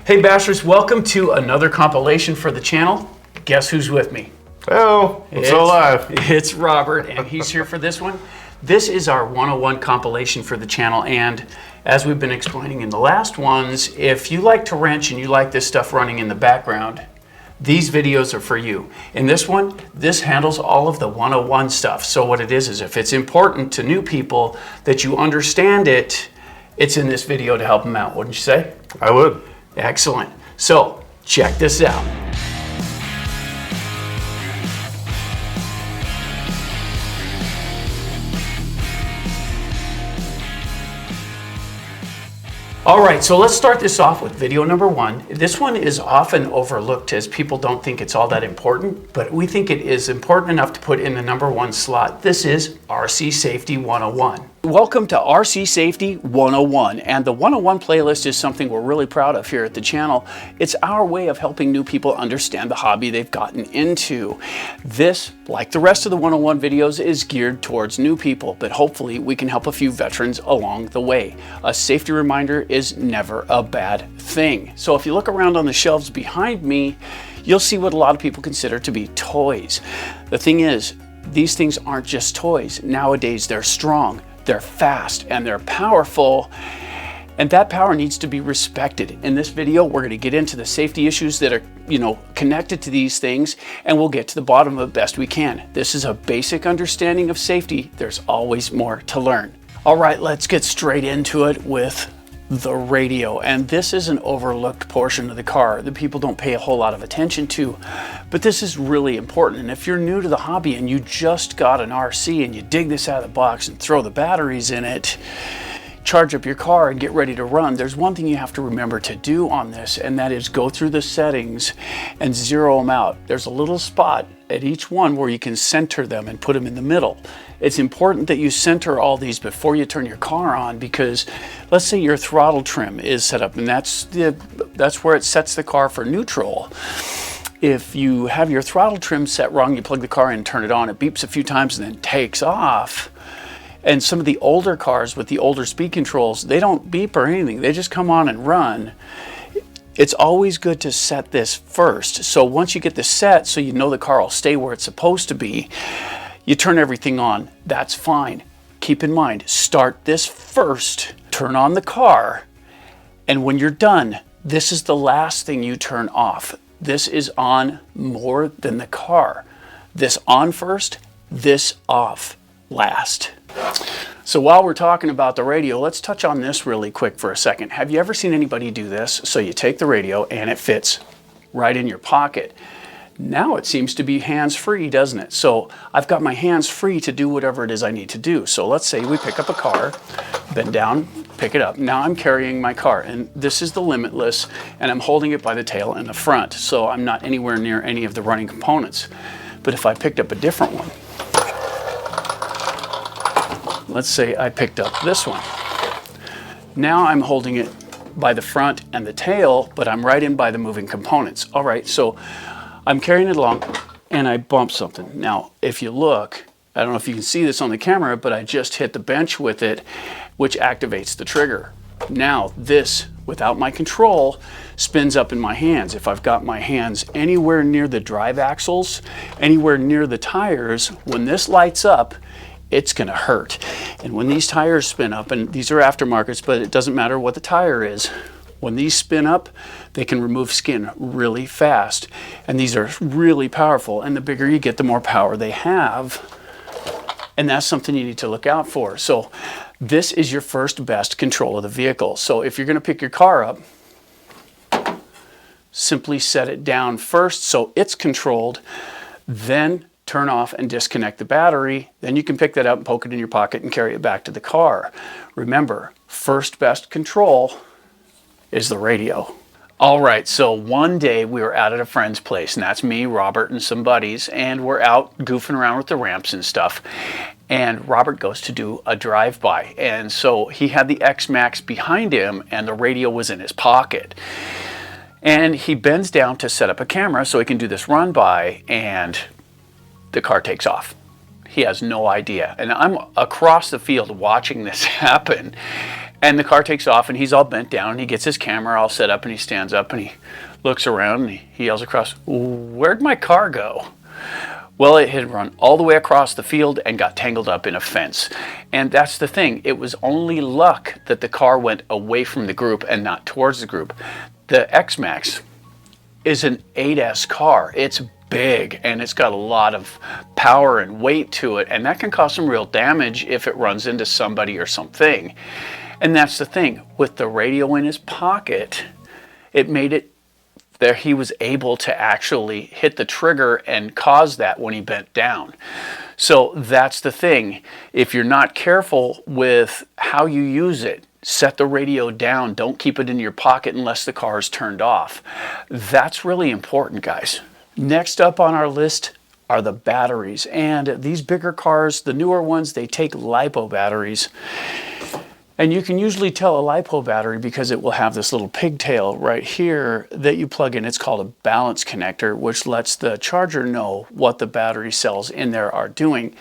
Hey Bashers, welcome to another compilation for the channel. Guess who's with me? Oh, I'm so alive. It's Robert, and he's here for this one. This is our 101 compilation for the channel, and as we've been explaining in the last ones, if you like to wrench and you like this stuff running in the background, these videos are for you. In this one, this handles all of the 101 stuff. So what it is if it's important to new people that you understand it, it's in this video to help them out, wouldn't you say? I would. Excellent. So check this out. All right, so let's start this off with video number one. This one is often overlooked as people don't think it's all that important, but we think it is important enough to put in the number one slot. This is RC Safety 101. Welcome to RC Safety 101, and the 101 playlist is something we're really proud of here at the channel. It's our way of helping new people understand the hobby they've gotten into. This, like the rest of the 101 videos, is geared towards new people, but hopefully we can help a few veterans along the way. A safety reminder is never a bad thing. So if you look around on the shelves behind me, you'll see what a lot of people consider to be toys. The thing is, these things aren't just toys. Nowadays they're strong, they're fast, and they're powerful, and that power needs to be respected. In this video, we're going to get into the safety issues that are, connected to these things, and we'll get to the bottom of it best we can. This is a basic understanding of safety. There's always more to learn. All right, let's get straight into it with the radio, and this is an overlooked portion of the car that people don't pay a whole lot of attention to, but this is really important. And if you're new to the hobby and you just got an RC and you dig this out of the box and throw the batteries in it, charge up your car and get ready to run, there's one thing you have to remember to do on this, and that is go through the settings and zero them out. There's a little spot at each one where you can center them and put them in the middle. It's important that you center all these before you turn your car on, because let's say your throttle trim is set up, and that's where it sets the car for neutral. If you have your throttle trim set wrong, you plug the car in and turn it on, it beeps a few times and then takes off. And some of the older cars with the older speed controls, they don't beep or anything. They just come on and run. It's always good to set this first. So once you get this set, so you know the car will stay where it's supposed to be, you turn everything on. That's fine. Keep in mind, start this first, turn on the car, and when you're done, this is the last thing you turn off. This is on more than the car. This on first, this off last. So while we're talking about the radio, let's touch on this really quick for a second. Have you ever seen anybody do this? So you take the radio and it fits right in your pocket. Now it seems to be hands-free, doesn't it? So I've got my hands free to do whatever it is I need to do. So let's say we pick up a car, bend down, pick it up. Now I'm carrying my car, and this is the Limitless, and I'm holding it by the tail and the front, so I'm not anywhere near any of the running components. But if I picked up a different one, let's say I picked up this one. Now I'm holding it by the front and the tail, but I'm right in by the moving components. All right, so I'm carrying it along and I bump something. Now, if you look, I don't know if you can see this on the camera, but I just hit the bench with it, which activates the trigger. Now this, without my control, spins up in my hands. If I've got my hands anywhere near the drive axles, anywhere near the tires, when this lights up, it's gonna hurt. And when these tires spin up, and these are aftermarkets, but it doesn't matter what the tire is, when these spin up, they can remove skin really fast. And these are really powerful, and the bigger you get, the more power they have. And that's something you need to look out for. So this is your first best control of the vehicle. So if you're gonna pick your car up, simply set it down first so it's controlled, then turn off and disconnect the battery. Then you can pick that up and poke it in your pocket and carry it back to the car. Remember, first best control is the radio. All right, so one day we were out at a friend's place, and that's me, Robert, and some buddies, and we're out goofing around with the ramps and stuff. And Robert goes to do a drive-by, and so he had the X-Max behind him, and the radio was in his pocket. And he bends down to set up a camera so he can do this run-by, and the car takes off. He has no idea. And I'm across the field watching this happen. And the car takes off, and he's all bent down, and he gets his camera all set up, and he stands up, and he looks around, and he yells across, "Where'd my car go?" Well, it had run all the way across the field and got tangled up in a fence. And that's the thing. It was only luck that the car went away from the group and not towards the group. The X-Max is an 8S car. It's big, and it's got a lot of power and weight to it, and that can cause some real damage if it runs into somebody or something. And that's the thing. With the radio in his pocket, it made it there he was able to actually hit the trigger and cause that when he bent down. So that's the thing. If you're not careful with how you use it, set the radio down. Don't keep it in your pocket unless the car is turned off. That's really important, guys. Next up on our list are the batteries. And these bigger cars, the newer ones, they take LiPo batteries. And you can usually tell a LiPo battery because it will have this little pigtail right here that you plug in. It's called a balance connector, which lets the charger know what the battery cells in there are doing.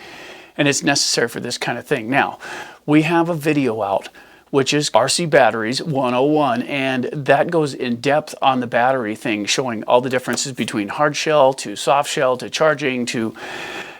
And it's necessary for this kind of thing. Now, we have a video out, which is RC Batteries 101, and that goes in depth on the battery thing, showing all the differences between hard shell to soft shell to charging to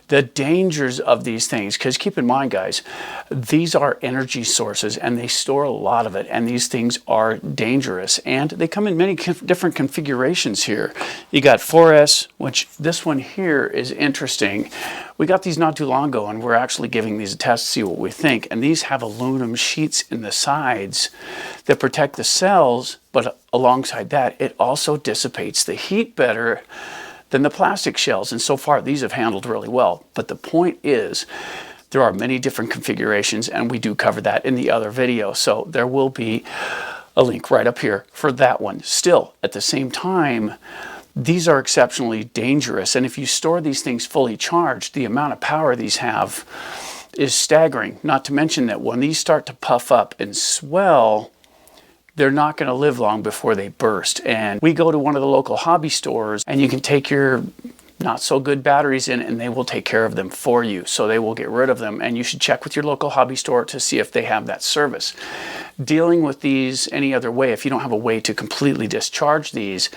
the dangers of these things. Because keep in mind, guys, these are energy sources and they store a lot of it, and these things are dangerous, and they come in many different configurations here. You got 4S, which this one here is interesting. We got these not too long ago, and we're actually giving these a test to see what we think. And these have aluminum sheets in the sides that protect the cells, but alongside that, it also dissipates the heat better than the plastic shells. And so far, these have handled really well. But the point is, there are many different configurations, and we do cover that in the other video. So there will be a link right up here for that one. Still, at the same time, these are exceptionally dangerous. And if you store these things fully charged, the amount of power these have is staggering. Not to mention that when these start to puff up and swell, they're not going to live long before they burst. And we go to one of the local hobby stores, and you can take your not so good batteries in, and they will take care of them for you. So they will get rid of them, and you should check with your local hobby store to see if they have that service. Dealing with these any other way, if you don't have a way to completely discharge these,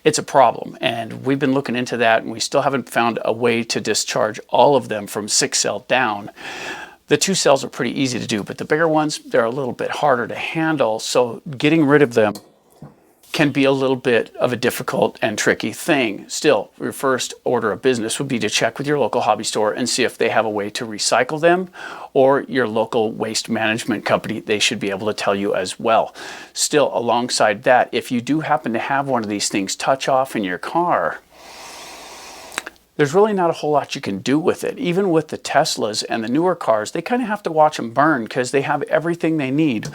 it's a problem. And we've been looking into that, and we still haven't found a way to discharge all of them from 6 cell down. The 2 cells are pretty easy to do, but the bigger ones, they're a little bit harder to handle. So getting rid of them can be a little bit of a difficult and tricky thing. Still, your first order of business would be to check with your local hobby store and see if they have a way to recycle them, or your local waste management company. They should be able to tell you as well. Still, alongside that, if you do happen to have one of these things touch off in your car, there's really not a whole lot you can do with it. Even with the Teslas and the newer cars, they kind of have to watch them burn because they have everything they need.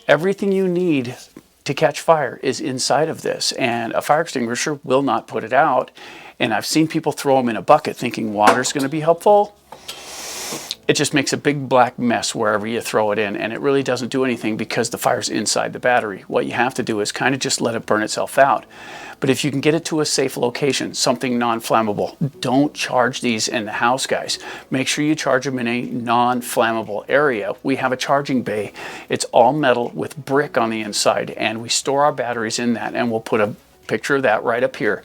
Everything you need to catch fire is inside of this, and a fire extinguisher will not put it out. And I've seen people throw them in a bucket thinking water's going to be helpful. It just makes a big black mess wherever you throw it in, and it really doesn't do anything because the fire's inside the battery. What you have to do is kind of just let it burn itself out. But if you can get it to a safe location, something non-flammable, don't charge these in the house, guys. Make sure you charge them in a non-flammable area. We have a charging bay. It's all metal with brick on the inside, and we store our batteries in that, and we'll put a picture of that right up here.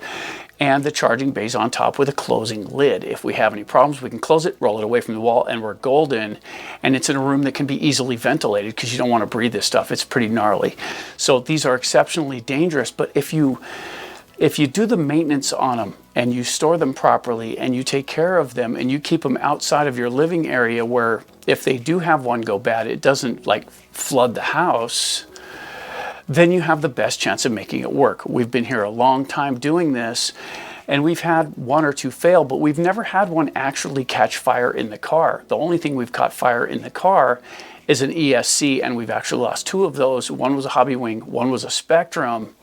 And the charging bay's on top with a closing lid. If we have any problems, we can close it, roll it away from the wall, and we're golden. And it's in a room that can be easily ventilated because you don't want to breathe this stuff. It's pretty gnarly. So these are exceptionally dangerous, but if you do the maintenance on them and you store them properly and you take care of them and you keep them outside of your living area where if they do have one go bad, it doesn't like flood the house, then you have the best chance of making it work. We've been here a long time doing this, and we've had 1 or 2 fail, but we've never had one actually catch fire in the car. The only thing we've caught fire in the car is an ESC, and we've actually lost 2 of those. One was a Hobby Wing, one was a Spectrum,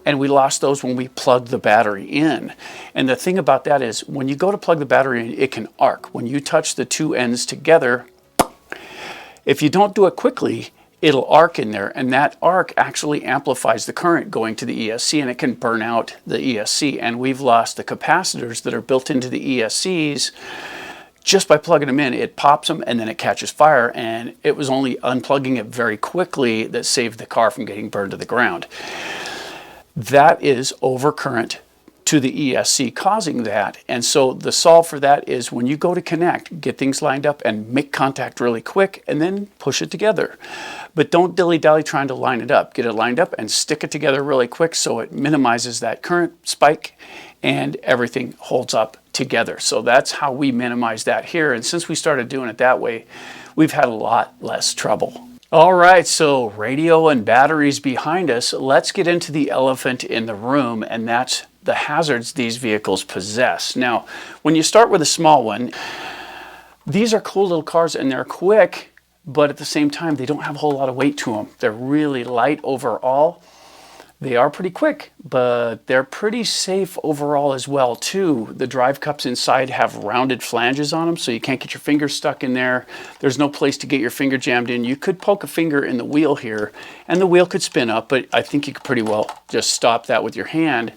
and we lost those when we plugged the battery in. And the thing about that is when you go to plug the battery in, it can arc. When you touch the 2 ends together, if you don't do it quickly, it'll arc in there, and that arc actually amplifies the current going to the ESC, and it can burn out the ESC. And we've lost the capacitors that are built into the ESCs just by plugging them in, it pops them and then it catches fire, and it was only unplugging it very quickly that saved the car from getting burned to the ground. That is overcurrent to the ESC causing that. And so the solve for that is when you go to connect, get things lined up and make contact really quick and then push it together. But don't dilly-dally trying to line it up. Get it lined up and stick it together really quick so it minimizes that current spike and everything holds up together. So that's how we minimize that here. And since we started doing it that way, we've had a lot less trouble. All right, so radio and batteries behind us. Let's get into the elephant in the room, and that's the hazards these vehicles possess. Now, when you start with a small one, these are cool little cars and they're quick, but at the same time, they don't have a whole lot of weight to them. They're really light overall. They are pretty quick, but they're pretty safe overall as well too. The drive cups inside have rounded flanges on them, so you can't get your finger stuck in there. There's no place to get your finger jammed in. You could poke a finger in the wheel here, and the wheel could spin up, but I think you could pretty well just stop that with your hand.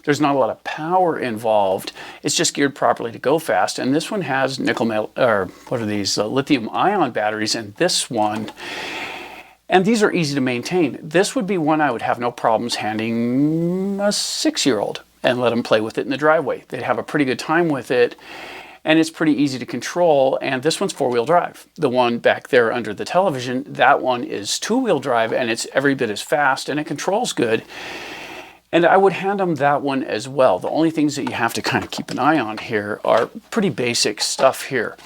There's not a lot of power involved. It's just geared properly to go fast. And this one has nickel metal, or what are these, lithium ion batteries, and this one. And these are easy to maintain. This would be one I would have no problems handing a 6-year-old and let them play with it in the driveway. They'd have a pretty good time with it, and it's pretty easy to control. And this one's 4-wheel drive. The one back there under the television, that one is 2-wheel drive, and it's every bit as fast, and it controls good. And I would hand them that one as well. The only things that you have to kind of keep an eye on here are pretty basic stuff here.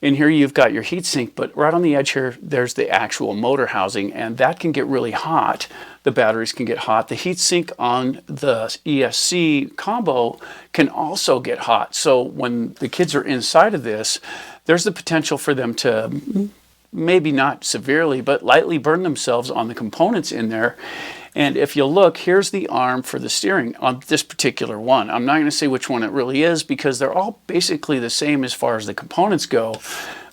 In here you've got your heatsink, but right on the edge here, there's the actual motor housing, and that can get really hot. The batteries can get hot. The heatsink on the ESC combo can also get hot. So when the kids are inside of this, there's the potential for them to maybe not severely, but lightly burn themselves on the components in there. And if you look, here's the arm for the steering on this particular one. I'm not going to say which one it really is because they're all basically the same as far as the components go,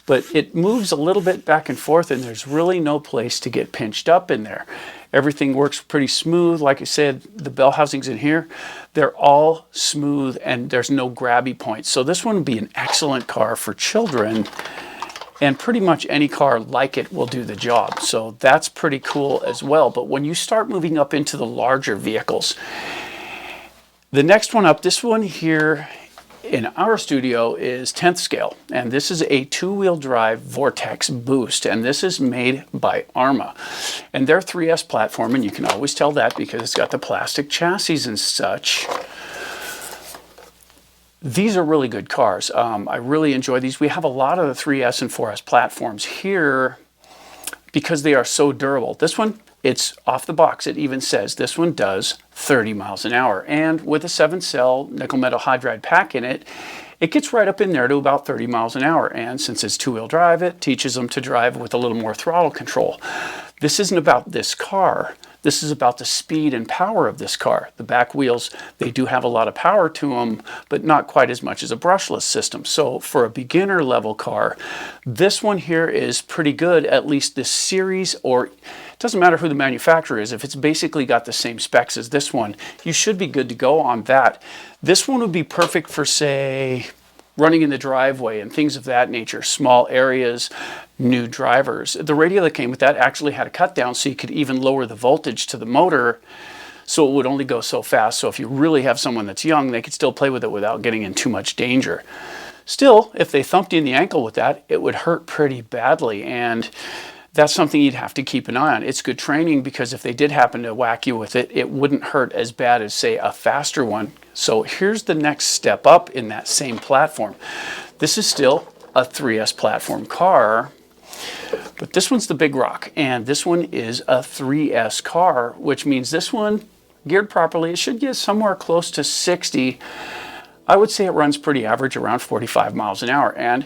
but it moves a little bit back and forth, and there's really no place to get pinched up in there. Everything works pretty smooth. Like I said, the bell housings in here, they're all smooth and there's no grabby points. So this one would be an excellent car for children. And pretty much any car like it will do the job. So that's pretty cool as well. But when you start moving up into the larger vehicles, the next one up, this one here in our studio is 10th scale. And this is a 2-wheel drive Vortex Boost. And this is made by Arma. And their 3S platform, and you can always tell that because it's got the plastic chassis and such. These are really good cars. I really enjoy these. We have a lot of the 3S and 4S platforms here because they are so durable. This one, it's off the box. It even says this one does 30 miles an hour. And with a 7-cell nickel metal hydride pack in it, it gets right up in there to about 30 miles an hour. And since it's 2-wheel drive, it teaches them to drive with a little more throttle control. This isn't about this car. This is about the speed and power of this car. The back wheels, they do have a lot of power to them, but not quite as much as a brushless system. So for a beginner level car, this one here is pretty good, at least this series, or it doesn't matter who the manufacturer is. If it's basically got the same specs as this one, you should be good to go on that. This one would be perfect for, say, running in the driveway and things of that nature, small areas, new drivers. The radio that came with that actually had a cut down so you could even lower the voltage to the motor so it would only go so fast. So if you really have someone that's young, they could still play with it without getting in too much danger. Still, if they thumped you in the ankle with that, it would hurt pretty badly, and that's something you'd have to keep an eye on. It's good training because if they did happen to whack you with it, it wouldn't hurt as bad as, say, a faster one. So here's the next step up in that same platform. This is still a 3S platform car, but this one's the Big Rock, and this one is a 3S car, which means this one, geared properly, it should get somewhere close to 60. I would say it runs pretty average, around 45 miles an hour. And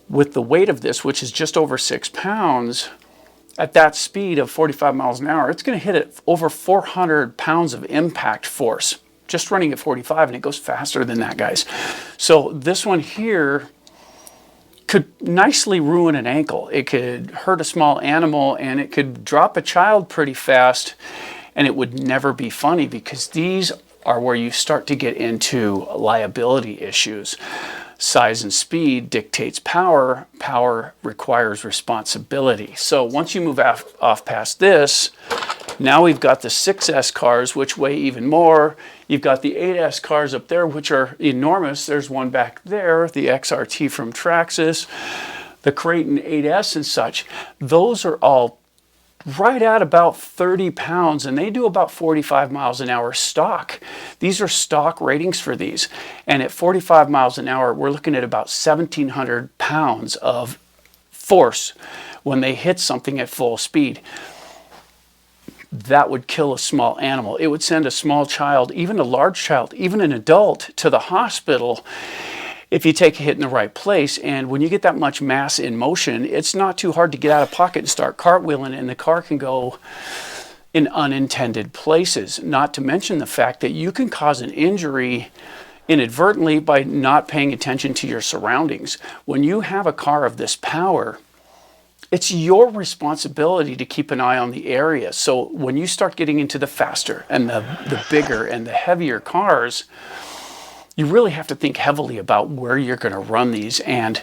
with the weight of this, which is just over 6 pounds, at that speed of 45 miles an hour, it's going to hit it over 400 pounds of impact force, just running at 45, and it goes faster than that, guys. So this one here could nicely ruin an ankle. It could hurt a small animal, and it could drop a child pretty fast, and it would never be funny because these are where you start to get into liability issues. Size and speed dictates power. Power requires responsibility. So once you move off past this, now we've got the 6S cars, which weigh even more. You've got the 8S cars up there, which are enormous. There's one back there, the XRT from Traxxas, the Creighton 8S and such. Those are all right at about 30 pounds, and they do about 45 miles an hour stock. These are stock ratings for these. And at 45 miles an hour, we're looking at about 1,700 pounds of force when they hit something at full speed. That would kill a small animal. It would send a small child, even a large child, even an adult, to the hospital if you take a hit in the right place. And when you get that much mass in motion, it's not too hard to get out of pocket and start cartwheeling, and the car can go in unintended places. Not to mention the fact that you can cause an injury inadvertently by not paying attention to your surroundings. When you have a car of this power, it's your responsibility to keep an eye on the area. So when you start getting into the faster and the bigger and the heavier cars, you really have to think heavily about where you're going to run these and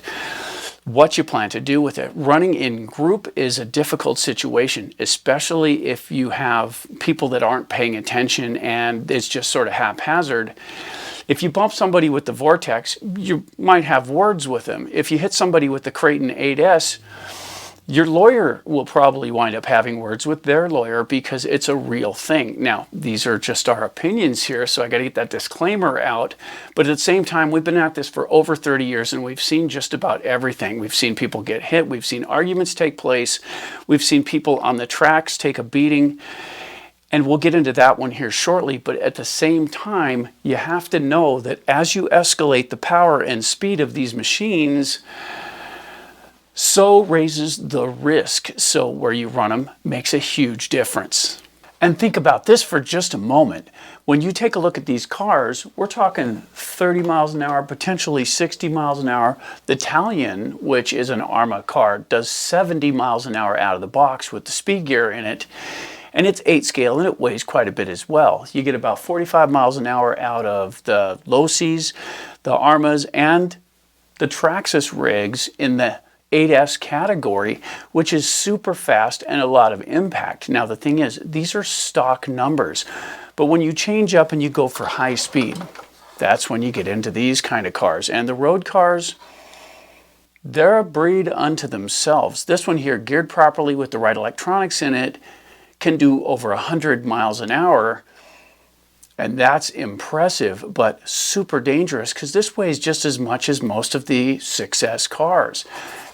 what you plan to do with it. Running in group is a difficult situation, especially if you have people that aren't paying attention and it's just sort of haphazard. If you bump somebody with the Vortex, you might have words with them. If you hit somebody with the Creighton 8S, your lawyer will probably wind up having words with their lawyer because it's a real thing. Now, these are just our opinions here, so I got to get that disclaimer out. But at the same time, we've been at this for over 30 years, and we've seen just about everything. We've seen people get hit. We've seen arguments take place. We've seen people on the tracks take a beating. And we'll get into that one here shortly. But at the same time, you have to know that as you escalate the power and speed of these machines, so raises the risk. So where you run them makes a huge difference. And think about this for just a moment. When you take a look at these cars, we're talking 30 miles an hour, potentially 60 miles an hour. The Italian, which is an Arma car, does 70 miles an hour out of the box with the speed gear in it. And it's 8 scale and it weighs quite a bit as well. You get about 45 miles an hour out of the Losis, the Armas, and the Traxxas rigs in the 8S category, which is super fast and a lot of impact. Now the thing is, these are stock numbers, but when you change up and you go for high speed, that's when you get into these kind of cars. And the road cars, they're a breed unto themselves. This one here, geared properly with the right electronics in it, can do over 100 miles an hour. And that's impressive, but super dangerous because this weighs just as much as most of the 6S cars.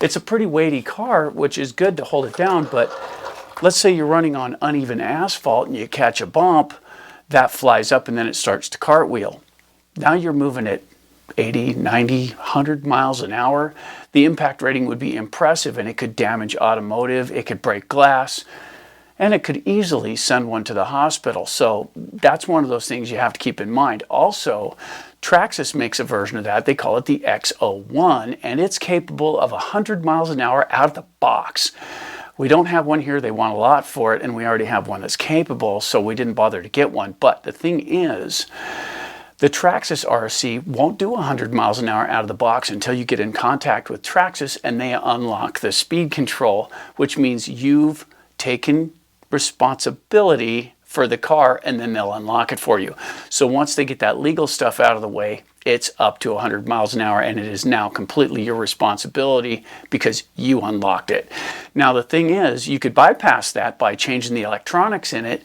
It's a pretty weighty car, which is good to hold it down, but let's say you're running on uneven asphalt and you catch a bump, that flies up and then it starts to cartwheel. Now you're moving at 80, 90, 100 miles an hour. The impact rating would be impressive and it could damage automotive, it could break glass, and it could easily send one to the hospital. So that's one of those things you have to keep in mind. Also, Traxxas makes a version of that. They call it the X01, and it's capable of 100 miles an hour out of the box. We don't have one here. They want a lot for it, and we already have one that's capable, so we didn't bother to get one. But the thing is, the Traxxas RC won't do 100 miles an hour out of the box until you get in contact with Traxxas and they unlock the speed control, which means you've taken responsibility for the car and then they'll unlock it for you. So once they get that legal stuff out of the way, it's up to 100 miles an hour and it is now completely your responsibility because you unlocked it. Now the thing is, you could bypass that by changing the electronics in it,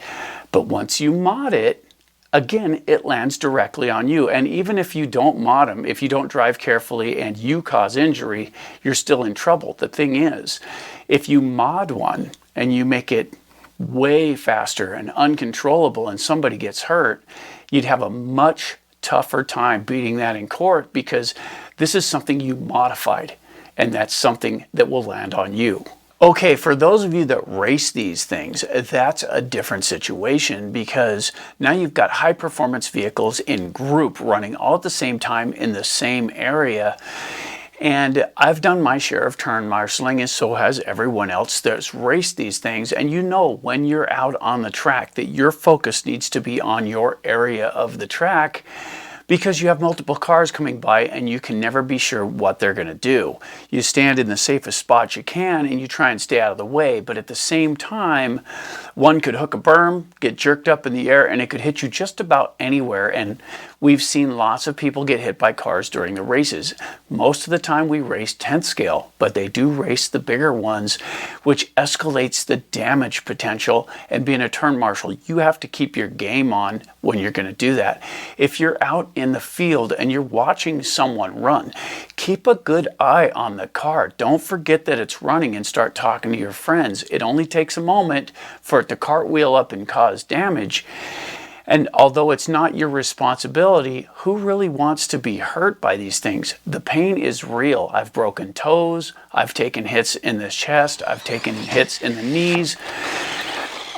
but once you mod it, again, it lands directly on you. And even if you don't mod them, if you don't drive carefully and you cause injury, you're still in trouble. The thing is, if you mod one and you make it way faster and uncontrollable and somebody gets hurt, you'd have a much tougher time beating that in court because this is something you modified and that's something that will land on you. Okay, for those of you that race these things, that's a different situation because now you've got high performance vehicles in group running all at the same time in the same area. And I've done my share of turn marshalling, and so has everyone else that's raced these things. And you know when you're out on the track that your focus needs to be on your area of the track, because you have multiple cars coming by and you can never be sure what they're going to do. You stand in the safest spot you can and you try and stay out of the way, but at the same time, one could hook a berm, get jerked up in the air, and it could hit you just about anywhere. And we've seen lots of people get hit by cars during the races. Most of the time we race 10th scale, but they do race the bigger ones, which escalates the damage potential. And being a turn marshal, you have to keep your game on when you're going to do that. If you're out in the field and you're watching someone run, keep a good eye on the car. Don't forget that it's running and start talking to your friends. It only takes a moment for it to cartwheel up and cause damage. And although it's not your responsibility, who really wants to be hurt by these things? The pain is real. I've broken toes, I've taken hits in the chest, I've taken hits in the knees.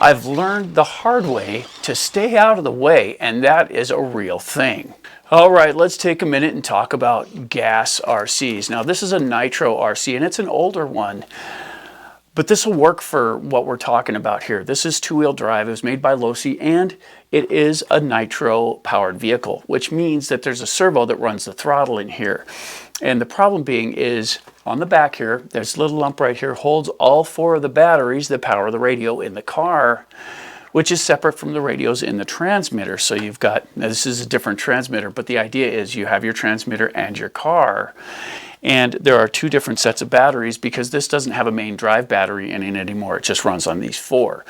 I've learned the hard way to stay out of the way, and that is a real thing. All right, let's take a minute and talk about gas RCs. Now, this is a nitro RC, and it's an older one, but this will work for what we're talking about here. This is two-wheel drive. It was made by Losi, and it is a nitro-powered vehicle, which means that there's a servo that runs the throttle in here. And the problem being is, on the back here, there's a little lump right here, holds all 4 of the batteries that power the radio in the car, which is separate from the radios in the transmitter. So you've got, now this is a different transmitter, but the idea is you have your transmitter and your car. And there are 2 different sets of batteries because this doesn't have a main drive battery in it anymore. It just runs on these 4.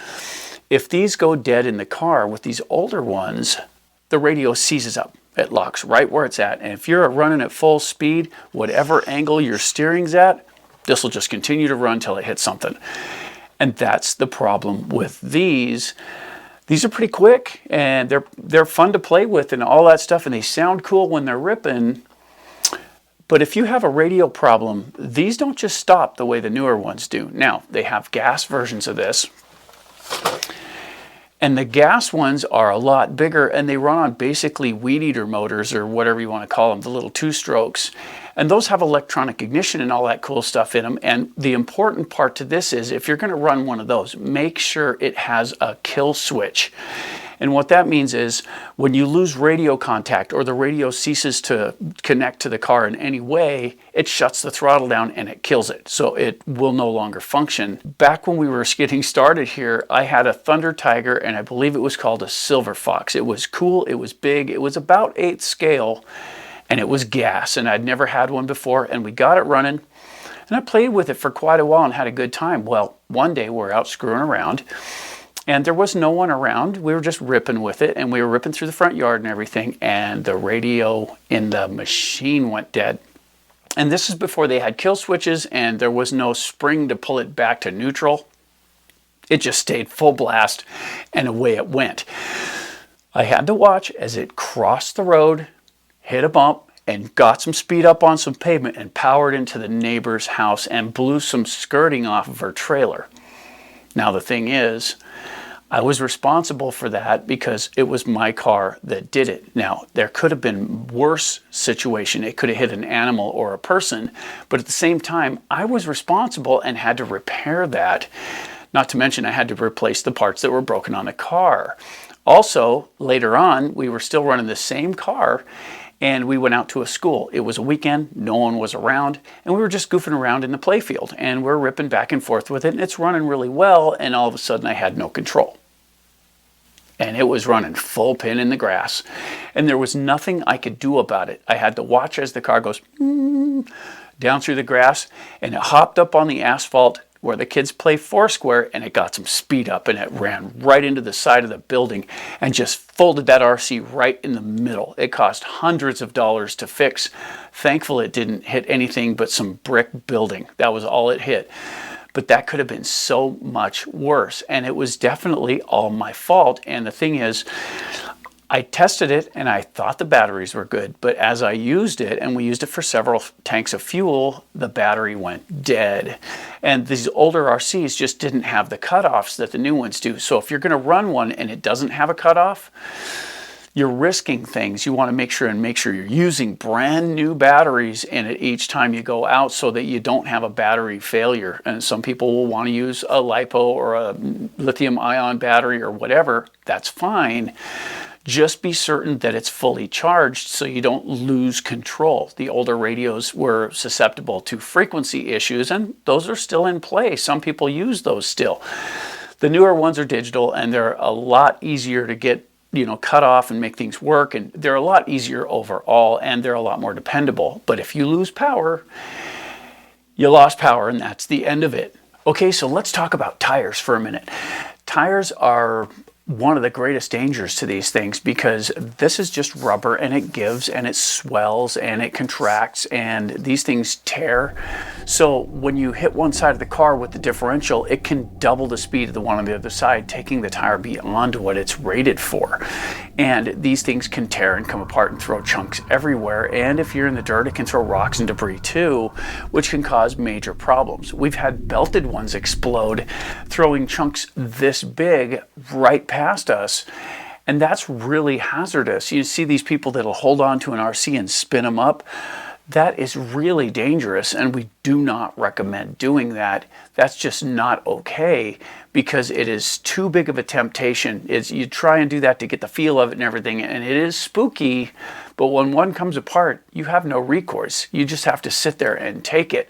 If these go dead in the car with these older ones, the radio seizes up. It locks right where it's at. And if you're running at full speed, whatever angle your steering's at, this will just continue to run till it hits something. And that's the problem with these. These are pretty quick and they're fun to play with and all that stuff, and they sound cool when they're ripping. But if you have a radio problem, these don't just stop the way the newer ones do. Now, they have gas versions of this. And the gas ones are a lot bigger, and they run on basically weed eater motors, or whatever you want to call them, the little 2-strokes. And those have electronic ignition and all that cool stuff in them. And the important part to this is, if you're going to run one of those, make sure it has a kill switch. And what that means is, when you lose radio contact or the radio ceases to connect to the car in any way, it shuts the throttle down and it kills it. So it will no longer function. Back when we were getting started here, I had a Thunder Tiger, and I believe it was called a Silver Fox. It was cool, it was big, it was about 8th scale, and it was gas. And I'd never had one before, and we got it running. And I played with it for quite a while and had a good time. Well, one day we're out screwing around, and there was no one around. We were just ripping with it, and we were ripping through the front yard and everything, and the radio in the machine went dead. And this is before they had kill switches, and there was no spring to pull it back to neutral. It just stayed full blast, and away it went. I had to watch as it crossed the road, hit a bump, and got some speed up on some pavement and powered into the neighbor's house and blew some skirting off of her trailer. Now, the thing is, I was responsible for that because it was my car that did it. Now, there could have been worse situation. It could have hit an animal or a person, but at the same time, I was responsible and had to repair that. Not to mention, I had to replace the parts that were broken on the car. Also, later on, we were still running the same car, and we went out to a school. It was a weekend, no one was around, and we were just goofing around in the playfield, and we're ripping back and forth with it, and it's running really well, and all of a sudden I had no control. And it was running full pin in the grass, and there was nothing I could do about it. I had to watch as the car goes down through the grass, and it hopped up on the asphalt where the kids play foursquare, and it got some speed up, and it ran right into the side of the building and just folded that RC right in the middle. It cost hundreds of dollars to fix. Thankfully, it didn't hit anything but some brick building. That was all it hit. But that could have been so much worse, and it was definitely all my fault. And the thing is, I tested it and I thought the batteries were good, but as I used it, and we used it for several tanks of fuel, the battery went dead. And these older RCs just didn't have the cutoffs that the new ones do. So if you're going to run one and it doesn't have a cutoff, you're risking things. You want to make sure you're using brand new batteries in it each time you go out so that you don't have a battery failure. And some people will want to use a LiPo or a lithium ion battery or whatever. That's fine. Just be certain that it's fully charged so you don't lose control. The older radios were susceptible to frequency issues, and those are still in play. Some people use those still. The newer ones are digital, and they're a lot easier to get cut off and make things work, and they're a lot easier overall, and they're a lot more dependable. But if you lose power, you lost power, and that's the end of it. Okay, so let's talk about tires for a minute. Tires are one of the greatest dangers to these things because this is just rubber, and it gives and it swells and it contracts, and these things tear. So when you hit one side of the car with the differential, it can double the speed of the one on the other side, taking the tire beyond what it's rated for. And these things can tear and come apart and throw chunks everywhere. And if you're in the dirt, it can throw rocks and debris too, which can cause major problems. We've had belted ones explode, throwing chunks this big right past us. And that's really hazardous. You see these people that'll hold on to an RC and spin them up. That is really dangerous, and we do not recommend doing that. That's just not okay because it is too big of a temptation. You try and do that to get the feel of it and everything, and it is spooky, but when one comes apart, you have no recourse. You just have to sit there and take it,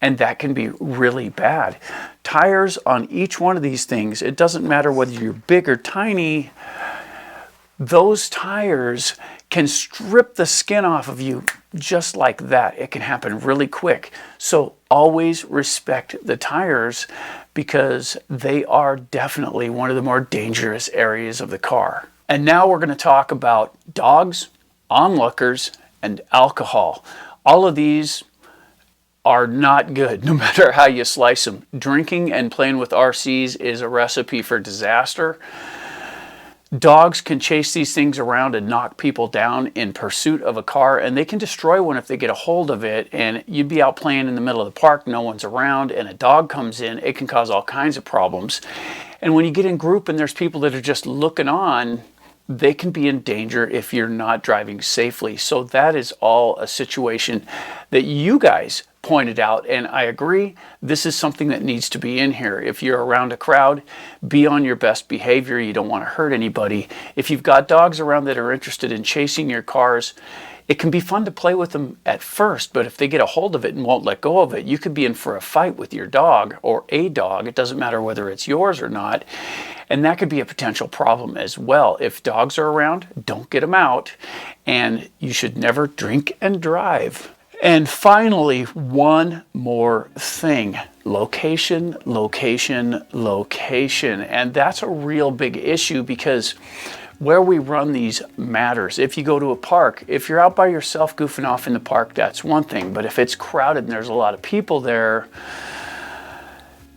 and that can be really bad. Tires on each one of these things, it doesn't matter whether you're big or tiny, those tires can strip the skin off of you just like that. It can happen really quick. So always respect the tires because they are definitely one of the more dangerous areas of the car. And now we're going to talk about dogs, onlookers, and alcohol. All of these are not good, no matter how you slice them. Drinking and playing with RCs is a recipe for disaster. Dogs can chase these things around and knock people down in pursuit of a car, and they can destroy one if they get a hold of it. And you'd be out playing in the middle of the park, no one's around, and a dog comes in, it can cause all kinds of problems. And when you get in group and there's people that are just looking on, they can be in danger if you're not driving safely. So that is all a situation that you guys pointed out, and I agree, this is something that needs to be in here. If you're around a crowd, be on your best behavior. You don't want to hurt anybody. If you've got dogs around that are interested in chasing your cars, it can be fun to play with them at first, but if they get a hold of it and won't let go of it, you could be in for a fight with your dog or a dog. It doesn't matter whether it's yours or not, and that could be a potential problem as well. If dogs are around, don't get them out, and you should never drink and drive. And finally, one more thing. Location, location, location. And that's a real big issue because where we run these matters. If you go to a park, if you're out by yourself goofing off in the park, that's one thing. But if it's crowded and there's a lot of people there,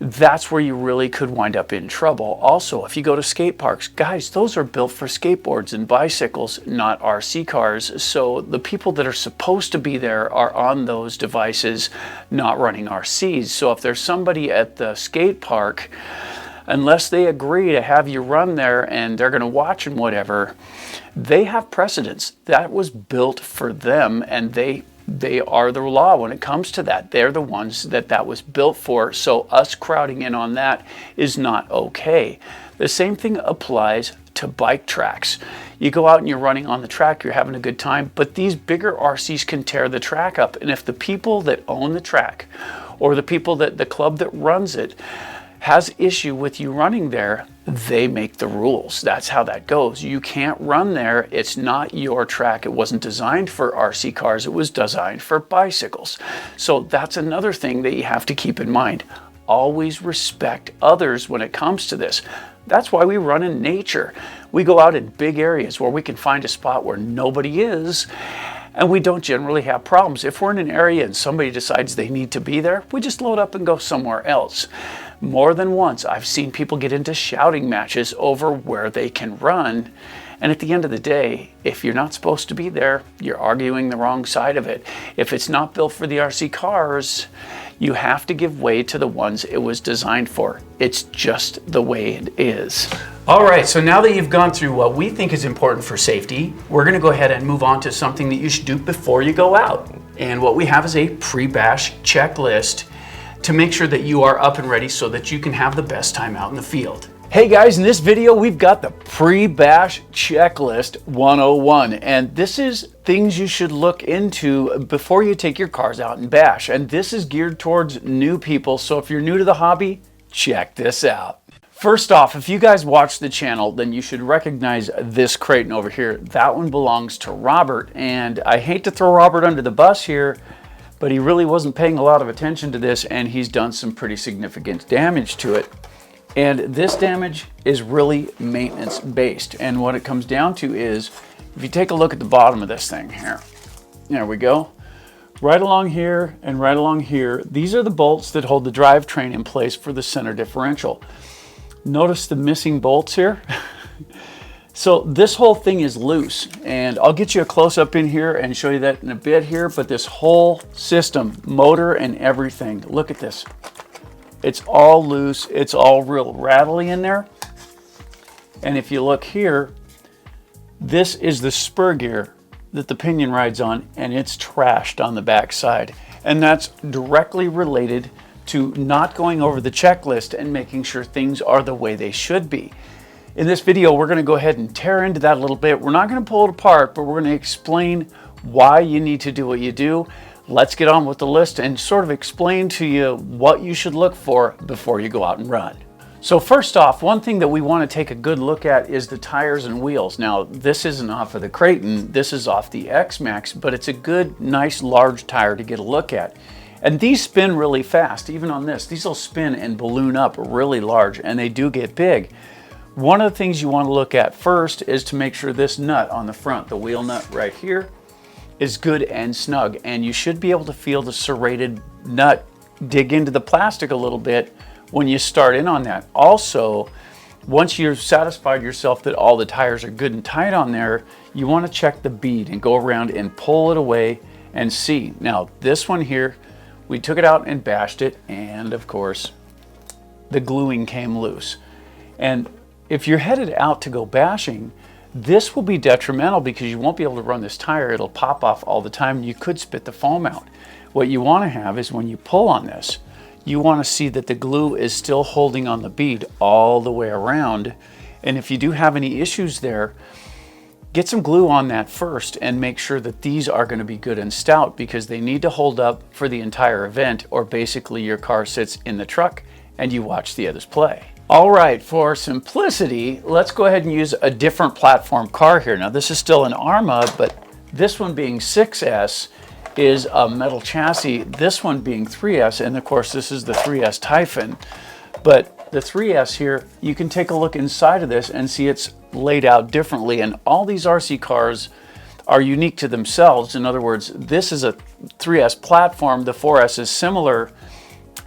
that's where you really could wind up in trouble. Also, if you go to skate parks, guys, those are built for skateboards and bicycles, not RC cars. So the people that are supposed to be there are on those devices, not running RCs. So if there's somebody at the skate park, unless they agree to have you run there and they're going to watch and whatever, they have precedence. That was built for them, and they are the law when it comes to that. They're the ones that was built for, so us crowding in on that is not okay. The same thing applies to bike tracks. You go out and you're running on the track, you're having a good time, but these bigger RCs can tear the track up, and if the people that own the track or the people that the club that runs it has issue with you running there, they make the rules. That's how that goes. You can't run there. It's not your track. It wasn't designed for RC cars. It was designed for bicycles. So that's another thing that you have to keep in mind. Always respect others when it comes to this. That's why we run in nature. We go out in big areas where we can find a spot where nobody is, and we don't generally have problems. If we're in an area and somebody decides they need to be there, we just load up and go somewhere else. More than once, I've seen people get into shouting matches over where they can run, And at the end of the day, if you're not supposed to be there, you're arguing the wrong side of it. If it's not built for the RC cars, you have to give way to the ones it was designed for. It's just the way it is. All right, so now that you've gone through what we think is important for safety, we're gonna go ahead and move on to something that you should do before you go out. And what we have is a pre-bash checklist to make sure that you are up and ready so that you can have the best time out in the field. Hey guys, in this video we've got the pre-bash checklist 101, and this is things you should look into before you take your cars out and bash. And this is geared towards new people, so if you're new to the hobby, check this out. First off, if you guys watch the channel, then you should recognize this Creighton over here. That one belongs to Robert, and I hate to throw Robert under the bus here, but he really wasn't paying a lot of attention to this, and he's done some pretty significant damage to it. And this damage is really maintenance based. And what it comes down to is, if you take a look at the bottom of this thing here, there we go. Right along here and right along here, these are the bolts that hold the drivetrain in place for the center differential. Notice the missing bolts here. So this whole thing is loose, and I'll get you a close up in here and show you that in a bit here, but this whole system, motor and everything, look at this. It's all loose, it's all real rattly in there. And if you look here, this is the spur gear that the pinion rides on, and it's trashed on the back side. And that's directly related to not going over the checklist and making sure things are the way they should be. In this video, we're gonna go ahead and tear into that a little bit. We're not gonna pull it apart, but we're gonna explain why you need to do what you do. Let's get on with the list and sort of explain to you what you should look for before you go out and run. So first off, one thing that we want to take a good look at is the tires and wheels. Now, this isn't off of the Creighton, this is off the X-Max, but it's a good, nice, large tire to get a look at. And these spin really fast, even on this. These will spin and balloon up really large, and they do get big. One of the things you want to look at first is to make sure this nut on the front, the wheel nut right here, is good and snug, and you should be able to feel the serrated nut dig into the plastic a little bit when you start in on that. Also, once you've satisfied yourself that all the tires are good and tight on there, you want to check the bead and go around and pull it away and see. Now this one here, we took it out and bashed it, and of course the gluing came loose. And if you're headed out to go bashing, this will be detrimental because you won't be able to run this tire. It'll pop off all the time. You could spit the foam out. What you want to have is when you pull on this, you want to see that the glue is still holding on the bead all the way around. And if you do have any issues there, get some glue on that first and make sure that these are going to be good and stout, because they need to hold up for the entire event, or basically your car sits in the truck and you watch the others play. All right, for simplicity, let's go ahead and use a different platform car here. Now this is still an Arma, but this one being 6S is a metal chassis, this one being 3S, and of course this is the 3S Typhon. But the 3S here, you can take a look inside of this and see it's laid out differently, and all these RC cars are unique to themselves. In other words, this is a 3S platform, the 4S is similar.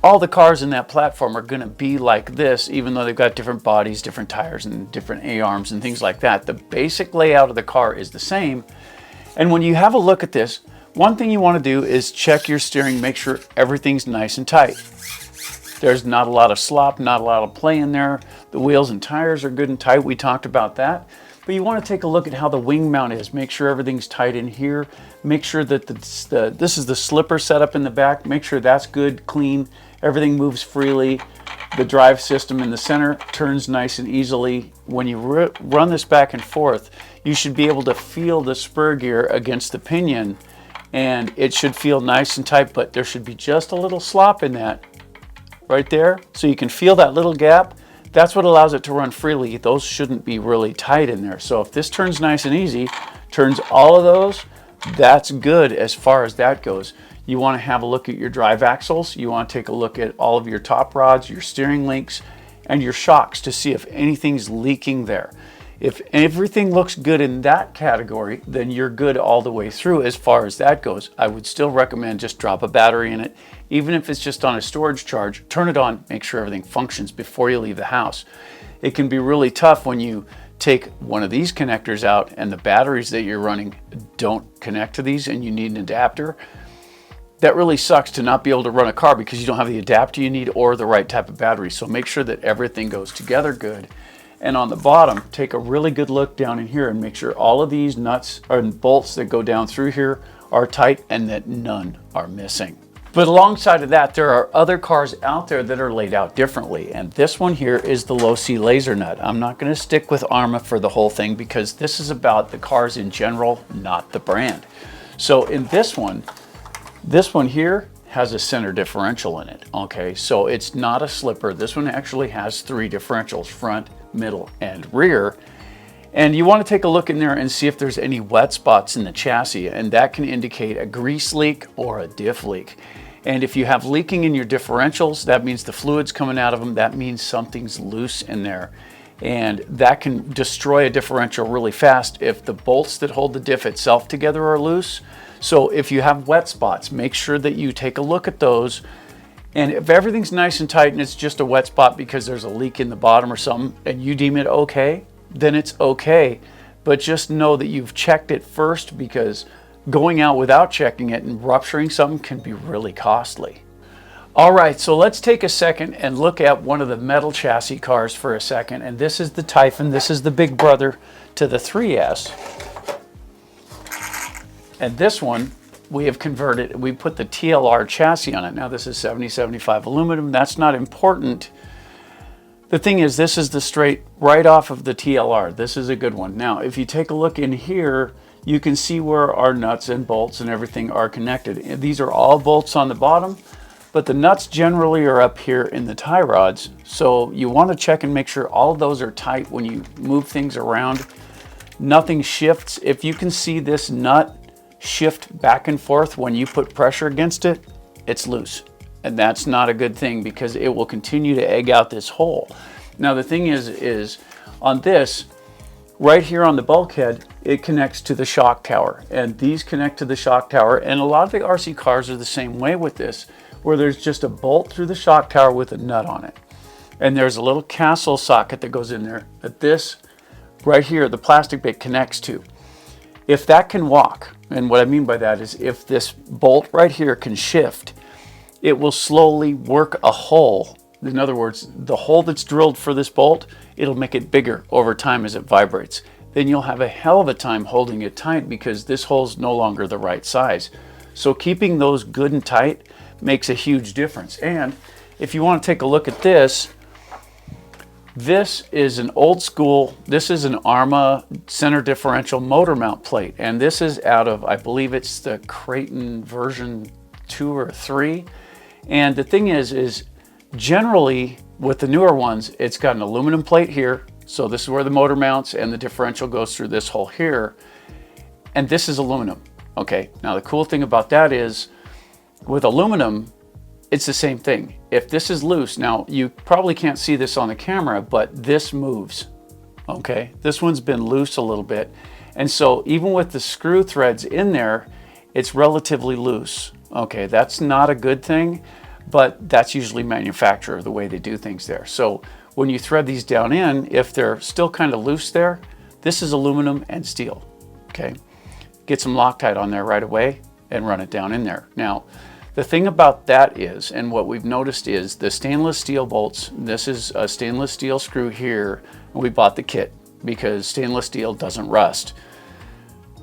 All the cars in that platform are going to be like this, even though they've got different bodies, different tires, and different A-arms and things like that. The basic layout of the car is the same. And when you have a look at this, one thing you want to do is check your steering, make sure everything's nice and tight. There's not a lot of slop, not a lot of play in there. The wheels and tires are good and tight. We talked about that. But you want to take a look at how the wing mount is. Make sure everything's tight in here. Make sure that this is the slipper setup in the back. Make sure that's good, clean. Everything moves freely. The drive system in the center turns nice and easily. When you run this back and forth, you should be able to feel the spur gear against the pinion, and it should feel nice and tight, but there should be just a little slop in that right there. So you can feel that little gap. That's what allows it to run freely. Those shouldn't be really tight in there. So if this turns nice and easy, turns all of those, that's good as far as that goes. You want to have a look at your drive axles. You want to take a look at all of your top rods, your steering links, and your shocks to see if anything's leaking there. If everything looks good in that category, then you're good all the way through as far as that goes. I would still recommend just drop a battery in it. Even if it's just on a storage charge, turn it on, make sure everything functions before you leave the house. It can be really tough when you take one of these connectors out and the batteries that you're running don't connect to these and you need an adapter, that really sucks to not be able to run a car because you don't have the adapter you need or the right type of battery. So make sure that everything goes together good. And on the bottom, take a really good look down in here and make sure all of these nuts or bolts that go down through here are tight and that none are missing. But alongside of that, there are other cars out there that are laid out differently. And this one here is the low C laser nut. I'm not going to stick with ARMA for the whole thing because this is about the cars in general, not the brand. So in this one here has a center differential in it. Okay, so it's not a slipper. This one actually has 3 differentials, front, middle, and rear. And you want to take a look in there and see if there's any wet spots in the chassis, and that can indicate a grease leak or a diff leak. And if you have leaking in your differentials, that means the fluid's coming out of them. That means something's loose in there. And that can destroy a differential really fast if the bolts that hold the diff itself together are loose. So if you have wet spots, make sure that you take a look at those. And if everything's nice and tight and it's just a wet spot because there's a leak in the bottom or something and you deem it okay, then it's okay. But just know that you've checked it first, because going out without checking it and rupturing something can be really costly. All right, so let's take a second and look at one of the metal chassis cars for a second. And this is the Typhon. This is the big brother to the 3S. And this one, we have converted, we put the TLR chassis on it. Now this is 7075 aluminum. That's not important. The thing is, this is the straight right off of the TLR. This is a good one. Now, if you take a look in here, you can see where our nuts and bolts and everything are connected. And these are all bolts on the bottom, but the nuts generally are up here in the tie rods. So you want to check and make sure all of those are tight when you move things around. Nothing shifts. If you can see this nut shift back and forth when you put pressure against it, it's loose. And that's not a good thing because it will continue to egg out this hole. Now the thing is on this, right here on the bulkhead, it connects to the shock tower. And these connect to the shock tower. And a lot of the RC cars are the same way with this, where there's just a bolt through the shock tower with a nut on it. And there's a little castle socket that goes in there that this right here, the plastic bit connects to. If that can walk, and what I mean by that is if this bolt right here can shift, it will slowly work a hole. In other words, the hole that's drilled for this bolt, it'll make it bigger over time as it vibrates. Then you'll have a hell of a time holding it tight because this hole's no longer the right size. So keeping those good and tight makes a huge difference. And if you want to take a look at this, this is an old school, this is an ARMA center differential motor mount plate. And this is out of, I believe it's the Creighton version 2 or 3. And the thing is generally with the newer ones, it's got an aluminum plate here. So this is where the motor mounts and the differential goes through this hole here. And this is aluminum. Okay, now the cool thing about that is with aluminum, it's the same thing. If this is loose, now you probably can't see this on the camera, but this moves. Okay, this one's been loose a little bit. And so even with the screw threads in there, it's relatively loose. Okay, that's not a good thing, but that's usually manufacturer, the way they do things there. So when you thread these down in, if they're still kind of loose there, this is aluminum and steel. Okay, get some Loctite on there right away and run it down in there. Now, the thing about that is, and what we've noticed is the stainless steel bolts, this is a stainless steel screw here, and we bought the kit because stainless steel doesn't rust.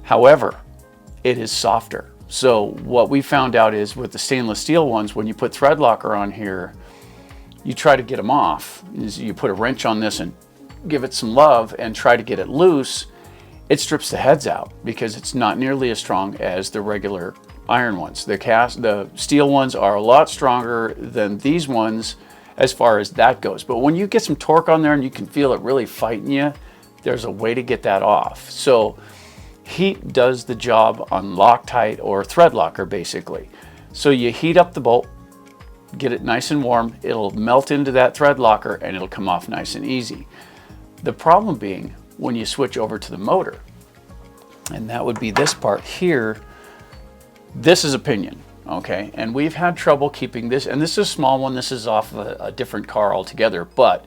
However, it is softer. So what we found out is with the stainless steel ones, when you put thread locker on here, you try to get them off. You put a wrench on this and give it some love and try to get it loose, it strips the heads out because it's not nearly as strong as the regular iron ones. The steel ones are a lot stronger than these ones as far as that goes. But when you get some torque on there and you can feel it really fighting you, there's a way to get that off. So heat does the job on Loctite or thread locker basically. So you heat up the bolt, get it nice and warm, it'll melt into that thread locker and it'll come off nice and easy. The problem being when you switch over to the motor, and that would be this part here, this is a pinion, okay? And we've had trouble keeping this, and this is a small one, this is off of a different car altogether, but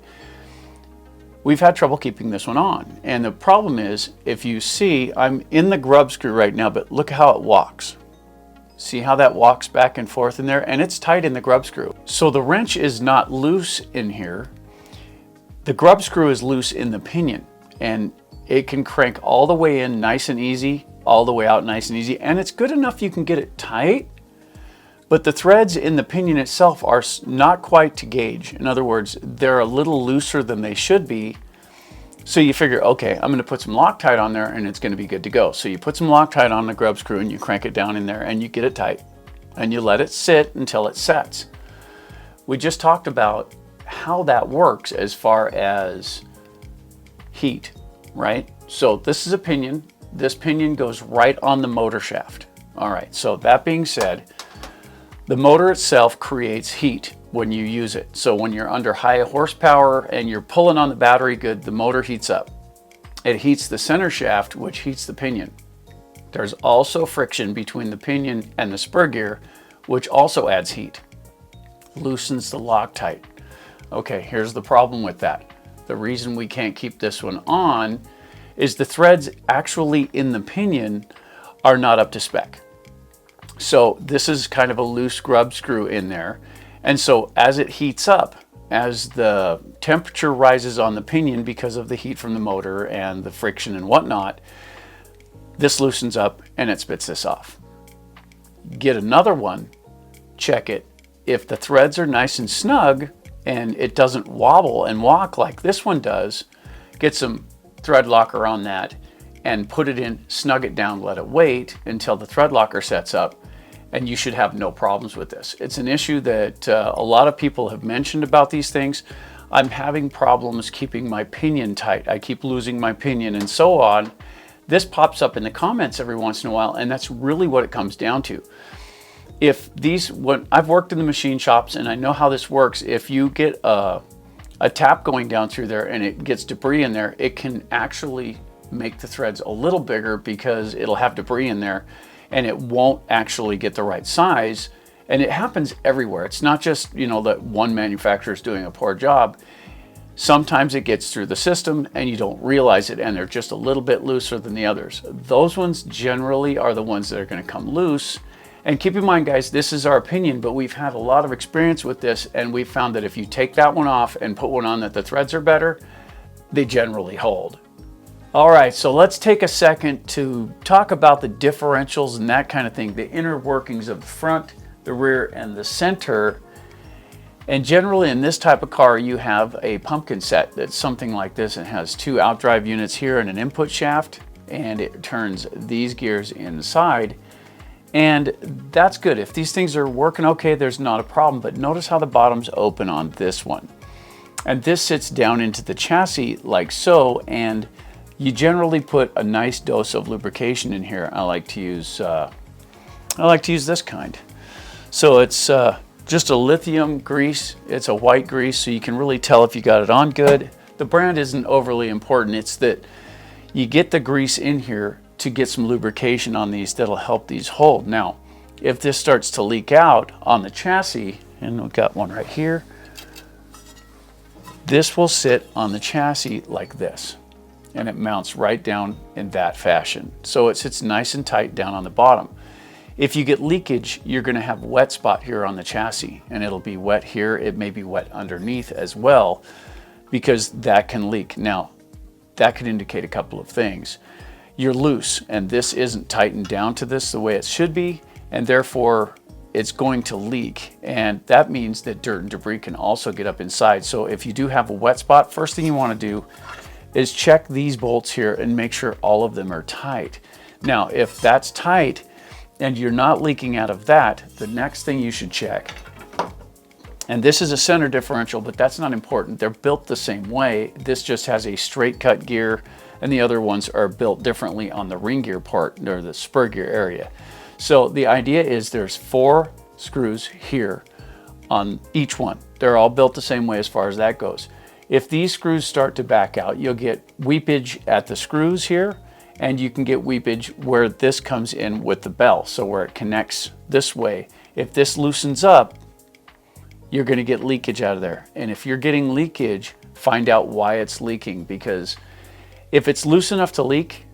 we've had trouble keeping this one on. And the problem is, if you see, I'm in the grub screw right now, but look how it walks. See how that walks back and forth in there? And it's tight in the grub screw. So the wrench is not loose in here. The grub screw is loose in the pinion, and it can crank all the way in nice and easy, all the way out nice and easy, and it's good enough you can get it tight, but the threads in the pinion itself are not quite to gauge. In other words, they're a little looser than they should be. So you figure, okay, I'm gonna put some Loctite on there and it's gonna be good to go. So you put some Loctite on the grub screw and you crank it down in there and you get it tight and you let it sit until it sets. We just talked about how that works as far as heat, right? So this is a pinion. This pinion goes right on the motor shaft. All right, so that being said, the motor itself creates heat when you use it. So when you're under high horsepower and you're pulling on the battery good, the motor heats up. It heats the center shaft, which heats the pinion. There's also friction between the pinion and the spur gear, which also adds heat, loosens the Loctite. Okay, here's the problem with that. The reason we can't keep this one on is the threads actually in the pinion are not up to spec. So this is kind of a loose grub screw in there. And so as it heats up, as the temperature rises on the pinion because of the heat from the motor and the friction and whatnot, this loosens up and it spits this off. Get another one, check it. If the threads are nice and snug and it doesn't wobble and walk like this one does, get some thread locker on that and put it in, snug it down, let it wait until the thread locker sets up, and you should have no problems with this. It's an issue that a lot of people have mentioned about these things. I'm having problems keeping my pinion tight. I keep losing my pinion and so on. This pops up in the comments every once in a while, and that's really what it comes down to. If these, when I've worked in the machine shops and I know how this works, if you get a tap going down through there and it gets debris in there, it can actually make the threads a little bigger because it'll have debris in there and it won't actually get the right size. And it happens everywhere. It's not just, you know, that one manufacturer is doing a poor job. Sometimes it gets through the system and you don't realize it and they're just a little bit looser than the others. Those ones generally are the ones that are going to come loose. And keep in mind, guys, this is our opinion, but we've had a lot of experience with this and we've found that if you take that one off and put one on that the threads are better, they generally hold. All right, so let's take a second to talk about the differentials and that kind of thing, the inner workings of the front, the rear, and the center. And generally in this type of car, you have a pumpkin set that's something like this. It has two outdrive units here and an input shaft, and it turns these gears inside. And that's good. If these things are working okay, there's not a problem, but notice how the bottom's open on this one. And this sits down into the chassis like so, and you generally put a nice dose of lubrication in here. I like to use this kind. So it's just a lithium grease. It's a white grease, so you can really tell if you got it on good. The brand isn't overly important. It's that you get the grease in here to get some lubrication on these that'll help these hold. Now, if this starts to leak out on the chassis, and we've got one right here, this will sit on the chassis like this, and it mounts right down in that fashion. So it sits nice and tight down on the bottom. If you get leakage, you're gonna have a wet spot here on the chassis, and it'll be wet here. It may be wet underneath as well, because that can leak. Now, that could indicate a couple of things. You're loose, and this isn't tightened down to this the way it should be, and therefore it's going to leak. And that means that dirt and debris can also get up inside. So if you do have a wet spot, first thing you wanna do is check these bolts here and make sure all of them are tight. Now, if that's tight and you're not leaking out of that, the next thing you should check, and this is a center differential, but that's not important. They're built the same way. This just has a straight cut gear, and the other ones are built differently on the ring gear part, or the spur gear area. So the idea is there's 4 screws here on each one. They're all built the same way as far as that goes. If these screws start to back out, you'll get weepage at the screws here, and you can get weepage where this comes in with the bell, so where it connects this way. If this loosens up, you're gonna get leakage out of there. And if you're getting leakage find out why it's leaking, because if it's loose enough to leak,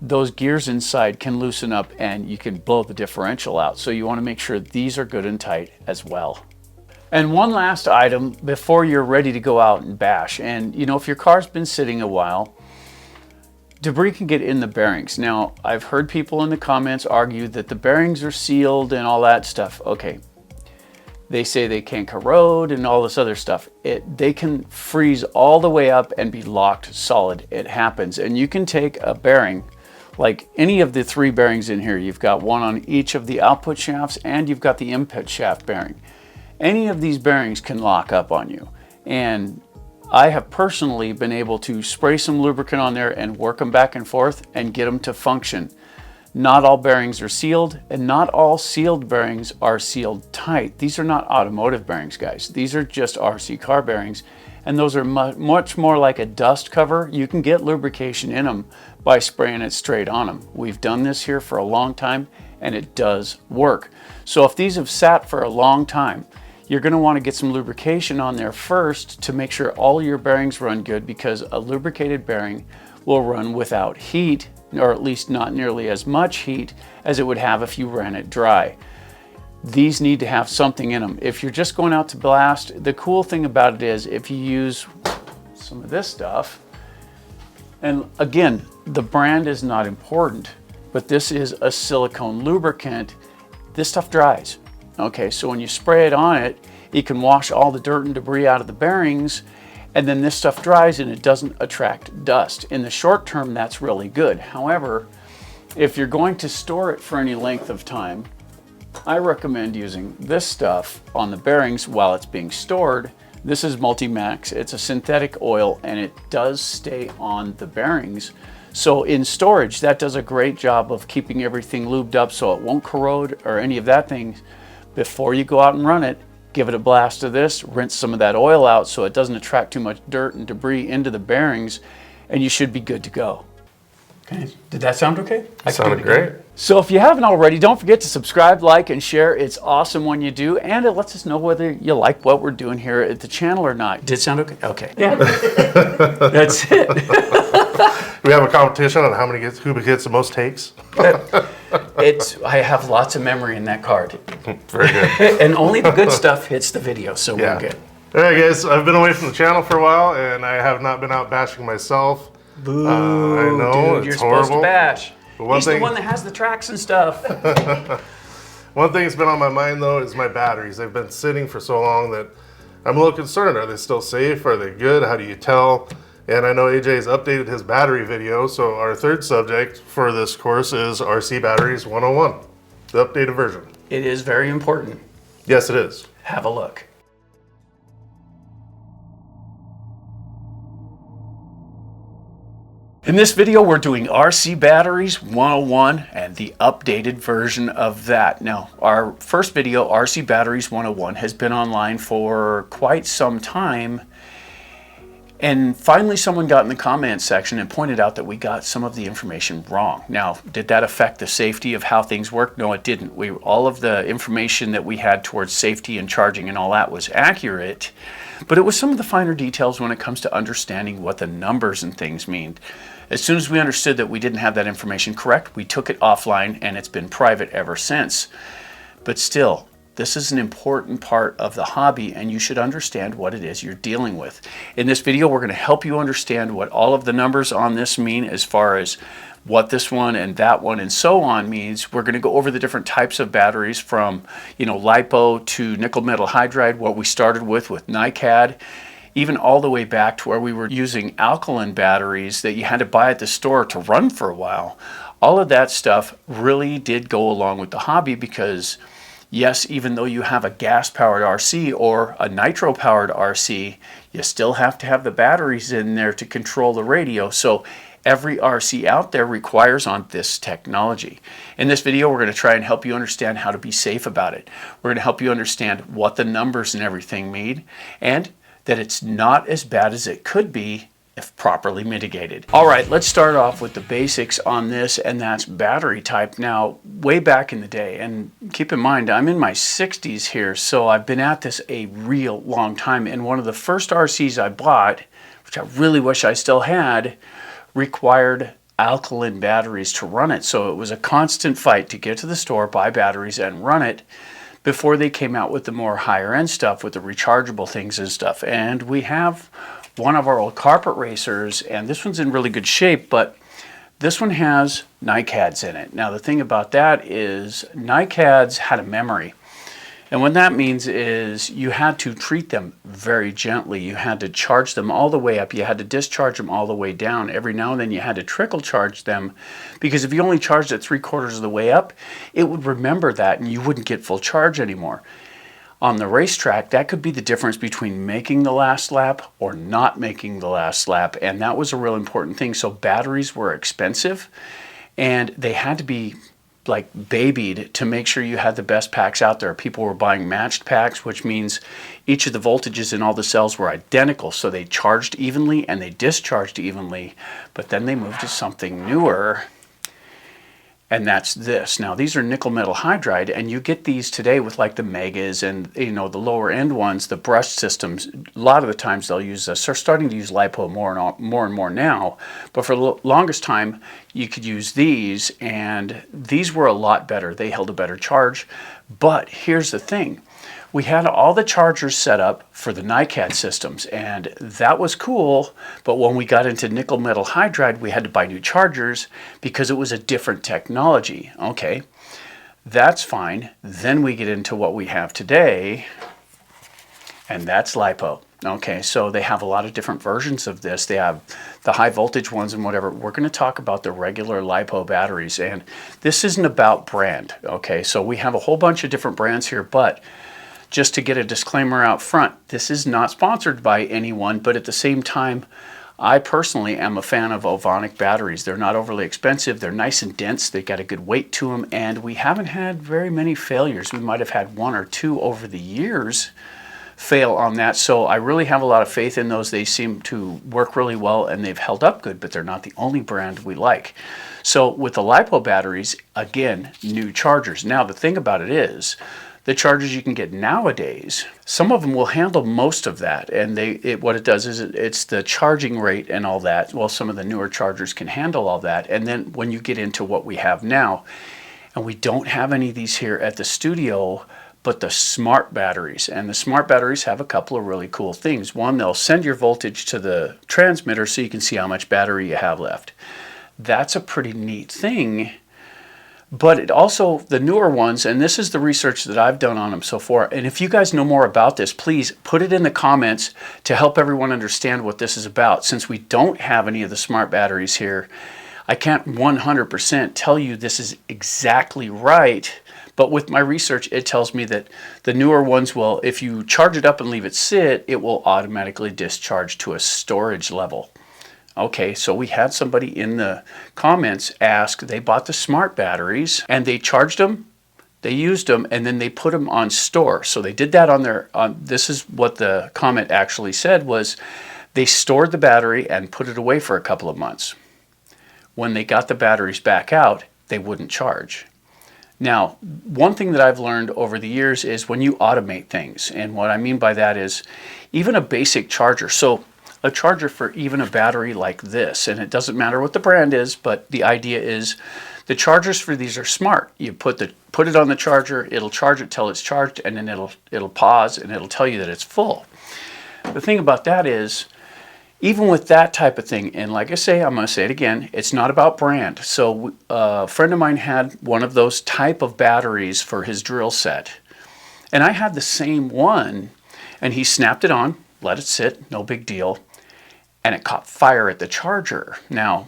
those gears inside can loosen up and you can blow the differential out. So you want to make sure these are good and tight as well. And one last item before you're ready to go out and bash. And you know, if your car's been sitting a while, debris can get in the bearings. Now, I've heard people in the comments argue that the bearings are sealed and all that stuff. Okay. They say they can't corrode and all this other stuff. They can freeze all the way up and be locked solid. It happens. And you can take a bearing, like any of the 3 bearings in here. You've got one on each of the output shafts and you've got the input shaft bearing. Any of these bearings can lock up on you. And I have personally been able to spray some lubricant on there and work them back and forth and get them to function. Not all bearings are sealed, and not all sealed bearings are sealed tight. These are not automotive bearings, guys. These are just RC car bearings, and those are much more like a dust cover. You can get lubrication in them by spraying it straight on them. We've done this here for a long time, and it does work. So if these have sat for a long time, you're going to want to get some lubrication on there first to make sure all your bearings run good, because a lubricated bearing will run without heat, or at least not nearly as much heat as it would have if you ran it dry. These need to have something in them. If you're just going out to blast, the cool thing about it is if you use some of this stuff, and again, the brand is not important, but this is a silicone lubricant. This stuff dries. Okay, so when you spray it on it, it can wash all the dirt and debris out of the bearings, and then this stuff dries and it doesn't attract dust. In the short term, that's really good. However, if you're going to store it for any length of time, I recommend using this stuff on the bearings while it's being stored. This is Multimax. It's a synthetic oil and it does stay on the bearings. So in storage, that does a great job of keeping everything lubed up so it won't corrode or any of that thing. Before you go out and run it, give it a blast of this, rinse some of that oil out so it doesn't attract too much dirt and debris into the bearings, and you should be good to go. Okay, did that sound okay? That sounded great. So if you haven't already, don't forget to subscribe, like, and share. It's awesome when you do, and it lets us know whether you like what we're doing here at the channel or not. Did it sound okay? Okay. Yeah. That's it. We have a competition on who gets the most takes. I have lots of memory in that card. Very good. And only the good stuff hits the video, so we're good. All right, guys. I've been away from the channel for a while, and I have not been out bashing myself. Boo, I know, dude, it's you're horrible. supposed to bash. He's the one that has the tracks and stuff. One thing that's been on my mind, though, is my batteries. They've been sitting for so long that I'm a little concerned. Are they still safe? Are they good? How do you tell? And I know AJ's updated his battery video, so our third subject for this course is RC Batteries 101, the updated version. It is very important. Yes, it is. Have a look. In this video, we're doing RC Batteries 101 and the updated version of that. Now, our first video, RC Batteries 101, has been online for quite some time. And finally, someone got in the comments section and pointed out that we got some of the information wrong. Now, did that affect the safety of how things work? No, it didn't. All of the information that we had towards safety and charging and all that was accurate, but it was some of the finer details when it comes to understanding what the numbers and things mean. As soon as we understood that we didn't have that information correct, we took it offline and it's been private ever since. But still, this is an important part of the hobby and you should understand what it is you're dealing with. In this video, we're going to help you understand what all of the numbers on this mean as far as what this one and that one and so on means. We're going to go over the different types of batteries from, LiPo to nickel metal hydride, what we started with NiCad, even all the way back to where we were using alkaline batteries that you had to buy at the store to run for a while. All of that stuff really did go along with the hobby because yes, even though you have a gas-powered RC or a nitro-powered RC, you still have to have the batteries in there to control the radio. So every RC out there requires on this technology. In this video, we're going to try and help you understand how to be safe about it. We're going to help you understand what the numbers and everything mean, and that it's not as bad as it could be if properly mitigated. All right, let's start off with the basics on this, and that's battery type. Now, way back in the day, and keep in mind, I'm in my 60s here, so I've been at this a real long time, and one of the first RCs I bought which I really wish I still had, required alkaline batteries to run it. So it was a constant fight to get to the store, buy batteries, and run it before they came out with the more higher end stuff with the rechargeable things and stuff. And we have one of our old carpet racers, and this one's in really good shape, but this one has NiCads in it. Now the thing about that is NiCads had a memory. And what that means is you had to treat them very gently. You had to charge them all the way up. You had to discharge them all the way down. Every now and then you had to trickle charge them, because if you only charged it 3/4 of the way up, it would remember that and you wouldn't get full charge anymore. On the racetrack, that could be the difference between making the last lap or not making the last lap. And that was a real important thing. So batteries were expensive, and they had to be like babied to make sure you had the best packs out there. People were buying matched packs, which means each of the voltages in all the cells were identical. So they charged evenly and they discharged evenly. But then they moved to something newer, and that's this. Now these are nickel metal hydride, and you get these today with like the Megas and the lower end ones, the brushed systems. A lot of the times they'll use this. They're starting to use LiPo more and more now, but for the longest time you could use these, and these were a lot better. They held a better charge. But here's the thing. We had all the chargers set up for the NiCad systems, and that was cool, but when we got into nickel metal hydride, we had to buy new chargers because it was a different technology. Okay, that's fine. Then we get into what we have today, and that's LiPo. Okay, so they have a lot of different versions of this. They have the high voltage ones and whatever. We're going to talk about the regular LiPo batteries, and this isn't about brand. Okay, so we have a whole bunch of different brands here, but just to get a disclaimer out front, this is not sponsored by anyone, but at the same time, I personally am a fan of Ovonic batteries. They're not overly expensive, they're nice and dense, they got a good weight to them, and we haven't had very many failures. We might have had 1 or 2 over the years fail on that, so I really have a lot of faith in those. They seem to work really well and they've held up good, but they're not the only brand we like. So with the LiPo batteries, again, new chargers. Now the thing about it is, the chargers you can get nowadays, some of them will handle most of that, and what it does is it's the charging rate and all that. Well, some of the newer chargers can handle all that, and then when you get into what we have now, and we don't have any of these here at the studio, but the smart batteries. And the smart batteries have a couple of really cool things. One, they'll send your voltage to the transmitter so you can see how much battery you have left. That's a pretty neat thing. But it also, the newer ones, and this is the research that I've done on them so far, and if you guys know more about this, please put it in the comments to help everyone understand what this is about. Since we don't have any of the smart batteries here, I can't 100% tell you this is exactly right, but with my research, it tells me that the newer ones will, if you charge it up and leave it sit, it will automatically discharge to a storage level. Okay, so we had somebody in the comments ask, they bought the smart batteries and they charged them, they used them, and then they put them on store. So they did that this is what the comment actually said, was they stored the battery and put it away for a couple of months. When they got the batteries back out, they wouldn't charge. Now, one thing that I've learned over the years is when you automate things, and what I mean by that is even a basic charger. So a charger for even a battery like this, and it doesn't matter what the brand is, but the idea is the chargers for these are smart. You put it on the charger, it'll charge it till it's charged, and then it'll pause and it'll tell you that it's full. The thing about that is, even with that type of thing, and like I say, I'm going to say it again, it's not about brand. So a friend of mine had one of those type of batteries for his drill set, and I had the same one, and he snapped it on, let it sit, no big deal, and it caught fire at the charger. Now,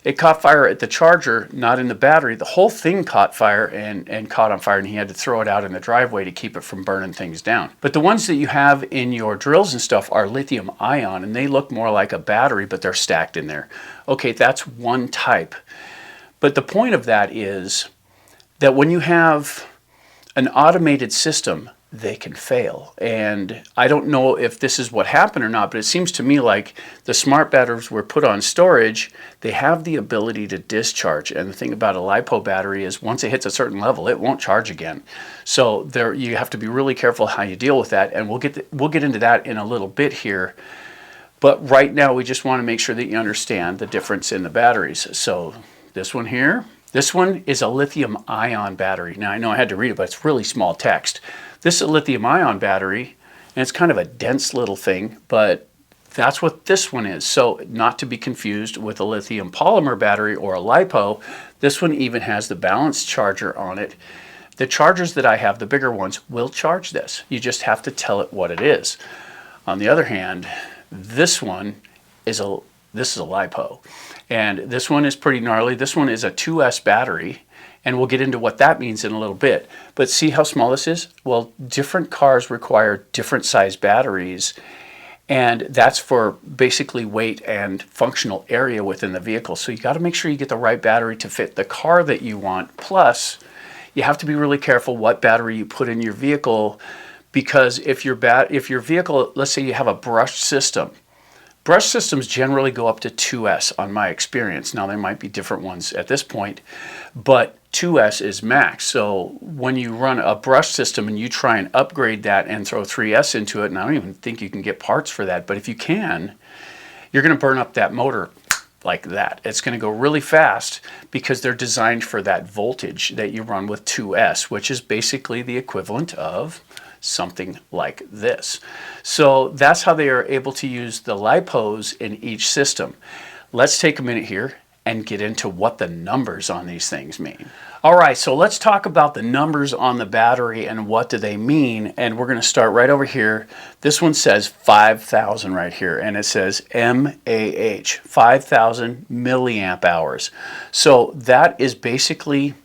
it caught fire at the charger, not in the battery. The whole thing caught fire and caught on fire, and he had to throw it out in the driveway to keep it from burning things down. But the ones that you have in your drills and stuff are lithium ion, and they look more like a battery, but they're stacked in there. Okay, that's one type. But the point of that is that when you have an automated system, they can fail. And I don't know if this is what happened or not, but it seems to me like the smart batteries were put on storage. They have the ability to discharge. And the thing about a LiPo battery is once it hits a certain level, it won't charge again. So you have to be really careful how you deal with that. And we'll get into that in a little bit here. But right now we just want to make sure that you understand the difference in the batteries. So this one here, this one is a lithium ion battery. Now I know I had to read it, but it's really small text. This is a lithium ion battery, and it's kind of a dense little thing, but that's what this one is. So not to be confused with a lithium polymer battery or a LiPo, this one even has the balance charger on it. The chargers that I have, the bigger ones, will charge this. You just have to tell it what it is. On the other hand, this one is a LiPo, and this one is pretty gnarly. This one is a 2S battery, and we'll get into what that means in a little bit. But see how small this is? Well, different cars require different size batteries, and that's for basically weight and functional area within the vehicle. So you got to make sure you get the right battery to fit the car that you want. Plus, you have to be really careful what battery you put in your vehicle, because if your vehicle, let's say you have a brush system, brush systems generally go up to 2S on my experience. Now there might be different ones at this point, but 2S is max. So when you run a brush system and you try and upgrade that and throw 3S into it, and I don't even think you can get parts for that, but if you can, you're going to burn up that motor like that. It's going to go really fast because they're designed for that voltage that you run with 2S, which is basically the equivalent of something like this. So that's how they are able to use the LiPos in each system. Let's take a minute here and get into what the numbers on these things mean. All right, so let's talk about the numbers on the battery and what do they mean. And we're going to start right over here. This one says 5,000 right here, and it says MAH, 5,000 milliamp hours. So that is basically,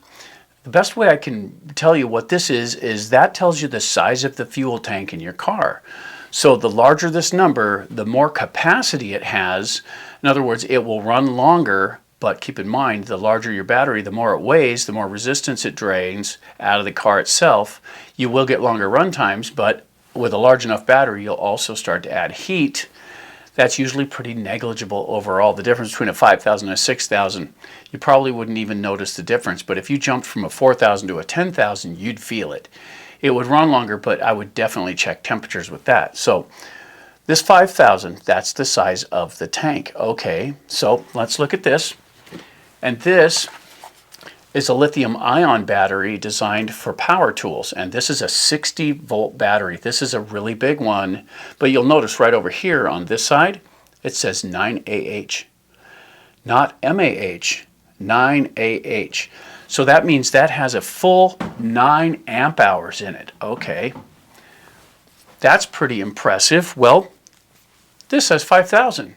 the best way I can tell you what this is that tells you the size of the fuel tank in your car. So the larger this number, the more capacity it has. In other words, it will run longer, but keep in mind, the larger your battery, the more it weighs, the more resistance it drains out of the car itself. You will get longer run times, but with a large enough battery, you'll also start to add heat. That's usually pretty negligible overall. The difference between a 5,000 and a 6,000, you probably wouldn't even notice the difference. But if you jumped from a 4,000 to a 10,000, you'd feel it. It would run longer, but I would definitely check temperatures with that. So this 5,000, that's the size of the tank. Okay, so let's look at this. And this is a lithium ion battery designed for power tools. And this is a 60 volt battery. This is a really big one, but you'll notice right over here on this side, it says 9AH, not MAH, 9AH. So that means that has a full 9 amp hours in it. Okay, that's pretty impressive. Well, this says 5,000.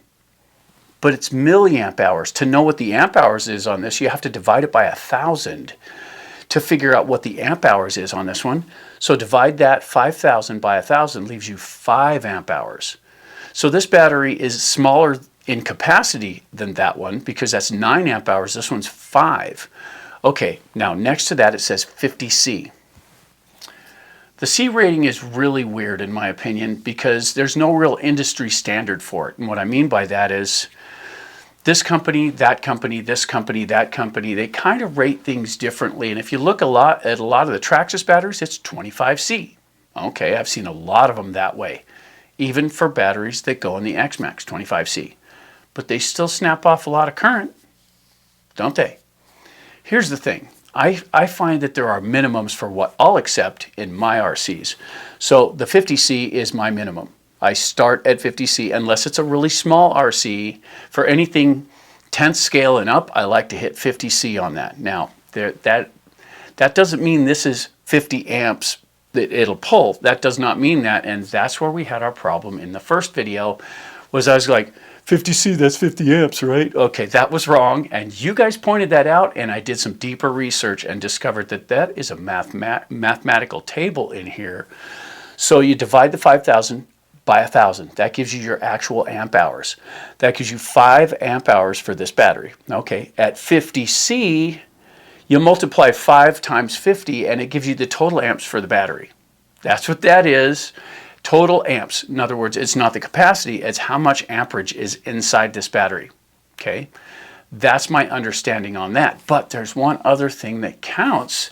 But it's milliamp hours. To know what the amp hours is on this, you have to divide it by 1,000 to figure out what the amp hours is on this one. So divide that 5,000 by 1,000 leaves you 5 amp hours. So this battery is smaller in capacity than that one because that's 9 amp hours. This one's 5. Okay, now next to that it says 50C. The C rating is really weird in my opinion because there's no real industry standard for it. And what I mean by that is this company, that company, this company, that company, they kind of rate things differently. And if you look at a lot of the Traxxas batteries, it's 25C. Okay, I've seen a lot of them that way. Even for batteries that go in the X-Max, 25C. But they still snap off a lot of current, don't they? Here's the thing. I find that there are minimums for what I'll accept in my RCs. So the 50C is my minimum. I start at 50C unless it's a really small RC. For anything 10th scale and up, I like to hit 50C on that. Now, that doesn't mean this is 50 amps that it'll pull. That does not mean that, and that's where we had our problem in the first video, was I was like, 50C, that's 50 amps, right? Okay, that was wrong, and you guys pointed that out, and I did some deeper research and discovered that that is a mathematical table in here. So you divide the 5,000 by 1,000. That gives you your actual amp hours. That gives you 5 amp hours for this battery. Okay, at 50C, you multiply 5 times 50, and it gives you the total amps for the battery. That's what that is. Total amps. In other words, it's not the capacity, it's how much amperage is inside this battery. Okay, that's my understanding on that. But there's one other thing that counts,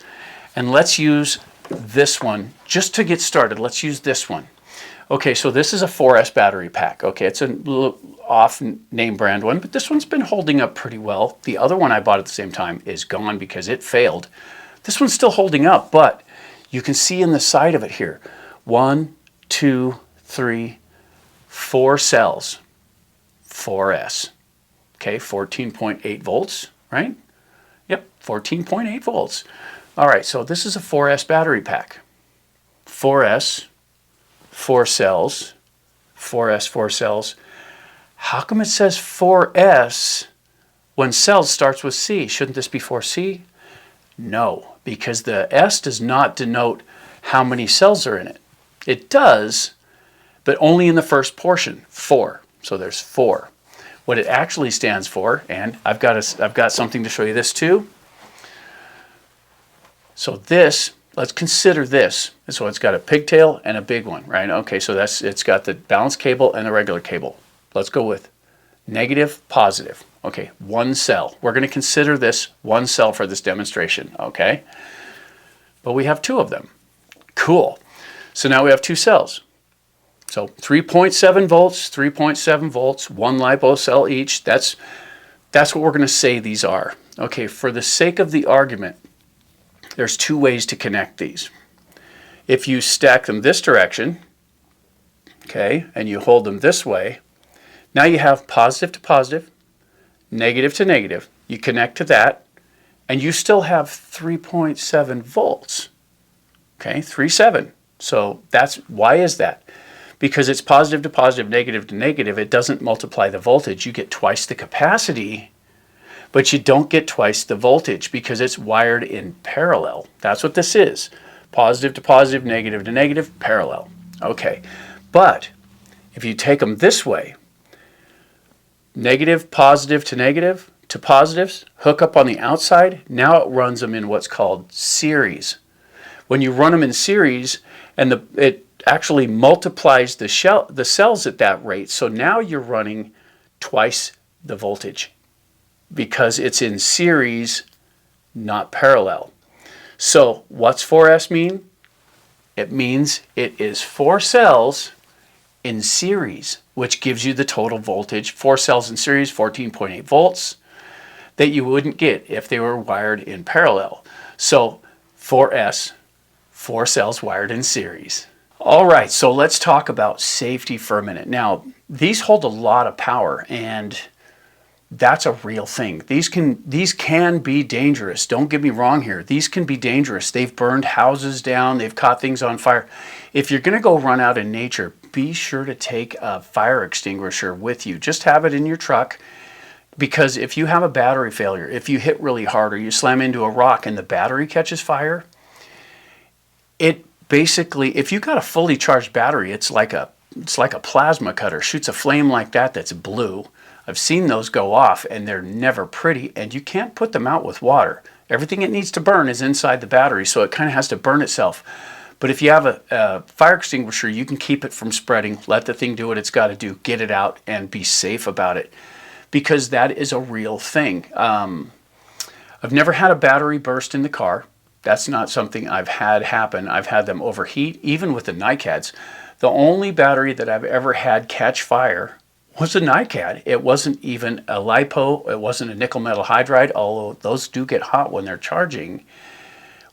and let's use this one just to get started. Let's use this one. Okay, so this is a 4S battery pack. Okay, it's a little off name brand one, but this one's been holding up pretty well. The other one I bought at the same time is gone because it failed. This one's still holding up, but you can see in the side of it here, 1, 2, 3, 4 cells, 4S. Okay, 14.8 volts, right? Yep, 14.8 volts. All right, so this is a 4S battery pack. 4S, 4 cells, 4S, 4 cells. How come it says 4S when cells starts with C? Shouldn't this be 4C? No, because the S does not denote how many cells are in it. It does, but only in the first portion, 4. So there's 4. What it actually stands for, and I've got something to show you this too. So this, let's consider this. So it's got a pigtail and a big one, right? Okay, so it's got the balanced cable and the regular cable. Let's go with negative, positive. Okay, 1 cell. We're going to consider this 1 cell for this demonstration, okay? But we have 2 of them. Cool. So now we have 2 cells. So 3.7 volts, 3.7 volts, 1 LiPo cell each. That's what we're going to say these are. Okay, for the sake of the argument, there's 2 ways to connect these. If you stack them this direction, okay, and you hold them this way, now you have positive to positive, negative to negative. You connect to that, and you still have 3.7 volts. Okay, 3.7. So why is that? Because it's positive to positive, negative to negative. It doesn't multiply the voltage. You get twice the capacity, but you don't get twice the voltage because it's wired in parallel. That's what this is. Positive to positive, negative to negative, parallel. Okay, but if you take them this way, negative, positive to positives, hook up on the outside, now it runs them in what's called series. When you run them in series, and it actually multiplies the cells at that rate, so now you're running twice the voltage because it's in series, not parallel. So what's 4S mean? It means it is 4 cells in series, which gives you the total voltage, 4 cells in series, 14.8 volts, that you wouldn't get if they were wired in parallel. So 4S, 4 cells wired in series. All right, so let's talk about safety for a minute. Now, these hold a lot of power, and that's a real thing. These can be dangerous. Don't get me wrong here. These can be dangerous. They've burned houses down. They've caught things on fire. If you're going to go run out in nature, be sure to take a fire extinguisher with you. Just have it in your truck, because if you have a battery failure, if you hit really hard or you slam into a rock and the battery catches fire, it basically, if you've got a fully charged battery, it's like a plasma cutter, shoots a flame like that that's blue. I've seen those go off, and they're never pretty, and you can't put them out with water. Everything it needs to burn is inside the battery, so it kind of has to burn itself. But if you have a fire extinguisher, you can keep it from spreading, let the thing do what it's got to do, get it out, and be safe about it, because that is a real thing. I've never had a battery burst in the car. That's not something I've had happen. I've had them overheat, even with the NiCads. The only battery that I've ever had catch fire was a NiCad. It wasn't even a LiPo. It wasn't a nickel metal hydride, although those do get hot when they're charging.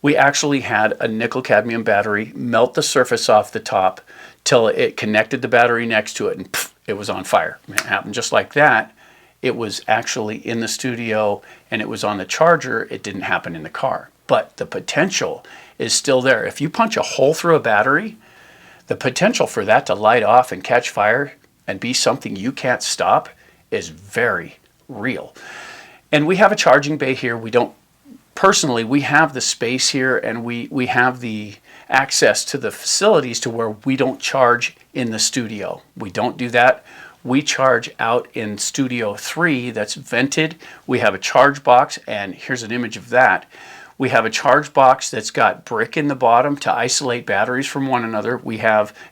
We actually had a nickel cadmium battery melt the surface off the top till it connected the battery next to it, and pff, it was on fire. It happened just like that. It was actually in the studio, and it was on the charger. It didn't happen in the car. But the potential is still there. If you punch a hole through a battery, the potential for that to light off and catch fire and be something you can't stop is very real. And we have a charging bay here. We don't, personally, we have the space here, and we have the access to the facilities to where we don't charge in the studio. We don't do that. We charge out in Studio 3 that's vented. We have a charge box, and here's an image of that. We have a charge box that's got brick in the bottom to isolate batteries from one another.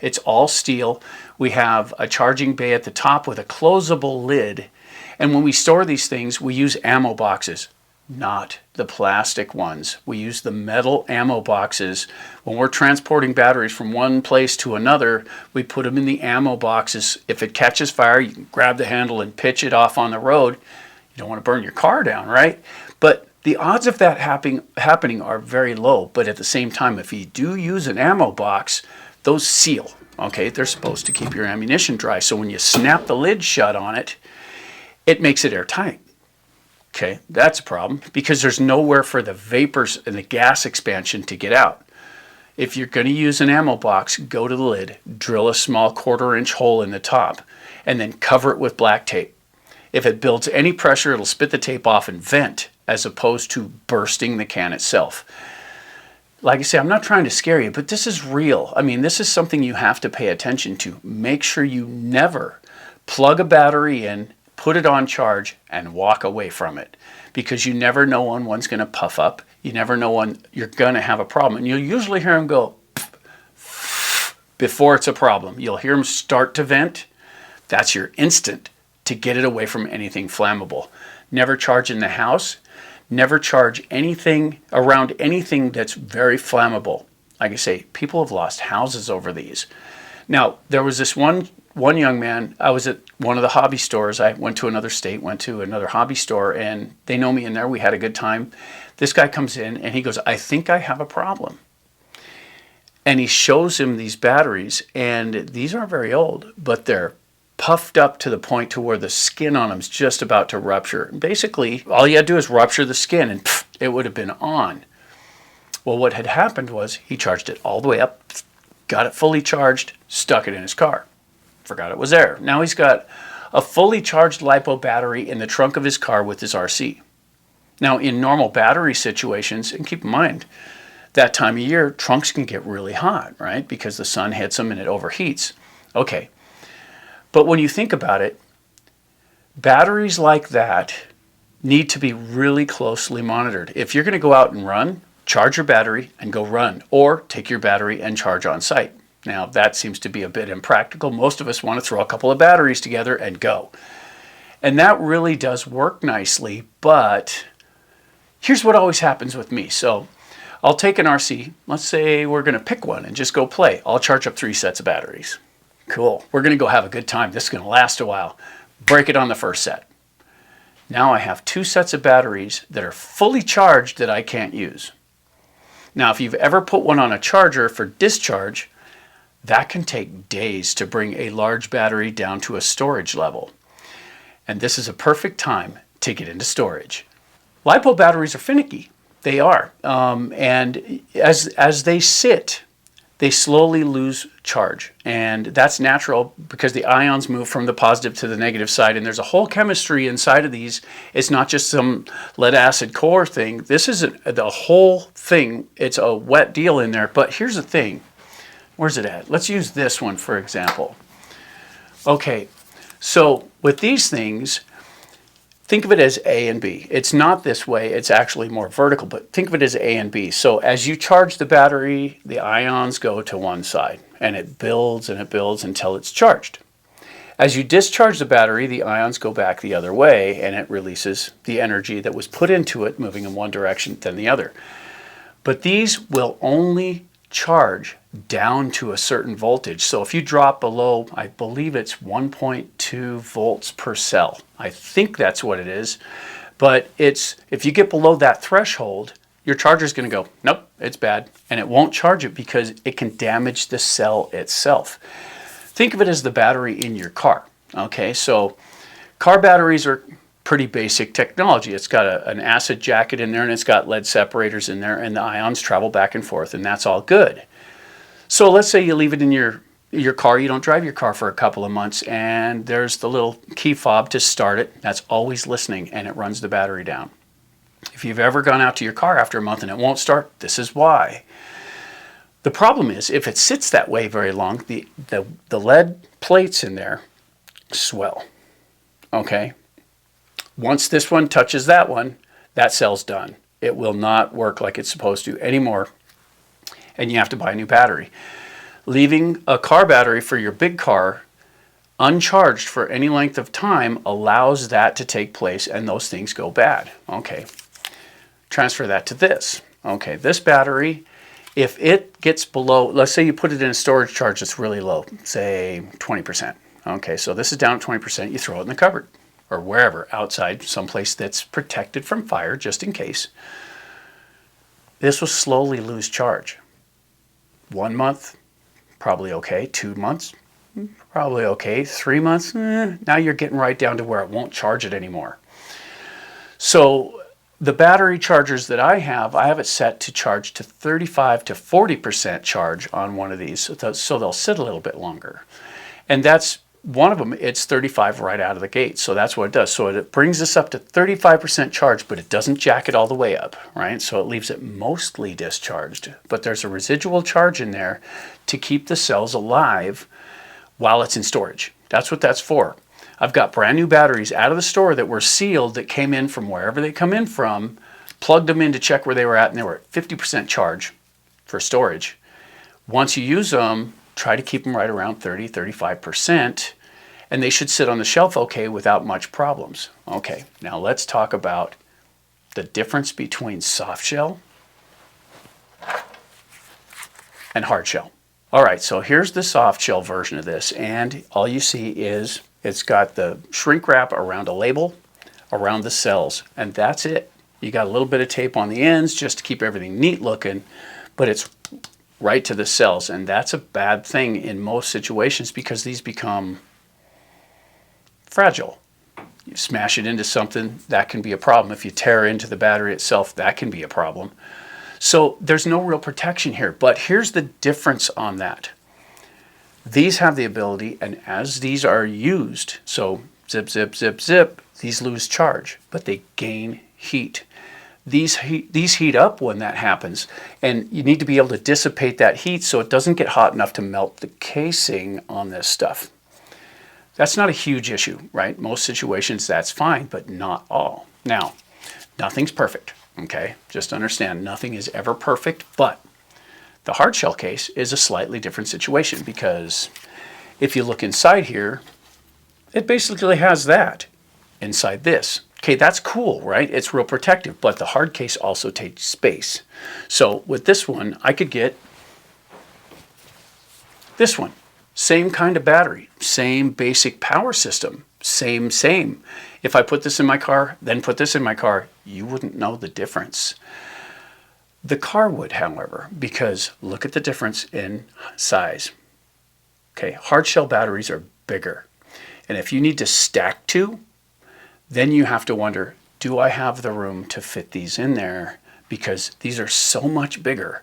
It's all steel. We have a charging bay at the top with a closable lid. And when we store these things, we use ammo boxes. not the plastic ones. We use the metal ammo boxes. When we're transporting batteries from one place to another, we put them in the ammo boxes. If it catches fire, you can grab the handle and pitch it off on the road. You don't want to burn your car down, right? But the odds of that happening are very low. But at the same time, if you do use an ammo box, those seal. Okay, they're supposed to keep your ammunition dry. So when you snap the lid shut on it, it makes it airtight. Okay, that's a problem because there's nowhere for the vapors and the gas expansion to get out. If you're going to use an ammo box, go to the lid, drill a small 1/4-inch hole in the top, and then cover it with black tape. If it builds any pressure, it'll spit the tape off and vent, as opposed to bursting the can itself. Like I say, I'm not trying to scare you, but this is real. I mean, this is something you have to pay attention to. Make sure you never plug a battery in, put it on charge, and walk away from it, because you never know when one's going to puff up. You never know when you're going to have a problem. And you'll usually hear them go before it's a problem. You'll hear them start to vent. That's your instant to get it away from anything flammable. Never charge in the house. Never charge anything around anything that's very flammable. Like I say, people have lost houses over these. Now, there was this one young man. I was at one of the hobby stores. I went to another state, went to another hobby store, and they know me in there. We had a good time. This guy comes in and he goes, I think I have a problem. And he shows him these batteries, and these aren't very old, but they're puffed up to the point to where the skin on them is just about to rupture. Basically, all you had to do is rupture the skin and it would have been on. Well, what had happened was he charged it all the way up, got it fully charged, stuck it in his car. Forgot it was there. Now he's got a fully charged LiPo battery in the trunk of his car with his RC. Now, in normal battery situations, and keep in mind, that time of year, trunks can get really hot, right? Because the sun hits them and it overheats. Okay. But when you think about it, batteries like that need to be really closely monitored. If you're going to go out and run, charge your battery and go run, or take your battery and charge on site. Now, that seems to be a bit impractical. Most of us want to throw a couple of batteries together and go. And that really does work nicely, but here's what always happens with me. So I'll take an RC. Let's say we're going to pick one and just go play. I'll charge up 3 sets of batteries. Cool. We're going to go have a good time. This is going to last a while. Break it on the first set. Now I have 2 sets of batteries that are fully charged that I can't use. Now, if you've ever put one on a charger for discharge, that can take days to bring a large battery down to a storage level. And this is a perfect time to get into storage. LiPo batteries are finicky. They are. And as they sit, they slowly lose charge. And that's natural because the ions move from the positive to the negative side. And there's a whole chemistry inside of these. It's not just some lead acid core thing. This is the whole thing. It's a wet deal in there. But here's the thing. Where's it at? Let's use this one, for example. Okay, so with these things, think of it as A and B. It's not this way. It's actually more vertical, but think of it as A and B. So as you charge the battery, the ions go to one side, and it builds until it's charged. As you discharge the battery, the ions go back the other way, and it releases the energy that was put into it, moving in one direction than the other. But these will only charge down to a certain voltage. So if you drop below, I believe it's 1.2 volts per cell. I think that's what it is. But if you get below that threshold, your charger's going to go, nope, it's bad. And it won't charge it because it can damage the cell itself. Think of it as the battery in your car. Okay, so car batteries are pretty basic technology. It's got an acid jacket in there, and it's got lead separators in there, and the ions travel back and forth, and that's all good. So let's say you leave it in your car, you don't drive your car for a couple of months, and there's the little key fob to start it. That's always listening, and it runs the battery down. If you've ever gone out to your car after a month and it won't start, this is why. The problem is, if it sits that way very long, the lead plates in there swell. Okay? Once this one touches that one, that cell's done. It will not work like it's supposed to anymore, and you have to buy a new battery. Leaving a car battery for your big car uncharged for any length of time allows that to take place, and those things go bad. Okay. transfer that to this. Okay, this battery, if it gets below, let's say you put it in a storage charge that's really low, say 20%. Okay, so this is down at 20%, you throw it in the cupboard or wherever, outside, someplace that's protected from fire, just in case. This will slowly lose charge. 1 month, probably okay. 2 months, probably okay. 3 months, now you're getting right down to where it won't charge it anymore. So the battery chargers that I have it set to charge to 35 to 40% charge on one of these, so they'll sit a little bit longer. And that's one of them, it's 35 right out of the gate, so that's what it does. So it brings this up to 35% charge, but it doesn't jack it all the way up, right? So it leaves it mostly discharged, but there's a residual charge in there to keep the cells alive while it's in storage. That's what that's for. I've got brand new batteries out of the store that were sealed, that came in from wherever they come in from, plugged them in to check where they were at, and they were at 50% charge for storage. Once you use them, try to keep them right around 30, 35%, and they should sit on the shelf okay without much problems. Okay, now let's talk about the difference between soft shell and hard shell. All right, so here's the soft shell version of this, and all you see is it's got the shrink wrap around a label, around the cells, and that's it. You got a little bit of tape on the ends just to keep everything neat looking, but it's right to the cells, and that's a bad thing in most situations because these become fragile. You smash it into something, that can be a problem. If you tear into the battery itself, that can be a problem. So there's no real protection here, but here's the difference on that. These have the ability, and as these are used, so zip, zip, zip, zip, these lose charge, but they gain heat. These heat up when that happens, and you need to be able to dissipate that heat so it doesn't get hot enough to melt the casing on this stuff. That's not a huge issue, right? Most situations that's fine, but not all. Now, nothing's perfect, okay? Just understand, nothing is ever perfect, but the hard shell case is a slightly different situation because if you look inside here, it basically has that inside this. Okay, that's cool, right? It's real protective, but the hard case also takes space. So with this one, I could get this one. Same kind of battery, same basic power system, same. If I put this in my car, then put this in my car, you wouldn't know the difference. The car would, however, because look at the difference in size. Okay, hard shell batteries are bigger. And if you need to stack two, then you have to wonder, do I have the room to fit these in there? Because these are so much bigger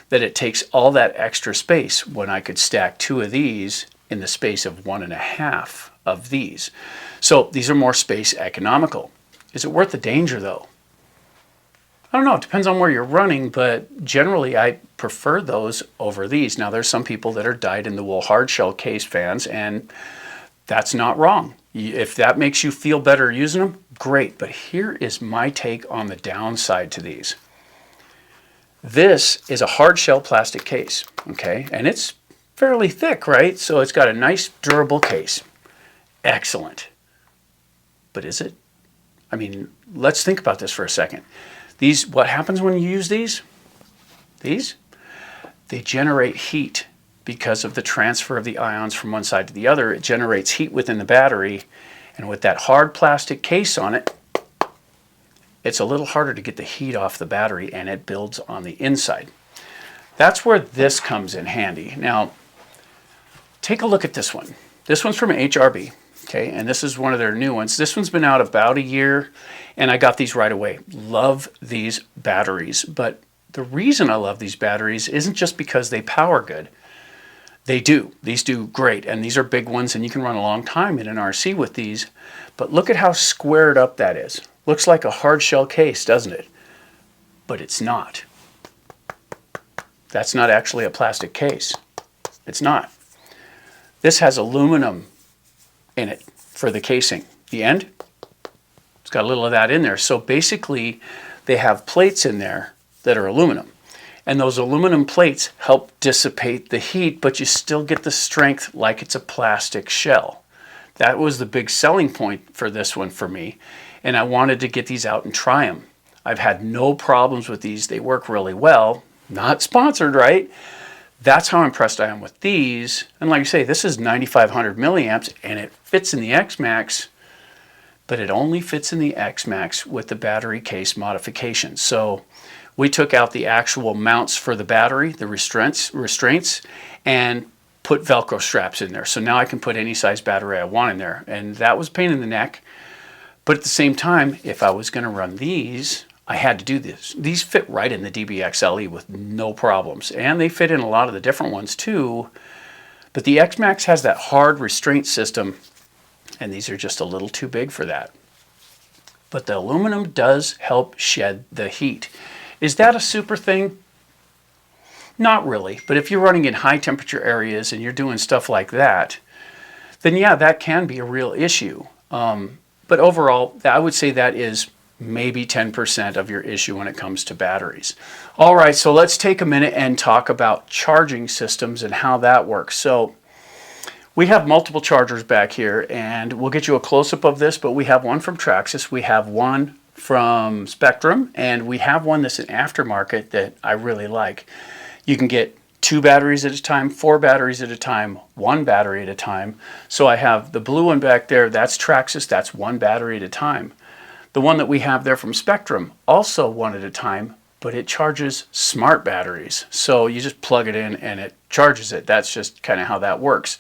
that it takes all that extra space when I could stack two of these in the space of 1.5 of these. So these are more space economical. Is it worth the danger though? I don't know, it depends on where you're running, but generally I prefer those over these. Now there's some people that are dyed-in-the-wool hard shell case fans, and that's not wrong. If that makes you feel better using them, great. But here is my take on the downside to these. This is a hard shell plastic case, okay? And it's fairly thick, right? So it's got a nice durable case. Excellent. But is it? I mean, let's think about this for a second. These, what happens when you use these? They generate heat because of the transfer of the ions from one side to the other. It generates heat within the battery, and with that hard plastic case on it, it's a little harder to get the heat off the battery, and it builds on the inside. That's where this comes in handy. Now, take a look at this one. This one's from HRB, okay, and this is one of their new ones. This one's been out about a year, and I got these right away. Love these batteries, but the reason I love these batteries isn't just because they power good. They do. These do great, and these are big ones, and you can run a long time in an RC with these, but look at how squared up that is. Looks like a hard shell case, doesn't it? But it's not. That's not actually a plastic case. It's not. This has aluminum in it for the casing. The end, it's got a little of that in there. So basically, they have plates in there that are aluminum. And those aluminum plates help dissipate the heat, but you still get the strength like it's a plastic shell. That was the big selling point for this one for me. And I wanted to get these out and try them. I've had no problems with these. They work really well. Not sponsored, right? That's how impressed I am with these. And like I say, this is 9,500 milliamps and it fits in the X-Max, but it only fits in the X-Max with the battery case modification. So we took out the actual mounts for the battery, the restraints, and put Velcro straps in there. So now I can put any size battery I want in there. And that was a pain in the neck. But at the same time, if I was going to run these, I had to do this. These fit right in the DBX-LE with no problems. And they fit in a lot of the different ones too. But the X-Max has that hard restraint system, and these are just a little too big for that. But the aluminum does help shed the heat. Is that a super thing? Not really. But if you're running in high temperature areas and you're doing stuff like that, then yeah, that can be a real issue. But overall, I would say that is maybe 10% of your issue when it comes to batteries. All right, so let's take a minute and talk about charging systems and how that works. So we have multiple chargers back here, and we'll get you a close-up of this, but we have one from Traxxas, we have one from Spectrum, and we have one that's an aftermarket that I really like. You can get 2 batteries at a time, 4 batteries at a time, 1 battery at a time. So I have the blue one back there, that's Traxxas, that's 1 battery at a time. The one that we have there from Spectrum, also 1 at a time, but it charges smart batteries. So you just plug it in and it charges it. That's just kind of how that works.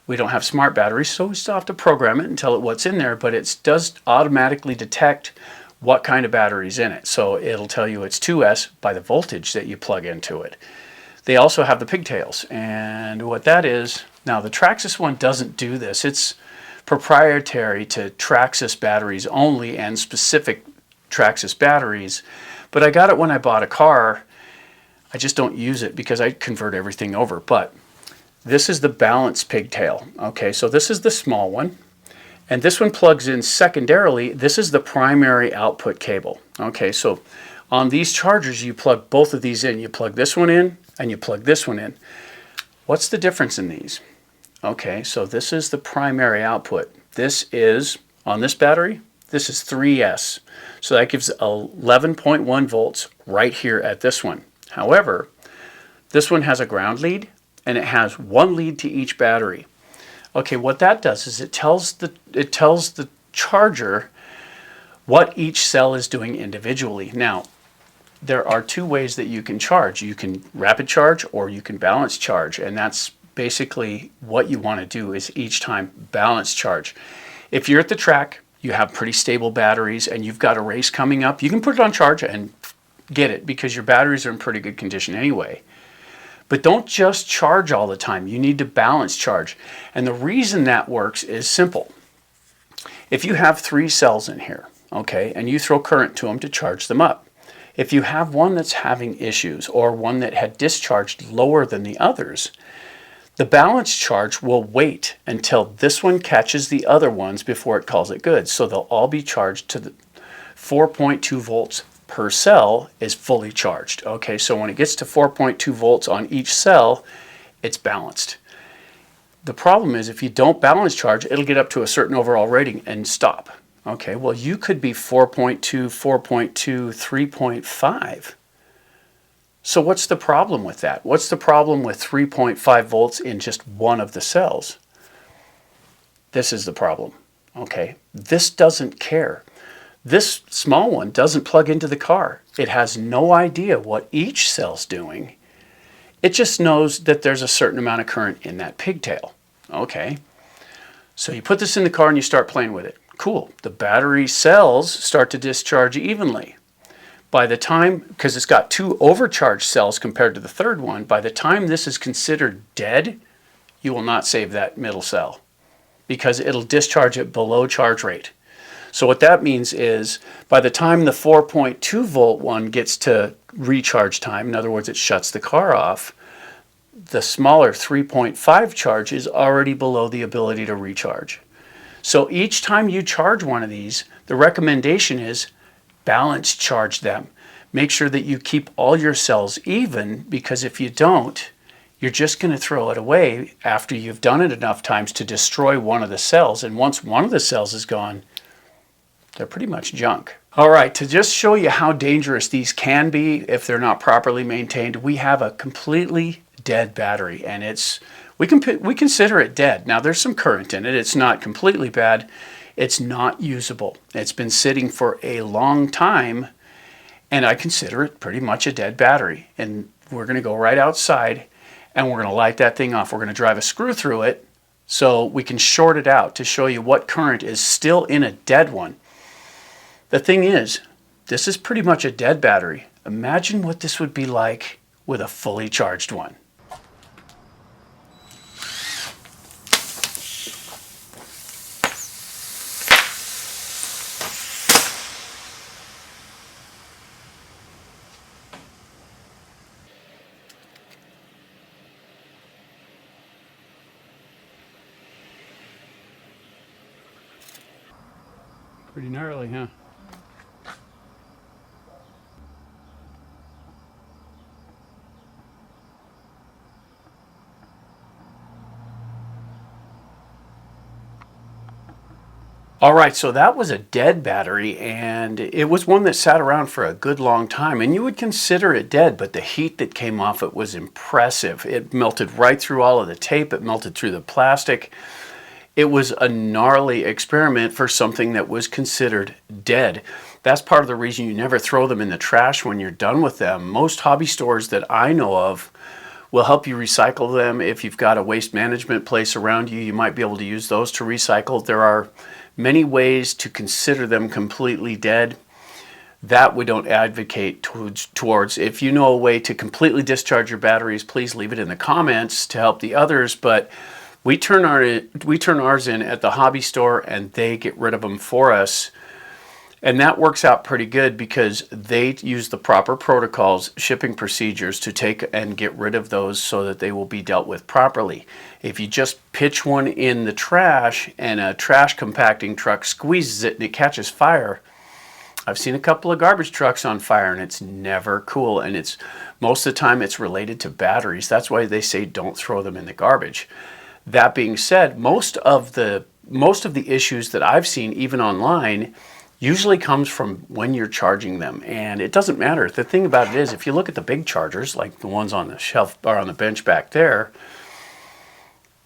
We don't have smart batteries, so we still have to program it and tell it what's in there, but it does automatically detect what kind of battery is in it. So it'll tell you it's 2S by the voltage that you plug into it. They also have the pigtails, and what that is, now the Traxxas one doesn't do this. It's proprietary to Traxxas batteries only and specific Traxxas batteries, but I got it when I bought a car. I just don't use it because I convert everything over. But this is the balance pigtail. Okay, so this is the small one, and this one plugs in secondarily. This is the primary output cable. Okay, so on these chargers, you plug both of these in. You plug this one in, and you plug this one in. What's the difference in these? Okay, so this is the primary output. This is, on this battery, this is 3S. So that gives 11.1 volts right here at this one. However, this one has a ground lead, and it has 1 lead to each battery. Okay, what that does is it tells the charger what each cell is doing individually. Now, there are 2 ways that you can charge. You can rapid charge or you can balance charge, and that's basically what you want to do is each time balance charge. If you're at the track, you have pretty stable batteries and you've got a race coming up, you can put it on charge and get it because your batteries are in pretty good condition anyway. But don't just charge all the time. You need to balance charge. And the reason that works is simple. If you have 3 cells in here, okay, and you throw current to them to charge them up, if you have one that's having issues or one that had discharged lower than the others, the balance charge will wait until this one catches the other ones before it calls it good. So they'll all be charged to the 4.2 volts per cell is fully charged. Okay, so when it gets to 4.2 volts on each cell, it's balanced. The problem is if you don't balance charge, it'll get up to a certain overall rating and stop. Okay, well you could be 4.2, 4.2, 3.5. So what's the problem with that? What's the problem with 3.5 volts in just one of the cells? This is the problem. Okay, this doesn't care. This small one doesn't plug into the car. It has no idea what each cell's doing. It just knows that there's a certain amount of current in that pigtail. Okay, so you put this in the car and you start playing with it. Cool, the battery cells start to discharge evenly. By the time, because it's got 2 overcharged cells compared to the third one, by the time this is considered dead, you will not save that middle cell because it'll discharge it below charge rate. So what that means is by the time the 4.2 volt one gets to recharge time, in other words, it shuts the car off, the smaller 3.5 charge is already below the ability to recharge. So each time you charge one of these, the recommendation is balance charge them. Make sure that you keep all your cells even, because if you don't, you're just going to throw it away after you've done it enough times to destroy one of the cells. And once one of the cells is gone, They're pretty much junk. All right, to just show you how dangerous these can be if they're not properly maintained, we have a completely dead battery, and we consider it dead. Now there's some current in it. It's not completely bad. It's not usable. It's been sitting for a long time, and I consider it pretty much a dead battery. And we're going to go right outside, and we're going to light that thing off. We're going to drive a screw through it so we can short it out to show you what current is still in a dead one. The thing is, this is pretty much a dead battery. Imagine what this would be like with a fully charged one. Pretty gnarly, huh? All right, so that was a dead battery, and it was one that sat around for a good long time, and you would consider it dead, but the heat that came off it was impressive. It melted right through all of the tape. It melted through the plastic. It was a gnarly experiment for something that was considered dead. That's part of the reason you never throw them in the trash when you're done with them. Most hobby stores that I know of will help you recycle them. If you've got a waste management place around you, you might be able to use those to recycle. There are many ways to consider them completely dead. That we don't advocate towards. If you know a way to completely discharge your batteries, please leave it in the comments to help the others. But we turn ours in at the hobby store, and they get rid of them for us. And that works out pretty good because they use the proper protocols, shipping procedures to take and get rid of those so that they will be dealt with properly. If you just pitch one in the trash and a trash compacting truck squeezes it and it catches fire, I've seen a couple of garbage trucks on fire, and it's never cool. And it's most of the time it's related to batteries. That's why they say don't throw them in the garbage. That being said, most of the issues that I've seen, even online, usually comes from when you're charging them. And it doesn't matter. The thing about it is, if you look at the big chargers, like the ones on the shelf or on the bench back there,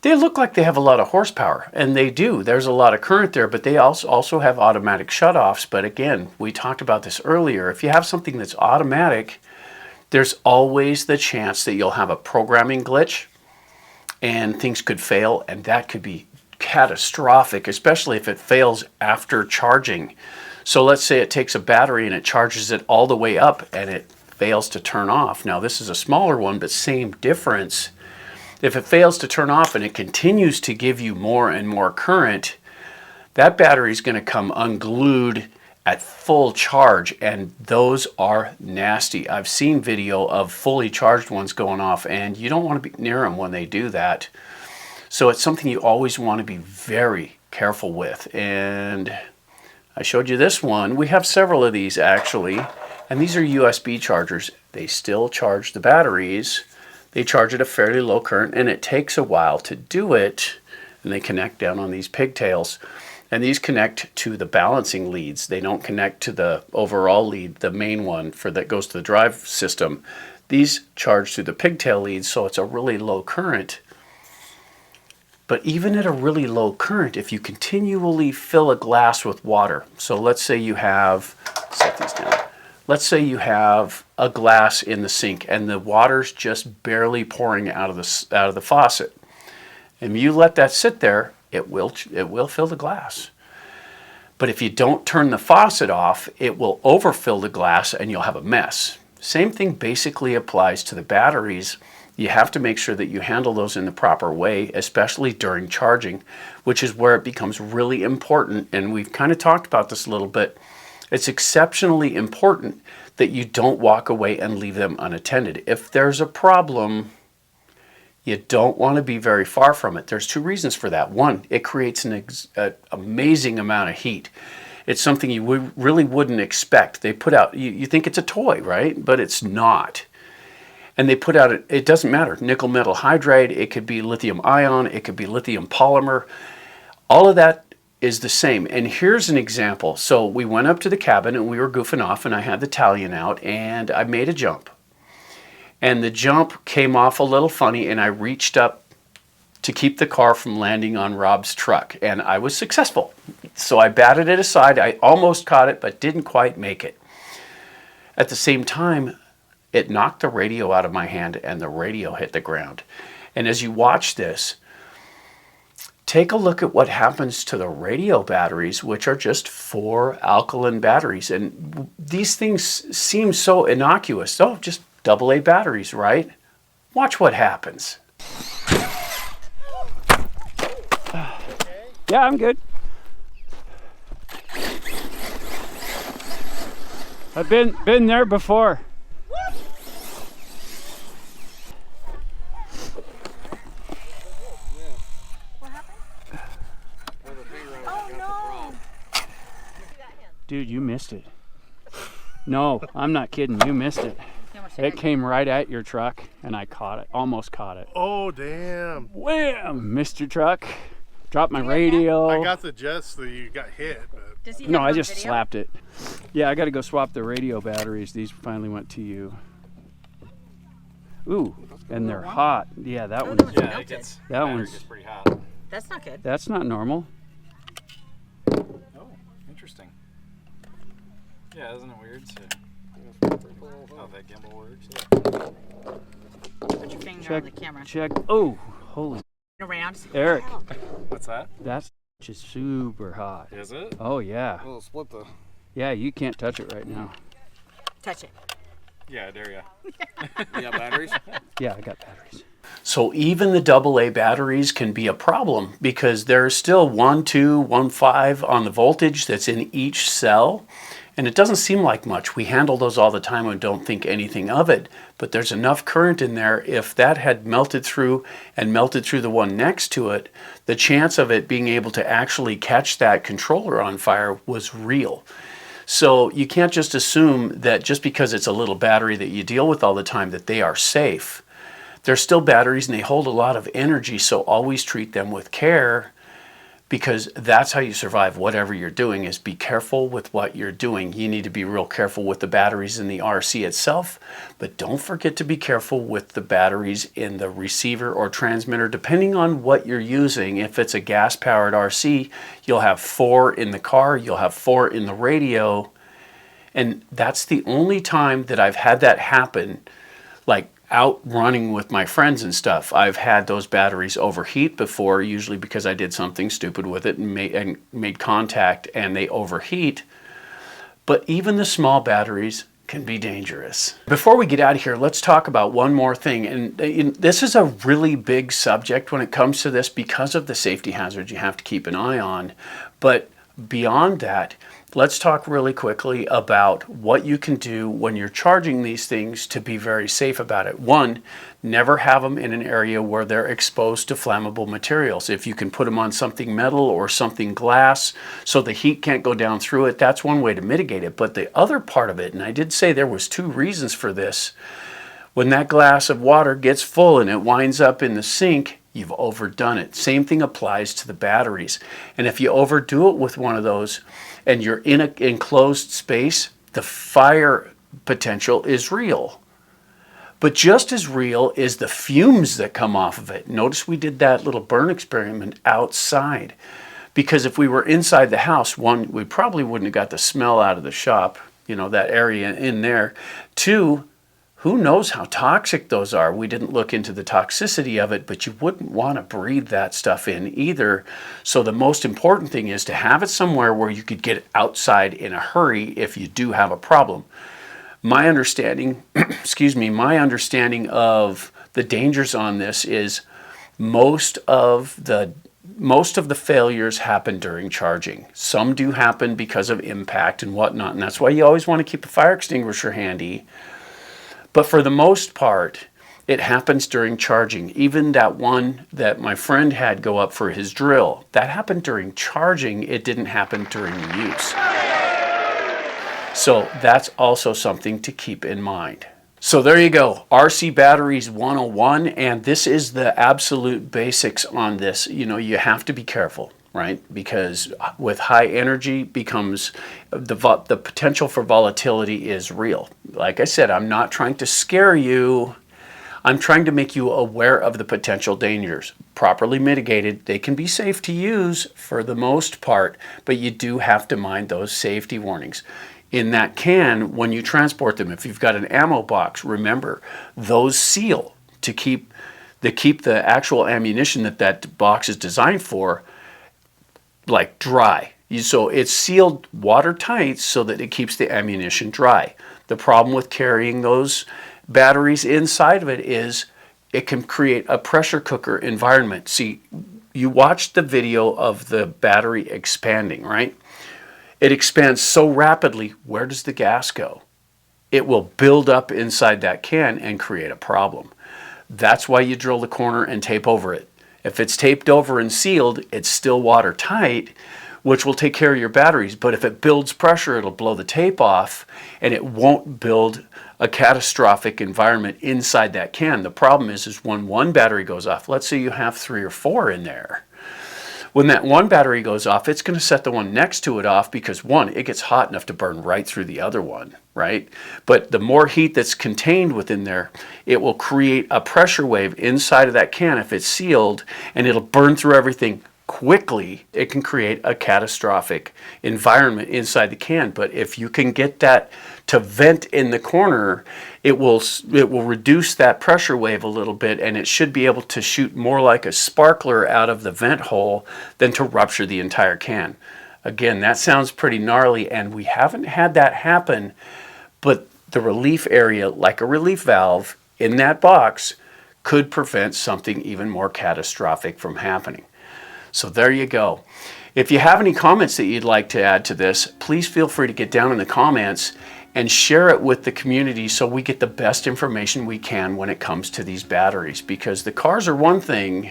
they look like they have a lot of horsepower, and they do. There's a lot of current there, but they also have automatic shutoffs. But again, we talked about this earlier. If you have something that's automatic, there's always the chance that you'll have a programming glitch and things could fail, and that could be catastrophic, especially if it fails after charging. So let's say it takes a battery and it charges it all the way up and it fails to turn off. Now this is a smaller one, but same difference. If it fails to turn off and it continues to give you more and more current, that battery is going to come unglued at full charge, and those are nasty. I've seen video of fully charged ones going off, and you don't want to be near them when they do that. So it's something you always want to be very careful with. And I showed you this one. We have several of these actually, and these are USB chargers. They still charge the batteries. They charge at a fairly low current, and it takes a while to do it. And they connect down on these pigtails. And these connect to the balancing leads. They don't connect to the overall lead, the main one that goes to the drive system. These charge through the pigtail leads, so it's a really low current. But even at a really low current, if you continually fill a glass with water, so let's say you have, set these down. Let's say you have a glass in the sink and the water's just barely pouring out of the faucet. And you let that sit there, it will fill the glass. But if you don't turn the faucet off, it will overfill the glass and you'll have a mess. Same thing basically applies to the batteries. You have to make sure that you handle those in the proper way, especially during charging, which is where it becomes really important. And we've kind of talked about this a little bit. It's exceptionally important that you don't walk away and leave them unattended. If there's a problem, you don't want to be very far from it. There's two reasons for that. One, it creates an amazing amount of heat. It's something you really wouldn't expect. They put out, you think it's a toy, right? But it's not. And they put out, it doesn't matter, nickel metal hydride, it could be lithium ion, it could be lithium polymer. All of that is the same. And here's an example. So we went up to the cabin and we were goofing off, and I had the Talion out and I made a jump. And the jump came off a little funny, and I reached up to keep the car from landing on Rob's truck, and I was successful. So I batted it aside. I almost caught it, but didn't quite make it. At the same time, it knocked the radio out of my hand, and the radio hit the ground. And as you watch this, take a look at what happens to the radio batteries, which are just 4 alkaline batteries. And these things seem so innocuous. Oh, just AA batteries, right? Watch what happens. Yeah, I'm good. I've been there before. What happened? Oh no! Dude, you missed it. No, I'm not kidding. You missed it. It came right at your truck, and I caught it. Almost caught it. Oh, damn. Wham! Missed your truck. Dropped my radio. I got the gist that you got hit, but... No, I just slapped it. Yeah, I got to go swap the radio batteries. These finally went to you. Ooh, and they're hot. Yeah, that one. Yeah, it gets, that one's one's pretty hot. That's not good. That's not normal. Oh, interesting. Yeah, isn't it weird? How that gimbal works. Put your finger on the camera. Check. Oh, holy Around. Eric, What's that? that's just super hot. Is it? Oh yeah. We'll split the... Yeah, you can't touch it right now. Touch it. Yeah, I dare ya. You got batteries? Yeah, I got batteries. So even the AA batteries can be a problem because there's still 1, 2, 1, 5 on the voltage that's in each cell. And it doesn't seem like much. We handle those all the time and don't think anything of it. But there's enough current in there. If that had melted through and melted through the one next to it, the chance of it being able to actually catch that controller on fire was real. So you can't just assume that just because it's a little battery that you deal with all the time that they are safe. They're still batteries and they hold a lot of energy, so always treat them with care, because that's how you survive whatever you're doing, is be careful with what you're doing. You need to be real careful with the batteries in the RC itself, but don't forget to be careful with the batteries in the receiver or transmitter, depending on what you're using. If it's a gas-powered RC, you'll have 4 in the car, you'll have 4 in the radio, and that's the only time that I've had that happen, like out running with my friends and stuff. I've had those batteries overheat before, usually because I did something stupid with it and made contact and they overheat. But even the small batteries can be dangerous. Before we get out of here, let's talk about one more thing. And this is a really big subject when it comes to this because of the safety hazards you have to keep an eye on. But beyond that, let's talk really quickly about what you can do when you're charging these things to be very safe about it. One, never have them in an area where they're exposed to flammable materials. If you can put them on something metal or something glass so the heat can't go down through it, that's one way to mitigate it. But the other part of it, and I did say there was 2 reasons for this, when that glass of water gets full and it winds up in the sink, you've overdone it. Same thing applies to the batteries. And if you overdo it with one of those and you're in an enclosed space, the fire potential is real. But just as real is the fumes that come off of it. Notice we did that little burn experiment outside. Because if we were inside the house, 1, we probably wouldn't have got the smell out of the shop, that area in there. 2, who knows how toxic those are? We didn't look into the toxicity of it, but you wouldn't want to breathe that stuff in either. So the most important thing is to have it somewhere where you could get it outside in a hurry if you do have a problem. My understanding, my understanding of the dangers on this is most of the failures happen during charging. Some do happen because of impact and whatnot, and that's why you always want to keep a fire extinguisher handy. But for the most part, it happens during charging. Even that one that my friend had go up for his drill, that happened during charging. It didn't happen during use. So that's also something to keep in mind. So there you go, RC Batteries 101, and this is the absolute basics on this. You have to be careful. right? Because with high energy becomes the potential for volatility is real. Like I said, I'm not trying to scare you. I'm trying to make you aware of the potential dangers. Properly mitigated, they can be safe to use for the most part, but you do have to mind those safety warnings. In that can, when you transport them, if you've got an ammo box, remember, those seal to keep the actual ammunition that box is designed for, like dry. So it's sealed watertight so that it keeps the ammunition dry. The problem with carrying those batteries inside of it is it can create a pressure cooker environment. See, you watched the video of the battery expanding, right? It expands so rapidly, where does the gas go? It will build up inside that can and create a problem. That's why you drill the corner and tape over it. If it's taped over and sealed, it's still watertight, which will take care of your batteries. But if it builds pressure, it'll blow the tape off and it won't build a catastrophic environment inside that can. The problem is when one battery goes off, let's say you have 3 or 4 in there. When that one battery goes off, it's going to set the one next to it off because one, it gets hot enough to burn right through the other one, right? But the more heat that's contained within there, it will create a pressure wave inside of that can if it's sealed, and it'll burn through everything quickly. It can create a catastrophic environment inside the can. But if you can get that to vent in the corner, it will reduce that pressure wave a little bit, and it should be able to shoot more like a sparkler out of the vent hole than to rupture the entire can. Again, that sounds pretty gnarly, and we haven't had that happen, but the relief area, like a relief valve in that box, could prevent something even more catastrophic from happening. So there you go. If you have any comments that you'd like to add to this, please feel free to get down in the comments and share it with the community so we get the best information we can when it comes to these batteries. Because the cars are one thing,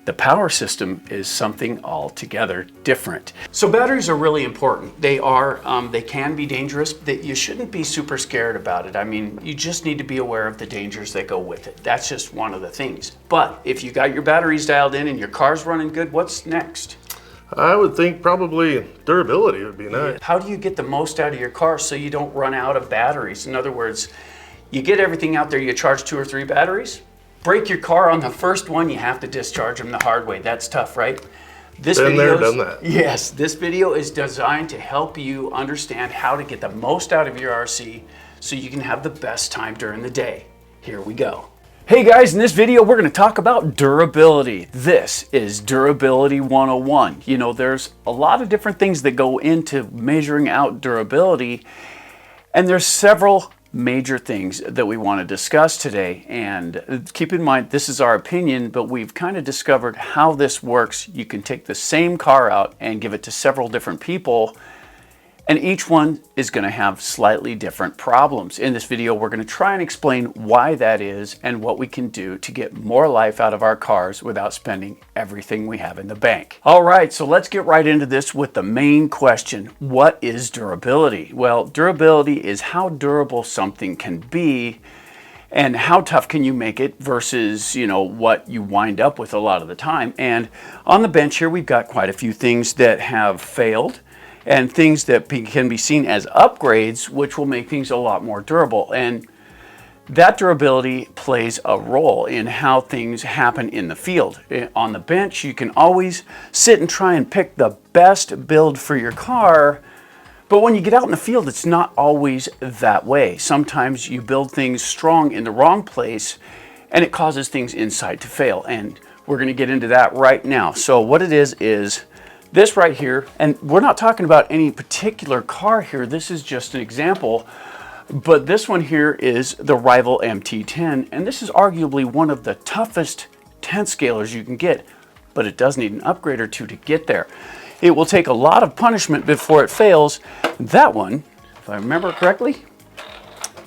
the power system is something altogether different. So batteries are really important. They can be dangerous, but you shouldn't be super scared about it. I mean, you just need to be aware of the dangers that go with it. That's just one of the things. But if you got your batteries dialed in and your car's running good, what's next? I would think probably durability would be nice. How do you get the most out of your car so you don't run out of batteries? In other words, you get everything out there, you charge 2 or 3 batteries, break your car on the first one, you have to discharge them the hard way. That's tough, right? Been there, done that. Yes, this video is designed to help you understand how to get the most out of your RC so you can have the best time during the day. Here we go. Hey guys, in this video we're going to talk about durability. This is Durability 101. You know, there's a lot of different things that go into measuring out durability, and there's several major things that we want to discuss today. And keep in mind, this is our opinion, but we've kind of discovered how this works. You can take the same car out and give it to several different people, and each one is going to have slightly different problems. In this video, we're going to try and explain why that is and what we can do to get more life out of our cars without spending everything we have in the bank. All right, so let's get right into this with the main question. What is durability? Well, durability is how durable something can be and how tough can you make it versus, you know, what you wind up with a lot of the time. And on the bench here, we've got quite a few things that have failed, and things that can be seen as upgrades, which will make things a lot more durable. And that durability plays a role in how things happen in the field. On the bench, you can always sit and try and pick the best build for your car, but when you get out in the field, it's not always that way. Sometimes you build things strong in the wrong place, and it causes things inside to fail. And we're gonna get into that right now. So what it is this right here, and we're not talking about any particular car here, this is just an example, but this one here is the Rival MT10, and this is arguably one of the toughest 10 scalers you can get, but it does need an upgrade or two to get there. It will take a lot of punishment before it fails. That one, if I remember correctly,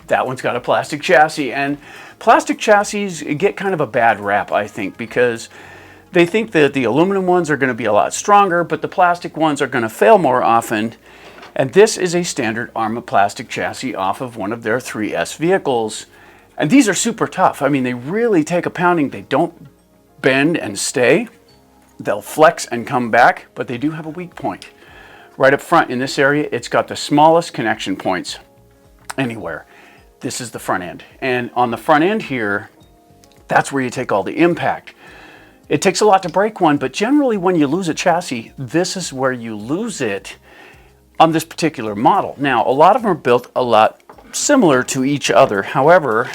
that one's got a plastic chassis, and plastic chassis get kind of a bad rap, I think, because they think that the aluminum ones are going to be a lot stronger, but the plastic ones are going to fail more often. And this is a standard Arma plastic chassis off of one of their 3S vehicles. And these are super tough. I mean, they really take a pounding. They don't bend and stay. They'll flex and come back, but they do have a weak point. Right up front in this area, it's got the smallest connection points anywhere. This is the front end. And on the front end here, that's where you take all the impact. It takes a lot to break one, but generally when you lose a chassis, this is where you lose it on this particular model. Now, a lot of them are built a lot similar to each other. However,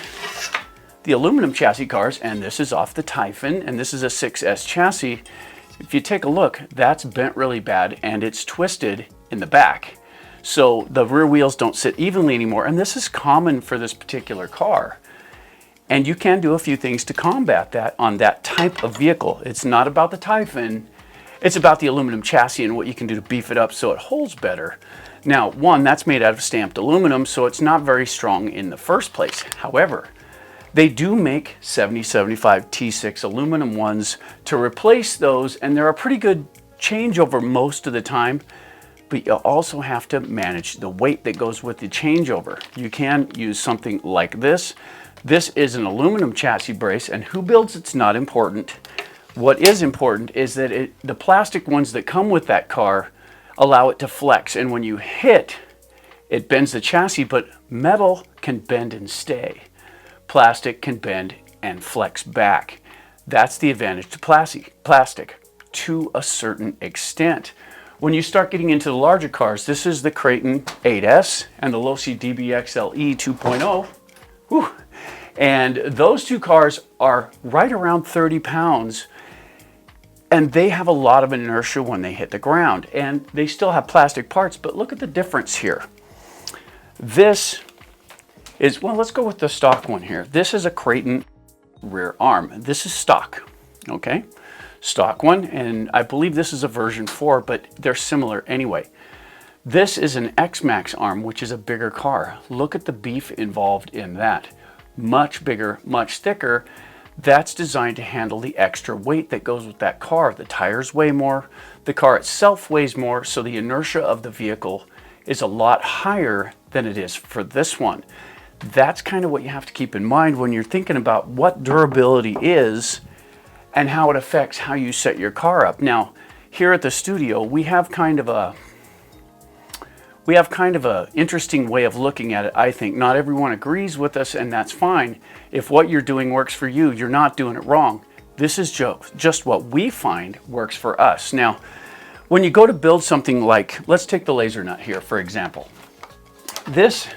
the aluminum chassis cars, and this is off the Typhon, and this is a 6S chassis, if you take a look, that's bent really bad and it's twisted in the back. So the rear wheels don't sit evenly anymore, and this is common for this particular car. And you can do a few things to combat that on that type of vehicle. It's not about the Typhon, it's about the aluminum chassis and what you can do to beef it up so it holds better. Now, one, that's made out of stamped aluminum, so it's not very strong in the first place. However, they do make 7075 T6 aluminum ones to replace those, and they're a pretty good changeover most of the time, but you also have to manage the weight that goes with the changeover. You can use something like this. This is an aluminum chassis brace, and who builds it's not important. What is important is that the plastic ones that come with that car allow it to flex, and when you hit, it bends the chassis, but metal can bend and stay. Plastic can bend and flex back. That's the advantage to plastic to a certain extent. When you start getting into the larger cars, this is the Creighton 8S and the Losi DBXLE 2.0. Whew. And those two cars are right around 30 pounds, and they have a lot of inertia when they hit the ground, and they still have plastic parts, but look at the difference here. This is, well, let's go with the stock one here. This is a Creighton rear arm. This is stock, okay? Stock one, and I believe this is a version 4, but they're similar anyway. This is an X-Max arm, which is a bigger car. Look at the beef involved in that. Much bigger, much thicker. That's designed to handle the extra weight that goes with that car. The tires weigh more, the car itself weighs more, so the inertia of the vehicle is a lot higher than it is for this one. That's kind of what you have to keep in mind when you're thinking about what durability is and how it affects how you set your car up. Now, here at the studio, we have kind of a interesting way of looking at it, I think. Not everyone agrees with us, and that's fine. If what you're doing works for you, you're not doing it wrong. This is just what we find works for us. Now, when you go to build something like, let's take the laser nut here, for example. This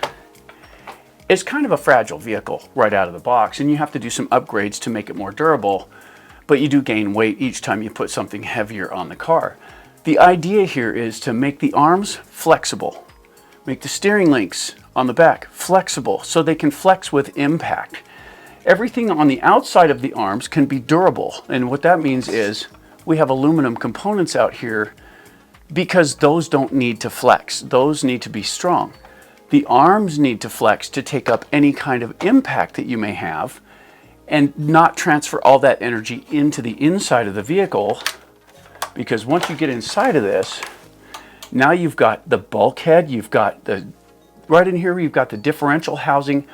is kind of a fragile vehicle right out of the box, and you have to do some upgrades to make it more durable, but you do gain weight each time you put something heavier on the car. The idea here is to make the arms flexible, make the steering links on the back flexible so they can flex with impact. Everything on the outside of the arms can be durable, and what that means is we have aluminum components out here because those don't need to flex. Those need to be strong. The arms need to flex to take up any kind of impact that you may have and not transfer all that energy into the inside of the vehicle, because once you get inside of this, now you've got the bulkhead, you've got right in here, you've got the differential housing.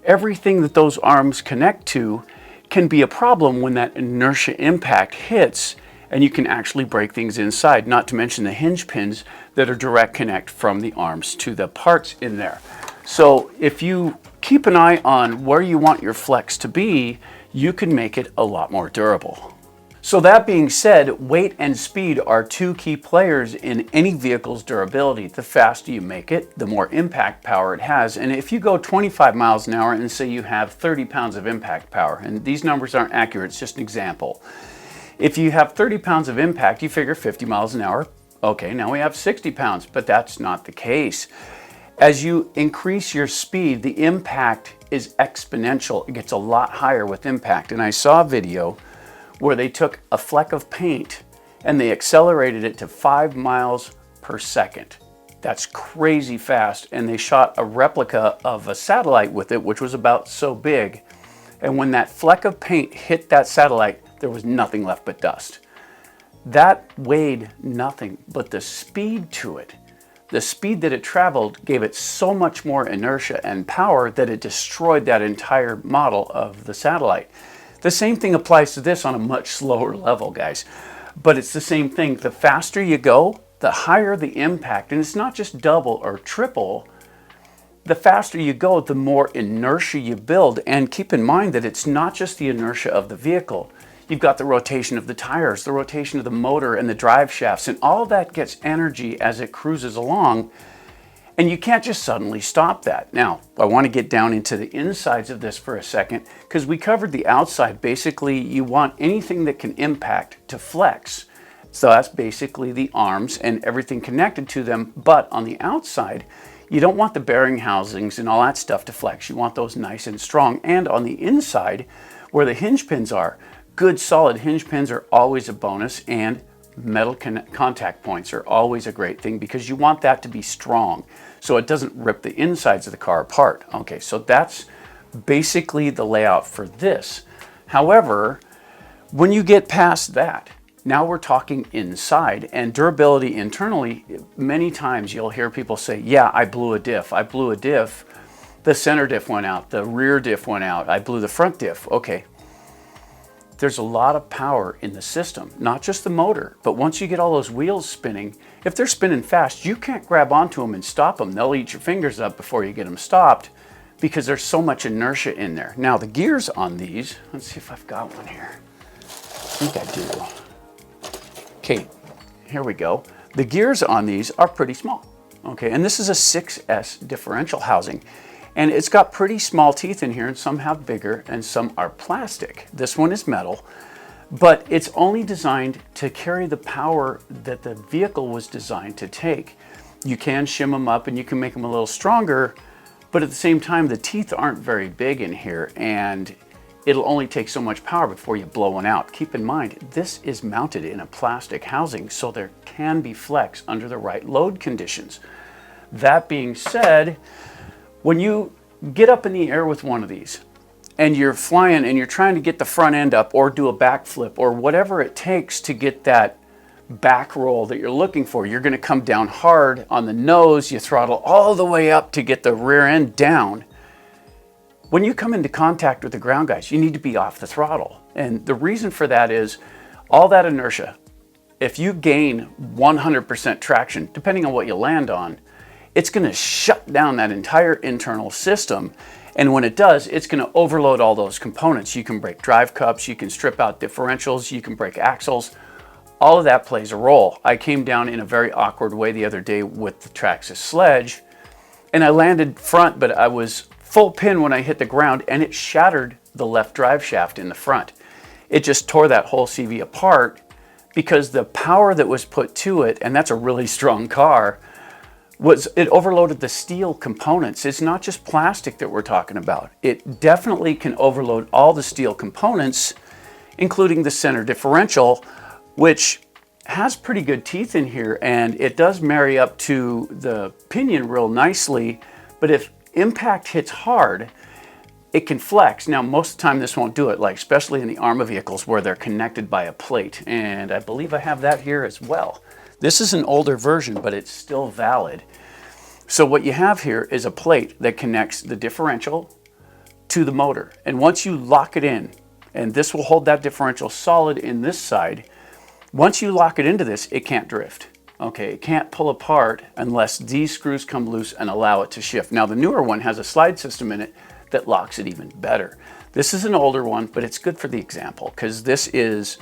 Everything that those arms connect to can be a problem when that inertia impact hits, and you can actually break things inside, not to mention the hinge pins that are direct connect from the arms to the parts in there. So if you keep an eye on where you want your flex to be, you can make it a lot more durable. So that being said, weight and speed are two key players in any vehicle's durability. The faster you make it, the more impact power it has. And if you go 25 miles an hour and say you have 30 pounds of impact power, and these numbers aren't accurate, it's just an example. If you have 30 pounds of impact, you figure 50 miles an hour, okay, now we have 60 pounds, but that's not the case. As you increase your speed, the impact is exponential. It gets a lot higher with impact. And I saw a video where they took a fleck of paint and they accelerated it to 5 miles per second. That's crazy fast. And they shot a replica of a satellite with it, which was about so big. And when that fleck of paint hit that satellite, there was nothing left but dust. That weighed nothing, but the speed to it, the speed that it traveled gave it so much more inertia and power that it destroyed that entire model of the satellite. The same thing applies to this on a much slower level, guys. But it's the same thing. The faster you go, the higher the impact. And it's not just double or triple. The faster you go, the more inertia you build. And keep in mind that it's not just the inertia of the vehicle. You've got the rotation of the tires, the rotation of the motor and the drive shafts, and all that gets energy as it cruises along. And you can't just suddenly stop that. Now, I want to get down into the insides of this for a second, because we covered the outside. Basically, you want anything that can impact to flex. So that's basically the arms and everything connected to them. But on the outside, you don't want the bearing housings and all that stuff to flex. You want those nice and strong. And on the inside, where the hinge pins are, good solid hinge pins are always a bonus, and metal contact points are always a great thing because you want that to be strong so it doesn't rip the insides of the car apart. Okay, so that's basically the layout for this. However, when you get past that, now we're talking inside and durability internally. Many times you'll hear people say, yeah, I blew a diff. I blew a diff. The center diff went out. The rear diff went out. I blew the front diff. Okay. There's a lot of power in the system, not just the motor, but once you get all those wheels spinning, if they're spinning fast, you can't grab onto them and stop them. They'll eat your fingers up before you get them stopped because there's so much inertia in there. Now the gears on these, let's see if I've got one here. I think I do. Okay, here we go. The gears on these are pretty small. Okay, and this is a 6S differential housing. And it's got pretty small teeth in here, and some have bigger and some are plastic. This one is metal, but it's only designed to carry the power that the vehicle was designed to take. You can shim them up and you can make them a little stronger, but at the same time, the teeth aren't very big in here, and it'll only take so much power before you blow one out. Keep in mind, this is mounted in a plastic housing, so there can be flex under the right load conditions. That being said, when you get up in the air with one of these and you're flying and you're trying to get the front end up or do a backflip or whatever it takes to get that back roll that you're looking for, you're going to come down hard on the nose, you throttle all the way up to get the rear end down. When you come into contact with the ground guys, you need to be off the throttle. And the reason for that is all that inertia. If you gain 100% traction, depending on what you land on, it's going to shut down that entire internal system. And when it does, it's going to overload all those components. You can break drive cups, you can strip out differentials, you can break axles. All of that plays a role. I came down in a very awkward way the other day with the Traxxas sledge, and I landed front, but I was full pin when I hit the ground, and it shattered the left drive shaft in the front. It just tore that whole CV apart because the power that was put to it, and that's a really strong car, it overloaded the steel components. It's not just plastic that we're talking about. It definitely can overload all the steel components, including the center differential, which has pretty good teeth in here, and it does marry up to the pinion real nicely. But if impact hits hard, it can flex. Now, most of the time this won't do it, like especially in the ARMA vehicles where they're connected by a plate. And I believe I have that here as well. This is an older version, but it's still valid. So what you have here is a plate that connects the differential to the motor. And once you lock it in, and this will hold that differential solid in this side, once you lock it into this, it can't drift. Okay, it can't pull apart unless these screws come loose and allow it to shift. Now the newer one has a slide system in it that locks it even better. This is an older one, but it's good for the example because this is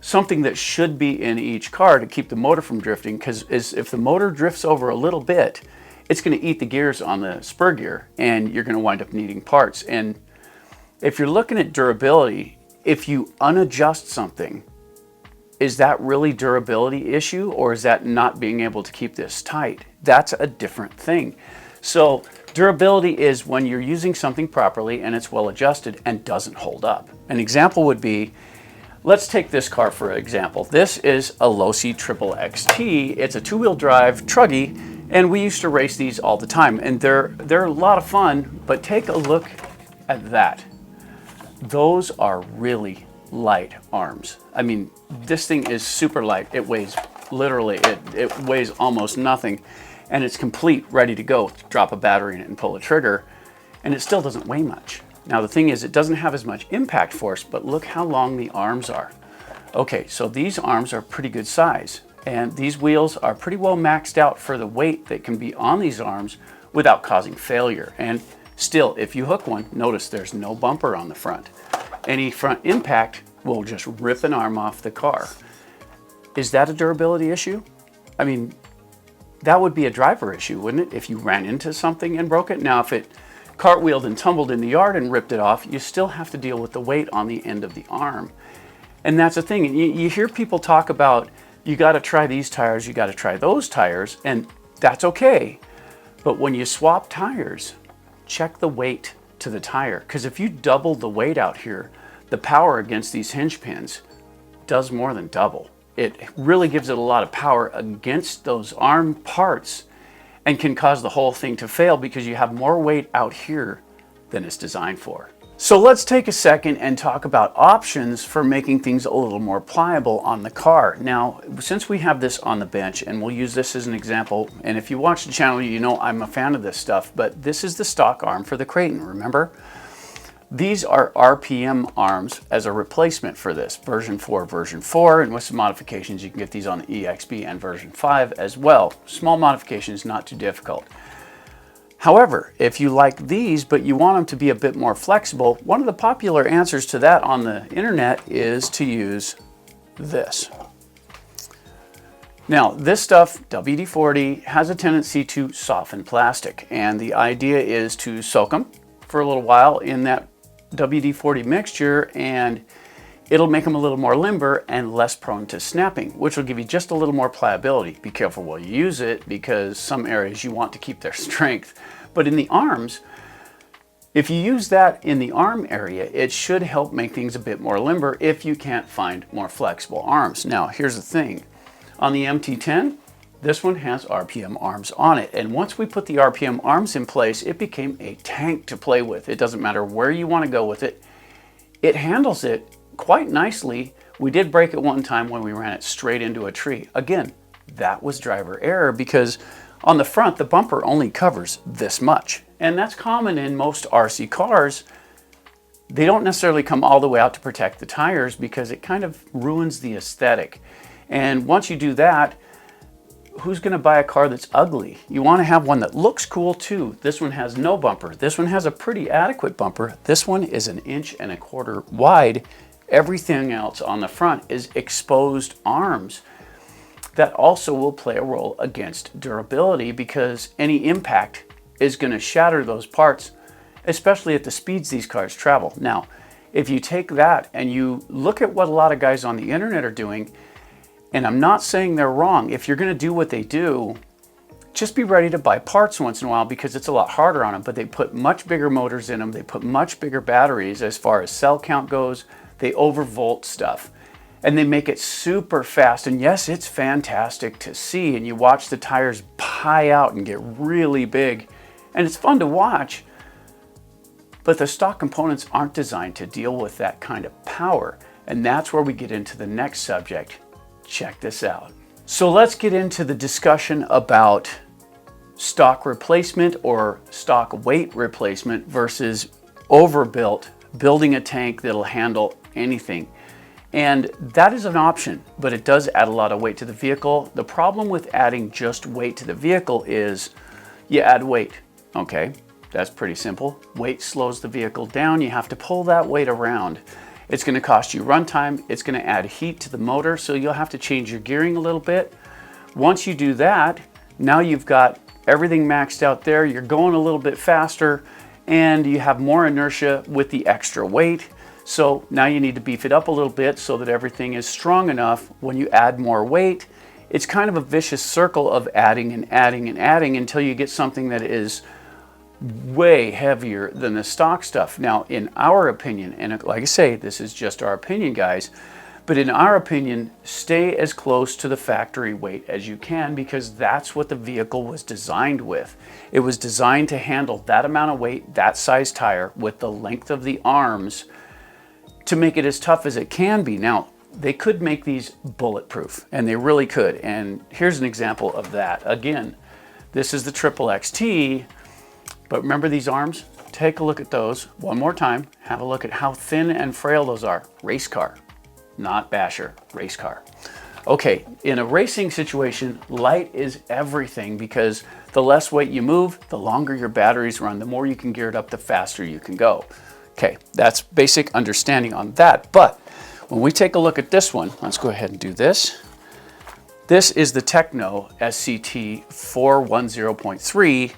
something that should be in each car to keep the motor from drifting, because if the motor drifts over a little bit, it's going to eat the gears on the spur gear and you're going to wind up needing parts. And if you're looking at durability, if you unadjust something, is that really durability issue, or is that not being able to keep this tight? That's a different thing. So durability is when you're using something properly and it's well adjusted and doesn't hold up. An example would be, let's take this car for example. This is a Losi Triple XT. It's a two-wheel drive truggy, and we used to race these all the time. And they're a lot of fun, but take a look at that. Those are really light arms. I mean, this thing is super light. It weighs literally, it weighs almost nothing, and it's complete, ready to go. Drop a battery in it and pull a trigger, and it still doesn't weigh much. Now the thing is, it doesn't have as much impact force, but look how long the arms are. Okay, so these arms are pretty good size, and these wheels are pretty well maxed out for the weight that can be on these arms without causing failure. And still, if you hook one, notice there's no bumper on the front. Any front impact will just rip an arm off the car. Is that a durability issue? I mean, that would be a driver issue, wouldn't it? If you ran into something and broke it. Now, if it cartwheeled and tumbled in the yard and ripped it off, you still have to deal with the weight on the end of the arm. And that's the thing. You hear people talk about, you got to try these tires, you got to try those tires, and that's okay. But when you swap tires, check the weight to the tire. Because if you double the weight out here, the power against these hinge pins does more than double. It really gives it a lot of power against those arm parts and can cause the whole thing to fail because you have more weight out here than it's designed for. So let's take a second and talk about options for making things a little more pliable on the car. Now, since we have this on the bench, and we'll use this as an example, and if you watch the channel, you know I'm a fan of this stuff, but this is the stock arm for the Creighton, remember? These are RPM arms as a replacement for this, version 4, and with some modifications, you can get these on the EXB and version 5 as well. Small modifications, not too difficult. However, if you like these, but you want them to be a bit more flexible, one of the popular answers to that on the internet is to use this. Now, this stuff, WD-40, has a tendency to soften plastic, and the idea is to soak them for a little while in that WD-40 mixture, and it'll make them a little more limber and less prone to snapping, which will give you just a little more pliability. Be careful while you use it, because some areas you want to keep their strength. But in the arms, if you use that in the arm area, it should help make things a bit more limber if you can't find more flexible arms. Now, here's the thing. On the MT10, this one has RPM arms on it, and once we put the RPM arms in place, it became a tank to play with. It doesn't matter where you want to go with it. It handles it quite nicely. We did break it one time when we ran it straight into a tree. Again, that was driver error because on the front, the bumper only covers this much, and that's common in most RC cars. They don't necessarily come all the way out to protect the tires because it kind of ruins the aesthetic. And once you do that, who's going to buy a car that's ugly? You want to have one that looks cool too. This one has no bumper. This one has a pretty adequate bumper. This one is 1.25 inches wide. Everything else on the front is exposed arms. That also will play a role against durability because any impact is going to shatter those parts, especially at the speeds these cars travel. Now, if you take that and you look at what a lot of guys on the internet are doing, and I'm not saying they're wrong. If you're going to do what they do, just be ready to buy parts once in a while because it's a lot harder on them, but they put much bigger motors in them. They put much bigger batteries as far as cell count goes. They overvolt stuff and they make it super fast. And yes, it's fantastic to see. And you watch the tires pie out and get really big and it's fun to watch, but the stock components aren't designed to deal with that kind of power. And that's where we get into the next subject. Check this out. So let's get into the discussion about stock replacement or stock weight replacement versus overbuilt, building a tank that'll handle anything. And that is an option, but it does add a lot of weight to the vehicle. The problem with adding just weight to the vehicle is you add weight. Okay, that's pretty simple. Weight slows the vehicle down. You have to pull that weight around. It's going to cost you runtime. It's going to add heat to the motor, so you'll have to change your gearing a little bit. Once you do that, now you've got everything maxed out there. You're going a little bit faster, and you have more inertia with the extra weight. So now you need to beef it up a little bit so that everything is strong enough when you add more weight. It's kind of a vicious circle of adding and adding and adding until you get something that is way heavier than the stock stuff. Now, in our opinion, and like I say, this is just our opinion, guys, but in our opinion, stay as close to the factory weight as you can because that's what the vehicle was designed with. It was designed to handle that amount of weight, that size tire, with the length of the arms to make it as tough as it can be. Now, they could make these bulletproof, and they really could. And here's an example of that. Again, this is the Triple XT. But remember these arms? Take a look at those one more time. Have a look at how thin and frail those are. Race car. not basher, race car. Okay, in a racing situation, light is everything because the less weight you move, the longer your batteries run, the more you can gear it up, the faster you can go. Okay, that's basic understanding on that. But when we take a look at this one, let's go ahead and do this. This is the Techno SCT 410.3,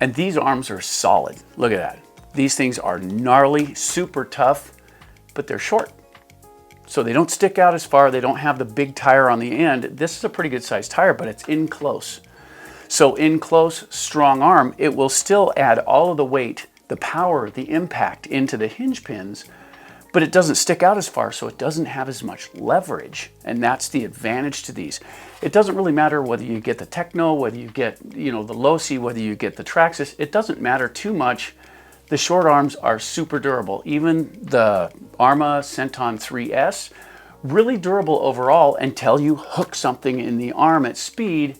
and these arms are solid. Look at that. These things are gnarly, super tough, but they're short. So they don't stick out as far, they don't have the big tire on the end. This is a pretty good sized tire, but it's in close. So in close, strong arm, it will still add all of the weight, the power, the impact into the hinge pins, but it doesn't stick out as far, so it doesn't have as much leverage. And that's the advantage to these. It doesn't really matter whether you get the Techno, whether you get, the Losi, whether you get the Traxxas, it doesn't matter too much. The short arms are super durable. Even the Arrma Centon 3S, really durable overall until you hook something in the arm at speed,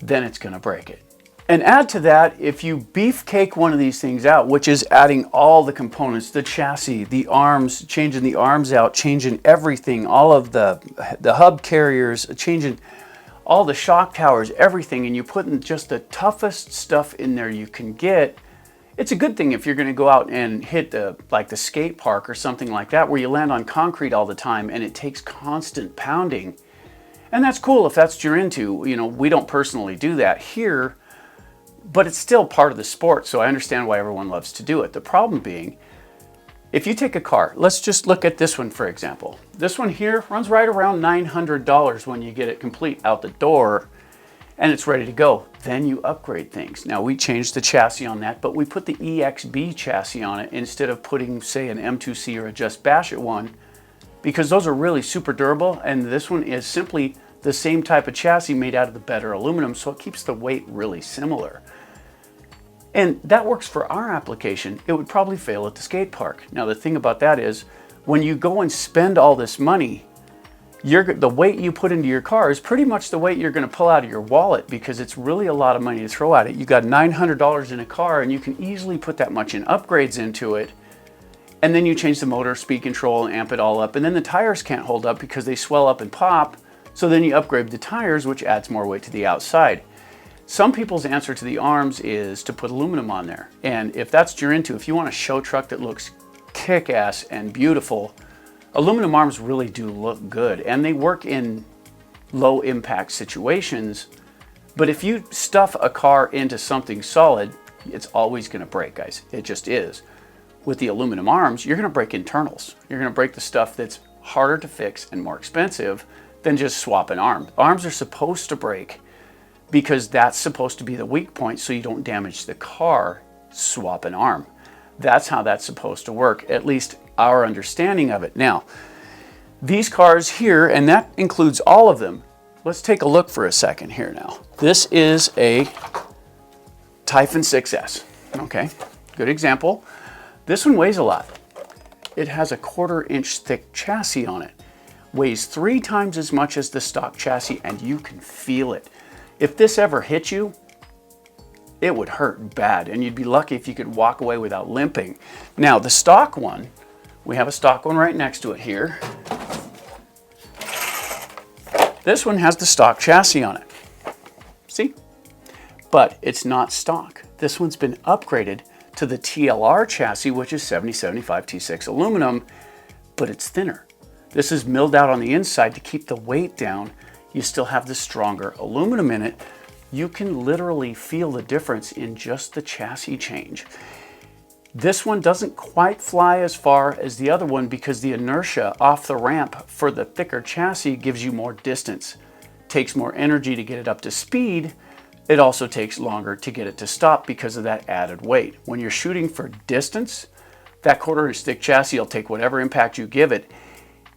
then it's gonna break it. And add to that, if you beefcake one of these things out, which is adding all the components, the chassis, the arms, changing the arms out, changing everything, all of the hub carriers, changing all the shock towers, everything, and you put in just the toughest stuff in there you can get, it's a good thing if you're going to go out and hit like the skate park or something like that, where you land on concrete all the time and it takes constant pounding. And that's cool if that's what you're into. We don't personally do that here, but it's still part of the sport, so I understand why everyone loves to do it. The problem being, if you take a car, let's just look at this one for example. This one here runs right around $900 when you get it complete out the door and it's ready to go. Then you upgrade things. Now we changed the chassis on that, but we put the EXB chassis on it instead of putting, say, an M2C or a Just Bash It one, because those are really super durable, and this one is simply the same type of chassis made out of the better aluminum, so it keeps the weight really similar. And that works for our application. It would probably fail at the skate park. Now the thing about that is, when you go and spend all this money, the weight you put into your car is pretty much the weight you're going to pull out of your wallet, because it's really a lot of money to throw at it. You got $900 in a car and you can easily put that much in upgrades into it, and then you change the motor, speed control, and amp it all up, and then the tires can't hold up because they swell up and pop, so then you upgrade the tires, which adds more weight to the outside. Some people's answer to the arms is to put aluminum on there, and if that's what you're into, if you want a show truck that looks kick-ass and beautiful, aluminum arms really do look good, and they work in low impact situations. But if you stuff a car into something solid, it's always going to break, guys. It just is. With the aluminum arms, you're going to break internals. You're going to break the stuff that's harder to fix and more expensive than just swap an arm. Arms are supposed to break because that's supposed to be the weak point, so you don't damage the car. Swap an arm. That's how that's supposed to work, at least our understanding of it. Now, these cars here, and that includes all of them, let's take a look for a second here now. This is a Typhon 6S, okay, good example. This one weighs a lot. It has a 1/4 inch thick chassis on it, weighs 3 times as much as the stock chassis, and you can feel it. If this ever hit you, it would hurt bad, and you'd be lucky if you could walk away without limping. Now, the stock one, we have a stock one right next to it here. This one has the stock chassis on it. See? But it's not stock. This one's been upgraded to the TLR chassis, which is 7075 T6 aluminum, but it's thinner. This is milled out on the inside to keep the weight down. You still have the stronger aluminum in it. You can literally feel the difference in just the chassis change. This one doesn't quite fly as far as the other one because the inertia off the ramp for the thicker chassis gives you more distance. Takes more energy to get it up to speed. It also takes longer to get it to stop because of that added weight. When you're shooting for distance, that 1/4 inch thick chassis will take whatever impact you give it,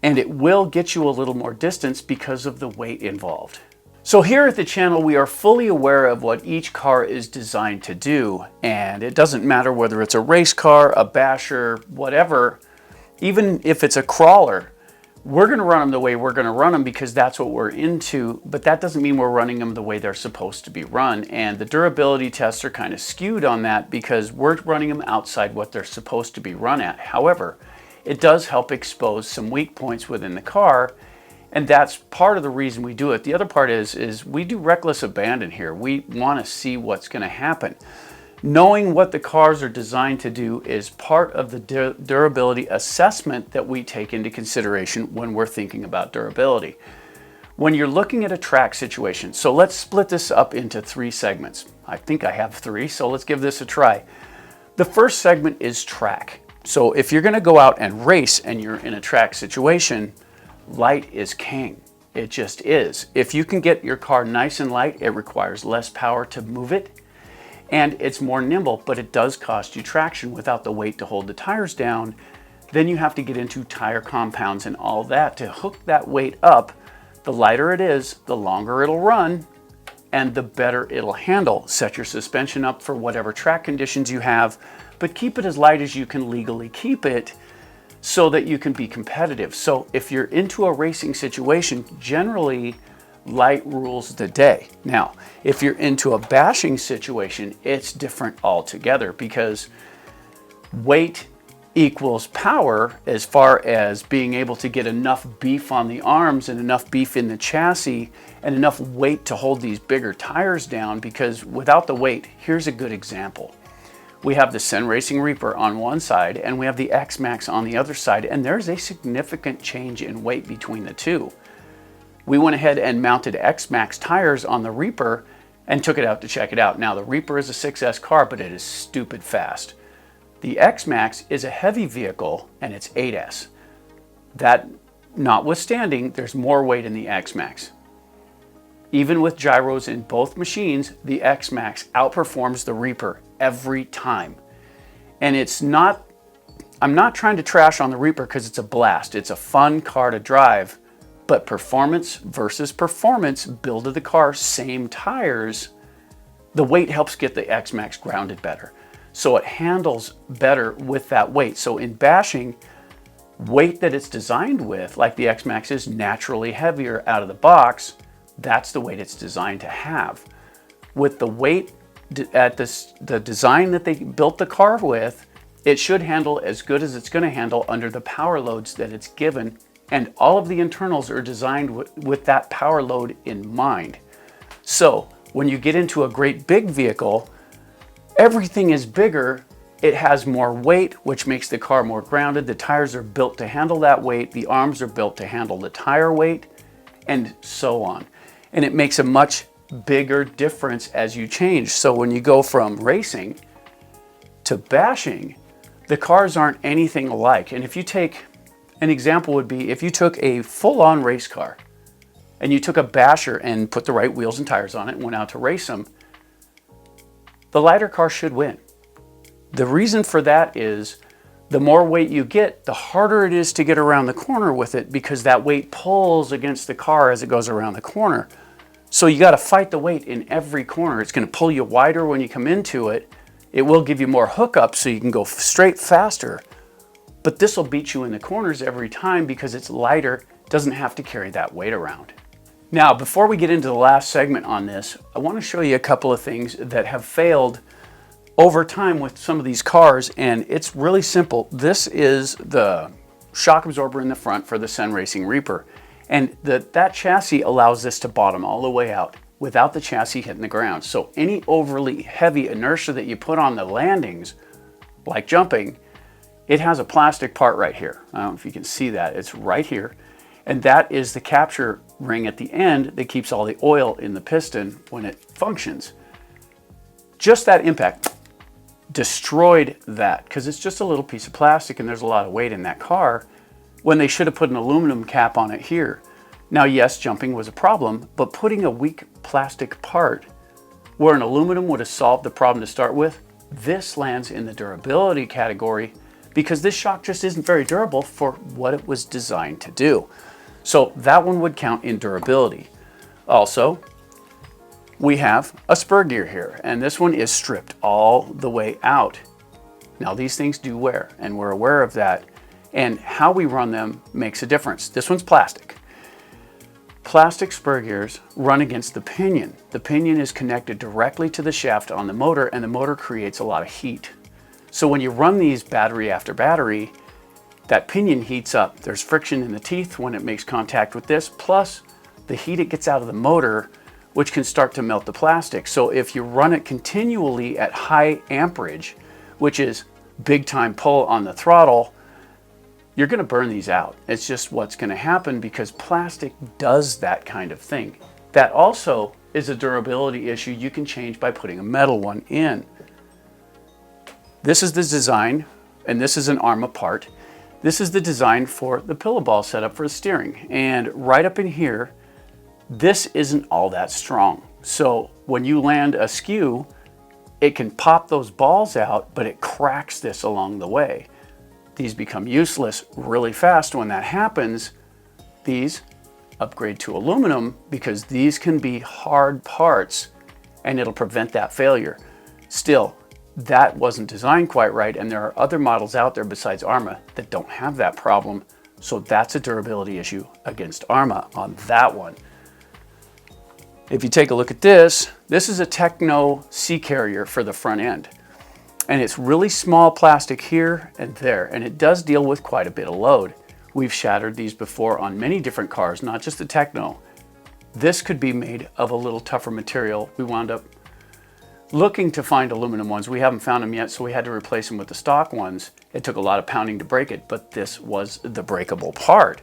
and it will get you a little more distance because of the weight involved. So here at the channel, we are fully aware of what each car is designed to do, and it doesn't matter whether it's a race car, a basher, whatever, even if it's a crawler, we're going to run them the way we're going to run them because that's what we're into, but that doesn't mean we're running them the way they're supposed to be run, and the durability tests are kind of skewed on that because we're running them outside what they're supposed to be run at. However, it does help expose some weak points within the car. And that's part of the reason we do it. The other part is we do reckless abandon here. We want to see what's going to happen. Knowing what the cars are designed to do is part of the durability assessment that we take into consideration when we're thinking about durability. When you're looking at a track situation, so let's split this up into 3 segments. I think I have 3, so let's give this a try. The first segment is track. So if you're going to go out and race and you're in a track situation, light is king. It just is. If you can get your car nice and light, it requires less power to move it, and it's more nimble, but it does cost you traction without the weight to hold the tires down. Then you have to get into tire compounds and all that to hook that weight up. The lighter it is, the longer it'll run, and the better it'll handle. Set your suspension up for whatever track conditions you have, but keep it as light as you can legally keep it so that you can be competitive. So if you're into a racing situation, generally light rules the day. Now, if you're into a bashing situation, it's different altogether because weight equals power as far as being able to get enough beef on the arms and enough beef in the chassis and enough weight to hold these bigger tires down, because without the weight, here's a good example. We have the Sen Racing Reaper on one side and we have the X-Max on the other side, and there's a significant change in weight between the two. We went ahead and mounted X-Max tires on the Reaper and took it out to check it out. Now the Reaper is a 6S car, but it is stupid fast. The X-Max is a heavy vehicle and it's 8S. That notwithstanding, there's more weight in the X-Max. Even with gyros in both machines, the X-Max outperforms the Reaper every time. And I'm not trying to trash on the Reaper because it's a blast. It's a fun car to drive. But performance versus performance, build of the car, same tires, the weight helps get the X-Max grounded better. So it handles better with that weight. So in bashing, weight that it's designed with, like the X-Max is naturally heavier out of the box, that's the weight it's designed to have. With the weight at the design that they built the car with, it should handle as good as it's going to handle under the power loads that it's given. And all of the internals are designed with that power load in mind. So when you get into a great big vehicle, everything is bigger. It has more weight, which makes the car more grounded. The tires are built to handle that weight. The arms are built to handle the tire weight, and so on. And it makes a much bigger difference as you change. So when you go from racing to bashing, the cars aren't anything alike. And if you take an example would be if you took a full-on race car and you took a basher and put the right wheels and tires on it and went out to race them, the lighter car should win. The reason for that is the more weight you get, the harder it is to get around the corner with it, because that weight pulls against the car as it goes around the corner. So you got to fight the weight in every corner. It's going to pull you wider when you come into it. It will give you more hookup so you can go straight faster. But this will beat you in the corners every time because it's lighter, doesn't have to carry that weight around. Now, before we get into the last segment on this, I want to show you a couple of things that have failed over time with some of these cars, and it's really simple. This is the shock absorber in the front for the Sen Racing Reaper, and that chassis allows this to bottom all the way out without the chassis hitting the ground. So any overly heavy inertia that you put on the landings, like jumping, it has a plastic part right here. I don't know if you can see that. It's right here. And that is the capture ring at the end that keeps all the oil in the piston when it functions. Just that impact destroyed that, because it's just a little piece of plastic and there's a lot of weight in that car when they should have put an aluminum cap on it here. Now, yes, jumping was a problem, but putting a weak plastic part where an aluminum would have solved the problem to start with, this lands in the durability category because this shock just isn't very durable for what it was designed to do. So that one would count in durability. Also, we have a spur gear here, and this one is stripped all the way out. Now these things do wear, and we're aware of that, and how we run them makes a difference. This one's plastic. Plastic spur gears run against the pinion. The pinion is connected directly to the shaft on the motor, and the motor creates a lot of heat. So when you run these battery after battery, that pinion heats up. There's friction in the teeth when it makes contact with this, plus the heat it gets out of the motor, which can start to melt the plastic. So if you run it continually at high amperage, which is big time pull on the throttle, you're going to burn these out. It's just what's going to happen because plastic does that kind of thing. That also is a durability issue you can change by putting a metal one in. This is the design, and this is an ARMA part. This is the design for the pillow ball setup for the steering. And right up in here, this isn't all that strong. So when you land askew, it can pop those balls out, but it cracks this along the way. These become useless really fast. When that happens, these upgrade to aluminum because these can be hard parts and it'll prevent that failure. Still, that wasn't designed quite right, and there are other models out there besides ARMA that don't have that problem. So that's a durability issue against ARMA on that one. If you take a look at this, this is a Techno Sea Carrier for the front end. And it's really small plastic here and there, and it does deal with quite a bit of load. We've shattered these before on many different cars, not just the Techno. This could be made of a little tougher material. We wound up looking to find aluminum ones. We haven't found them yet, so we had to replace them with the stock ones. It took a lot of pounding to break it, but this was the breakable part.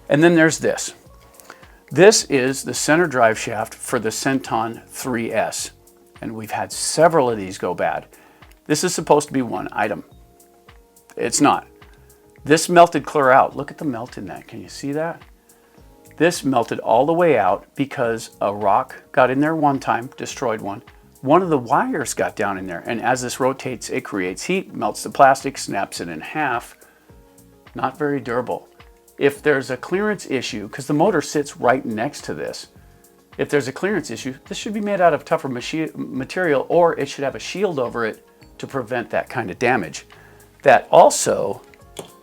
And then there's this. This is the center drive shaft for the Centon 3S, and we've had several of these go bad. This is supposed to be one item. It's not. This melted clear out. Look at the melt in that. Can you see that? This melted all the way out because a rock got in there one time, destroyed one. One of the wires got down in there, and as this rotates, it creates heat, melts the plastic, snaps it in half. Not very durable. If there's a clearance issue, because the motor sits right next to this, if there's a clearance issue, this should be made out of tougher material, or it should have a shield over it to prevent that kind of damage. That also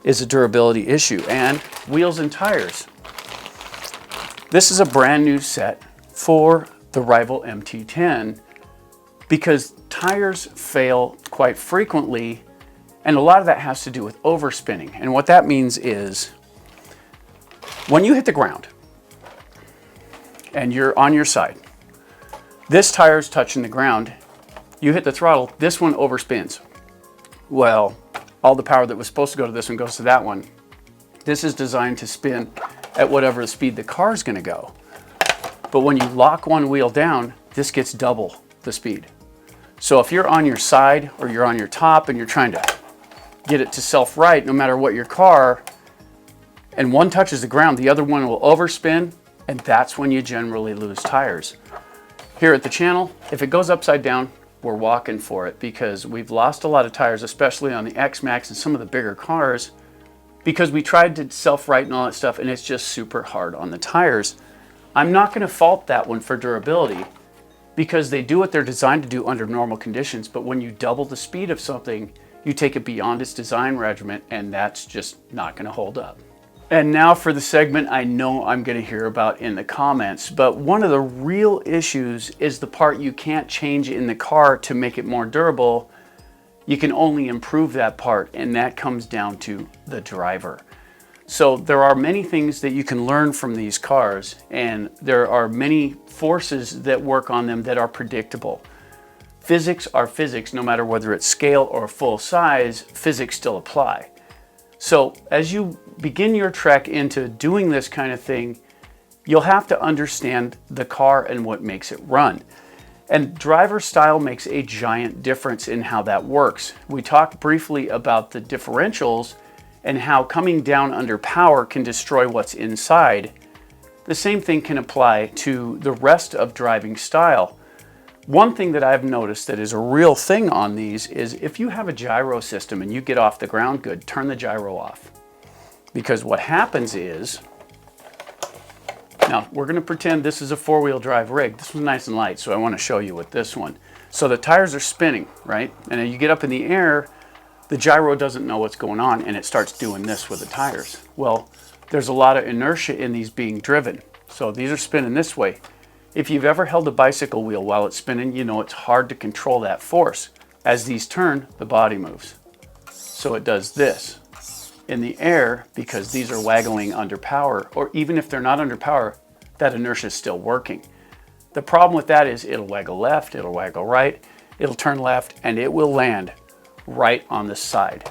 is a durability issue. And wheels and tires. This is a brand new set for the Rival MT10 because tires fail quite frequently, and a lot of that has to do with overspinning. And what that means is when you hit the ground and you're on your side, this tire's touching the ground, you hit the throttle, this one overspins. Well, all the power that was supposed to go to this one goes to that one. This is designed to spin at whatever the speed the car's gonna go. But when you lock one wheel down, this gets double the speed. So if you're on your side or you're on your top and you're trying to get it to self-right, no matter what your car, and one touches the ground, the other one will overspin, and that's when you generally lose tires. Here at the channel, if it goes upside down, we're walking for it because we've lost a lot of tires, especially on the X-Max and some of the bigger cars, because we tried to self-right and all that stuff, and it's just super hard on the tires. I'm not going to fault that one for durability because they do what they're designed to do under normal conditions, but when you double the speed of something, you take it beyond its design regimen, and that's just not going to hold up. And now for the segment I know I'm going to hear about in the comments, but one of the real issues is the part you can't change in the car to make it more durable. You can only improve that part, and that comes down to the driver. So there are many things that you can learn from these cars, and there are many forces that work on them that are predictable. Physics are physics, no matter whether it's scale or full size, physics still apply. So as you begin your trek into doing this kind of thing, you'll have to understand the car and what makes it run. And driver style makes a giant difference in how that works. We talked briefly about the differentials and how coming down under power can destroy what's inside. The same thing can apply to the rest of driving style. One thing that I've noticed that is a real thing on these is if you have a gyro system and you get off the ground good, turn the gyro off. Because what happens is, now we're going to pretend this is a four-wheel drive rig. This one's nice and light, so I want to show you with this one. So the tires are spinning, right? And then you get up in the air, the gyro doesn't know what's going on, and it starts doing this with the tires. Well, there's a lot of inertia in these being driven. So these are spinning this way. If you've ever held a bicycle wheel while it's spinning, you know it's hard to control that force. As these turn, the body moves. So it does this. in the air because these are waggling under power, or even if they're not under power, that inertia is still working. The problem with that is it'll waggle left, it'll waggle right, it'll turn left, and it will land right on the side.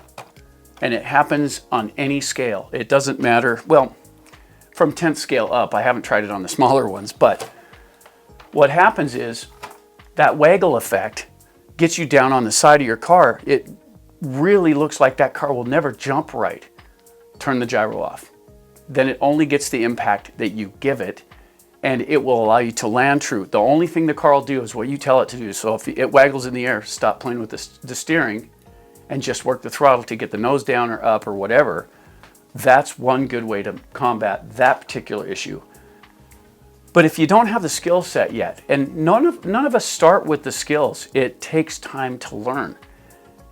And it happens on any scale. It doesn't matter, well, from 10th scale up. I haven't tried it on the smaller ones, but what happens is that waggle effect gets you down on the side of your car. It really looks like that car will never jump right. Turn the gyro off. Then it only gets the impact that you give it, and it will allow you to land true. The only thing the car will do is what you tell it to do. So if it waggles in the air, stop playing with the steering and just work the throttle to get the nose down or up or whatever. That's one good way to combat that particular issue. But if you don't have the skill set yet, and none of us start with the skills, it takes time to learn.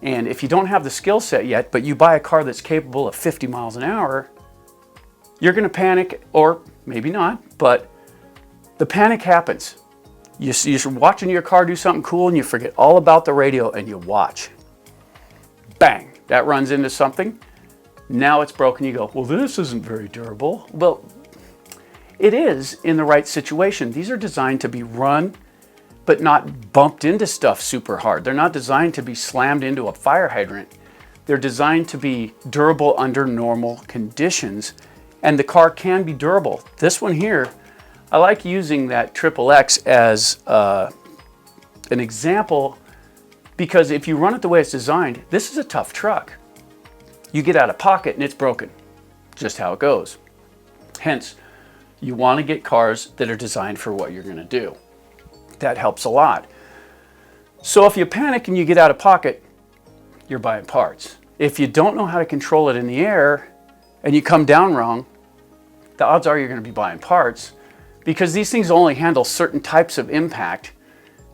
And if you don't have the skill set yet, but you buy a car that's capable of 50 miles an hour, you're gonna panic, or maybe not, but the panic happens. You're watching your car do something cool and you forget all about the radio and you watch. Bang, that runs into something. Now it's broken, you go, well, this isn't very durable. Well, it is in the right situation. These are designed to be run, but not bumped into stuff super hard. They're not designed to be slammed into a fire hydrant. They're designed to be durable under normal conditions, and the car can be durable. This one here, I like using that XXX as an example, because if you run it the way it's designed, this is a tough truck. You get out of pocket and it's broken. Just how it goes. Hence, you want to get cars that are designed for what you're going to do. That helps a lot. So if you panic and you get out of pocket, you're buying parts. If you don't know how to control it in the air and you come down wrong, the odds are you're going to be buying parts, because these things only handle certain types of impact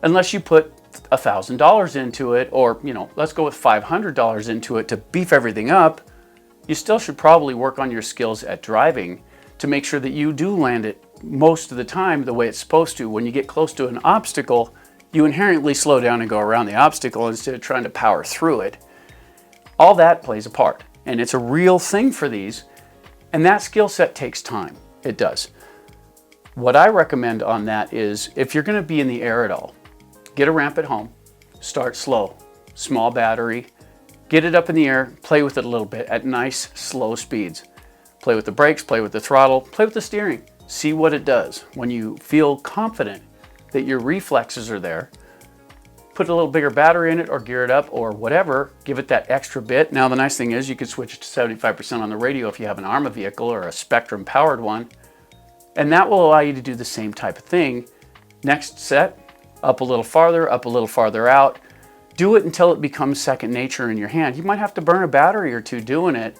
unless you put $1,000 into it, or let's go with $500 into it to beef everything up. You still should probably work on your skills at driving to make sure that you do land it most of the time the way it's supposed to. When you get close to an obstacle, you inherently slow down and go around the obstacle instead of trying to power through it. All that plays a part, and it's a real thing for these, and that skill set takes time. It does. What I recommend on that is, if you're going to be in the air at all, get a ramp at home, start slow, small battery, get it up in the air, play with it a little bit at nice, slow speeds. Play with the brakes, play with the throttle, play with the steering. See what it does. When you feel confident that your reflexes are there, put a little bigger battery in it or gear it up or whatever, give it that extra bit. Now the nice thing is you can switch to 75% on the radio if you have an ARMA vehicle or a Spectrum powered one, and that will allow you to do the same type of thing. Next set, up a little farther out. Do it until it becomes second nature in your hand. You might have to burn a battery or two doing it,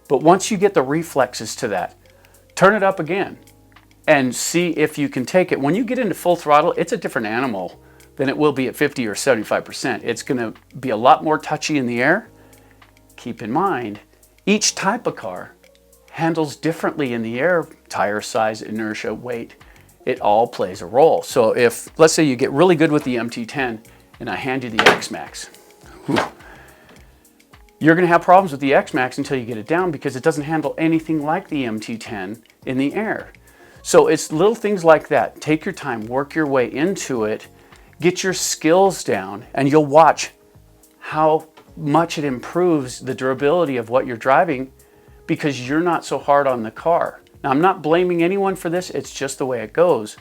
but once you get the reflexes to that, turn it up again and see if you can take it. When you get into full throttle, it's a different animal than it will be at 50 or 75%. It's going to be a lot more touchy in the air. Keep in mind, each type of car handles differently in the air. Tire size, inertia, weight. It all plays a role. So if, let's say you get really good with the MT10 and I hand you the X-Max, you're going to have problems with the X-Max until you get it down, because it doesn't handle anything like the MT10 in the air. So it's little things like that. Take your time, work your way into it, get your skills down, and you'll watch how much it improves the durability of what you're driving, because you're not so hard on the car. Now, I'm not blaming anyone for this, it's just the way it goes.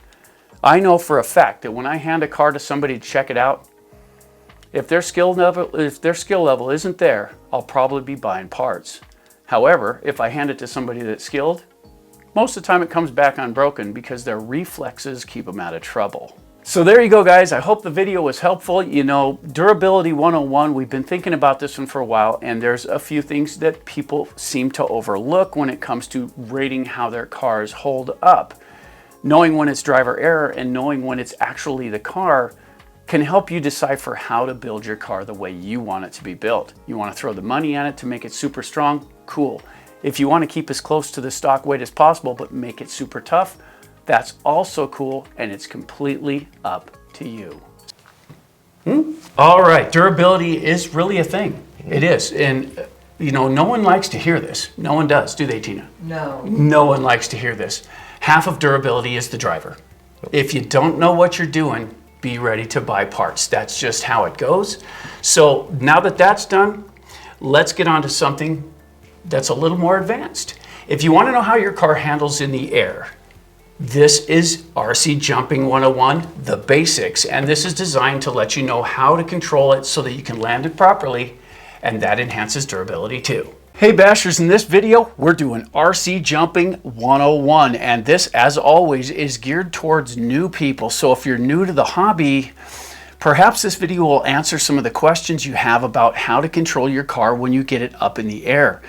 I know for a fact that when I hand a car to somebody to check it out, if their skill level isn't there, I'll probably be buying parts. However, if I hand it to somebody that's skilled, most of the time it comes back unbroken because their reflexes keep them out of trouble. So there you go, guys. I hope the video was helpful. Durability 101, we've been thinking about this one for a while, and there's a few things that people seem to overlook when it comes to rating how their cars hold up. Knowing when it's driver error and knowing when it's actually the car can help you decipher how to build your car the way you want it to be built. You want to throw the money at it to make it super strong? Cool. If you want to keep as close to the stock weight as possible but make it super tough, that's also cool, and it's completely up to you. All right, durability is really a thing. It is, and No one likes to hear this. No one does, do they, Tina? No. No one likes to hear this. Half of durability is the driver. If you don't know what you're doing, be ready to buy parts. That's just how it goes. So now that that's done, let's get on to something that's a little more advanced. If you want to know how your car handles in the air, this is RC Jumping 101, the basics, and this is designed to let you know how to control it so that you can land it properly, and that enhances durability too. Hey Bashers, in this video, we're doing RC Jumping 101, and this, as always, is geared towards new people. So if you're new to the hobby, perhaps this video will answer some of the questions you have about how to control your car when you get it up in the air.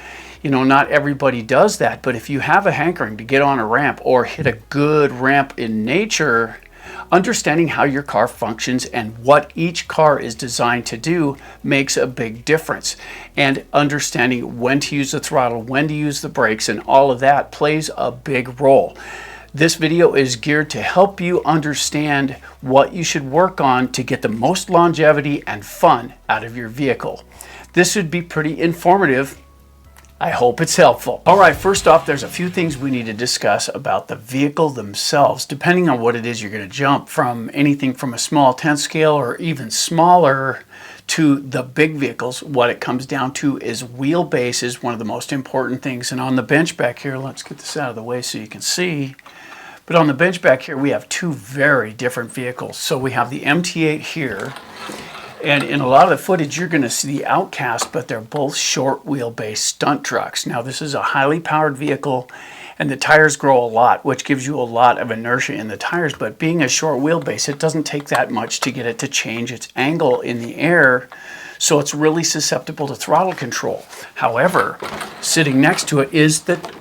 Not everybody does that, but if you have a hankering to get on a ramp or hit a good ramp in nature, understanding how your car functions and what each car is designed to do makes a big difference. And understanding when to use the throttle, when to use the brakes, and all of that plays a big role. This video is geared to help you understand what you should work on to get the most longevity and fun out of your vehicle. This would be pretty informative. I hope it's helpful. All right, first off, there's a few things we need to discuss about the vehicle themselves, depending on what it is you're going to jump from, anything from a small 10 scale or even smaller to the big vehicles. What it comes down to is wheelbase is one of the most important things. And on the bench back here, let's get this out of the way so you can see. But on the bench back here, we have two very different vehicles. So we have the MT8 here. And in a lot of the footage, you're going to see the Outcast, but they're both short wheelbase stunt trucks. Now, this is a highly powered vehicle, and the tires grow a lot, which gives you a lot of inertia in the tires. But being a short wheelbase, it doesn't take that much to get it to change its angle in the air, so it's really susceptible to throttle control. However, sitting next to it is the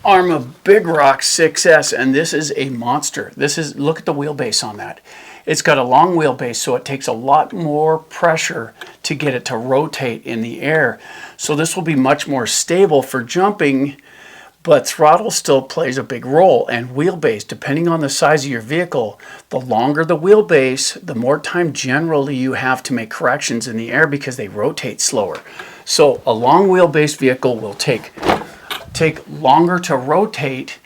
Arma Big Rock 6S, and this is a monster. Look at the wheelbase on that. It's got a long wheelbase, so it takes a lot more pressure to get it to rotate in the air. So this will be much more stable for jumping, but throttle still plays a big role. And wheelbase, depending on the size of your vehicle, the longer the wheelbase, the more time generally you have to make corrections in the air because they rotate slower. So a long wheelbase vehicle will take longer to rotate,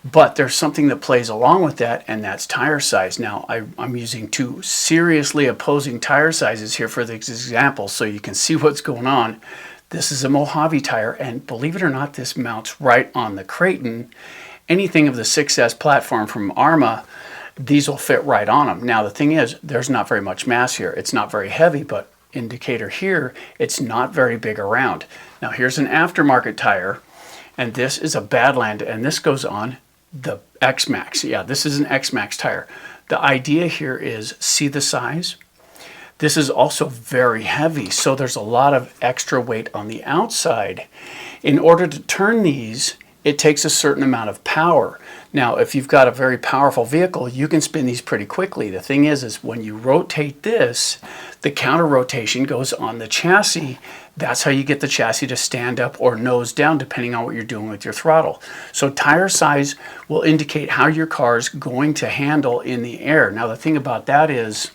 but there's something that plays along with that, and that's tire size. Now, I'm using two seriously opposing tire sizes here for this example so you can see what's going on. This is a Mojave tire, and believe it or not, this mounts right on the Creighton. Anything of the 6S platform from Arma, these will fit right on them. Now, the thing is, there's not very much mass here. It's not very heavy, but indicator here, it's not very big around. Now, here's an aftermarket tire, and this is a Badland, and this goes on the X-Max. Yeah, this is an X-Max tire. The idea here is, see the size? This is also very heavy, so there's a lot of extra weight on the outside. In order to turn these, it takes a certain amount of power. Now, if you've got a very powerful vehicle, you can spin these pretty quickly. The thing is when you rotate this, the counter rotation goes on the chassis. That's how you get the chassis to stand up or nose down, depending on what you're doing with your throttle. So tire size will indicate how your car is going to handle in the air. Now, the thing about that is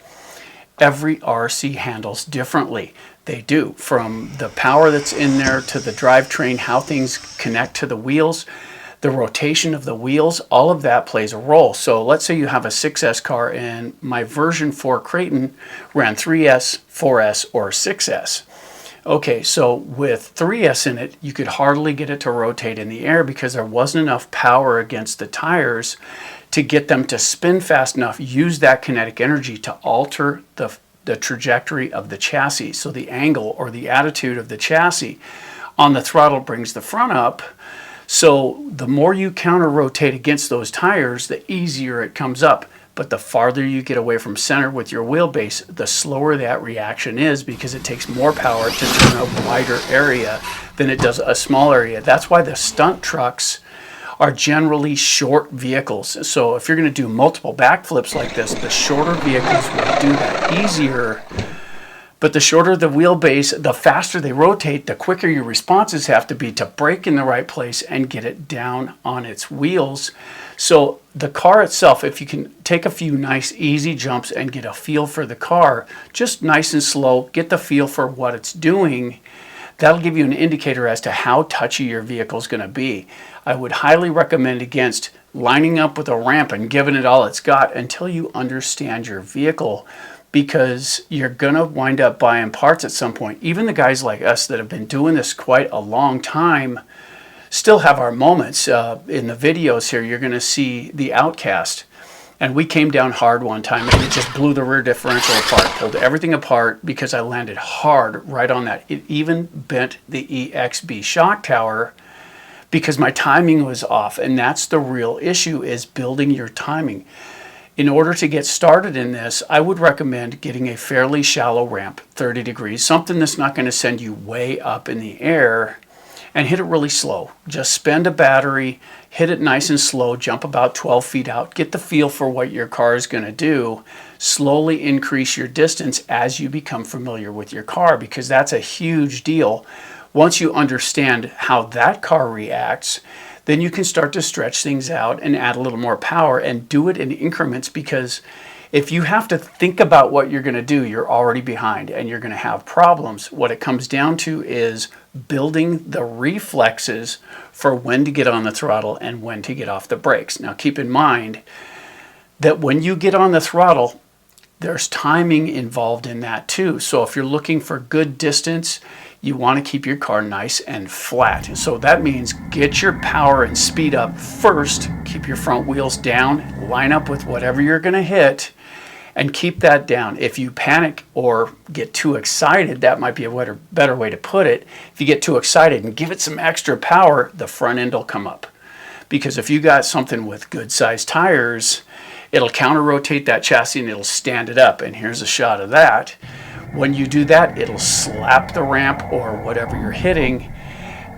every RC handles differently. They do, from the power that's in there to the drivetrain, how things connect to the wheels, the rotation of the wheels, all of that plays a role. So let's say you have a 6S car and my version 4 Creighton ran 3S, 4S, or 6S. Okay, so with 3S in it, you could hardly get it to rotate in the air because there wasn't enough power against the tires to get them to spin fast enough, use that kinetic energy to alter the trajectory of the chassis. So the angle or the attitude of the chassis on the throttle brings the front up. So the more you counter rotate against those tires, the easier it comes up. But the farther you get away from center with your wheelbase, the slower that reaction is because it takes more power to turn a wider area than it does a small area. That's why the stunt trucks are generally short vehicles. So if you're going to do multiple backflips like this, the shorter vehicles will do that easier. But the shorter the wheelbase, the faster they rotate, the quicker your responses have to be to brake in the right place and get it down on its wheels. So the car itself, if you can take a few nice easy jumps and get a feel for the car, just nice and slow, get the feel for what it's doing, that'll give you an indicator as to how touchy your vehicle is going to be. I would highly recommend against lining up with a ramp and giving it all it's got until you understand your vehicle, because you're going to wind up buying parts at some point. Even the guys like us that have been doing this quite a long time still have our moments. In the videos here, you're going to see the Outcast. And we came down hard one time and it just blew the rear differential apart, pulled everything apart because I landed hard right on that. It even bent the EXB shock tower because my timing was off. And that's the real issue, is building your timing. In order to get started in this, I would recommend getting a fairly shallow ramp, 30 degrees, something that's not going to send you way up in the air, and hit it really slow. Just spend a battery, hit it nice and slow, jump about 12 feet out, get the feel for what your car is going to do. Slowly increase your distance as you become familiar with your car, because that's a huge deal. Once you understand how that car reacts, then you can start to stretch things out and add a little more power and do it in increments, because if you have to think about what you're going to do, you're already behind and you're going to have problems. What it comes down to is building the reflexes for when to get on the throttle and when to get off the brakes. Now keep in mind that when you get on the throttle, there's timing involved in that too. So if you're looking for good distance, you want to keep your car nice and flat. And so that means get your power and speed up first, keep your front wheels down, line up with whatever you're going to hit, and keep that down. If you panic or get too excited, that might be a better way to put it. If you get too excited and give it some extra power, the front end will come up. Because if you got something with good sized tires, it'll counter rotate that chassis and it'll stand it up. And here's a shot of that. When you do that, it'll slap the ramp or whatever you're hitting,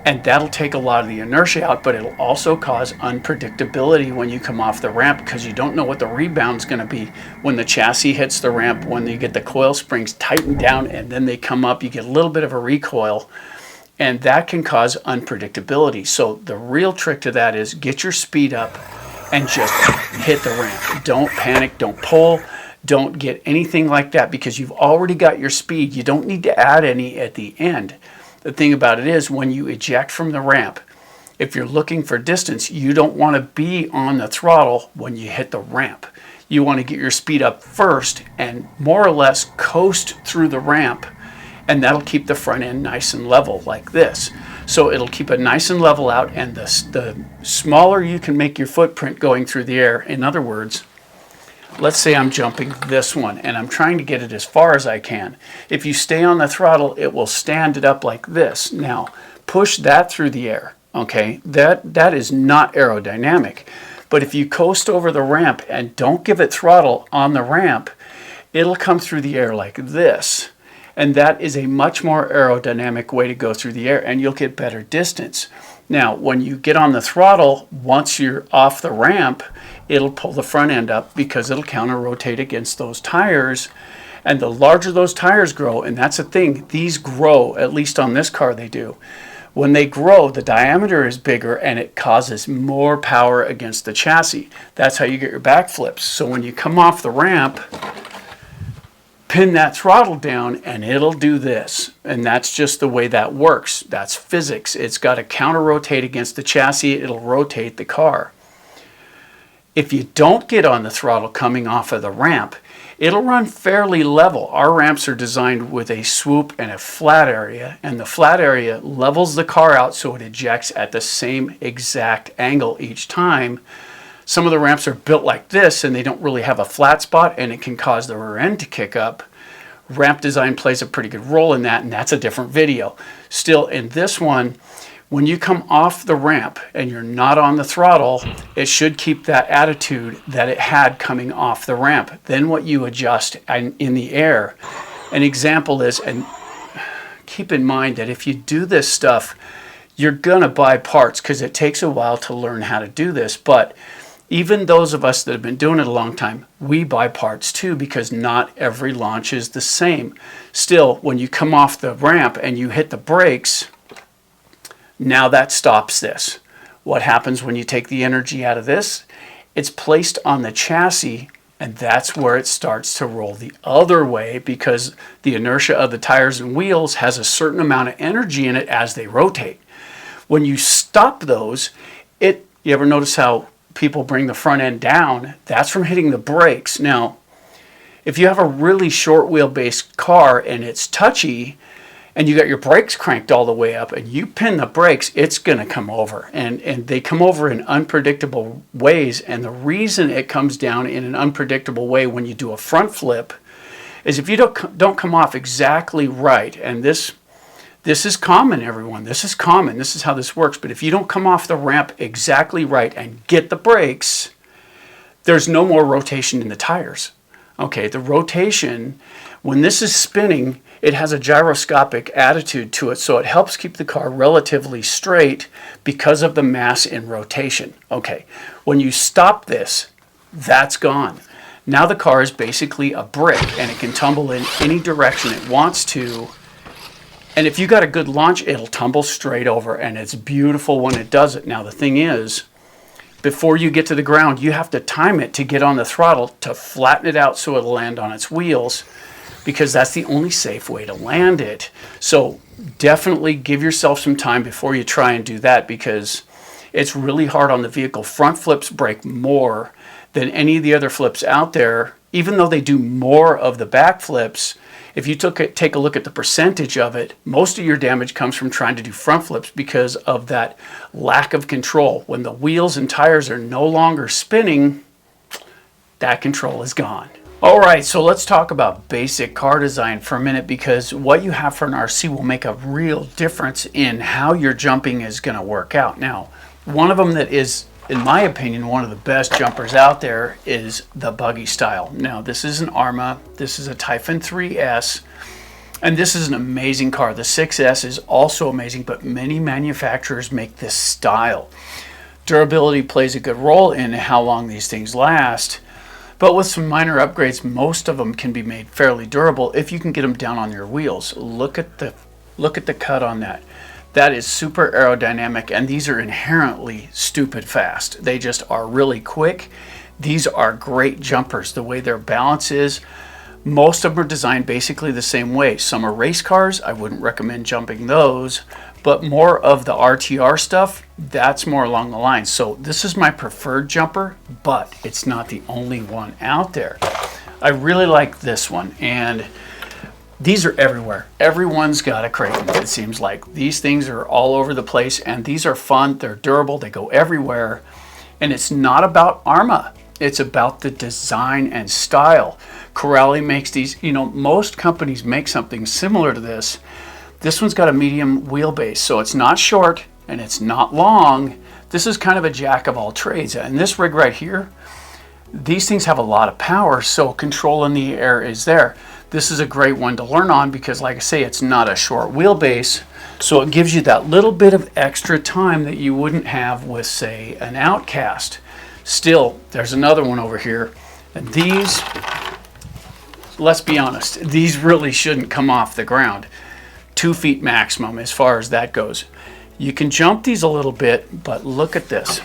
and that'll take a lot of the inertia out, but it'll also cause unpredictability when you come off the ramp, because you don't know what the rebound's going to be when the chassis hits the ramp, when you get the coil springs tightened down and then they come up, you get a little bit of a recoil, and that can cause unpredictability. So the real trick to that is get your speed up and just hit the ramp. Don't panic, don't pull, don't get anything like that, because you've already got your speed. You don't need to add any at the end. The thing about it is, when you eject from the ramp, if you're looking for distance, you don't want to be on the throttle when you hit the ramp. You want to get your speed up first and more or less coast through the ramp, and that'll keep the front end nice and level like this. So it'll keep it nice and level out, and the smaller you can make your footprint going through the air. In other words, let's say I'm jumping this one and I'm trying to get it as far as I can. If you stay on the throttle, it will stand it up like this. Now, push that through the air, okay? That is not aerodynamic. But if you coast over the ramp and don't give it throttle on the ramp, it'll come through the air like this. And that is a much more aerodynamic way to go through the air, and you'll get better distance. Now, when you get on the throttle, once you're off the ramp, it'll pull the front end up because it'll counter rotate against those tires. And the larger those tires grow, and that's the thing, these grow, at least on this car they do. When they grow, the diameter is bigger and it causes more power against the chassis. That's how you get your back flips. So when you come off the ramp, pin that throttle down and it'll do this. And that's just the way that works. That's physics. It's got to counter rotate against the chassis. It'll rotate the car. If you don't get on the throttle coming off of the ramp, it'll run fairly level. Our ramps are designed with a swoop and a flat area, and the flat area levels the car out so it ejects at the same exact angle each time. Some of the ramps are built like this and they don't really have a flat spot, and it can cause the rear end to kick up. Ramp design plays a pretty good role in that, and that's a different video. Still, in this one, when you come off the ramp and you're not on the throttle, it should keep that attitude that it had coming off the ramp. Then what you adjust in the air. An example is, and keep in mind that if you do this stuff, you're going to buy parts because it takes a while to learn how to do this. But even those of us that have been doing it a long time, we buy parts too, because not every launch is the same. Still, when you come off the ramp and you hit the brakes, now that stops this. What happens when you take the energy out of this? It's placed on the chassis And that's where it starts to roll the other way, because the inertia of the tires and wheels has a certain amount of energy in it as they rotate. When you stop those, you ever notice how people bring the front end down? That's from hitting the brakes. Now, if you have a really short wheelbase car and it's touchy, and you got your brakes cranked all the way up and you pin the brakes, it's going to come over. And they come over in unpredictable ways. And the reason it comes down in an unpredictable way when you do a front flip is if you don't come off exactly right. And this is common, everyone. This is common. This is how this works. But if you don't come off the ramp exactly right and get the brakes, there's no more rotation in the tires. Okay, the rotation, when this is spinning, it has a gyroscopic attitude to it, so it helps keep the car relatively straight because of the mass in rotation. Okay, when you stop this, that's gone. Now the car is basically a brick, and it can tumble in any direction it wants to. And if you got a good launch, it'll tumble straight over, and it's beautiful when it does it. Now the thing is, before you get to the ground, you have to time it to get on the throttle to flatten it out so it'll land on its wheels, because that's the only safe way to land it. So definitely give yourself some time before you try and do that, because it's really hard on the vehicle. Front flips break more than any of the other flips out there, even though they do more of the back flips. If you take a look at the percentage of it, most of your damage comes from trying to do front flips because of that lack of control. When the wheels and tires are no longer spinning, that control is gone. All right, so let's talk about basic car design for a minute, because what you have for an RC will make a real difference in how your jumping is going to work out. Now, one of them that is, in my opinion, one of the best jumpers out there is the buggy style. Now, this is an Arma, this is a Typhon 3S, and this is an amazing car. The 6S is also amazing, but many manufacturers make this style. Durability plays a good role in how long these things last, but with some minor upgrades, most of them can be made fairly durable if you can get them down on your wheels. Look at the cut on that. That is super aerodynamic, and these are inherently stupid fast. They just are really quick. These are great jumpers. The way their balance is, most of them are designed basically the same way. Some are race cars. I wouldn't recommend jumping those, but more of the RTR stuff, that's more along the lines. So this is my preferred jumper, but it's not the only one out there. I really like this one, and these are everywhere. Everyone's got a Creighton, it seems like. These things are all over the place, and these are fun. They're durable. They go everywhere. And it's not about Arma. It's about the design and style. Corelli makes these. You know, most companies make something similar to this. This one's got a medium wheelbase, so it's not short and it's not long. This is kind of a jack of all trades. And this rig right here, these things have a lot of power, so control in the air is there. This is a great one to learn on because, like I say, it's not a short wheelbase, so it gives you that little bit of extra time that you wouldn't have with, say, an Outcast. Still, there's another one over here, and these, let's be honest, these really shouldn't come off the ground. 2 feet maximum as far as that goes. You can jump these a little bit, but look at this.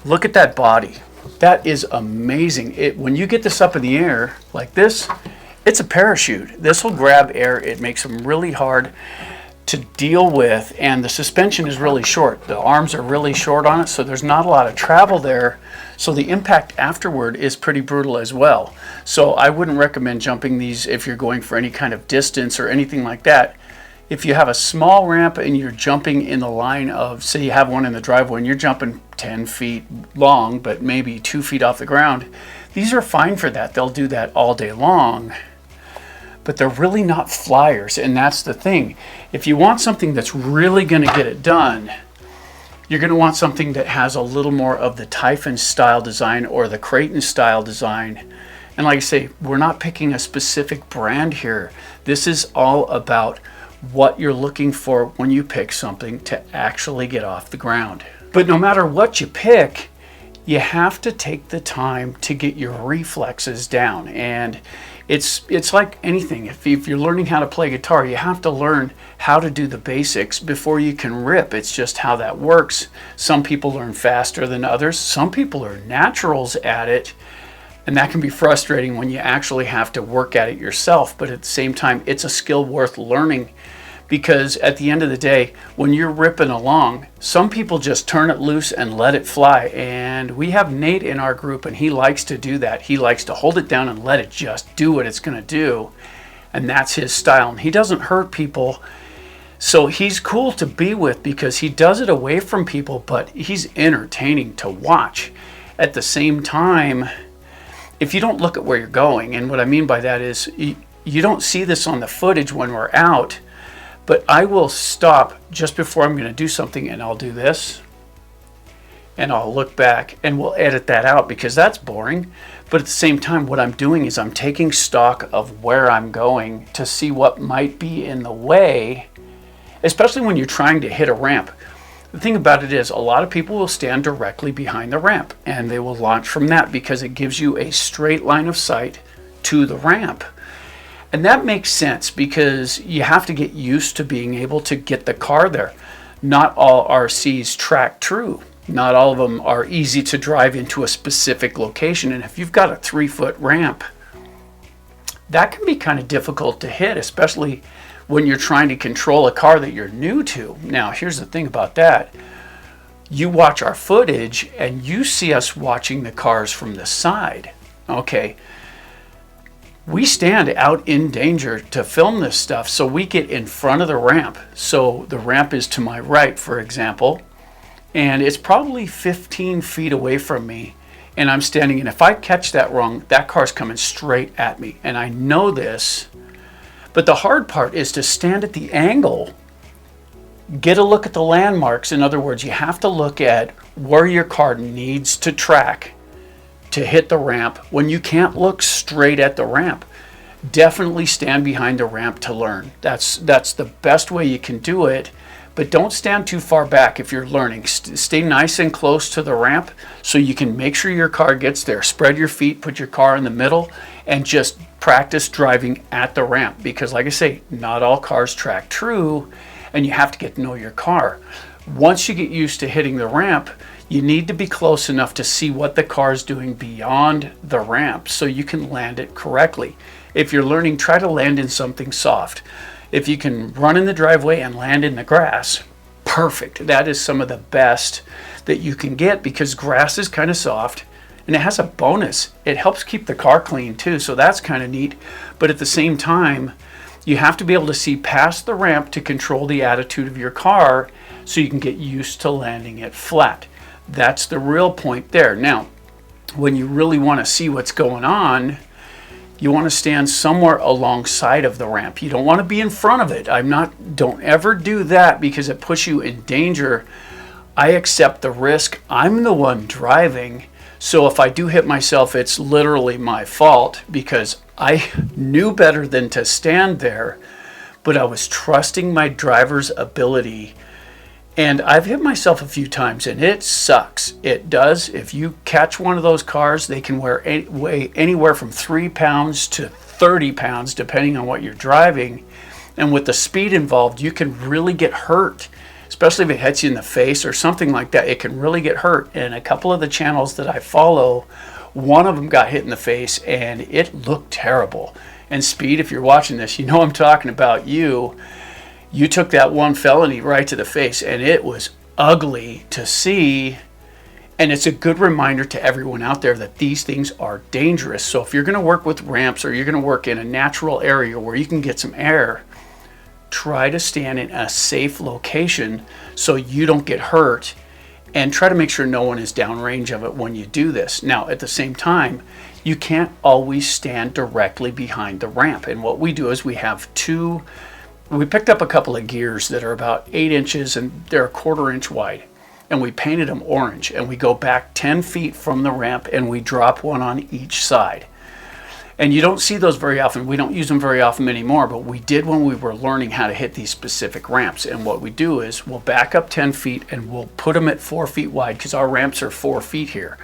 Look at that body. That is amazing. When you get this up in the air like this, it's a parachute. This will grab air. It makes them really hard to deal with, and the suspension is really short. The arms are really short on it, so there's not a lot of travel there. So the impact afterward is pretty brutal as well. So I wouldn't recommend jumping these if you're going for any kind of distance or anything like that. If you have a small ramp and you're jumping in the line of, say you have one in the driveway and you're jumping 10 feet long, but maybe 2 feet off the ground, these are fine for that. They'll do that all day long. But they're really not flyers, and that's the thing. If you want something that's really going to get it done, you're going to want something that has a little more of the Typhon style design or the Creighton style design. And like I say, we're not picking a specific brand here. This is all about what you're looking for when you pick something to actually get off the ground. But no matter what you pick, you have to take the time to get your reflexes down. And it's like anything. If you're learning how to play guitar, you have to learn how to do the basics before you can rip. It's just how that works. Some people learn faster than others. Some people are naturals at it. And that can be frustrating when you actually have to work at it yourself. But at the same time, it's a skill worth learning, because at the end of the day, when you're ripping along, some people just turn it loose and let it fly. And we have Nate in our group, and he likes to do that. He likes to hold it down and let it just do what it's going to do. And that's his style. And he doesn't hurt people. So he's cool to be with because he does it away from people, but he's entertaining to watch. At the same time, if you don't look at where you're going, and what I mean by that is you don't see this on the footage when we're out, but I will stop just before I'm going to do something, and I'll do this, and I'll look back, and we'll edit that out because that's boring. But at the same time, what I'm doing is I'm taking stock of where I'm going to see what might be in the way, especially when you're trying to hit a ramp. The thing about it is a lot of people will stand directly behind the ramp, and they will launch from that because it gives you a straight line of sight to the ramp. And that makes sense because you have to get used to being able to get the car there. Not all RCs track true. Not all of them are easy to drive into a specific location. And if you've got a 3-foot ramp, that can be kind of difficult to hit, especially when you're trying to control a car that you're new to. Now, here's the thing about that. You watch our footage and you see us watching the cars from the side. Okay. We stand out in danger to film this stuff, so we get in front of the ramp. So the ramp is to my right, for example, and it's probably 15 feet away from me, and I'm standing, and if I catch that wrong, that car's coming straight at me, and I know this. But the hard part is to stand at the angle, get a look at the landmarks. In other words, you have to look at where your car needs to track to hit the ramp when you can't look straight at the ramp. Definitely stand behind the ramp to learn. That's the best way you can do it, but don't stand too far back if you're learning. Stay nice and close to the ramp so you can make sure your car gets there. Spread your feet, put your car in the middle, and just practice driving at the ramp, because like I say, not all cars track true, and you have to get to know your car. Once you get used to hitting the ramp, you need to be close enough to see what the car is doing beyond the ramp so you can land it correctly. If you're learning, try to land in something soft. If you can run in the driveway and land in the grass, perfect. That is some of the best that you can get because grass is kind of soft, and it has a bonus. It helps keep the car clean too, so that's kind of neat. But at the same time, you have to be able to see past the ramp to control the attitude of your car so you can get used to landing it flat. That's the real point there. Now, when you really want to see what's going on, you want to stand somewhere alongside of the ramp. You don't want to be in front of it. Don't ever do that because it puts you in danger. I accept the risk. I'm the one driving. So if I do hit myself, it's literally my fault because I knew better than to stand there, but I was trusting my driver's ability. And I've hit myself a few times, and it sucks. It does. If you catch one of those cars, they can weigh anywhere from 3 pounds to 30 pounds, depending on what you're driving. And with the speed involved, you can really get hurt, especially if it hits you in the face or something like that. It can really get hurt. And a couple of the channels that I follow, one of them got hit in the face, and it looked terrible. And Speed, if you're watching this, you know I'm talking about you. You took that one felony right to the face, and it was ugly to see. And it's a good reminder to everyone out there that these things are dangerous. So if you're going to work with ramps or you're going to work in a natural area where you can get some air, try to stand in a safe location so you don't get hurt, and try to make sure no one is downrange of it when you do this. Now, at the same time, you can't always stand directly behind the ramp. And what we do is we picked up a couple of gears that are about 8 inches and they're a 1/4 inch wide. And we painted them orange, and we go back 10 feet from the ramp and we drop one on each side. And you don't see those very often. We don't use them very often anymore, but we did when we were learning how to hit these specific ramps. And what we do is we'll back up 10 feet and we'll put them at 4 feet wide because our ramps are 4 feet here.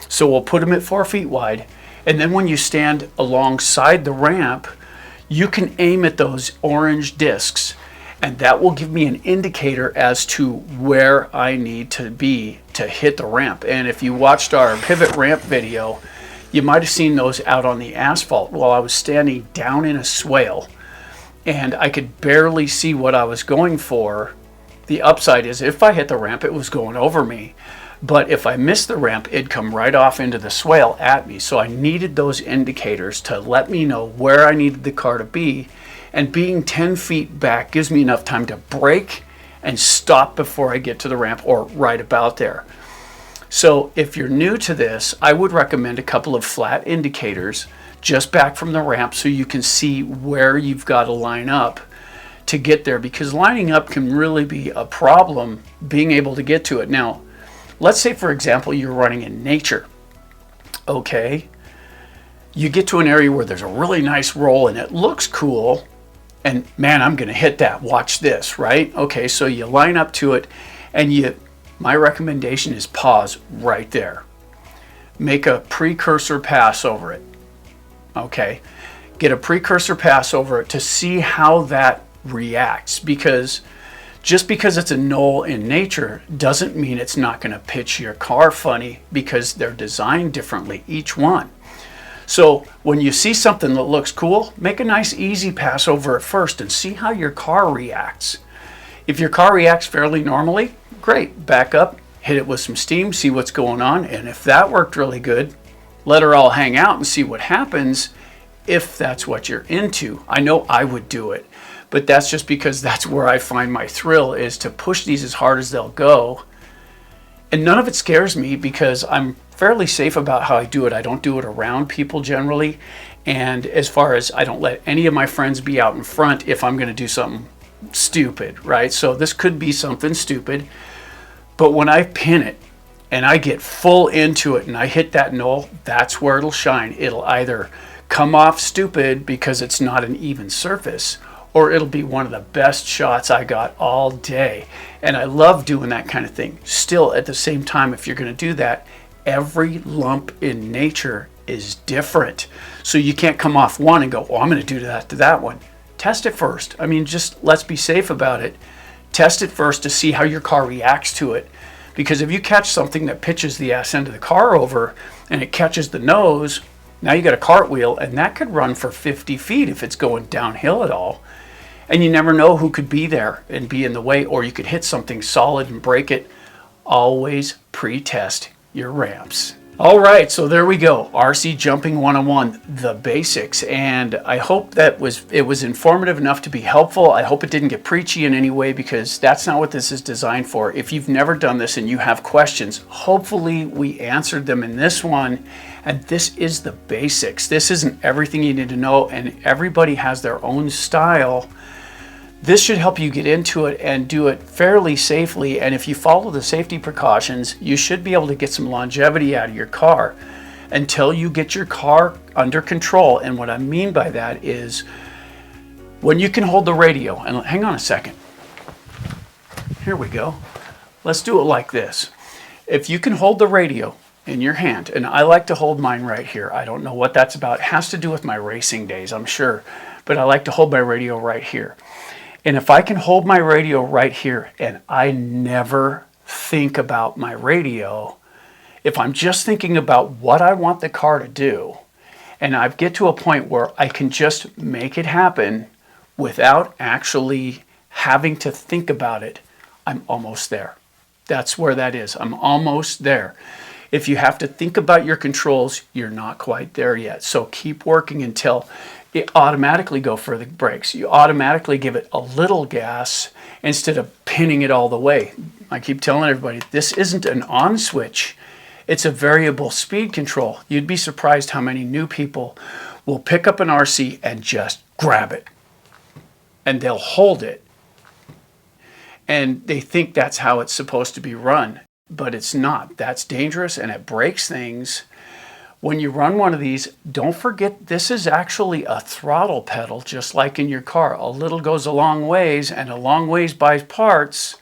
So we'll put them at 4 feet wide. And then when you stand alongside the ramp, you can aim at those orange discs, and that will give me an indicator as to where I need to be to hit the ramp. And if you watched our pivot ramp video, You might have seen those out on the asphalt while I was standing down in a swale and I could barely see what I was going for. The upside is if I hit the ramp, it was going over me. But if I missed the ramp, it'd come right off into the swale at me. So I needed those indicators to let me know where I needed the car to be. And being 10 feet back gives me enough time to brake and stop before I get to the ramp or right about there. So if you're new to this, I would recommend a couple of flat indicators just back from the ramp so you can see where you've got to line up to get there, because lining up can really be a problem being able to get to it. Now, let's say, for example, you're running in nature. Okay, you get to an area where there's a really nice roll and it looks cool, and man, I'm going to hit that. Watch this, right? Okay, so you line up to it, and my recommendation is pause right there. Make a precursor pass over it. Okay, get a precursor pass over it to see how that reacts, because just because it's a knoll in nature doesn't mean it's not going to pitch your car funny, because they're designed differently, each one. So when you see something that looks cool, make a nice easy pass over it first and see how your car reacts. If your car reacts fairly normally, great, back up, hit it with some steam, see what's going on, and if that worked really good, let her all hang out and see what happens if that's what you're into. I know I would do it, but that's just because that's where I find my thrill, is to push these as hard as they'll go. And none of it scares me because I'm fairly safe about how I do it. I don't do it around people generally. And as far as I don't let any of my friends be out in front if I'm going to do something stupid, right? So this could be something stupid, but when I pin it and I get full into it and I hit that knoll, that's where it'll shine. It'll either come off stupid because it's not an even surface, or it'll be one of the best shots I got all day. And I love doing that kind of thing. Still, at the same time, if you're going to do that, every lump in nature is different. So you can't come off one and go, oh, I'm going to do that to that one. Test it first. I mean, just let's be safe about it. Test it first to see how your car reacts to it. Because if you catch something that pitches the ass end of the car over and it catches the nose, now you got a cartwheel, and that could run for 50 feet if it's going downhill at all. And you never know who could be there and be in the way, or you could hit something solid and break it. Always pre-test your ramps. All right, so there we go. RC Jumping 101, the basics. And I hope that it was informative enough to be helpful. I hope it didn't get preachy in any way, because that's not what this is designed for. If you've never done this and you have questions, hopefully we answered them in this one. And this is the basics. This isn't everything you need to know, and everybody has their own style. This should help you get into it and do it fairly safely. And if you follow the safety precautions, you should be able to get some longevity out of your car until you get your car under control. And what I mean by that is when you can hold the radio, and hang on a second. Here we go. Let's do it like this. If you can hold the radio in your hand, and I like to hold mine right here. I don't know what that's about. It has to do with my racing days, I'm sure. But I like to hold my radio right here. And if I can hold my radio right here and I never think about my radio, if I'm just thinking about what I want the car to do, and I get to a point where I can just make it happen without actually having to think about it, I'm almost there. That's where that is. I'm almost there. If you have to think about your controls, you're not quite there yet. So keep working until it automatically go for the brakes. You automatically give it a little gas instead of pinning it all the way. I keep telling everybody, this isn't an on switch. It's a variable speed control. You'd be surprised how many new people will pick up an RC and just grab it. And they'll hold it. And they think that's how it's supposed to be run. But it's not. That's dangerous, and it breaks things. When you run one of these, don't forget this is actually a throttle pedal, just like in your car. A little goes a long ways, and a long ways buys parts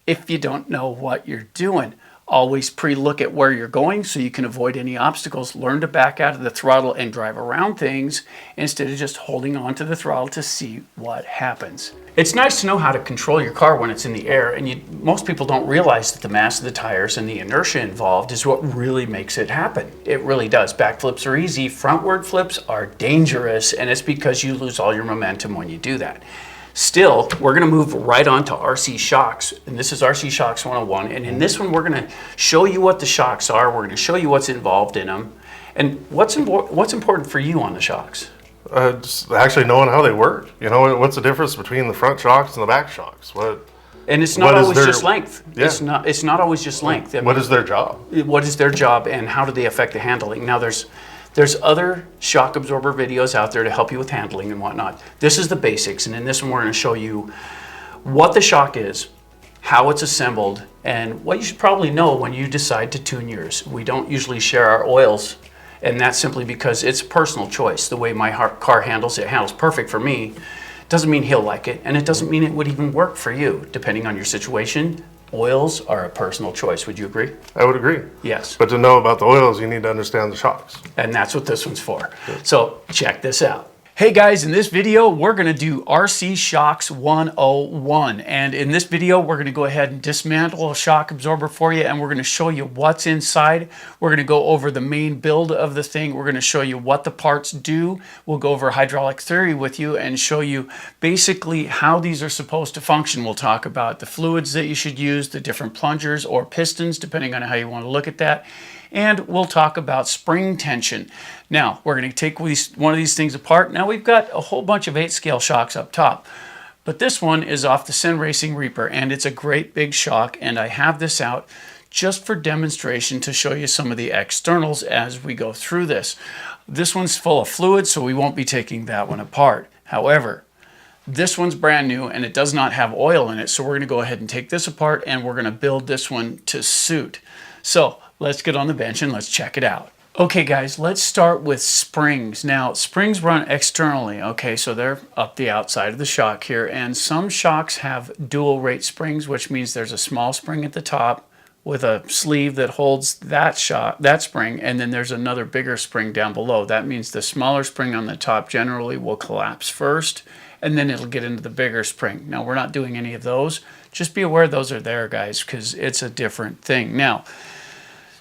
if you don't know what you're doing. Always pre-look at where you're going so you can avoid any obstacles. Learn to back out of the throttle and drive around things instead of just holding on to the throttle to see what happens. It's nice to know how to control your car when it's in the air, and most people don't realize that the mass of the tires and the inertia involved is what really makes it happen. It really does. Backflips are easy, frontward flips are dangerous, and it's because you lose all your momentum when you do that. Still, we're going to move right on to RC shocks, and this is RC Shocks 101, and in this one we're going to show you what the shocks are, we're going to show you what's involved in them, and what's important for you on the shocks. Just actually knowing how they work. You know, what's the difference between the front shocks and the back shocks? And it's not always just length. Yeah. It's not always just length. What is their job? What is their job, and how do they affect the handling? Now, there's other shock absorber videos out there to help you with handling and whatnot. This is the basics, and in this one we're going to show you what the shock is, how it's assembled, and what you should probably know when you decide to tune yours. We don't usually share our oils, and that's simply because it's a personal choice. The way my car handles, it handles perfect for me. Doesn't mean he'll like it, and it doesn't mean it would even work for you, depending on your situation. Oils are a personal choice. Would you agree? I would agree. Yes. But to know about the oils, you need to understand the shocks. And that's what this one's for. So check this out. Hey guys, in this video, we're going to do RC Shocks 101. And in this video, we're going to go ahead and dismantle a shock absorber for you, and we're going to show you what's inside. We're going to go over the main build of the thing. We're going to show you what the parts do. We'll go over hydraulic theory with you and show you basically how these are supposed to function. We'll talk about the fluids that you should use, the different plungers or pistons, depending on how you want to look at that. And we'll talk about spring tension. Now, we're going to take one of these things apart. Now, we've got a whole bunch of 8-scale shocks up top, but this one is off the Sen Racing Reaper, and it's a great big shock, and I have this out just for demonstration to show you some of the externals as we go through this. This one's full of fluid, so we won't be taking that one apart. However, this one's brand new, and it does not have oil in it, so we're going to go ahead and take this apart, and we're going to build this one to suit. So, let's get on the bench and let's check it out. Okay guys, let's start with springs. Now, springs run externally, okay, so they're up the outside of the shock here, and some shocks have dual rate springs, which means there's a small spring at the top with a sleeve that holds that spring, and then there's another bigger spring down below. That means the smaller spring on the top generally will collapse first, and then it'll get into the bigger spring. Now, we're not doing any of those. Just be aware those are there, guys, because it's a different thing. Now,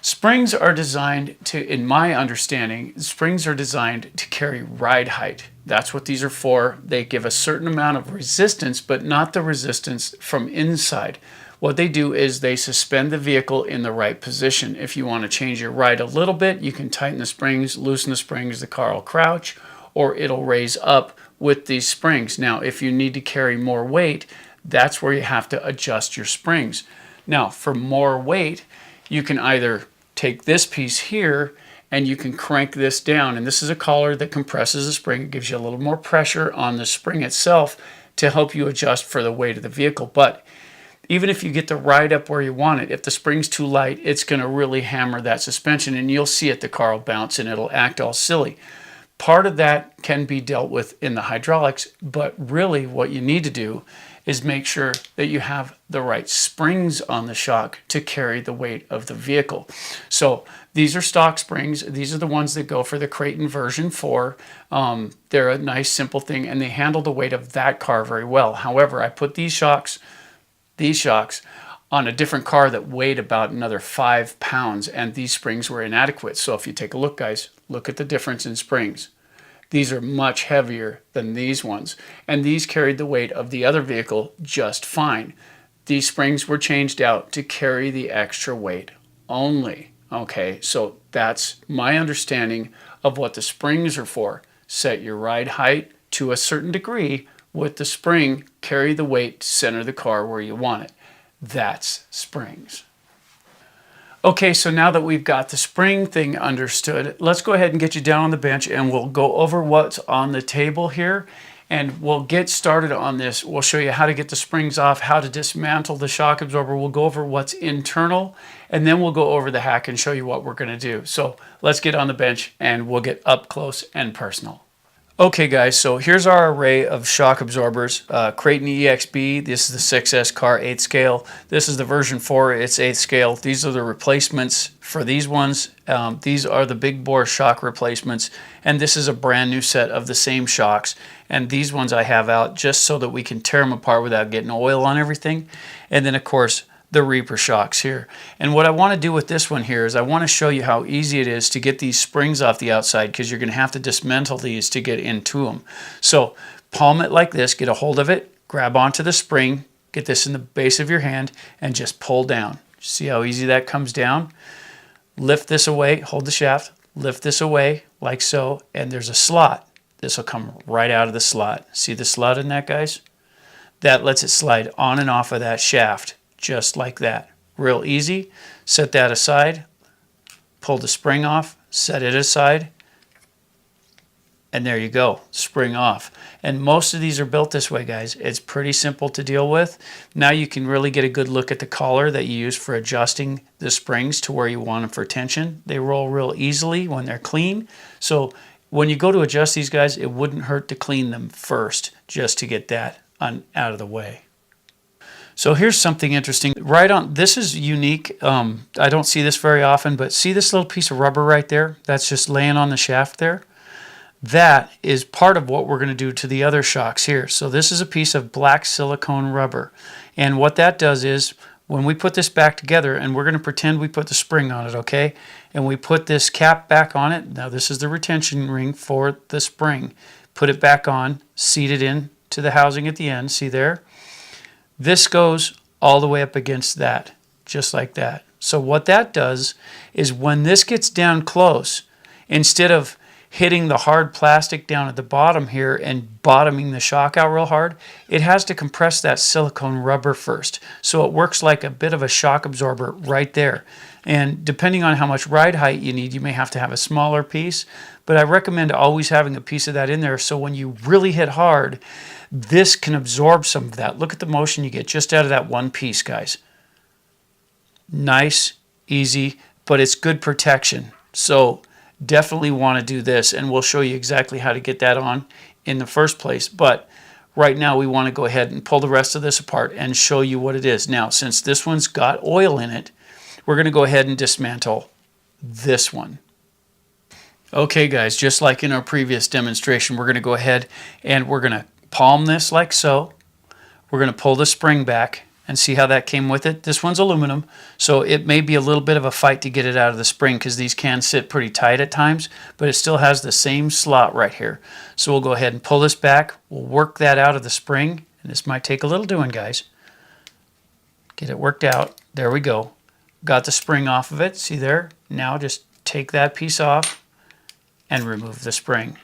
springs are designed to, in my understanding, springs are designed to carry ride height. That's what these are for. They give a certain amount of resistance, but not the resistance from inside. What they do is they suspend the vehicle in the right position. If you want to change your ride a little bit, you can tighten the springs, loosen the springs, the car will crouch, or it'll raise up with these springs. Now, if you need to carry more weight, that's where you have to adjust your springs. Now, for more weight, you can either take this piece here and you can crank this down, and this is a collar that compresses the spring. It gives you a little more pressure on the spring itself to help you adjust for the weight of the vehicle. But even if you get the ride up where you want it, if the spring's too light, it's going to really hammer that suspension, and you'll see it, the car will bounce and it'll act all silly. Part of that can be dealt with in the hydraulics, but really what you need to do is make sure that you have the right springs on the shock to carry the weight of the vehicle. So these are stock springs. These are the ones that go for the Creighton version 4. They're a nice simple thing, and they handle the weight of that car very well. However, I put these shocks on a different car that weighed about another 5 pounds, and these springs were inadequate. So if you take a look, guys, look at the difference in springs. These are much heavier than these ones, and these carried the weight of the other vehicle just fine. These springs were changed out to carry the extra weight only. Okay, so that's my understanding of what the springs are for. Set your ride height to a certain degree with the spring, carry the weight, center the car where you want it. That's springs. Okay, so now that we've got the spring thing understood, let's go ahead and get you down on the bench, and we'll go over what's on the table here, and we'll get started on this. We'll show you how to get the springs off, how to dismantle the shock absorber. We'll go over what's internal, and then we'll go over the hack and show you what we're going to do. So let's get on the bench and we'll get up close and personal. Okay guys, so here's our array of shock absorbers. Creighton EXB, this is the 6S car 8th scale. This is the version 4, it's 8th scale. These are the replacements for these ones. These are the big bore shock replacements, and this is a brand new set of the same shocks. And these ones I have out just so that we can tear them apart without getting oil on everything. And then of course, the Reaper shocks here. And what I want to do with this one here is I want to show you how easy it is to get these springs off the outside, because you're going to have to dismantle these to get into them. So palm it like this, get a hold of it, grab onto the spring, get this in the base of your hand, and just pull down. See how easy that comes down? Lift this away, hold the shaft, lift this away like so, and there's a slot. This will come right out of the slot. See the slot in that, guys? That lets it slide on and off of that shaft. Just like that. Real easy. Set that aside. Pull the spring off. Set it aside. And there you go. Spring off. And most of these are built this way, guys. It's pretty simple to deal with. Now you can really get a good look at the collar that you use for adjusting the springs to where you want them for tension. They roll real easily when they're clean. So when you go to adjust these guys, it wouldn't hurt to clean them first just to get that out of the way. So here's something interesting. Right on, this is unique. I don't see this very often, but see this little piece of rubber right there? That's just laying on the shaft there. That is part of what we're going to do to the other shocks here. So this is a piece of black silicone rubber. And what that does is, when we put this back together, and we're going to pretend we put the spring on it, okay? And we put this cap back on it. Now this is the retention ring for the spring. Put it back on, seat it in to the housing at the end. See there? This goes all the way up against that, just like that. So what that does is when this gets down close, instead of hitting the hard plastic down at the bottom here and bottoming the shock out real hard, it has to compress that silicone rubber first. So it works like a bit of a shock absorber right there. And depending on how much ride height you need, you may have to have a smaller piece. But I recommend always having a piece of that in there, so when you really hit hard, this can absorb some of that. Look at the motion you get just out of that one piece, guys. Nice, easy, but it's good protection. So definitely want to do this, and we'll show you exactly how to get that on in the first place. But right now we want to go ahead and pull the rest of this apart and show you what it is. Now, since this one's got oil in it, we're going to go ahead and dismantle this one. Okay guys, just like in our previous demonstration, we're going to go ahead and we're going to palm this like so. We're going to pull the spring back and see how that came with it. This one's aluminum, so it may be a little bit of a fight to get it out of the spring because these can sit pretty tight at times, but it still has the same slot right here. So we'll go ahead and pull this back. We'll work that out of the spring, and this might take a little doing, guys. Get it worked out. There we go. Got the spring off of it. See there? Now just take that piece off and remove the spring.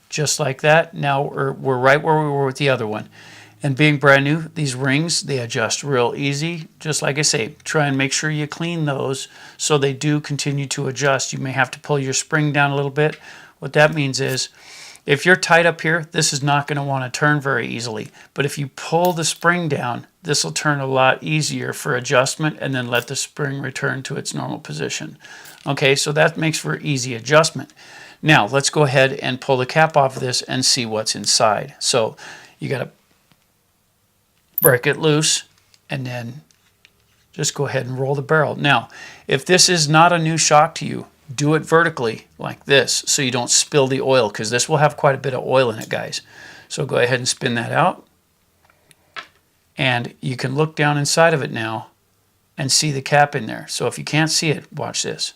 Just like that. Now we're right where we were with the other one. And being brand new, these rings, they adjust real easy. Just like I say, try and make sure you clean those so they do continue to adjust. You may have to pull your spring down a little bit. What that means is, if you're tight up here, this is not going to want to turn very easily. But if you pull the spring down, this will turn a lot easier for adjustment, and then let the spring return to its normal position. Okay, so that makes for easy adjustment. Now, let's go ahead and pull the cap off of this and see what's inside. So you got to break it loose and then just go ahead and roll the barrel. Now, if this is not a new shock to you, do it vertically like this so you don't spill the oil, because this will have quite a bit of oil in it, guys. So go ahead and spin that out. And you can look down inside of it now and see the cap in there. So if you can't see it, watch this.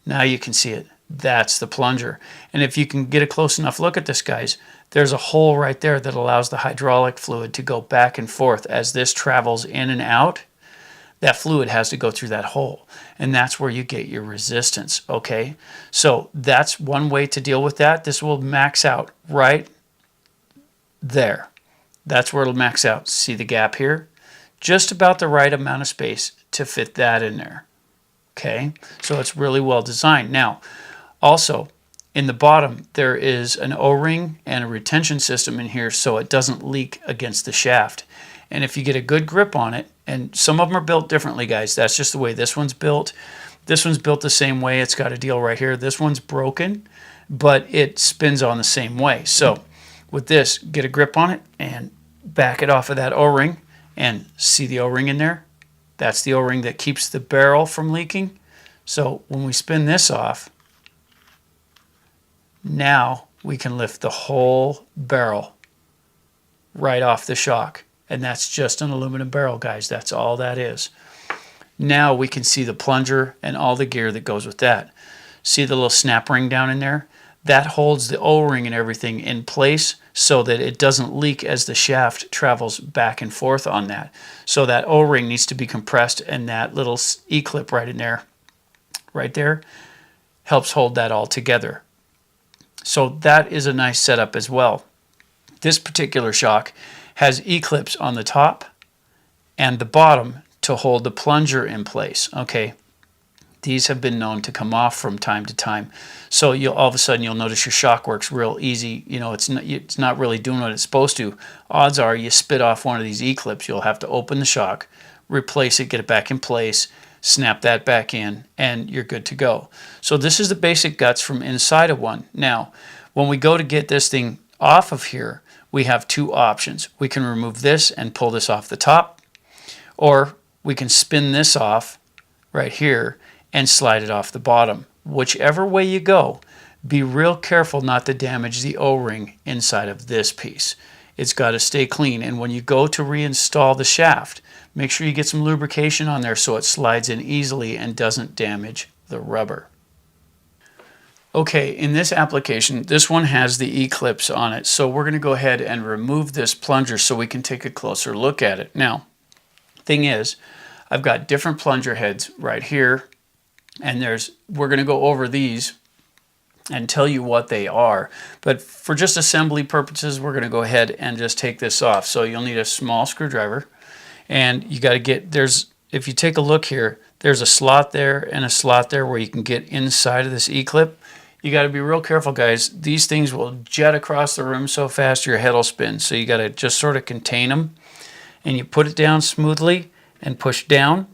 Now you can see it. That's the plunger. And if you can get a close enough look at this, guys, there's a hole right there that allows the hydraulic fluid to go back and forth as this travels in and out. That fluid has to go through that hole, and that's where you get your resistance. Okay, so that's one way to deal with that. This will max out right there. That's where it'll max out. See the gap here? Just about the right amount of space to fit that in there. Okay, so it's really well designed. Now, also, in the bottom, there is an O-ring and a retention system in here so it doesn't leak against the shaft. And if you get a good grip on it, and some of them are built differently, guys, that's just the way this one's built. This one's built the same way. It's got a deal right here. This one's broken, but it spins on the same way. So with this, get a grip on it and back it off of that O-ring, and see the O-ring in there? That's the O-ring that keeps the barrel from leaking. So when we spin this off, now we can lift the whole barrel right off the shock. And that's just an aluminum barrel, guys. That's all that is. Now we can see the plunger and all the gear that goes with that. See the little snap ring down in there? That holds the O-ring and everything in place so that it doesn't leak as the shaft travels back and forth on that. So that O-ring needs to be compressed, and that little E-clip right in there, right there, helps hold that all together. So that is a nice setup as well. This particular shock has E-clips on the top and the bottom to hold the plunger in place. Okay, these have been known to come off from time to time. So you'll all of a sudden you'll notice your shock works real easy. You know, it's not really doing what it's supposed to. Odds are you spit off one of these E-clips, you'll have to open the shock, replace it, get it back in place, snap that back in, and you're good to go. So this is the basic guts from inside of one. Now, when we go to get this thing off of here, we have two options. We can remove this and pull this off the top, or we can spin this off right here and slide it off the bottom. Whichever way you go, be real careful not to damage the O-ring inside of this piece. It's got to stay clean, and when you go to reinstall the shaft, make sure you get some lubrication on there so it slides in easily and doesn't damage the rubber. Okay, in this application, this one has the E-clips on it, so we're going to go ahead and remove this plunger so we can take a closer look at it. Now, thing is, I've got different plunger heads right here, and we're going to go over these and tell you what they are. But for just assembly purposes, we're going to go ahead and just take this off. So you'll need a small screwdriver, and you got to get, if you take a look here, there's a slot there and a slot there where you can get inside of this E-clip. You got to be real careful, guys. These things will jet across the room so fast your head will spin. So you got to just sort of contain them, and you put it down smoothly and push down,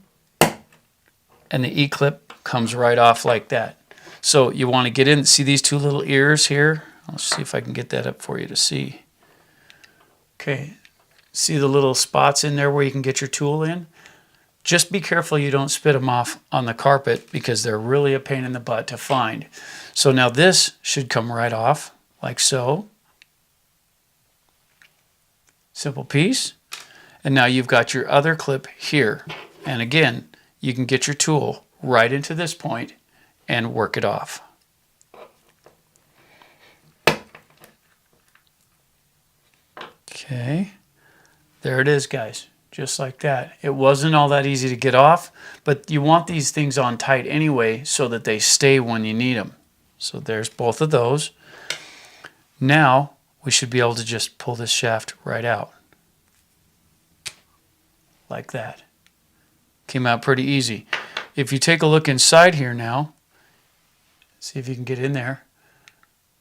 and the E-clip comes right off like that. So you want to get in, see these two little ears here? I'll see if I can get that up for you to see. Okay, see the little spots in there where you can get your tool in? Just be careful you don't spit them off on the carpet, because they're really a pain in the butt to find. So now this should come right off like so. Simple piece. And now you've got your other clip here. And again, you can get your tool right into this point and work it off. Okay, there it is, guys. Just like that. It wasn't all that easy to get off, but you want these things on tight anyway so that they stay when you need them. So there's both of those. Now we should be able to just pull this shaft right out. Like that. Came out pretty easy. If you take a look inside here now, see if you can get in there.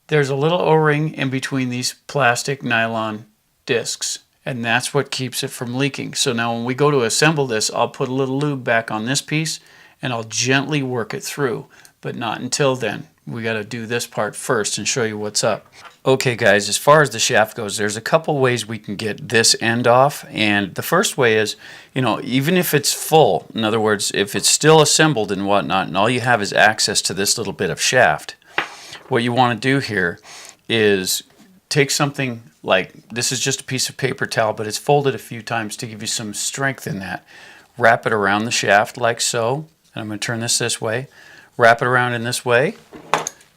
There's a little O-ring in between these plastic nylon discs, and that's what keeps it from leaking. So now when we go to assemble this, I'll put a little lube back on this piece and I'll gently work it through, but not until then. We got to do this part first and show you what's up. Okay guys, as far as the shaft goes, there's a couple ways we can get this end off, and the first way is, you know, even if it's full, in other words, if it's still assembled and whatnot, and all you have is access to this little bit of shaft, what you want to do here is take something like, this is just a piece of paper towel, but it's folded a few times to give you some strength in that. Wrap it around the shaft like so, and I'm going to turn this way. Wrap it around in this way.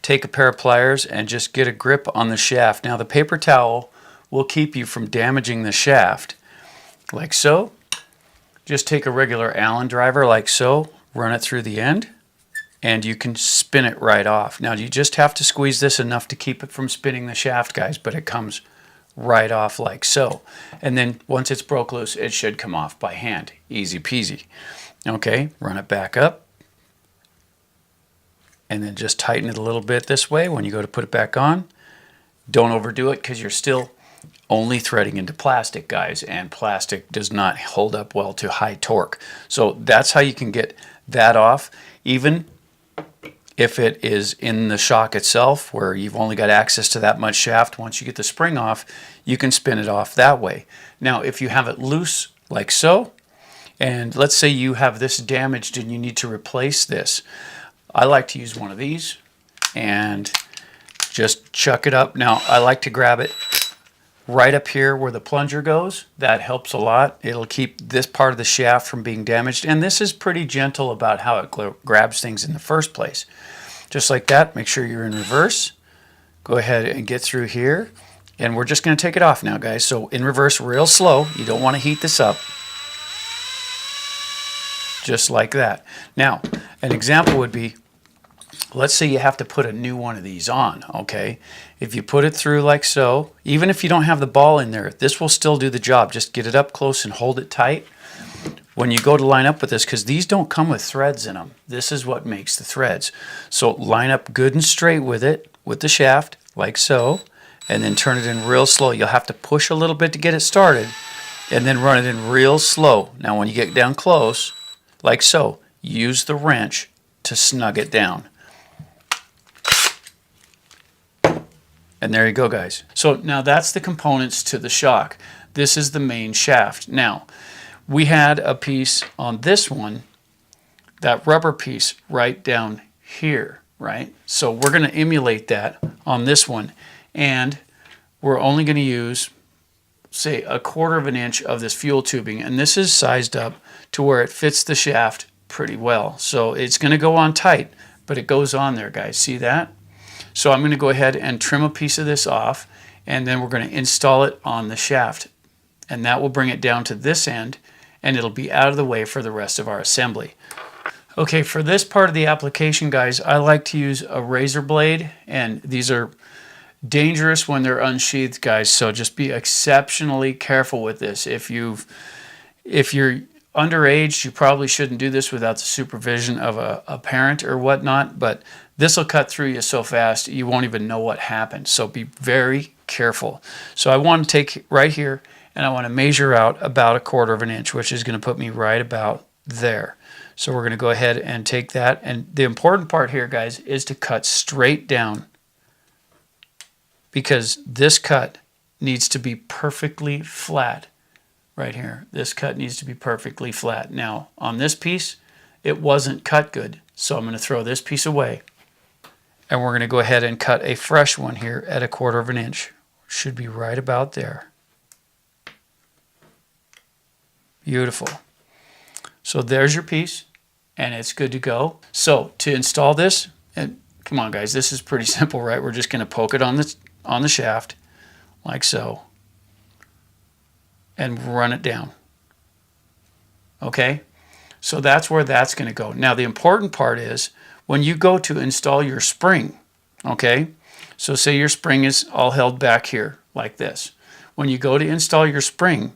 Take a pair of pliers and just get a grip on the shaft. Now the paper towel will keep you from damaging the shaft, like so. Just take a regular Allen driver like so, run it through the end, and you can spin it right off. Now you just have to squeeze this enough to keep it from spinning the shaft, guys, but it comes right off like so. And then once it's broke loose, it should come off by hand. Easy peasy. Okay, run it back up. And then just tighten it a little bit this way when you go to put it back on. Don't overdo it, because you're still only threading into plastic, guys, and plastic does not hold up well to high torque. So that's how you can get that off. even if it is in the shock itself where you've only got access to that much shaft. Once you get the spring off, you can spin it off that way. Now, if you have it loose like so, and let's say you have this damaged and you need to replace this, I like to use one of these and just chuck it up. Now, I like to grab it right up here where the plunger goes. That helps a lot. It'll keep this part of the shaft from being damaged, and this is pretty gentle about how it grabs things in the first place. Just like that. Make sure you're in reverse. Go ahead and get through here, and we're just going to take it off now, guys. So in reverse, real slow. You don't want to heat this up. Just like that. Now, an example would be, let's say you have to put a new one of these on, okay? If you put it through like so, even if you don't have the ball in there, this will still do the job. Just get it up close and hold it tight. When you go to line up with this, because these don't come with threads in them, this is what makes the threads. So line up good and straight with it, with the shaft, like so, and then turn it in real slow. You'll have to push a little bit to get it started, and then run it in real slow. Now when you get down close, like so, use the wrench to snug it down. And there you go, guys. So now that's the components to the shock. This is the main shaft. Now, we had a piece on this one, that rubber piece right down here, right? So we're going to emulate that on this one. And we're only going to use, say, 1/4 of an inch of this fuel tubing. And this is sized up to where it fits the shaft pretty well. So it's going to go on tight, but it goes on there, guys. See that? So I'm going to go ahead and trim a piece of this off, and then we're going to install it on the shaft. And that will bring it down to this end, and it'll be out of the way for the rest of our assembly. Okay, for this part of the application, guys, I like to use a razor blade, and these are dangerous when they're unsheathed, guys, so just be exceptionally careful with this. If you're underage, you probably shouldn't do this without the supervision of a parent or whatnot, but this will cut through you so fast you won't even know what happened. So be very careful. So I want to take right here and I want to measure out about 1/4 of an inch, which is going to put me right about there. So we're going to go ahead and take that. And the important part here, guys, is to cut straight down, because this cut needs to be perfectly flat. Right here, this cut needs to be perfectly flat. Now, on this piece, it wasn't cut good, so I'm going to throw this piece away. And we're going to go ahead and cut a fresh one here at 1/4 of an inch. Should be right about there. Beautiful. So there's your piece, and it's good to go. So to install this, and come on, guys, this is pretty simple, right? We're just going to poke it on the shaft, like so, and run it down. Okay? So that's where that's going to go. Now the important part is when you go to install your spring, okay? So say your spring is all held back here like this. When you go to install your spring,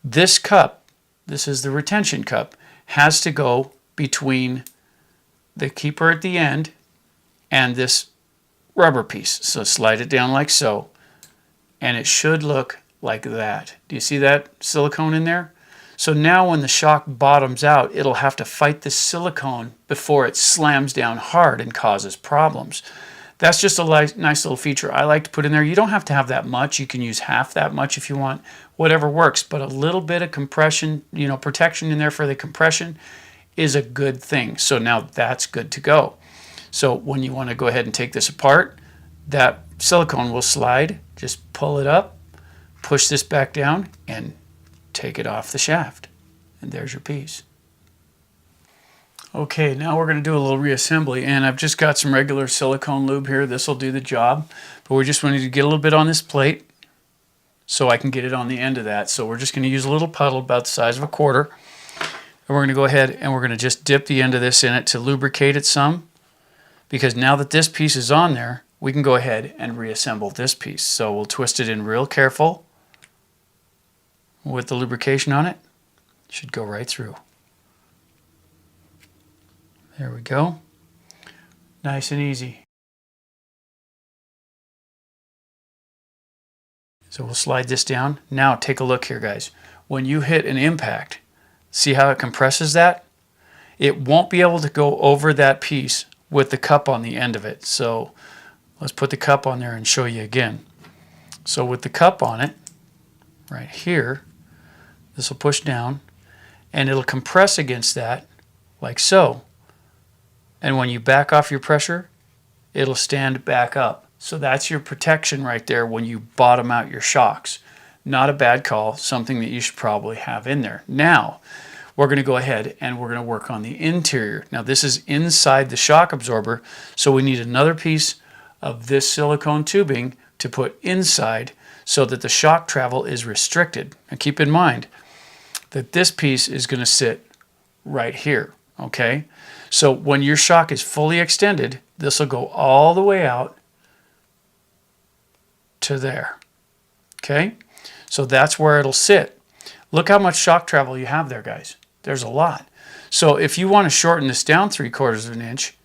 this cup, this is the retention cup, has to go between the keeper at the end and this rubber piece. So slide it down like so, and it should look like that. Do you see that silicone in there? So now when the shock bottoms out, it'll have to fight the silicone before it slams down hard and causes problems. That's just a nice little feature I like to put in there. You don't have to have that much. You can use half that much if you want, whatever works. But a little bit of compression, protection in there for the compression is a good thing. So now that's good to go. So when you want to go ahead and take this apart, that silicone will slide. Just pull it up, push this back down, and take it off the shaft. And there's your piece. Okay, now we're going to do a little reassembly, and I've just got some regular silicone lube here. This will do the job, but we just wanted to get a little bit on this plate so I can get it on the end of that. So we're just going to use a little puddle about the size of 1/4, and we're going to go ahead and we're going to just dip the end of this in it to lubricate it some, because now that this piece is on there, we can go ahead and reassemble this piece. So we'll twist it in real careful with the lubrication on it. Should go right through. There we go. Nice and easy. So we'll slide this down. Now take a look here, guys. When you hit an impact, see how it compresses that? it won't be able to go over that piece with the cup on the end of it. So let's put the cup on there and show you again. So with the cup on it, right here, this will push down and it'll compress against that like so. And when you back off your pressure, it'll stand back up. So that's your protection right there when you bottom out your shocks. Not a bad call, something that you should probably have in there. Now, we're going to go ahead and we're going to work on the interior. Now this is inside the shock absorber, so we need another piece of this silicone tubing to put inside so that the shock travel is restricted. And keep in mind that this piece is going to sit right here, okay? So when your shock is fully extended, this will go all the way out to there, okay? So that's where it'll sit. Look how much shock travel you have there, guys. There's a lot. So if you want to shorten this down 3/4 of an inch,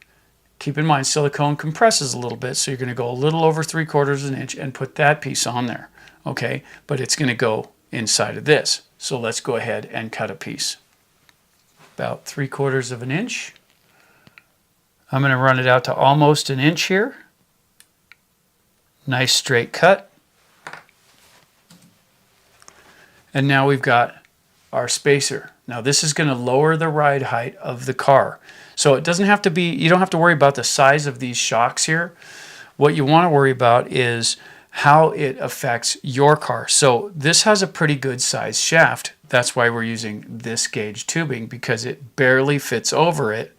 keep in mind silicone compresses a little bit, so you're going to go a little over 3/4 of an inch and put that piece on there, okay? But it's going to go inside of this. So let's go ahead and cut a piece. About 3/4 of an inch. I'm going to run it out to almost an inch here. Nice straight cut. And now we've got our spacer. Now this is going to lower the ride height of the car. So it doesn't have to be, you don't have to worry about the size of these shocks here. What you want to worry about is how it affects your car. So this has a pretty good size shaft. That's why we're using this gauge tubing, because it barely fits over it.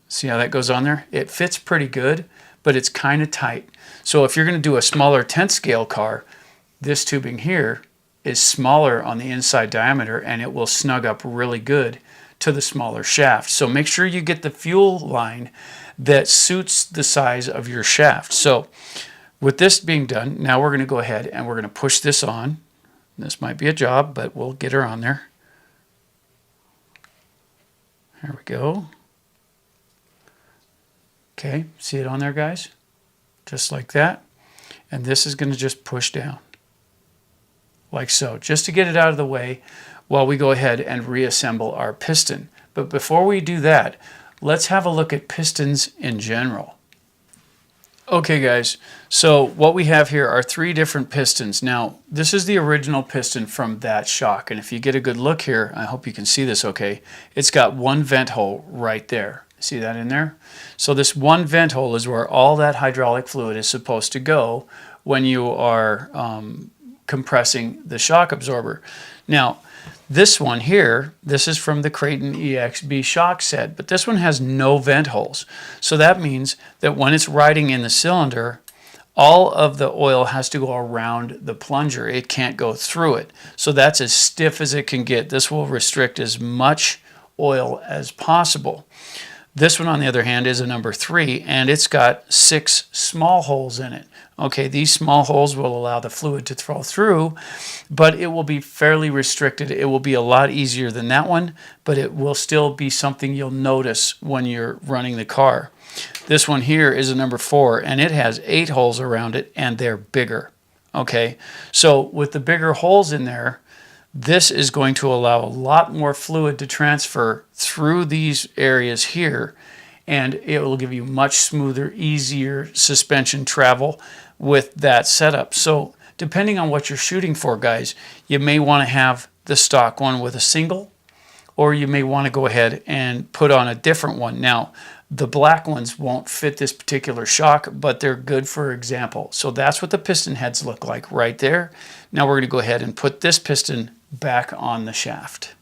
See how that goes on there? It fits pretty good, but it's kind of tight. So if you're going to do a smaller 10th scale car, this tubing here is smaller on the inside diameter and it will snug up really good to the smaller shaft. So make sure you get the fuel line that suits the size of your shaft. So with this being done, now we're going to go ahead and we're going to push this on. This might be a job, but we'll get her on there. There we go. Okay, see it on there, guys? Just like that. And this is going to just push down. Like so, just to get it out of the way while we go ahead and reassemble our piston. But before we do that, let's have a look at pistons in general. Okay guys, so what we have here are 3 different pistons. Now, this is the original piston from that shock, and if you get a good look here, I hope you can see this okay, it's got one vent hole right there. See that in there? So this one vent hole is where all that hydraulic fluid is supposed to go when you are compressing the shock absorber. Now, this one here, this is from the Creighton EXB shock set, but this one has no vent holes. So that means that when it's riding in the cylinder, all of the oil has to go around the plunger. It can't go through it. So that's as stiff as it can get. This will restrict as much oil as possible. This one, on the other hand, is a number 3, and it's got 6 small holes in it. Okay, these small holes will allow the fluid to flow through, but it will be fairly restricted. It will be a lot easier than that one, but it will still be something you'll notice when you're running the car. This one here is a number 4, and it has 8 holes around it, and they're bigger. Okay, so with the bigger holes in there, this is going to allow a lot more fluid to transfer through these areas here, and it will give you much smoother, easier suspension travel with that setup. So depending on what you're shooting for, guys, you may want to have the stock one with a single, or you may want to go ahead and put on a different one. Now, the black ones won't fit this particular shock, but they're good for example. So that's what the piston heads look like right there. Now we're going to go ahead and put this piston back on the shaft.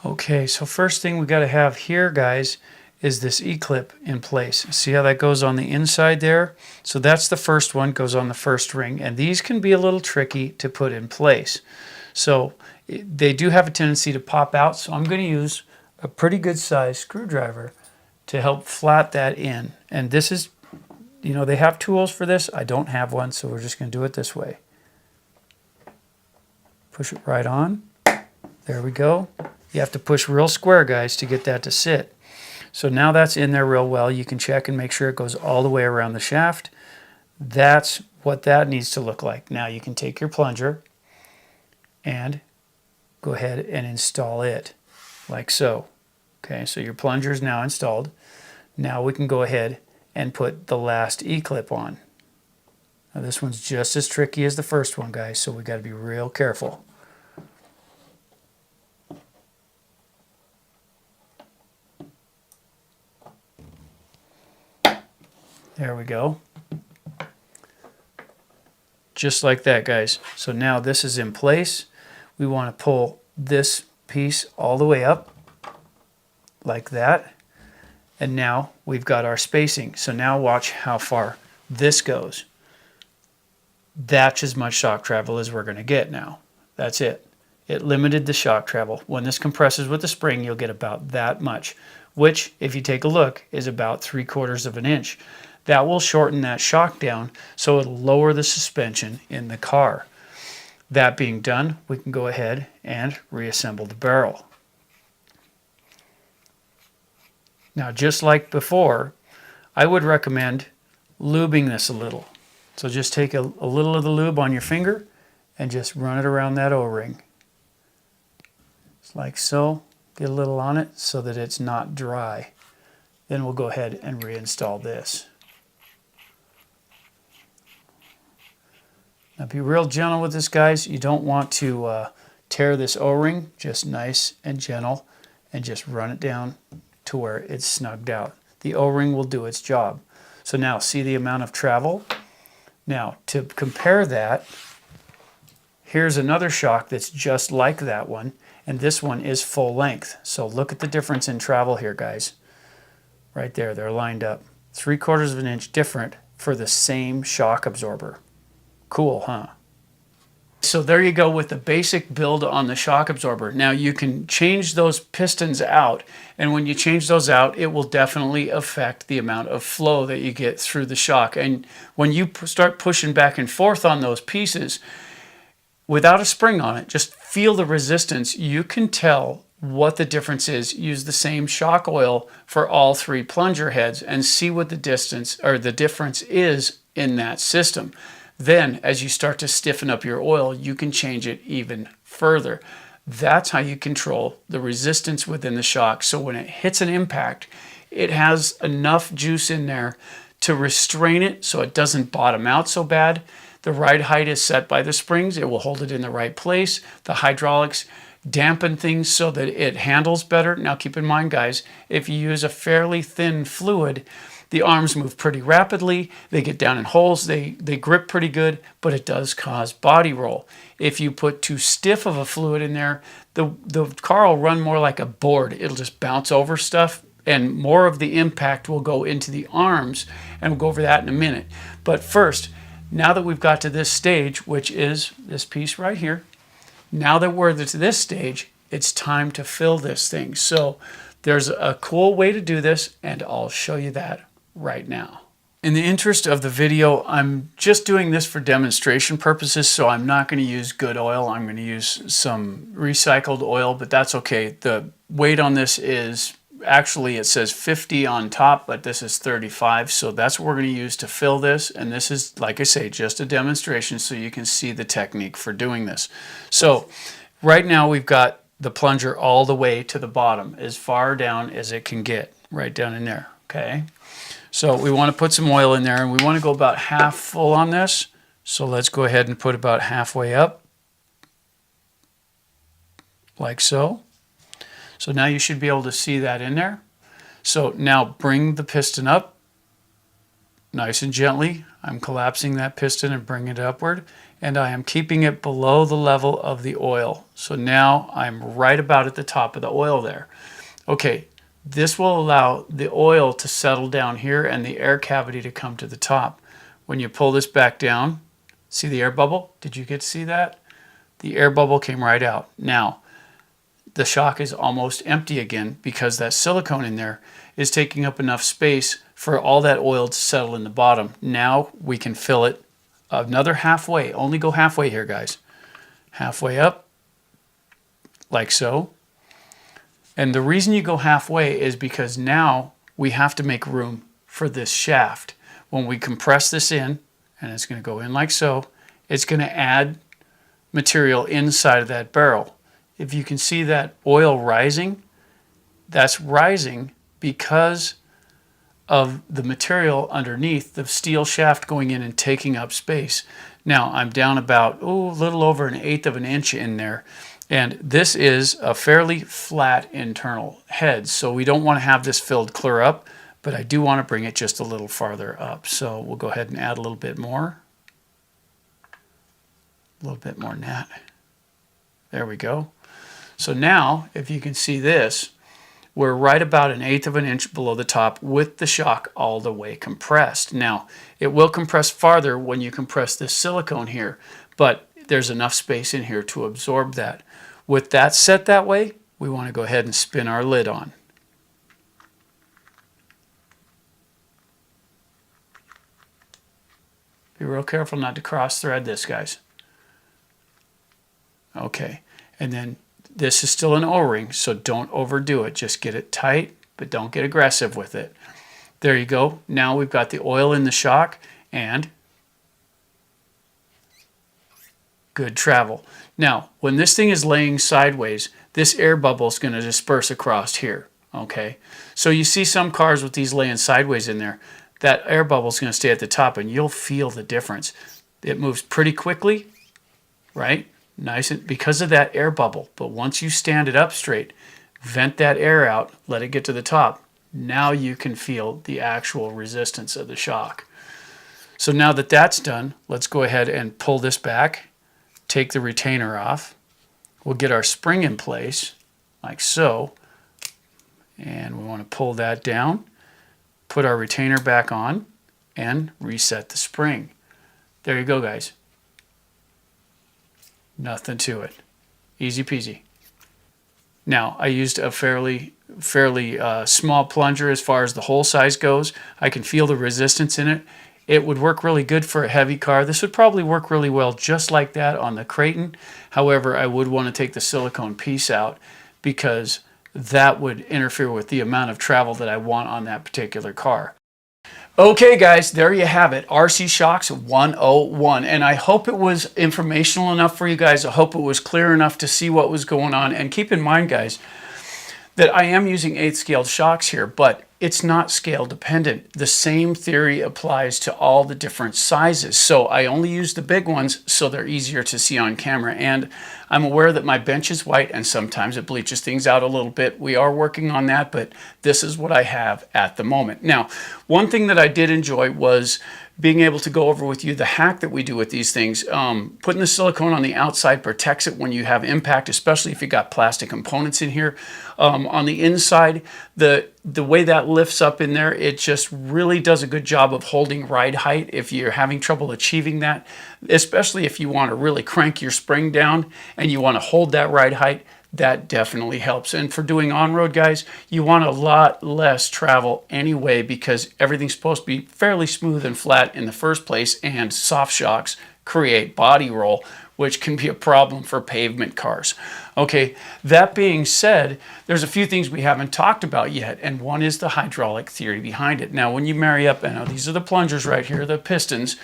Okay, so first thing we got to have here, guys, is this E-clip in place. See how that goes on the inside there? So that's the first one, goes on the first ring, and these can be a little tricky to put in place. So they do have a tendency to pop out, so I'm going to use a pretty good size screwdriver to help flat that in. And this is, you know, they have tools for this. I don't have one, so we're just going to do it this way. Push it right on. There we go. You have to push real square, guys, to get that to sit. So now that's in there real well. You can check and make sure it goes all the way around the shaft. That's what that needs to look like. Now you can take your plunger and go ahead and install it like so. Okay, so your plunger is now installed. Now we can go ahead and put the last E-clip on. Now this one's just as tricky as the first one, guys, so we got to be real careful. There we go. Just like that, guys. So now this is in place. We want to pull this piece all the way up like that. And now we've got our spacing. So now watch how far this goes. That's as much shock travel as we're going to get now. That's it. It limited the shock travel. When this compresses with the spring, you'll get about that much, which, if you take a look, is about 3/4 of an inch. That will shorten that shock down, so it'll lower the suspension in the car. That being done, we can go ahead and reassemble the barrel. Now, just like before, I would recommend lubing this a little. So just take a little of the lube on your finger and just run it around that O-ring. Just like so. Get a little on it so that it's not dry. Then we'll go ahead and reinstall this. Now be real gentle with this, guys. You don't want to tear this O-ring. Just nice and gentle, and just run it down to where it's snugged out. The O-ring will do its job. So now see the amount of travel? Now to compare that, here's another shock that's just like that one, and this one is full length. So look at the difference in travel here, guys. Right there, they're lined up. 3/4 of an inch different for the same shock absorber. Cool, huh? So there you go with the basic build on the shock absorber. Now you can change those pistons out, and when you change those out, it will definitely affect the amount of flow that you get through the shock. And when you start pushing back and forth on those pieces, without a spring on it, just feel the resistance. You can tell what the difference is. Use the same shock oil for all 3 plunger heads and see what the distance or the difference is in that system. Then, as you start to stiffen up your oil, you can change it even further. That's how you control the resistance within the shock. So when it hits an impact, it has enough juice in there to restrain it so it doesn't bottom out so bad. The ride height is set by the springs. It will hold it in the right place. The hydraulics dampen things so that it handles better. Now keep in mind, guys, if you use a fairly thin fluid, the arms move pretty rapidly, they get down in holes, they grip pretty good, but it does cause body roll. If you put too stiff of a fluid in there, the car will run more like a board. It'll just bounce over stuff, and more of the impact will go into the arms, and we'll go over that in a minute. But first, now that we've got to this stage, which is this piece right here, now that we're to this stage, it's time to fill this thing. So there's a cool way to do this, and I'll show you that right now. In the interest of the video, I'm just doing this for demonstration purposes, so I'm not going to use good oil. I'm going to use some recycled oil, but that's okay. The weight on this is, actually it says 50 on top, but this is 35, so that's what we're going to use to fill this. And this is, like I say, just a demonstration so you can see the technique for doing this. So right now we've got the plunger all the way to the bottom, as far down as it can get, right down in there, okay? So we want to put some oil in there, and we want to go about half full on this. So let's go ahead and put about halfway up, like so. So now you should be able to see that in there. So now bring the piston up, nice and gently. I'm collapsing that piston and bringing it upward, and I am keeping it below the level of the oil. So now I'm right about at the top of the oil there. Okay. This will allow the oil to settle down here and the air cavity to come to the top. When you pull this back down, see the air bubble? Did you get to see that? The air bubble came right out. Now, the shock is almost empty again because that silicone in there is taking up enough space for all that oil to settle in the bottom. Now we can fill it another halfway. Only go halfway here, guys. Halfway up, like so. And the reason you go halfway is because now we have to make room for this shaft. When we compress this in, and it's going to go in like so, it's going to add material inside of that barrel. If you can see that oil rising, that's rising because of the material underneath, the steel shaft going in and taking up space. Now I'm down about, a little over 1/8 of an inch in there. And this is a fairly flat internal head, so we don't want to have this filled clear up, but I do want to bring it just a little farther up. So we'll go ahead and add a little bit more. A little bit more than that. There we go. So now, if you can see this, we're right about 1/8 of an inch below the top with the shock all the way compressed. Now, it will compress farther when you compress this silicone here, but there's enough space in here to absorb that. With that set that way, we want to go ahead and spin our lid on. Be real careful not to cross thread this, guys. Okay, and then this is still an O-ring, so don't overdo it. Just get it tight, but don't get aggressive with it. There you go. Now we've got the oil in the shock and good travel. Now, when this thing is laying sideways, this air bubble is going to disperse across here. Okay, so you see some cars with these laying sideways in there, that air bubble is going to stay at the top and you'll feel the difference. It moves pretty quickly, right? Nice, and because of that air bubble. But once you stand it up straight, vent that air out, let it get to the top. Now you can feel the actual resistance of the shock. So now that that's done, let's go ahead and pull this back, take the retainer off. We'll get our spring in place, like so. And we want to pull that down, put our retainer back on, and reset the spring. There you go, guys. Nothing to it. Easy peasy. Now, I used a fairly small plunger as far as the hole size goes. I can feel the resistance in it. It would work really good for a heavy car. This would probably work really well just like that on the Creighton. However, I would want to take the silicone piece out because that would interfere with the amount of travel that I want on that particular car. Okay guys, there you have it, RC Shocks 101, and I hope it was informational enough for you guys. I hope it was clear enough to see what was going on, and keep in mind guys that I am using 8th scale shocks here, but it's not scale dependent. The same theory applies to all the different sizes. So I only use the big ones so they're easier to see on camera. And I'm aware that my bench is white and sometimes it bleaches things out a little bit. We are working on that, but this is what I have at the moment. Now, one thing that I did enjoy was being able to go over with you the hack that we do with these things. Putting the silicone on the outside protects it when you have impact, especially if you got plastic components in here. On the inside, the way that lifts up in there, it just really does a good job of holding ride height if you're having trouble achieving that, especially if you want to really crank your spring down and you want to hold that ride height. That definitely helps. And for doing on-road, guys, you want a lot less travel anyway because everything's supposed to be fairly smooth and flat in the first place, and soft shocks create body roll, which can be a problem for pavement cars. Okay, that being said, there's a few things we haven't talked about yet, and one is the hydraulic theory behind it. Now, when you marry up, and these are the plungers right here, the pistons,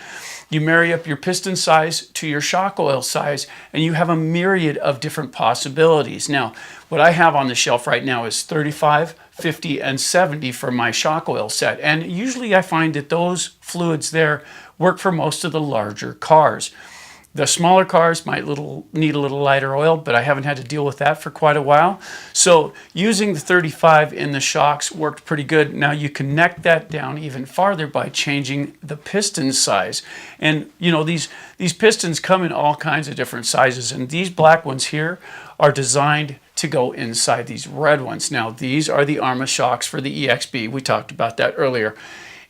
you marry up your piston size to your shock oil size, and you have a myriad of different possibilities. Now, what I have on the shelf right now is 35, 50, and 70 for my shock oil set. And usually I find that those fluids there work for most of the larger cars. The smaller cars might need a little lighter oil, but I haven't had to deal with that for quite a while. So using the 35 in the shocks worked pretty good. Now you connect that down even farther by changing the piston size. And you know, these pistons come in all kinds of different sizes, and these black ones here are designed to go inside these red ones. Now these are the Arma shocks for the EXB. We talked about that earlier.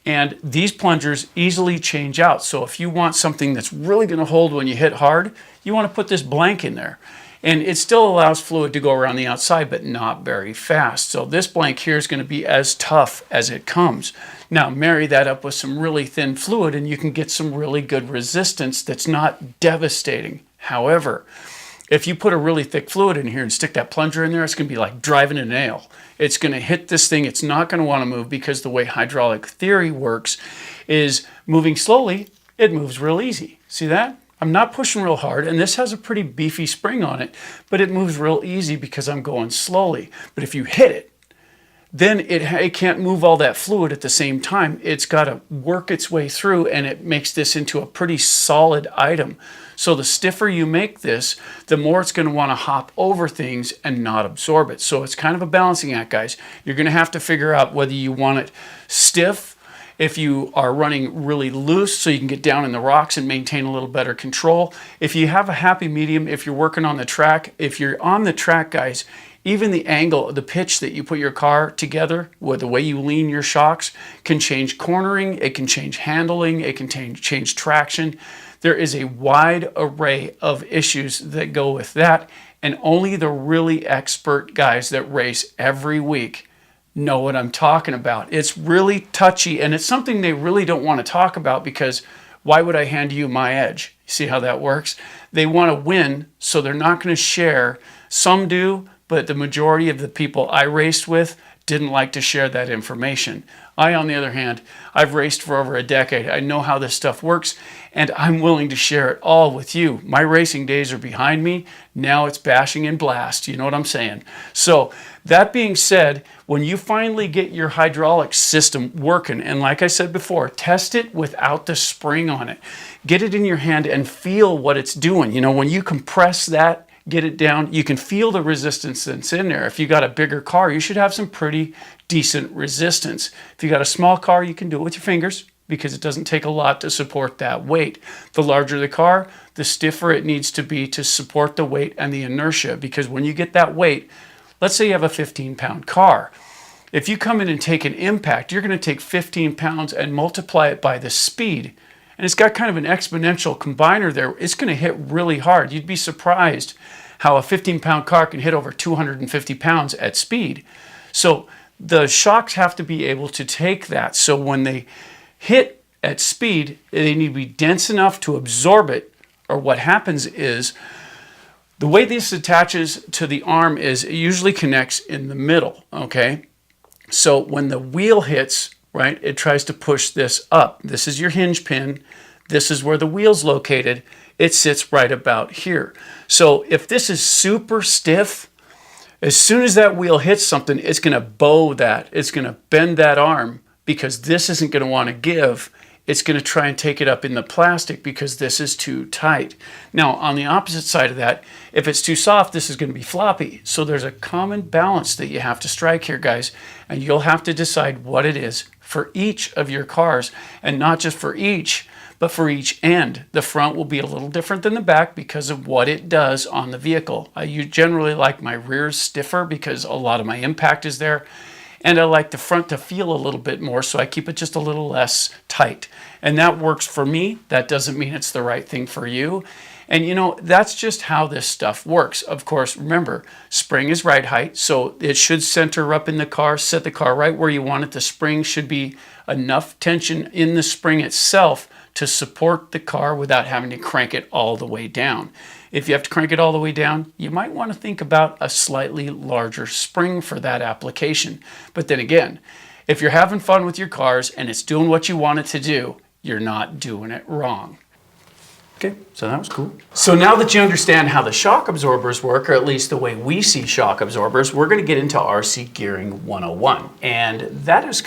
And these plungers easily change out. So if you want something that's really going to hold when you hit hard, you want to put this blank in there. And it still allows fluid to go around the outside, but not very fast. So this blank here is going to be as tough as it comes. Now marry that up with some really thin fluid and you can get some really good resistance that's not devastating. However, if you put a really thick fluid in here and stick that plunger in there, it's going to be like driving a nail. It's going to hit this thing. It's not going to want to move because the way hydraulic theory works is moving slowly, it moves real easy. See that? I'm not pushing real hard, and this has a pretty beefy spring on it, but it moves real easy because I'm going slowly. But if you hit it, then it can't move all that fluid at the same time. It's got to work its way through, and it makes this into a pretty solid item. So the stiffer you make this, the more it's going to want to hop over things and not absorb it. So it's kind of a balancing act, guys. You're going to have to figure out whether you want it stiff, if you are running really loose so you can get down in the rocks and maintain a little better control. If you have a happy medium, if you're working on the track, if you're on the track, guys, even the angle, the pitch that you put your car together with the way you lean your shocks can change cornering, it can change handling, it can change traction. There is a wide array of issues that go with that, and only the really expert guys that race every week know what I'm talking about. It's really touchy, and it's something they really don't want to talk about, because why would I hand you my edge? See how that works? They want to win, so they're not going to share. Some do, but the majority of the people I raced with didn't like to share that information. I, on the other hand, I've raced for over a decade. I know how this stuff works, and I'm willing to share it all with you. My racing days are behind me. Now it's bashing and blast. You know what I'm saying? So that being said, when you finally get your hydraulic system working, and like I said before, test it without the spring on it. Get it in your hand and feel what it's doing. You know, when you compress that, get it down, you can feel the resistance that's in there. If you got a bigger car, you should have some pretty decent resistance. If you got a small car, you can do it with your fingers, because it doesn't take a lot to support that weight. The larger the car, the stiffer it needs to be to support the weight and the inertia, because when you get that weight, let's say you have a 15-pound car. If you come in and take an impact, you're going to take 15 pounds and multiply it by the speed. And it's got kind of an exponential combiner there. It's going to hit really hard. You'd be surprised how a 15-pound car can hit over 250 pounds at speed. So the shocks have to be able to take that. So when they hit at speed, they need to be dense enough to absorb it, or what happens is, the way this attaches to the arm is it usually connects in the middle, okay? So when the wheel hits, right, it tries to push this up. This is your hinge pin. This is where the wheel's located. It sits right about here. So if this is super stiff, as soon as that wheel hits something, it's going to bow that. It's going to bend that arm, because this isn't going to want to give. It's going to try and take it up in the plastic because this is too tight. Now, on the opposite side of that, if it's too soft, this is going to be floppy. So there's a common balance that you have to strike here, guys, and you'll have to decide what it is for each of your cars, and not just for each, but for each end. The front will be a little different than the back because of what it does on the vehicle. I generally like my rears stiffer because a lot of my impact is there. And I like the front to feel a little bit more, so I keep it just a little less tight. And that works for me. That doesn't mean it's the right thing for you. And you know, that's just how this stuff works. Of course, remember, spring is ride height, so it should center up in the car, set the car right where you want it. The spring should be enough tension in the spring itself to support the car without having to crank it all the way down. If you have to crank it all the way down, you might want to think about a slightly larger spring for that application. But then again, if you're having fun with your cars and it's doing what you want it to do, you're not doing it wrong. Okay, so that was cool. So now that you understand how the shock absorbers work, or at least the way we see shock absorbers, we're going to get into RC Gearing 101. And that is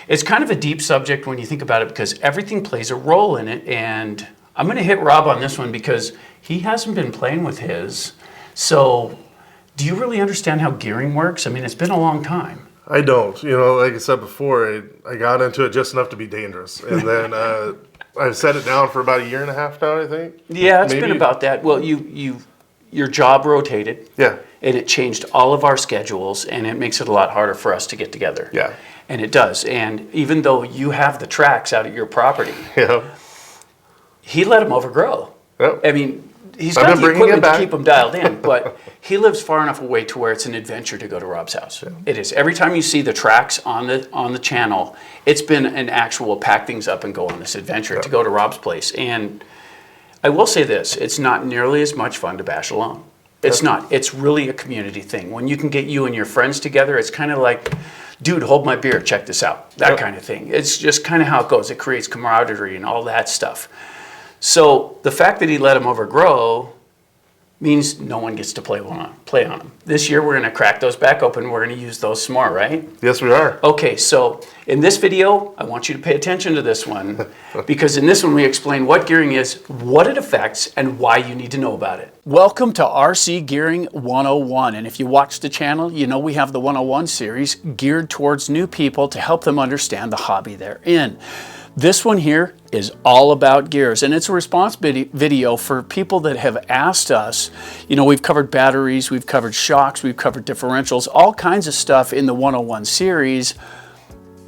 it's kind of a deep subject when you think about it, because everything plays a role in it. And I'm going to hit Rob on this one because he hasn't been playing with his. So do you really understand how gearing works? I mean, it's been a long time. I don't. You know, like I said before, I got into it just enough to be dangerous. And then I've set it down for about a year and a half now, I think. Yeah, it's been about that. Well, your job rotated. Yeah. And it changed all of our schedules, and it makes it a lot harder for us to get together. Yeah. And it does. And even though you have the tracks out at your property, Yeah. he let them overgrow. Yep. I mean, he's got been the bringing it equipment to back. keep them dialed in, but he lives far enough away to where it's an adventure to go to Rob's house. Yeah. It is. Every time you see the tracks on the channel, it's been an actual pack things up and go on this adventure to go to Rob's place. And I will say this, it's not nearly as much fun to bash alone. It's not. It's really a community thing. When you can get you and your friends together, it's kind of like, dude, hold my beer, check this out. That kind of thing. It's just kind of how it goes. It creates camaraderie and all that stuff. So the fact that he let him overgrow, means no one gets to play on them. This year we're going to crack those back open. We're going to use those some more, right? Yes, we are. Okay, so in this video, I want you to pay attention to this one because in this one we explain what gearing is, what it affects, and why you need to know about it. Welcome to RC Gearing 101, and if you watch the channel, you know we have the 101 series geared towards new people to help them understand the hobby they're in. This one here is all about gears, and it's a response video for people that have asked us. You know, we've covered batteries, we've covered shocks, we've covered differentials, all kinds of stuff in the 101 series,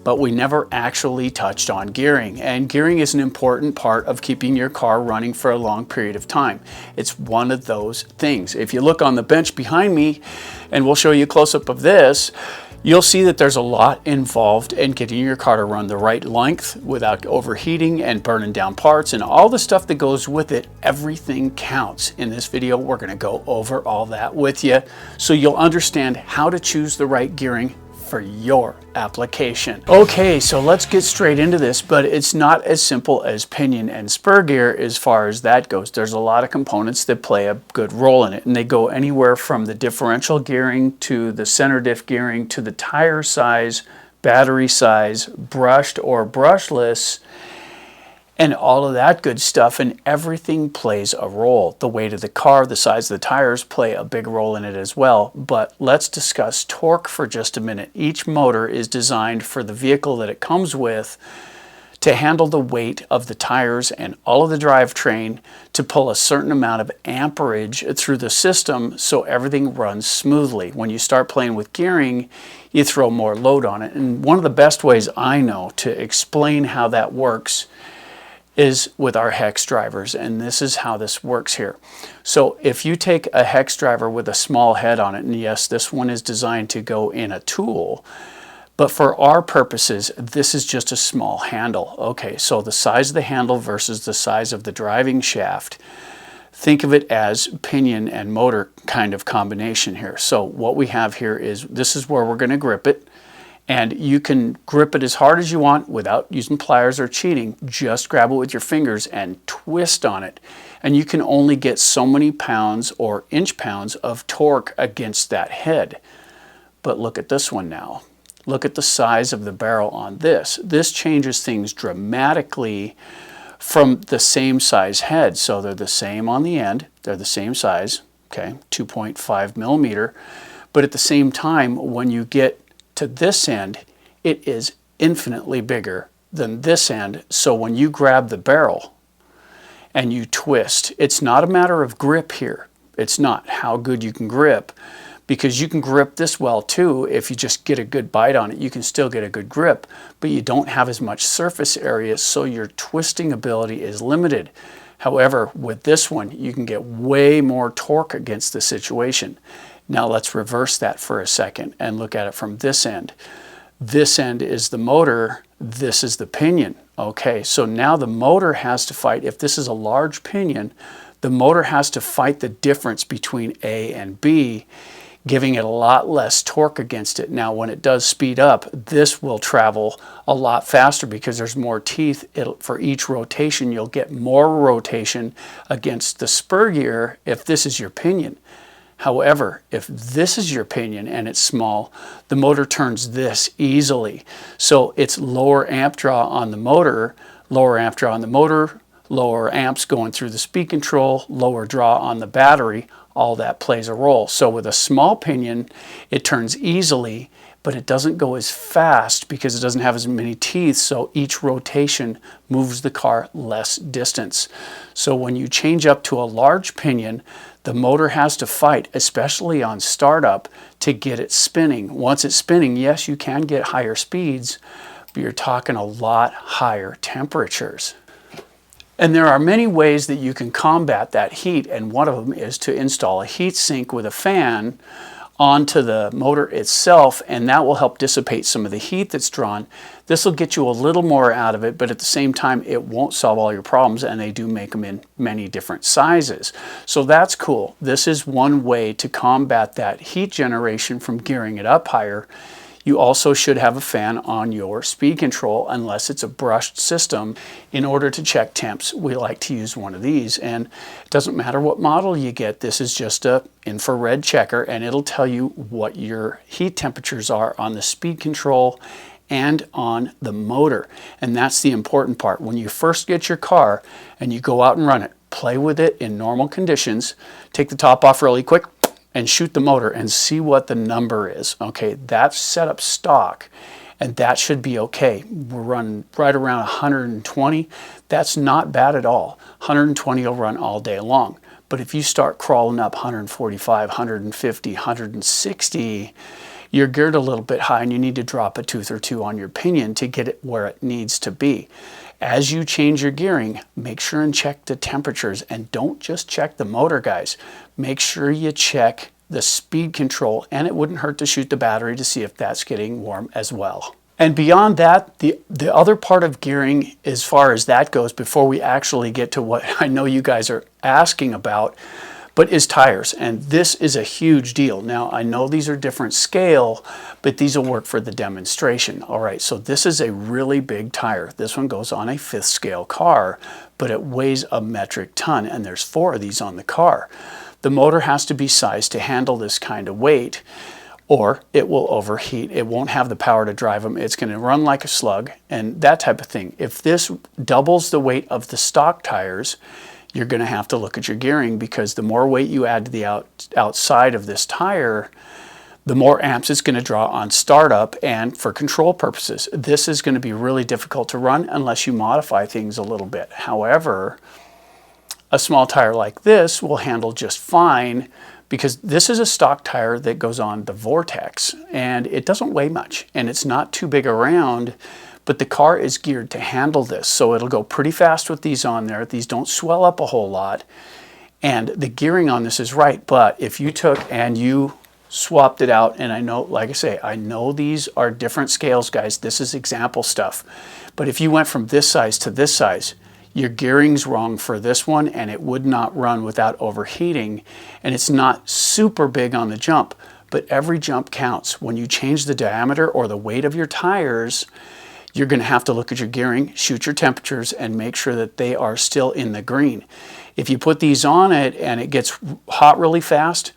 but we never actually touched on gearing. And gearing is an important part of keeping your car running for a long period of time. It's one of those things. If you look on the bench behind me, and we'll show you a close-up of this, you'll see that there's a lot involved in getting your car to run the right length without overheating and burning down parts and all the stuff that goes with it. Everything counts. In this video, we're going to go over all that with you so you'll understand how to choose the right gearing for your application. Okay, so let's get straight into this, but it's not as simple as pinion and spur gear as far as that goes. There's a lot of components that play a good role in it, and they go anywhere from the differential gearing to the center diff gearing to the tire size, battery size, brushed or brushless, and all of that good stuff, and everything plays a role. The weight of the car, the size of the tires play a big role in it as well. But let's discuss torque for just a minute. Each motor is designed for the vehicle that it comes with to handle the weight of the tires and all of the drivetrain to pull a certain amount of amperage through the system so everything runs smoothly. When you start playing with gearing, you throw more load on it. And one of the best ways I know to explain how that works is with our hex drivers, and this is how this works here. So if you take a hex driver with a small head on it, and yes, this one is designed to go in a tool, but for our purposes, this is just a small handle. Okay, so the size of the handle versus the size of the driving shaft, think of it as pinion and motor kind of combination here. So what we have here is, this is where we're going to grip it. And you can grip it as hard as you want without using pliers or cheating. Just grab it with your fingers and twist on it. And you can only get so many pounds or inch-pounds of torque against that head. But look at this one now. Look at the size of the barrel on this. This changes things dramatically from the same size head. So they're the same on the end. They're the same size, okay, 2.5 millimeter. But at the same time, when you get to this end, it is infinitely bigger than this end. So when you grab the barrel and you twist, it's not a matter of grip here. It's not how good you can grip, because you can grip this well too. If you just get a good bite on it, you can still get a good grip, but you don't have as much surface area, so your twisting ability is limited. However, with this one, you can get way more torque against the situation. Now let's reverse that for a second and look at it from this end. This end is the motor, this is the pinion. Okay, so now the motor has to fight. If this is a large pinion, the motor has to fight the difference between A and B, giving it a lot less torque against it. Now when it does speed up, this will travel a lot faster because there's more teeth. For each rotation, you'll get more rotation against the spur gear if this is your pinion. However, if this is your pinion and it's small, the motor turns this easily. So it's lower amp draw on the motor, lower amp draw on the motor, lower amps going through the speed control, lower draw on the battery, all that plays a role. So with a small pinion, it turns easily, but it doesn't go as fast because it doesn't have as many teeth, so each rotation moves the car less distance. So when you change up to a large pinion, the motor has to fight, especially on startup, to get it spinning. Once it's spinning, yes, you can get higher speeds, but you're talking a lot higher temperatures. And there are many ways that you can combat that heat, and one of them is to install a heat sink with a fan onto the motor itself, and that will help dissipate some of the heat that's drawn. This will get you a little more out of it, but at the same time, it won't solve all your problems, and they do make them in many different sizes. So that's cool. This is one way to combat that heat generation from gearing it up higher. You also should have a fan on your speed control unless it's a brushed system. In order to check temps, we like to use one of these, and it doesn't matter what model you get. This is just a infrared checker, and it'll tell you what your heat temperatures are on the speed control and on the motor. And that's the important part. When you first get your car and you go out and run it, play with it in normal conditions, take the top off really quick and shoot the motor and see what the number is. Okay, that's set up stock, and that should be okay. We're running right around 120. That's not bad at all. 120 will run all day long. But if you start crawling up 145, 150, 160, you're geared a little bit high and you need to drop a tooth or two on your pinion to get it where it needs to be. As you change your gearing, make sure and check the temperatures, and don't just check the motor, guys. Make sure you check the speed control, and it wouldn't hurt to shoot the battery to see if that's getting warm as well. And beyond that, the other part of gearing, as far as that goes, before we actually get to what I know you guys are asking about, but is tires. And this is a huge deal. Now, I know these are different scale, but these will work for the demonstration. All right, so this is a really big tire. This one goes on a 5th scale car, but it weighs a metric ton, and there's 4 of these on the car. The motor has to be sized to handle this kind of weight, or it will overheat. It won't have the power to drive them. It's going to run like a slug and that type of thing. If this doubles the weight of the stock tires, you're going to have to look at your gearing, because the more weight you add to the outside of this tire, the more amps it's going to draw on startup and for control purposes. This is going to be really difficult to run unless you modify things a little bit. However, a small tire like this will handle just fine, because this is a stock tire that goes on the Vortex, and it doesn't weigh much and it's not too big around. But the car is geared to handle this, so it'll go pretty fast with these on there. These don't swell up a whole lot, and the gearing on this is right. But if you took and you swapped it out, and I know, like I say, I know these are different scales, guys. This is example stuff. But if you went from this size to this size, your gearing's wrong for this one, and it would not run without overheating. And it's not super big on the jump, but every jump counts. When you change the diameter or the weight of your tires, you're going to have to look at your gearing, shoot your temperatures, and make sure that they are still in the green. If you put these on it and it gets hot really fast,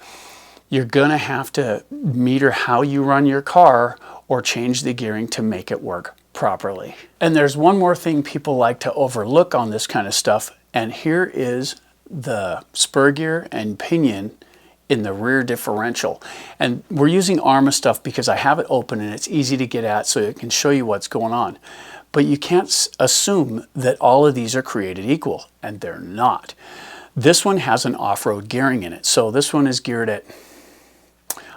you're going to have to meter how you run your car or change the gearing to make it work properly. And there's one more thing people like to overlook on this kind of stuff, and here is the spur gear and pinion in the rear differential. And we're using ARMA stuff because I have it open and it's easy to get at, so it can show you what's going on. But you can't assume that all of these are created equal, and they're not. This one has an off-road gearing in it. So this one is geared at,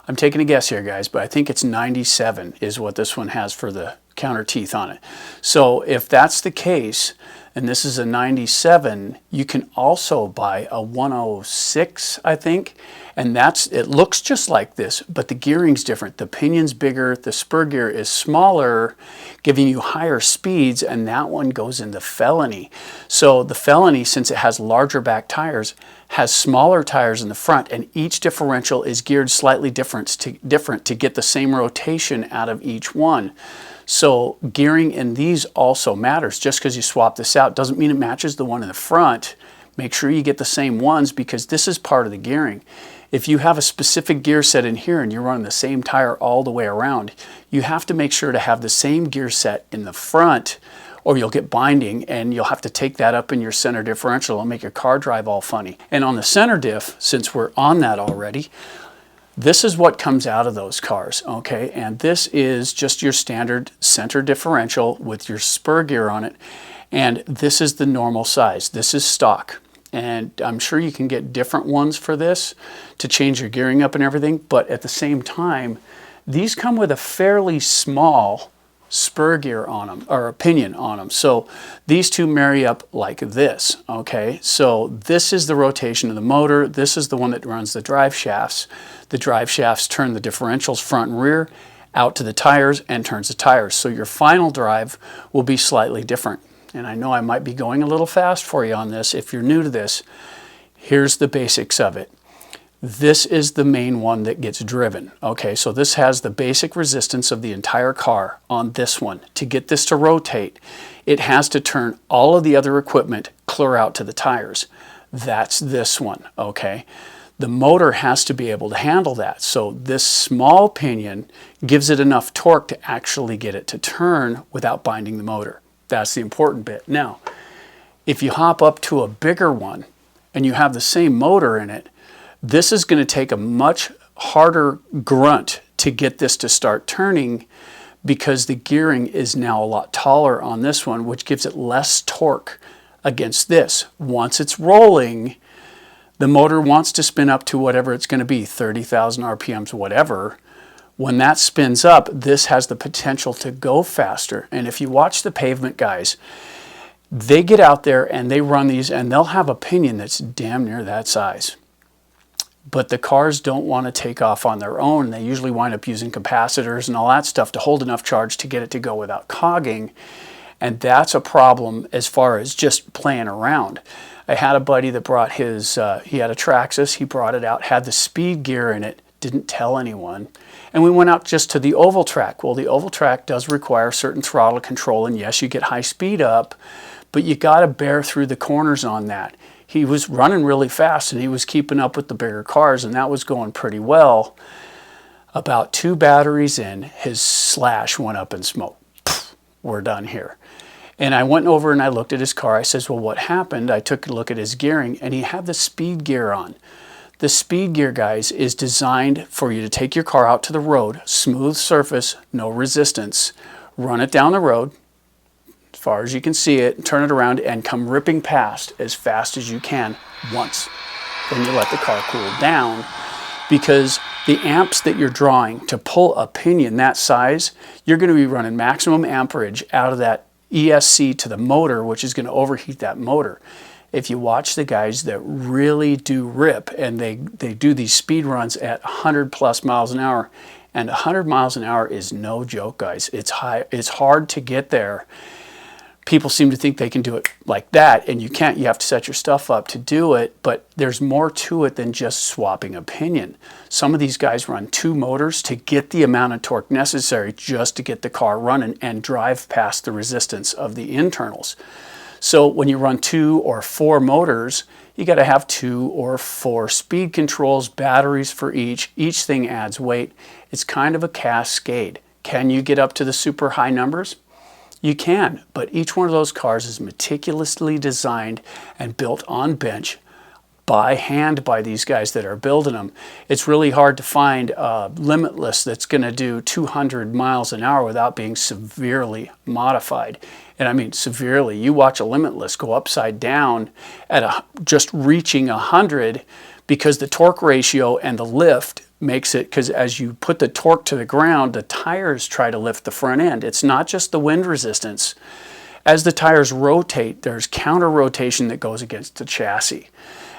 I'm taking a guess here, guys, but I think it's 97 is what this one has for the counter teeth on it. So if that's the case, and this is a 97, you can also buy a 106, I think, and it looks just like this, but the gearing's different. The pinion's bigger, the spur gear is smaller, giving you higher speeds, and that one goes in the Felony. So the Felony, since it has larger back tires, has smaller tires in the front, and each differential is geared slightly different to get the same rotation out of each one. So gearing in these also matters. Just because you swap this out doesn't mean it matches the one in the front. Make sure you get the same ones, because this is part of the gearing. If you have a specific gear set in here and you're running the same tire all the way around, you have to make sure to have the same gear set in the front, or you'll get binding and you'll have to take that up in your center differential and make your car drive all funny. And on the center diff, since we're on that already, this is what comes out of those cars, okay? And this is just your standard center differential with your spur gear on it. And this is the normal size. This is stock. And I'm sure you can get different ones for this to change your gearing up and everything. But at the same time, these come with a fairly small spur gear on them, or a pinion on them. So these two marry up like this, okay? So this is the rotation of the motor. This is the one that runs the drive shafts. The drive shafts turn the differentials front and rear out to the tires and turns the tires. So your final drive will be slightly different. And I know I might be going a little fast for you on this. If you're new to this, here's the basics of it. This is the main one that gets driven. Okay, so this has the basic resistance of the entire car on this one. To get this to rotate, it has to turn all of the other equipment clear out to the tires. That's this one, okay? The motor has to be able to handle that. So this small pinion gives it enough torque to actually get it to turn without binding the motor. That's the important bit. Now, if you hop up to a bigger one and you have the same motor in it, this is going to take a much harder grunt to get this to start turning because the gearing is now a lot taller on this one, which gives it less torque against this. Once it's rolling, the motor wants to spin up to whatever it's going to be, 30,000 RPMs, whatever. When that spins up, this has the potential to go faster. And if you watch the pavement guys, they get out there and they run these and they'll have a pinion that's damn near that size. But the cars don't want to take off on their own. They usually wind up using capacitors and all that stuff to hold enough charge to get it to go without cogging. And that's a problem as far as just playing around. I had a buddy that brought his, he had a Traxxas, he brought it out, had the speed gear in it, didn't tell anyone. And we went out just to the oval track. Well, the oval track does require certain throttle control, and yes, you get high speed up, but you got to bear through the corners on that. He was running really fast and he was keeping up with the bigger cars, and that was going pretty well. About 2 batteries in, his slash went up in smoke. We're done here. And I went over and I looked at his car. I says, well, what happened? I took a look at his gearing and he had the speed gear on. The speed gear, guys, is designed for you to take your car out to the road, smooth surface, no resistance, run it down the road as far as you can see it, turn it around and come ripping past as fast as you can once. Then you let the car cool down, because the amps that you're drawing to pull a pinion that size, you're going to be running maximum amperage out of that ESC to the motor, which is going to overheat that motor. If you watch the guys that really do rip and they do these speed runs at 100 plus miles an hour, and 100 miles an hour is no joke, guys. It's hard to get there. People seem to think they can do it like that, and you can't. You have to set your stuff up to do it, but there's more to it than just swapping a pinion. Some of these guys run 2 motors to get the amount of torque necessary just to get the car running and drive past the resistance of the internals. So when you run 2 or 4 motors, you got to have 2 or 4 speed controls, batteries for each. Each thing adds weight. It's kind of a cascade. Can you get up to the super high numbers? You can, but each one of those cars is meticulously designed and built on bench by hand by these guys that are building them. It's really hard to find a Limitless that's going to do 200 miles an hour without being severely modified. And I mean severely. You watch a Limitless go upside down at just reaching 100, because the torque ratio and the lift makes it, because as you put the torque to the ground, the tires try to lift the front end. It's not just the wind resistance. As the tires rotate, there's counter rotation that goes against the chassis.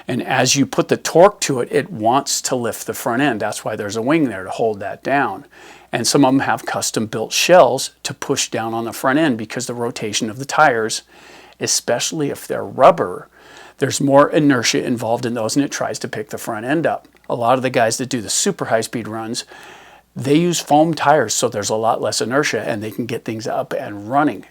And as you put the torque to it, it wants to lift the front end. That's why there's a wing there to hold that down. And some of them have custom built shells to push down on the front end, because the rotation of the tires, especially if they're rubber, there's more inertia involved in those, and it tries to pick the front end up. A lot of the guys that do the super high speed runs, they use foam tires, so there's a lot less inertia and they can get things up and running.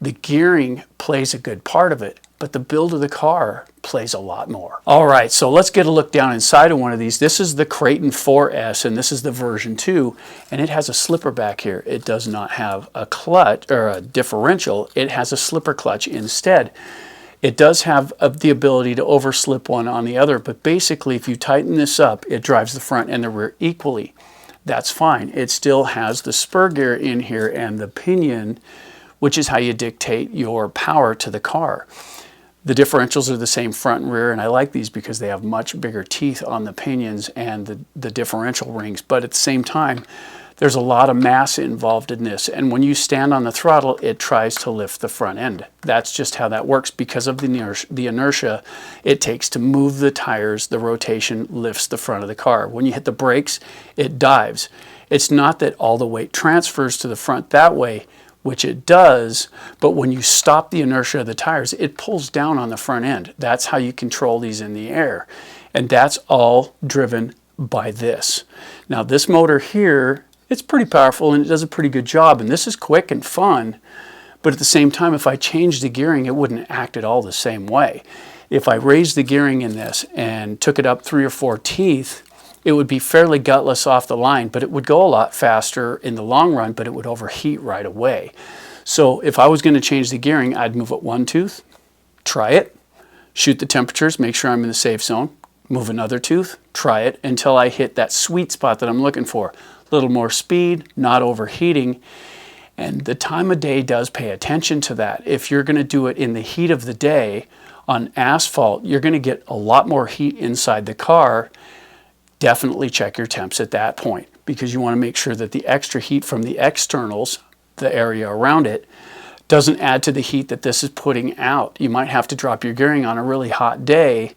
The gearing plays a good part of it, but the build of the car plays a lot more. All right, so let's get a look down inside of one of these. This is the Creighton 4S, and this is the version 2, and it has a slipper back here. It does not have a clutch or a differential. It has a slipper clutch instead. It does have the ability to overslip one on the other, but basically if you tighten this up, it drives the front and the rear equally. That's fine. It still has the spur gear in here and the pinion, which is how you dictate your power to the car. The differentials are the same front and rear, and I like these because they have much bigger teeth on the pinions and the differential rings, but at the same time, there's a lot of mass involved in this, and when you stand on the throttle, it tries to lift the front end. That's just how that works, because of the inertia it takes to move the tires. The rotation lifts the front of the car. When you hit the brakes, it dives. It's not that all the weight transfers to the front that way, which it does, but when you stop the inertia of the tires, it pulls down on the front end. That's how you control these in the air. And that's all driven by this. Now this motor here, it's pretty powerful and it does a pretty good job, and this is quick and fun, but at the same time, if I changed the gearing, it wouldn't act at all the same way. If I raised the gearing in this and took it up 3 or 4 teeth, it would be fairly gutless off the line, but it would go a lot faster in the long run, but it would overheat right away. So if I was going to change the gearing, I'd move it 1 tooth, try it, shoot the temperatures, make sure I'm in the safe zone, move another tooth, try it until I hit that sweet spot that I'm looking for. A little more speed, not overheating, and the time of day does pay attention to that. If you're going to do it in the heat of the day on asphalt, you're going to get a lot more heat inside the car. Definitely check your temps at that point, because you want to make sure that the extra heat from the externals, the area around it, doesn't add to the heat that this is putting out. You might have to drop your gearing on a really hot day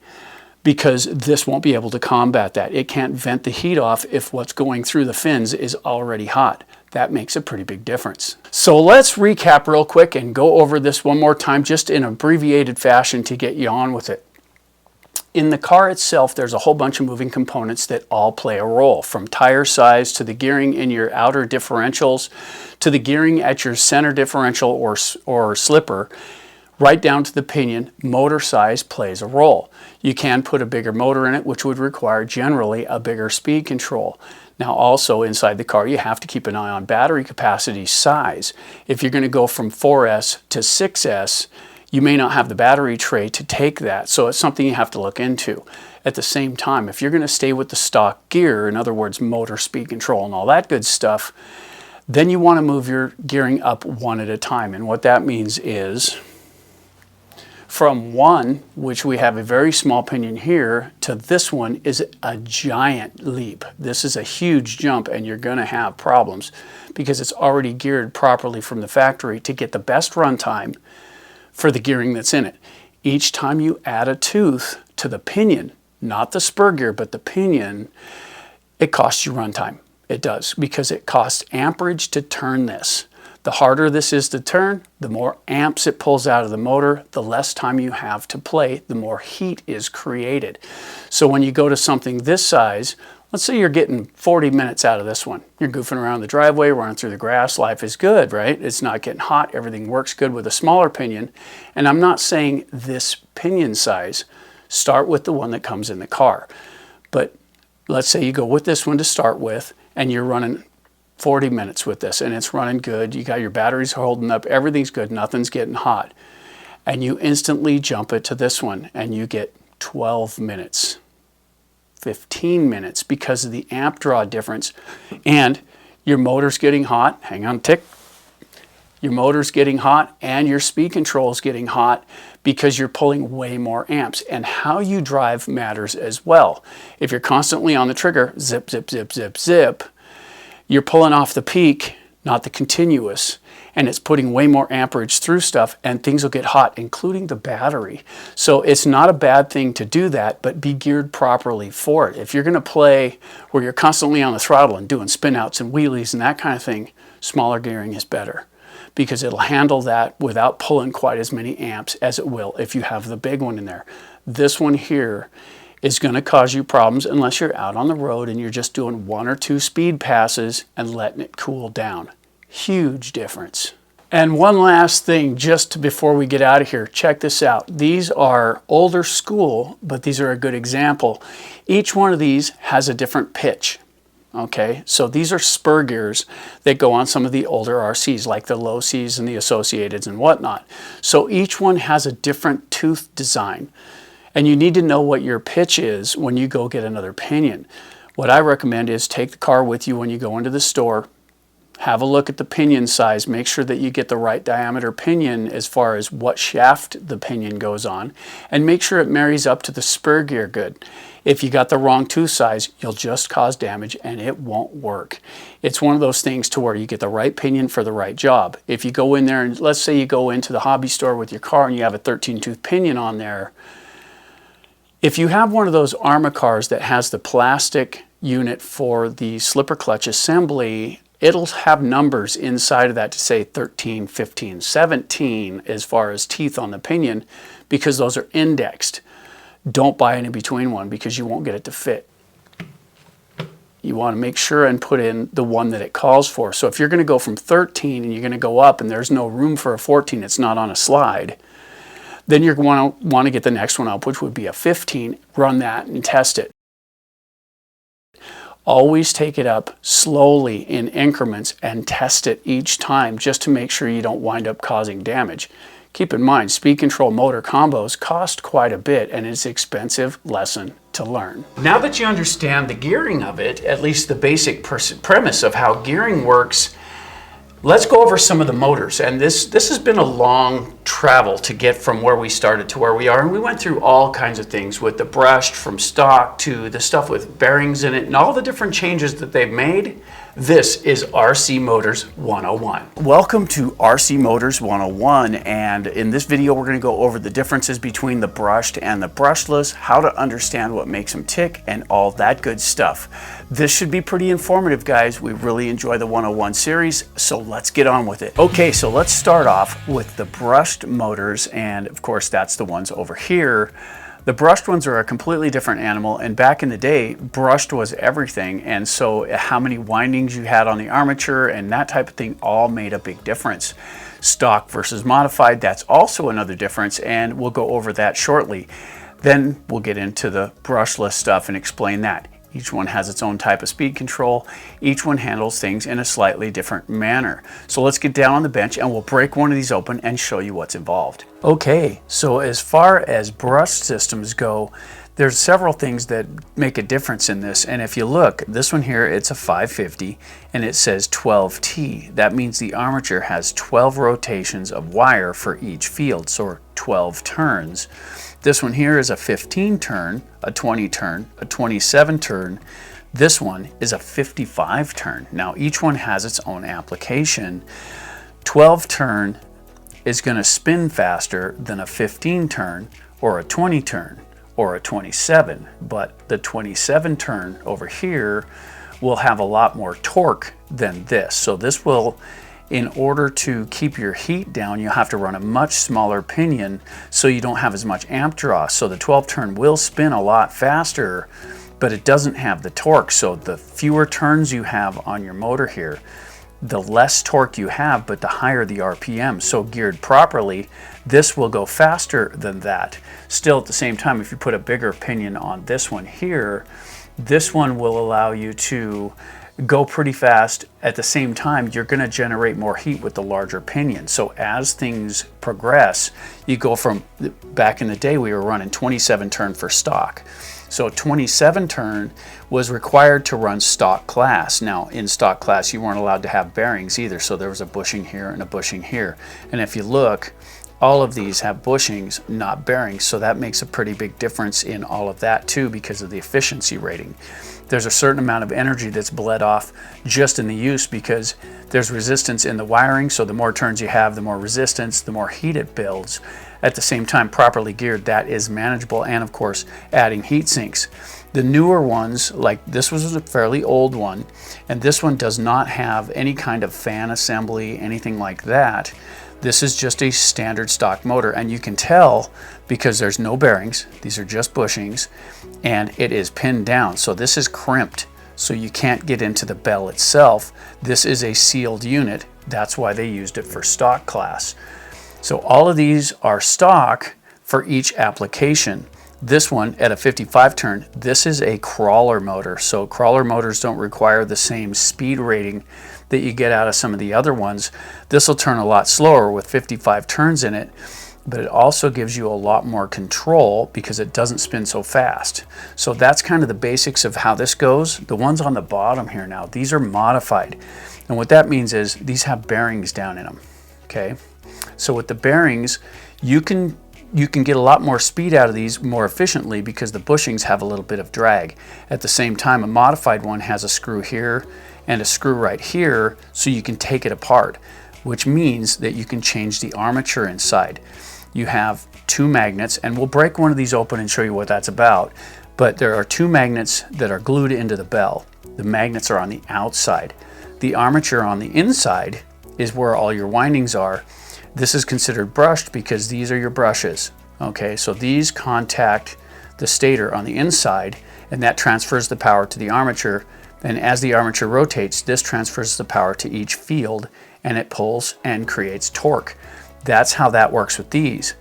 because this won't be able to combat that. It can't vent the heat off if what's going through the fins is already hot. That makes a pretty big difference. So let's recap real quick and go over this one more time, just in abbreviated fashion to get you on with it. In the car itself, there's a whole bunch of moving components that all play a role, from tire size to the gearing in your outer differentials to the gearing at your center differential or slipper, right down to the pinion. Motor size plays a role. You can put a bigger motor in it, which would require generally a bigger speed control. Now also inside the car, you have to keep an eye on battery capacity size. If you're going to go from 4S to 6S, you may not have the battery tray to take that, so it's something you have to look into. At the same time, if you're going to stay with the stock gear, in other words, motor speed control and all that good stuff, then you want to move your gearing up one at a time. And what that means is from 1, which we have a very small pinion here, to this one is a giant leap. This is a huge jump, and you're going to have problems because it's already geared properly from the factory to get the best run time for the gearing that's in it. Each time you add a tooth to the pinion, not the spur gear, but the pinion, it costs you runtime. It does, because it costs amperage to turn this. The harder this is to turn, the more amps it pulls out of the motor, the less time you have to play, the more heat is created. So when you go to something this size, let's say you're getting 40 minutes out of this one. You're goofing around the driveway, running through the grass, life is good, right? It's not getting hot, everything works good with a smaller pinion. And I'm not saying this pinion size. Start with the one that comes in the car. But let's say you go with this one to start with, and you're running 40 minutes with this, and it's running good. You got your batteries holding up, everything's good, nothing's getting hot. And you instantly jump it to this one, and you get 12 minutes. 15 minutes because of the amp draw difference, and your motor's getting hot. Hang on, tick. Your motor's getting hot and your speed control is getting hot because you're pulling way more amps, and how you drive matters as well. If you're constantly on the trigger, zip, zip, zip, zip, zip, you're pulling off the peak, not the continuous, and it's putting way more amperage through stuff, and things will get hot, including the battery. So it's not a bad thing to do that, but be geared properly for it. If you're going to play where you're constantly on the throttle and doing spin outs and wheelies and that kind of thing, smaller gearing is better, because it'll handle that without pulling quite as many amps as it will if you have the big one in there. This one here is going to cause you problems unless you're out on the road and you're just doing 1 or 2 speed passes and letting it cool down. Huge difference. And one last thing just before we get out of here, check this out. These are older school, but these are a good example. Each one of these has a different pitch. Okay, so these are spur gears that go on some of the older RCs, like the low Cs and the Associateds and whatnot. So each one has a different tooth design, and you need to know what your pitch is when you go get another pinion. What I recommend is take the car with you when you go into the store, have a look at the pinion size, make sure that you get the right diameter pinion as far as what shaft the pinion goes on, and make sure it marries up to the spur gear good. If you got the wrong tooth size, you'll just cause damage and it won't work. It's one of those things to where you get the right pinion for the right job. If you go in there and let's say you go into the hobby store with your car and you have a 13-tooth pinion on there, if you have one of those Arma cars that has the plastic unit for the slipper clutch assembly, it'll have numbers inside of that to say 13, 15, 17 as far as teeth on the pinion, because those are indexed. Don't buy an in-between one because you won't get it to fit. you want to make sure and put in the one that it calls for. So if you're going to go from 13 and you're going to go up and there's no room for a 14, it's not on a slide, then you're going to want to get the next one up, which would be a 15, run that and test it. Always take it up slowly in increments and test it each time just to make sure you don't wind up causing damage. Keep in mind, speed control motor combos cost quite a bit and it's an expensive lesson to learn. Now that you understand the gearing of it, at least the basic premise of how gearing works, let's go over some of the motors. And this has been a long travel to get from where we started to where we are. And we went through all kinds of things with the brushed from stock to the stuff with bearings in it and all the different changes that they've made. This is RC Motors 101. Welcome to RC Motors 101, and in this video we're going to go over the differences between the brushed and the brushless, how to understand what makes them tick, and all that good stuff. This should be pretty informative, guys. We really enjoy the 101 series, so let's get on with it. Okay, so let's start off with the brushed motors, and of course that's the ones over here. The brushed ones are a completely different animal, and back in the day, brushed was everything, and so how many windings you had on the armature and that type of thing all made a big difference. Stock versus modified, that's also another difference, and we'll go over that shortly. Then we'll get into the brushless stuff and explain that. Each one has its own type of speed control. Each one handles things in a slightly different manner. So let's get down on the bench and we'll break one of these open and show you what's involved. Okay, so as far as brushed systems go, there's several things that make a difference in this. And if you look, this one here, it's a 550 and it says 12T. That means the armature has 12 rotations of wire for each field, so 12 turns. This one here is a 15 turn, a 20 turn, a 27 turn. This one is a 55 turn. Now each one has its own application. 12 turn is going to spin faster than a 15 turn or a 20 turn or a 27, but the 27 turn over here will have a lot more torque than this. So this will, in order to keep your heat down, you have to run a much smaller pinion so you don't have as much amp draw. So the 12 turn will spin a lot faster, but it doesn't have the torque. So the fewer turns you have on your motor here, the less torque you have, but the higher the RPM. So geared properly, this will go faster than that. Still at the same time, if you put a bigger pinion on this one here, this one will allow you to go pretty fast. At the same time, you're going to generate more heat with the larger pinion. So as things progress, you go from, back in the day we were running 27 turn for stock. So 27 turn was required to run stock class. Now in stock class you weren't allowed to have bearings either, so there was a bushing here and a bushing here. And if you look, all of these have bushings, not bearings, so that makes a pretty big difference in all of that too because of the efficiency rating. There's a certain amount of energy that's bled off just in the use because there's resistance in the wiring, so the more turns you have, the more resistance, the more heat it builds. At the same time, properly geared, that is manageable, and of course, adding heat sinks. The newer ones, like this was a fairly old one, and this one does not have any kind of fan assembly, anything like that. This is just a standard stock motor, and you can tell because there's no bearings, these are just bushings, and it is pinned down. So this is crimped, so you can't get into the bell itself. This is a sealed unit. That's why they used it for stock class. So all of these are stock for each application. This one at a 55 turn, this is a crawler motor. So crawler motors don't require the same speed rating that you get out of some of the other ones. This will turn a lot slower with 55 turns in it, but it also gives you a lot more control because it doesn't spin so fast. So that's kind of the basics of how this goes. The ones on the bottom here now, these are modified. And what that means is these have bearings down in them, okay? So with the bearings, you can get a lot more speed out of these more efficiently because the bushings have a little bit of drag. At the same time, a modified one has a screw here and a screw right here, so you can take it apart, which means that you can change the armature inside. You have two magnets, and we'll break one of these open and show you what that's about, but there are two magnets that are glued into the bell. The magnets are on the outside. The armature on the inside is where all your windings are. This is considered brushed because these are your brushes. Okay, so these contact the stator on the inside, and that transfers the power to the armature. And as the armature rotates, this transfers the power to each field, and it pulls and creates torque. That's how that works with these.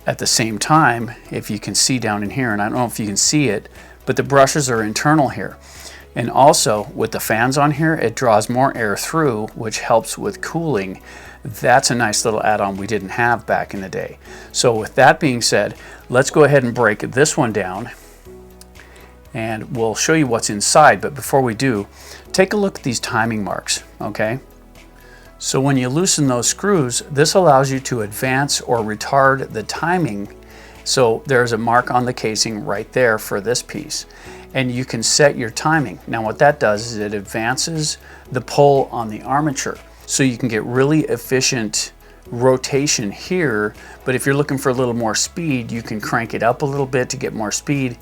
At the same time, if you can see down in here, and I don't know if you can see it, but the brushes are internal here. And also with the fans on here, it draws more air through, which helps with cooling. That's a nice little add-on we didn't have back in the day. So with that being said, let's go ahead and break this one down, and we'll show you what's inside. But before we do, take a look at these timing marks, okay? So when you loosen those screws, this allows you to advance or retard the timing. So there's a mark on the casing right there for this piece, and you can set your timing. Now what that does is it advances the pull on the armature, so you can get really efficient rotation here. But if you're looking for a little more speed, you can crank it up a little bit to get more speed,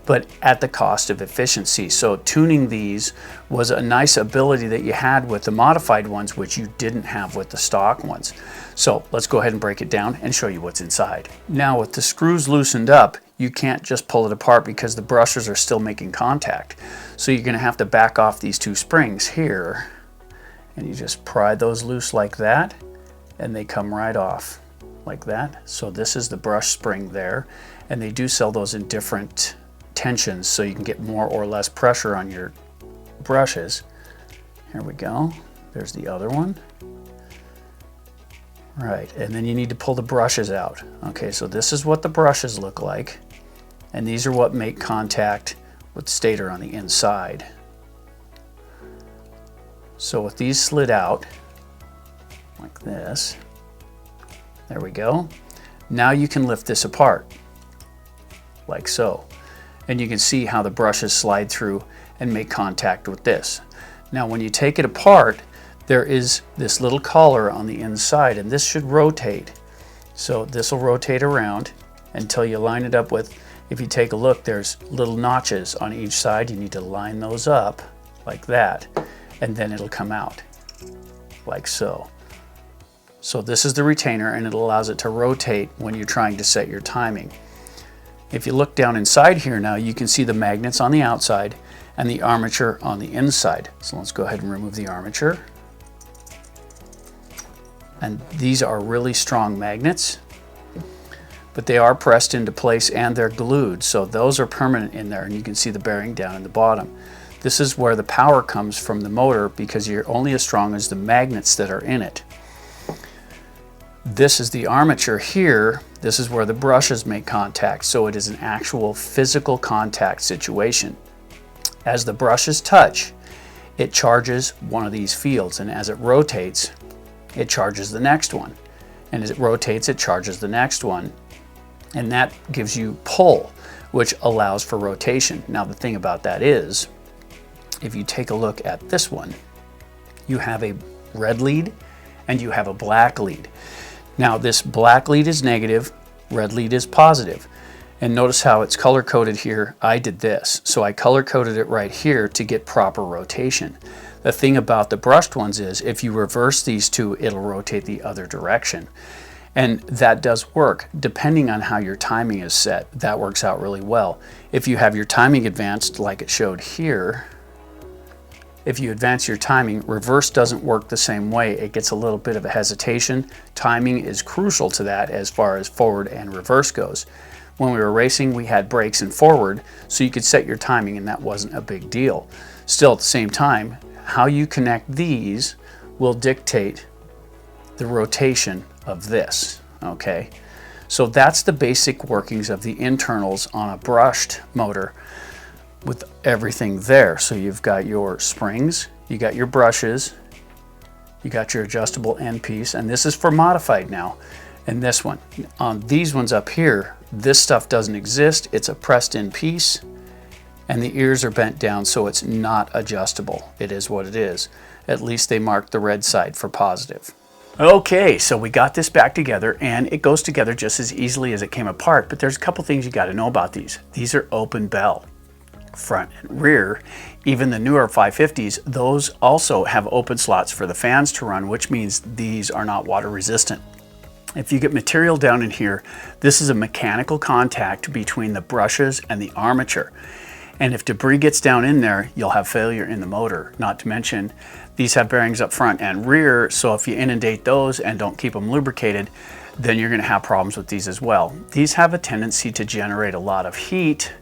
but at the cost of efficiency. So tuning these was a nice ability that you had with the modified ones, which you didn't have with the stock ones. So let's go ahead and break it down and show you what's inside. Now with the screws loosened up, you can't just pull it apart because the brushes are still making contact. So you're gonna have to back off these two springs here, and you just pry those loose like that, and they come right off like that. So this is the brush spring there, and they do sell those in different tensions so you can get more or less pressure on your brushes. Here we go. There's the other one. Right, and then you need to pull the brushes out. Okay, so this is what the brushes look like, and these are what make contact with the stator on the inside. So with these slid out like this, there we go. Now you can lift this apart like so, and you can see how the brushes slide through and make contact with this. Now when you take it apart, there is this little collar on the inside, and this should rotate. So this will rotate around until you line it up with, if you take a look, there's little notches on each side. You need to line those up like that, and then it'll come out like so. So this is the retainer, and it allows it to rotate when you're trying to set your timing. If you look down inside here now, you can see the magnets on the outside and the armature on the inside. So let's go ahead and remove the armature. And these are really strong magnets, but they are pressed into place and they're glued. So those are permanent in there, and you can see the bearing down in the bottom. This is where the power comes from the motor, because you're only as strong as the magnets that are in it. This is the armature here. This is where the brushes make contact, so it is an actual physical contact situation. As the brushes touch, it charges one of these fields, and as it rotates, it charges the next one. And as it rotates, it charges the next one. And that gives you pull, which allows for rotation. Now the thing about that is, if you take a look at this one, you have a red lead and you have a black lead. Now this black lead is negative, red lead is positive. And notice how it's color coded here. I did this. So I color coded it right here to get proper rotation. The thing about the brushed ones is if you reverse these two, it'll rotate the other direction. And that does work depending on how your timing is set. That works out really well. If you have your timing advanced like it showed here, if you advance your timing, reverse doesn't work the same way. It gets a little bit of a hesitation. Timing is crucial to that as far as forward and reverse goes. When we were racing, we had brakes and forward, so you could set your timing and that wasn't a big deal. Still, at the same time, how you connect these will dictate the rotation of this, okay? So that's the basic workings of the internals on a brushed motor with everything there. So you've got your springs, you got your brushes, you got your adjustable end piece, and this is for modified now. And this one, on these ones up here, this stuff doesn't exist. It's a pressed in piece, and the ears are bent down, so it's not adjustable. It is what it is. At least they marked the red side for positive. Okay, so we got this back together, and it goes together just as easily as it came apart, but there's a couple things you got to know about these. These are open bell, front and rear. Even the newer 550s, those also have open slots for the fans to run, which means these are not water resistant. If you get material down in here, this is a mechanical contact between the brushes and the armature. And if debris gets down in there, you'll have failure in the motor. Not to mention, these have bearings up front and rear, so if you inundate those and don't keep them lubricated, then you're going to have problems with these as well. These have a tendency to generate a lot of heat,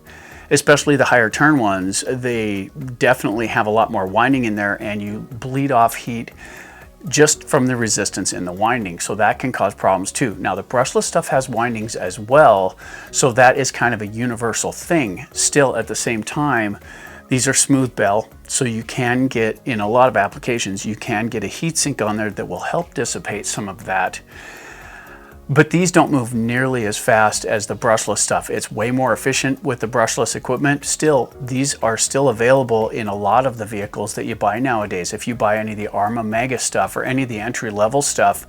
especially the higher turn ones. They definitely have a lot more winding in there, and you bleed off heat just from the resistance in the winding, so that can cause problems too. Now the brushless stuff has windings as well, so that is kind of a universal thing. Still, at the same time, these are smooth bell, so you can get, in a lot of applications, you can get a heat sink on there that will help dissipate some of that. But these don't move nearly as fast as the brushless stuff. It's way more efficient with the brushless equipment. Still, these are still available in a lot of the vehicles that you buy nowadays. If you buy any of the Arma Mega stuff or any of the entry-level stuff,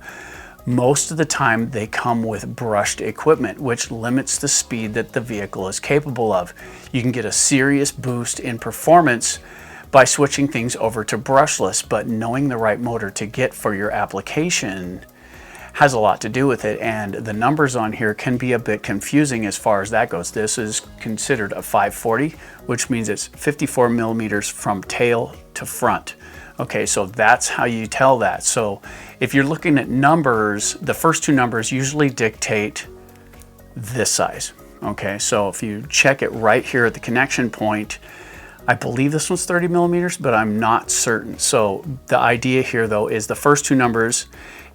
most of the time they come with brushed equipment, which limits the speed that the vehicle is capable of. You can get a serious boost in performance by switching things over to brushless, but knowing the right motor to get for your application has a lot to do with it, and the numbers on here can be a bit confusing as far as that goes. This is considered a 540, which means it's 54 millimeters from tail to front. Okay, so that's how you tell that. So if you're looking at numbers, the first two numbers usually dictate this size. Okay, so if you check it right here at the connection point, I believe this one's 30 millimeters, but I'm not certain. So the idea here though is the first two numbers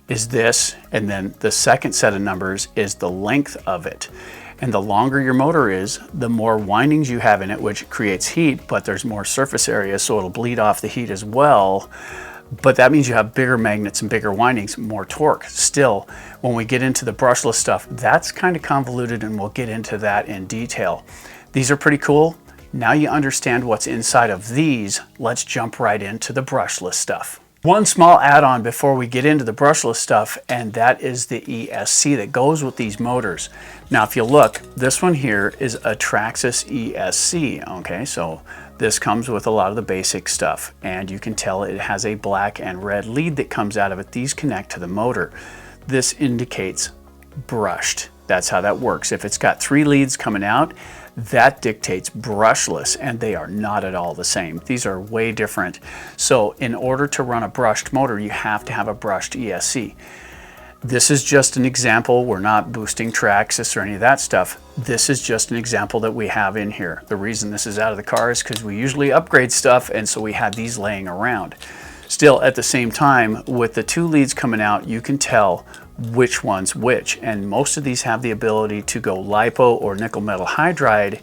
is this, and then the second set of numbers is the length of it. And the longer your motor is, the more windings you have in it, which creates heat, but there's more surface area, so it'll bleed off the heat as well. But that means you have bigger magnets and bigger windings, more torque. Still, when we get into the brushless stuff, that's kind of convoluted, and we'll get into that in detail. These are pretty cool. Now you understand what's inside of these, let's jump right into the brushless stuff. One small add-on before we get into the brushless stuff, and that is the ESC that goes with these motors. Now if you look, this one here is a Traxxas ESC, okay? So this comes with a lot of the basic stuff, and you can tell it has a black and red lead that comes out of it. These connect to the motor. This indicates brushed. That's how that works. If it's got 3 leads coming out, that dictates brushless, and they are not at all the same. These are way different. So in order to run a brushed motor, you have to have a brushed ESC. This is just an example. We're not boosting Traxxas or any of that stuff. This is just an example that we have in here. The reason this is out of the car is because we usually upgrade stuff, and so we had these laying around. Still, at the same time, with the 2 leads coming out, you can tell which one's which, and most of these have the ability to go LiPo or nickel metal hydride.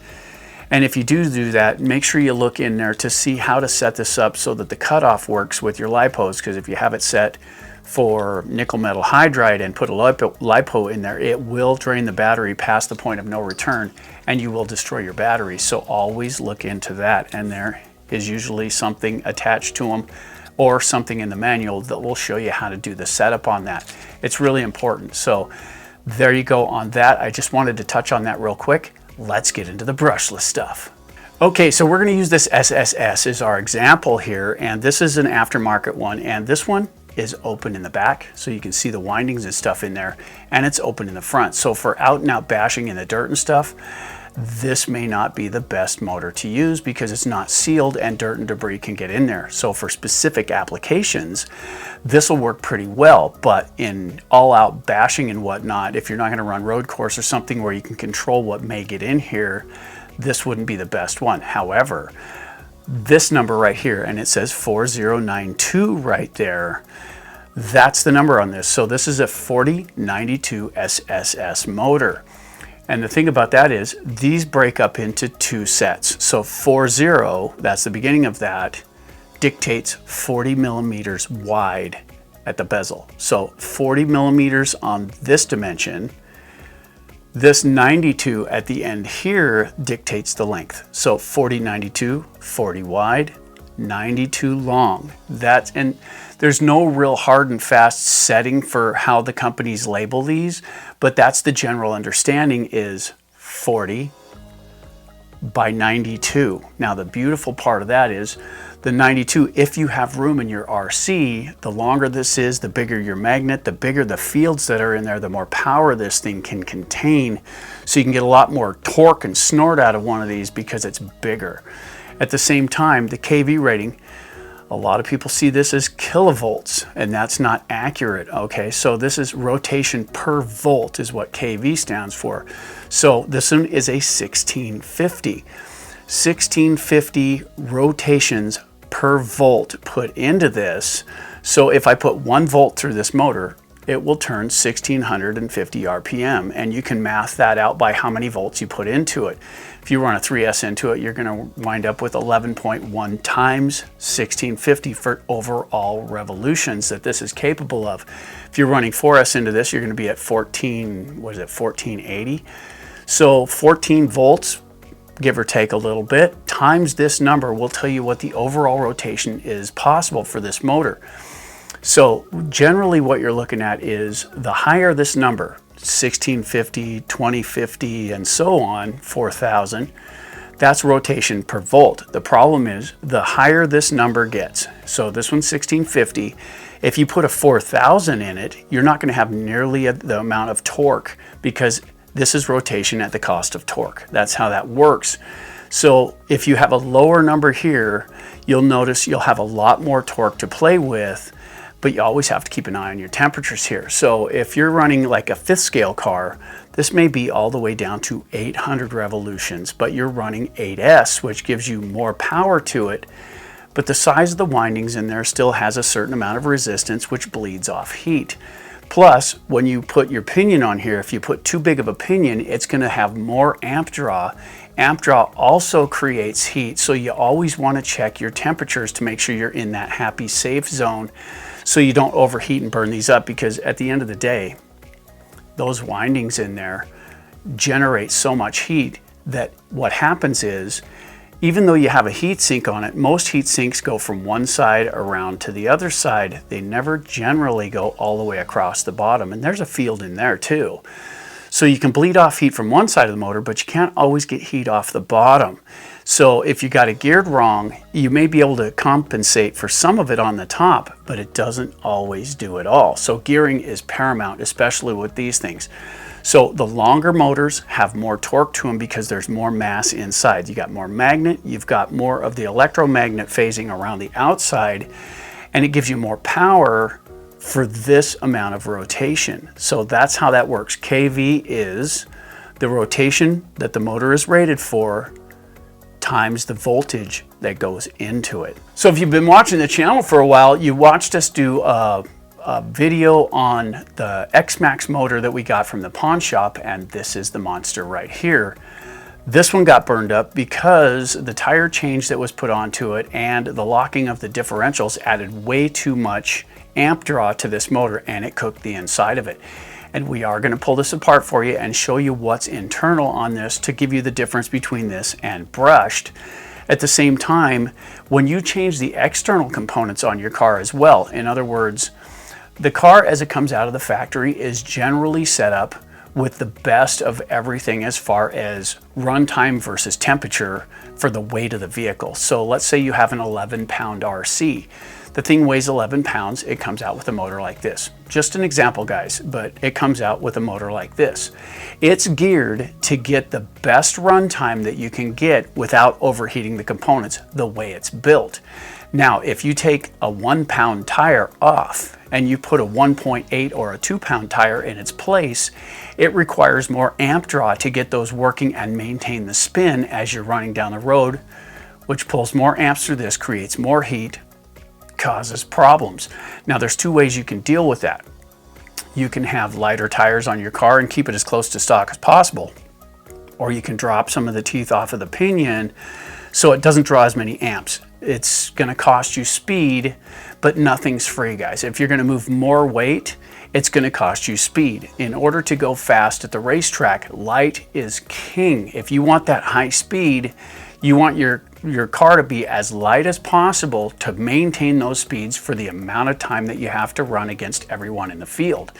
And if you do that, make sure you look in there to see how to set this up so that the cutoff works with your LiPos, because if you have it set for nickel metal hydride and put a LiPo in there, it will drain the battery past the point of no return, and you will destroy your battery. So always look into that, and there is usually something attached to them or something in the manual that will show you how to do the setup on that. It's really important. So there you go on that. I just wanted to touch on that real quick. Let's get into the brushless stuff. Okay, so we're going to use this SSS as our example here, and this is an aftermarket one, and this one is open in the back, so you can see the windings and stuff in there, and it's open in the front. So for out and out bashing in the dirt and stuff, this may not be the best motor to use because it's not sealed and dirt and debris can get in there. So for specific applications, this will work pretty well, but in all out bashing and whatnot, if you're not going to run road course or something where you can control what may get in here, this wouldn't be the best one. However, this number right here, and it says 4092 right there, that's the number on this. So this is a 4092 SSS motor. And the thing about that is these break up into 2 sets. So 40, that's the beginning of that, dictates 40 millimeters wide at the bezel. So 40 millimeters on this dimension. This 92 at the end here dictates the length. So 4092, 40 wide, 92 long. And there's no real hard and fast setting for how the companies label these, but that's the general understanding is 40 by 92. Now the beautiful part of that is The 92, if you have room in your RC, the longer this is, the bigger your magnet, the bigger the fields that are in there, the more power this thing can contain. So you can get a lot more torque and snort out of one of these because it's bigger. At the same time, the kV rating, a lot of people see this as kilovolts, and that's not accurate, okay? So this is rotation per volt is what kV stands for. So this one is a 1650. 1650 rotations per volt put into this. So if I put 1 volt through this motor, it will turn 1650 RPM, and you can math that out by how many volts you put into it. If you run a 3S into it, you're going to wind up with 11.1 times 1650 for overall revolutions that this is capable of. If you're running 4S into this, you're going to be at 1480. So 14 volts, give or take a little bit, times this number will tell you what the overall rotation is possible for this motor. So generally what you're looking at is the higher this number, 1650, 2050, and so on, 4000, that's rotation per volt. The problem is the higher this number gets, so this one's 1650, if you put a 4000 in it, you're not going to have nearly the amount of torque because this is rotation at the cost of torque. That's how that works. So if you have a lower number here, you'll notice you'll have a lot more torque to play with, but you always have to keep an eye on your temperatures here. So if you're running like a 5th scale car, this may be all the way down to 800 revolutions, but you're running 8S, which gives you more power to it. But the size of the windings in there still has a certain amount of resistance, which bleeds off heat. Plus, when you put your pinion on here, if you put too big of a pinion, it's going to have more amp draw. Amp draw also creates heat, so you always want to check your temperatures to make sure you're in that happy, safe zone so you don't overheat and burn these up, because at the end of the day, those windings in there generate so much heat that what happens is, even though you have a heat sink on it, most heat sinks go from one side around to the other side. They never generally go all the way across the bottom, and there's a field in there too. So you can bleed off heat from one side of the motor, but you can't always get heat off the bottom. So if you got it geared wrong, you may be able to compensate for some of it on the top, but it doesn't always do it all. So gearing is paramount, especially with these things. So the longer motors have more torque to them because there's more mass inside. You got more magnet, you've got more of the electromagnet phasing around the outside, and it gives you more power for this amount of rotation. So that's how that works. kV is the rotation that the motor is rated for times the voltage that goes into it. So if you've been watching the channel for a while, you watched us do a video on the X-Max motor that we got from the pawn shop, and this is the monster right here. This one got burned up because the tire change that was put onto it and the locking of the differentials added way too much amp draw to this motor, and it cooked the inside of it. And we are going to pull this apart for you and show you what's internal on this to give you the difference between this and brushed. At the same time, when you change the external components on your car as well, in other words, the car as it comes out of the factory is generally set up with the best of everything as far as runtime versus temperature for the weight of the vehicle. So let's say you have an 11-pound RC. The thing weighs 11 pounds, it comes out with a motor like this. Just an example, guys, but it comes out with a motor like this. It's geared to get the best runtime that you can get without overheating the components the way it's built. Now, if you take a 1-pound tire off and you put a 1.8 or a 2-pound tire in its place, it requires more amp draw to get those working and maintain the spin as you're running down the road, which pulls more amps through this, creates more heat, causes problems. Now, there's two ways you can deal with that. You can have lighter tires on your car and keep it as close to stock as possible, or you can drop some of the teeth off of the pinion so it doesn't draw as many amps. It's going to cost you speed, but nothing's free, guys. If you're going to move more weight, it's going to cost you speed. In order to go fast at the racetrack, light is king. If you want that high speed, you want your your car to be as light as possible to maintain those speeds for the amount of time that you have to run against everyone in the field.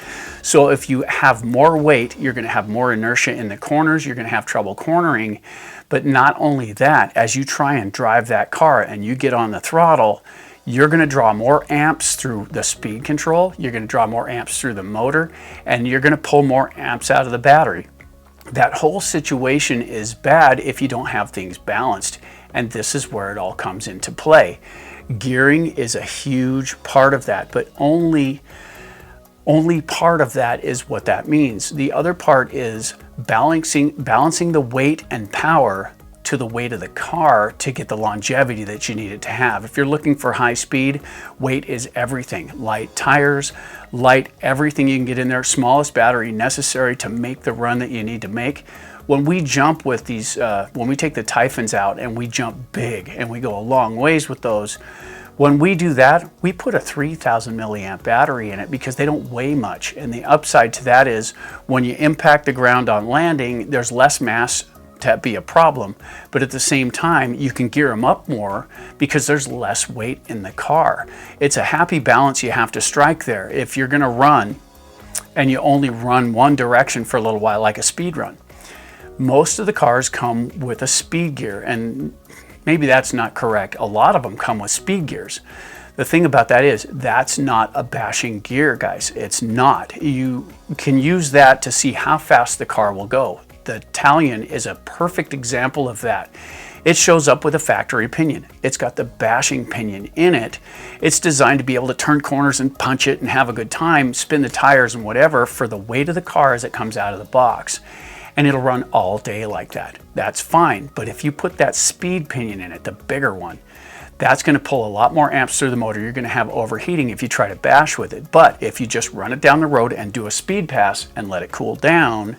So if you have more weight, you're going to have more inertia in the corners, you're going to have trouble cornering. But not only that, as you try and drive that car and you get on the throttle, you're going to draw more amps through the speed control, you're going to draw more amps through the motor, and you're going to pull more amps out of the battery. That whole situation is bad if you don't have things balanced, and this is where it all comes into play. Gearing is a huge part of that, but only part of that is what that means. The other part is balancing the weight and power to the weight of the car to get the longevity that you need it to have. If you're looking for high speed, weight is everything. Light tires, light everything you can get in there, smallest battery necessary to make the run that you need to make. When we jump with these, when we take the Typhons out and we jump big and we go a long ways with those, when we do that, we put a 3,000 milliamp battery in it because they don't weigh much. And the upside to that is when you impact the ground on landing, there's less mass to be a problem, but at the same time you can gear them up more because there's less weight in the car. It's a happy balance you have to strike there. If you're going to run and you only run one direction for a little while, like a speed run, most of the cars come with a speed gear, and maybe that's not correct. A lot of them come with speed gears. The thing about that is that's not a bashing gear, guys. It's not. You can use that to see how fast the car will go. The Italian is a perfect example of that. It shows up with a factory pinion. It's got the bashing pinion in it. It's designed to be able to turn corners and punch it and have a good time, spin the tires and whatever for the weight of the car as it comes out of the box. And it'll run all day like that. That's fine. But if you put that speed pinion in it, the bigger one, that's going to pull a lot more amps through the motor. You're going to have overheating if you try to bash with it. But if you just run it down the road and do a speed pass and let it cool down,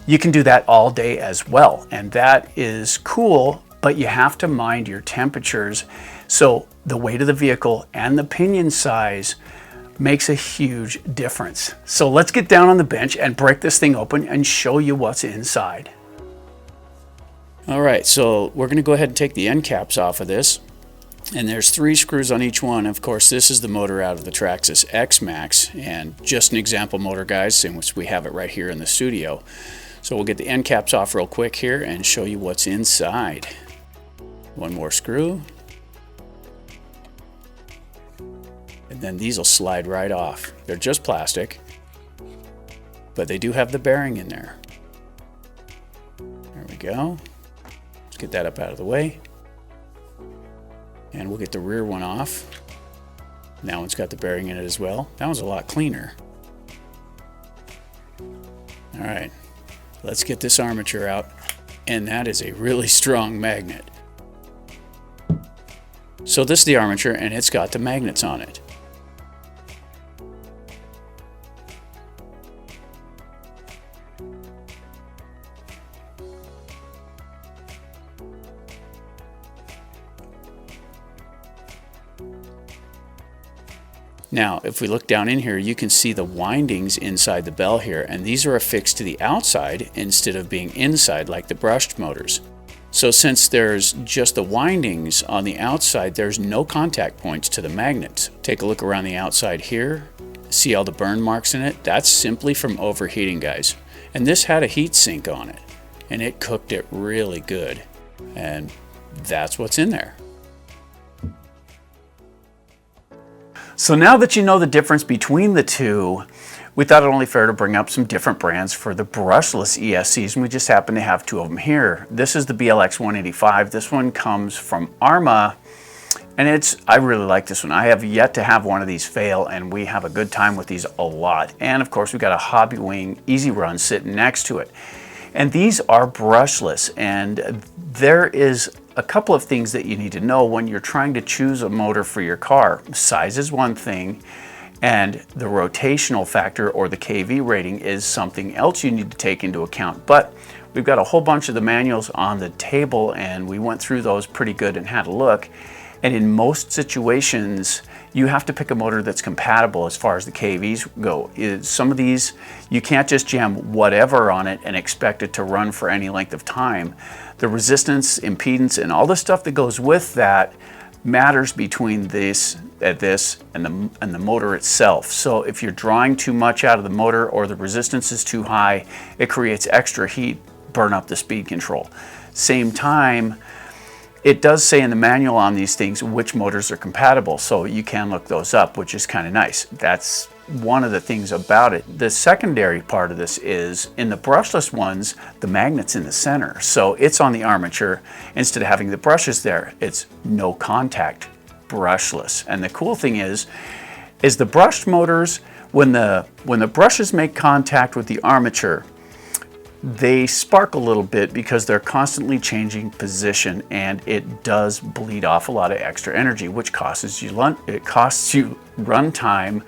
you can do that all day as well, and that is cool, but you have to mind your temperatures. So the weight of the vehicle and the pinion size makes a huge difference. So let's get down on the bench and break this thing open and show you what's inside. All right, so we're going to go ahead and take the end caps off of this, and there's 3 screws on each one. Of course, this is the motor out of the Traxxas X-Max, and just an example motor, guys, since we have it right here in the studio. So we'll get the end caps off real quick here and show you what's inside. One more screw. And then these will slide right off. They're just plastic, but they do have the bearing in there. There we go. Let's get that up out of the way. And we'll get the rear one off. That one's got the bearing in it as well. That one's a lot cleaner. All right. Let's get this armature out, and that is a really strong magnet. So this is the armature, and it's got the magnets on it. Now, if we look down in here, you can see the windings inside the bell here, and these are affixed to the outside instead of being inside like the brushed motors. So since there's just the windings on the outside, there's no contact points to the magnets. Take a look around the outside here. See all the burn marks in it? That's simply from overheating, guys. And this had a heat sink on it, and it cooked it really good. And that's what's in there. So now that you know the difference between the two, we thought it only fair to bring up some different brands for the brushless ESCs, and we just happen to have 2 of them here. This is the BLX 185. This one comes from Arma, and I really like this one. I have yet to have one of these fail, and we have a good time with these a lot. And of course, we've got a Hobby Wing Easy Run sitting next to it. And these are brushless, and there is a couple of things that you need to know when you're trying to choose a motor for your car. Size is one thing, and the rotational factor or the KV rating is something else you need to take into account. But we've got a whole bunch of the manuals on the table, and we went through those pretty good and had a look. And in most situations, you have to pick a motor that's compatible as far as the KVs go. Some of these, you can't just jam whatever on it and expect it to run for any length of time. The resistance, impedance, and all the stuff that goes with that matters between this and the motor itself. So if you're drawing too much out of the motor or the resistance is too high, it creates extra heat, burn up the speed control. Same time, it does say in the manual on these things which motors are compatible, so you can look those up, which is kind of nice. That's one of the things about it. The secondary part of this is, in the brushless ones, the magnet's in the center, so it's on the armature. Instead of having the brushes there, it's no contact, brushless. And the cool thing is the brushed motors, when the brushes make contact with the armature, they spark a little bit because they're constantly changing position, and it does bleed off a lot of extra energy, which costs you run time,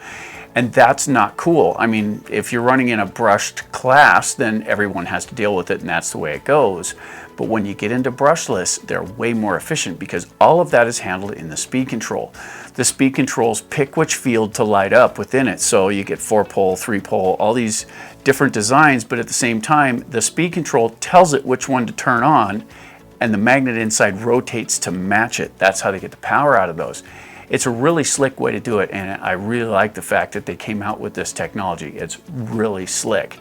and that's not cool. I mean, if you're running in a brushed class, then everyone has to deal with it, and that's the way it goes. But when you get into brushless, they're way more efficient because all of that is handled in the speed control. The speed controls pick which field to light up within it. So you get 4-pole, 3-pole, all these different designs, but at the same time, the speed control tells it which one to turn on, and the magnet inside rotates to match it. That's how they get the power out of those. It's a really slick way to do it, and I really like the fact that they came out with this technology. It's really slick.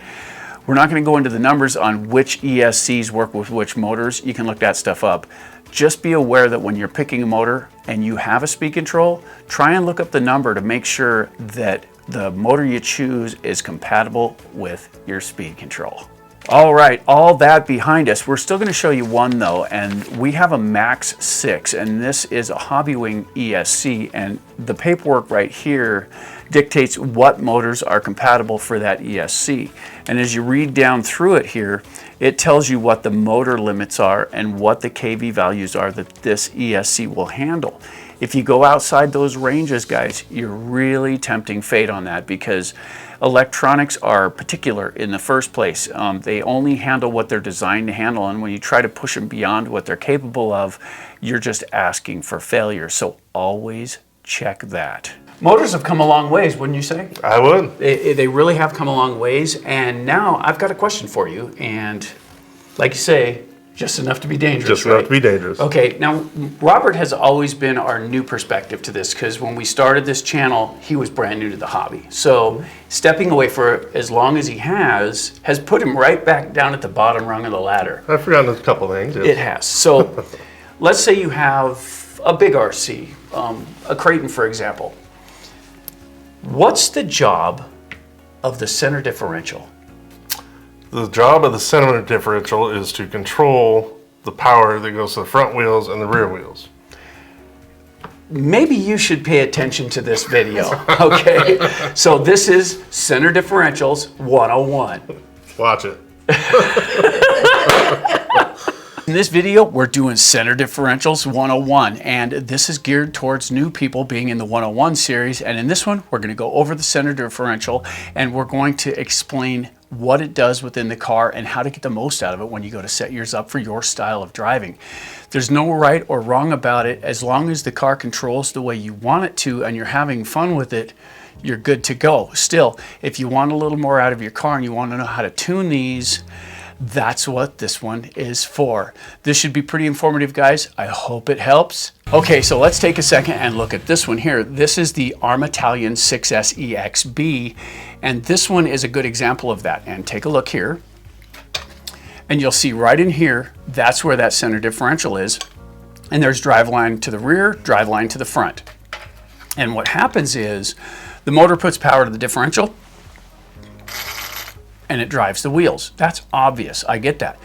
We're not going to go into the numbers on which ESCs work with which motors. You can look that stuff up. Just be aware that when you're picking a motor and you have a speed control, try and look up the number to make sure that the motor you choose is compatible with your speed control. All right, all that behind us, we're still going to show you one though, and we have a Max 6, and this is a Hobbywing ESC, and the paperwork right here dictates what motors are compatible for that ESC. And as you read down through it here, it tells you what the motor limits are and what the KV values are that this ESC will handle. If you go outside those ranges, guys, you're really tempting fate on that because electronics are particular in the first place. They only handle what they're designed to handle, and when you try to push them beyond what they're capable of, you're just asking for failure. So always check that. Motors have come a long ways, wouldn't you say? I would. They really have come a long ways, and now I've got a question for you, and like you say, just enough to be dangerous. Just enough to be dangerous. Okay, now Robert has always been our new perspective to this because when we started this channel, he was brand new to the hobby. So stepping away for as long as he has put him right back down at the bottom rung of the ladder. I've forgotten a couple things. Yes. It has. So let's say you have a big RC, a Creighton for example. What's the job of the center differential? The job of the center differential is to control the power that goes to the front wheels and the rear wheels. Maybe you should pay attention to this video, okay? So this is Center Differentials 101. Watch it. In this video, we're doing Center Differentials 101, and this is geared towards new people being in the 101 series. And in this one, we're going to go over the center differential, and we're going to explain what it does within the car and how to get the most out of it when you go to set yours up for your style of driving. There's no right or wrong about it. As long as the car controls the way you want it to and you're having fun with it, you're good to go. Still, if you want a little more out of your car and you want to know how to tune these, that's what this one is for. This should be pretty informative, guys. I hope it helps. Okay, so let's take a second and look at this one here. This is the Armatalion 6SEXB, and this one is a good example of that. And take a look here, and you'll see right in here, that's where that center differential is. And there's driveline to the rear, driveline to the front. And what happens is the motor puts power to the differential, and it drives the wheels. That's obvious, I get that.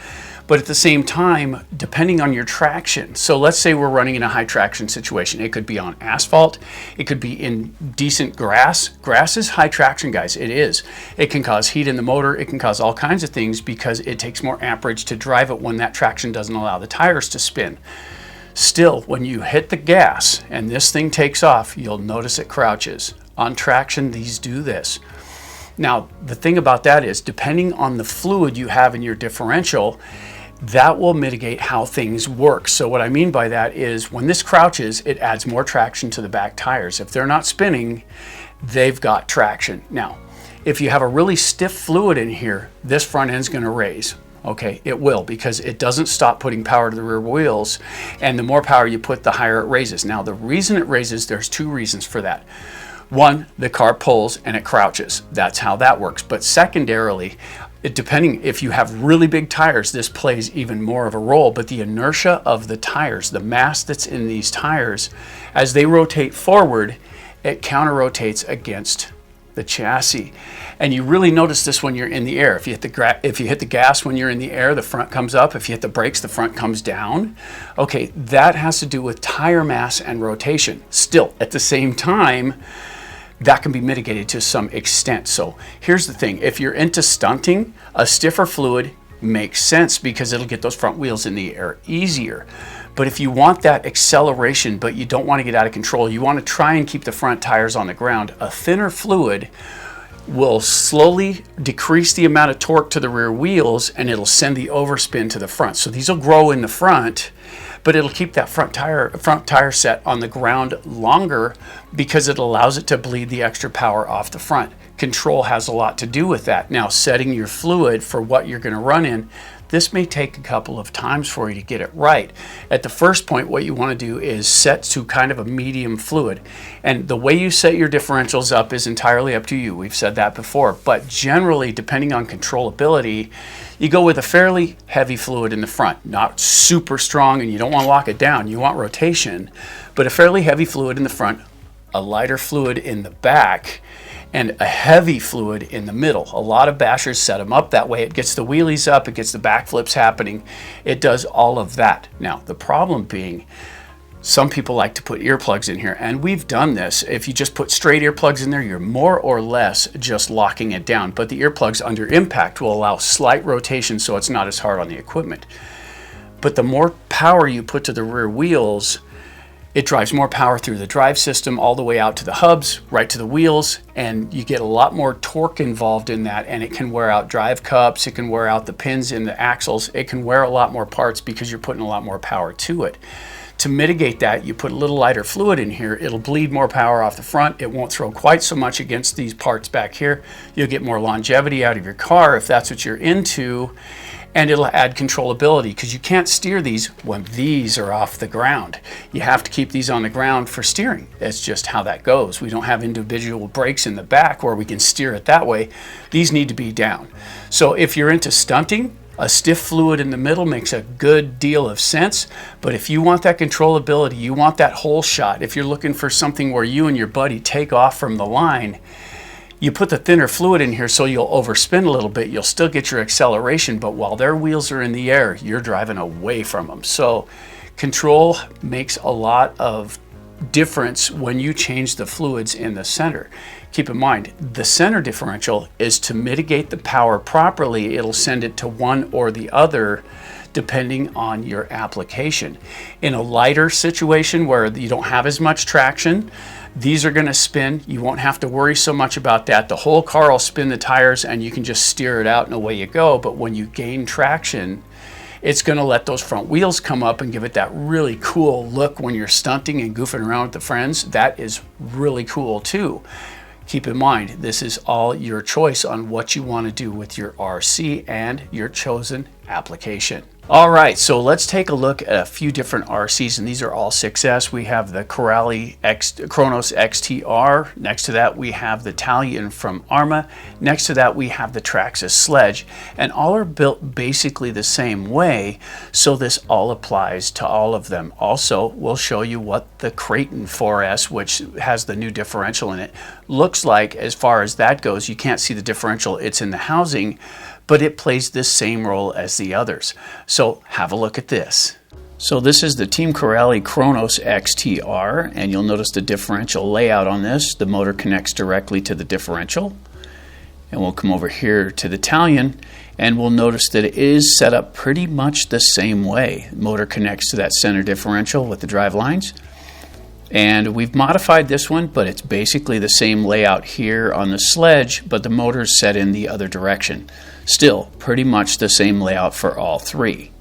But at the same time, depending on your traction, so let's say we're running in a high traction situation. It could be on asphalt, it could be in decent grass. Grass is high traction, guys, it is. It can cause heat in the motor, it can cause all kinds of things because it takes more amperage to drive it when that traction doesn't allow the tires to spin. Still, when you hit the gas and this thing takes off, you'll notice it crouches. On traction, these do this. Now, the thing about that is, depending on the fluid you have in your differential, that will mitigate how things work. So what I mean by that is when this crouches, it adds more traction to the back tires. If they're not spinning, they've got traction. Now, if you have a really stiff fluid in here, this front end's going to raise. Okay, it will, because it doesn't stop putting power to the rear wheels, and the more power you put, the higher it raises. Now, the reason it raises, there's two reasons for that. One, the car pulls and it crouches. That's how that works. But secondarily, depending if you have really big tires, this plays even more of a role. But the inertia of the tires, the mass that's in these tires, as they rotate forward, it counter-rotates against the chassis. And you really notice this when you're in the air. If you hit the gas when you're in the air, the front comes up. If you hit the brakes, the front comes down. Okay, that has to do with tire mass and rotation. Still, at the same time, that can be mitigated to some extent. So here's the thing. If you're into stunting, a stiffer fluid makes sense because it'll get those front wheels in the air easier. But if you want that acceleration, but you don't want to get out of control, you want to try and keep the front tires on the ground, a thinner fluid will slowly decrease the amount of torque to the rear wheels, and it'll send the overspin to the front. So these will grow in the front, but it'll keep that front tire set on the ground longer because it allows it to bleed the extra power off the front. Control has a lot to do with that. Now, setting your fluid for what you're going to run in, this may take a couple of times for you to get it right. At the first point, what you want to do is set to kind of a medium fluid. And the way you set your differentials up is entirely up to you. We've said that before. But generally, depending on controllability, you go with a fairly heavy fluid in the front. Not super strong, and you don't want to lock it down. You want rotation. But a fairly heavy fluid in the front, a lighter fluid in the back, and a heavy fluid in the middle. A lot of bashers set them up that way. It gets the wheelies up, it gets the backflips happening. It does all of that. Now, the problem being, some people like to put earplugs in here, and we've done this. If you just put straight earplugs in there, you're more or less just locking it down. But the earplugs under impact will allow slight rotation so it's not as hard on the equipment. But the more power you put to the rear wheels, it drives more power through the drive system all the way out to the hubs, right to the wheels, and you get a lot more torque involved in that, and it can wear out drive cups, it can wear out the pins in the axles, it can wear a lot more parts because you're putting a lot more power to it. To mitigate that, you put a little lighter fluid in here, it'll bleed more power off the front, it won't throw quite so much against these parts back here, you'll get more longevity out of your car if that's what you're into, and it'll add controllability because you can't steer these when these are off the ground. You have to keep these on the ground for steering. That's just how that goes. We don't have individual brakes in the back where we can steer it that way. These need to be down. So if you're into stunting, a stiff fluid in the middle makes a good deal of sense, but if you want that controllability, you want that whole shot, if you're looking for something where you and your buddy take off from the line, you put the thinner fluid in here so you'll overspin a little bit. You'll still get your acceleration, but while their wheels are in the air, you're driving away from them. So control makes a lot of difference when you change the fluids in the center. Keep in mind, the center differential is to mitigate the power properly. It'll send it to one or the other depending on your application. In a lighter situation where you don't have as much traction, these are going to spin. You won't have to worry so much about that. The whole car will spin the tires and you can just steer it out and away you go. But when you gain traction, it's going to let those front wheels come up and give it that really cool look when you're stunting and goofing around with the friends. That is really cool too. Keep in mind, this is all your choice on what you want to do with your RC and your chosen application. All right, so let's take a look at a few different RCs, and these are all 6S. We have the Kronos XTR. Next to that, we have the Talion from Arma. Next to that, we have the Traxxas Sledge, and all are built basically the same way, so this all applies to all of them. Also, we'll show you what the Creighton 4S, which has the new differential in it, looks like. As far as that goes, you can't see the differential, it's in the housing, but it plays the same role as the others. So have a look at this. So this is the Team Corrali Kronos XTR, and you'll notice the differential layout on this. The motor connects directly to the differential. And we'll come over here to the Talion, and we'll notice that it is set up pretty much the same way. The motor connects to that center differential with the drive lines. And we've modified this one, but it's basically the same layout here on the Sledge, but the motor's set in the other direction. Still, pretty much the same layout for all three.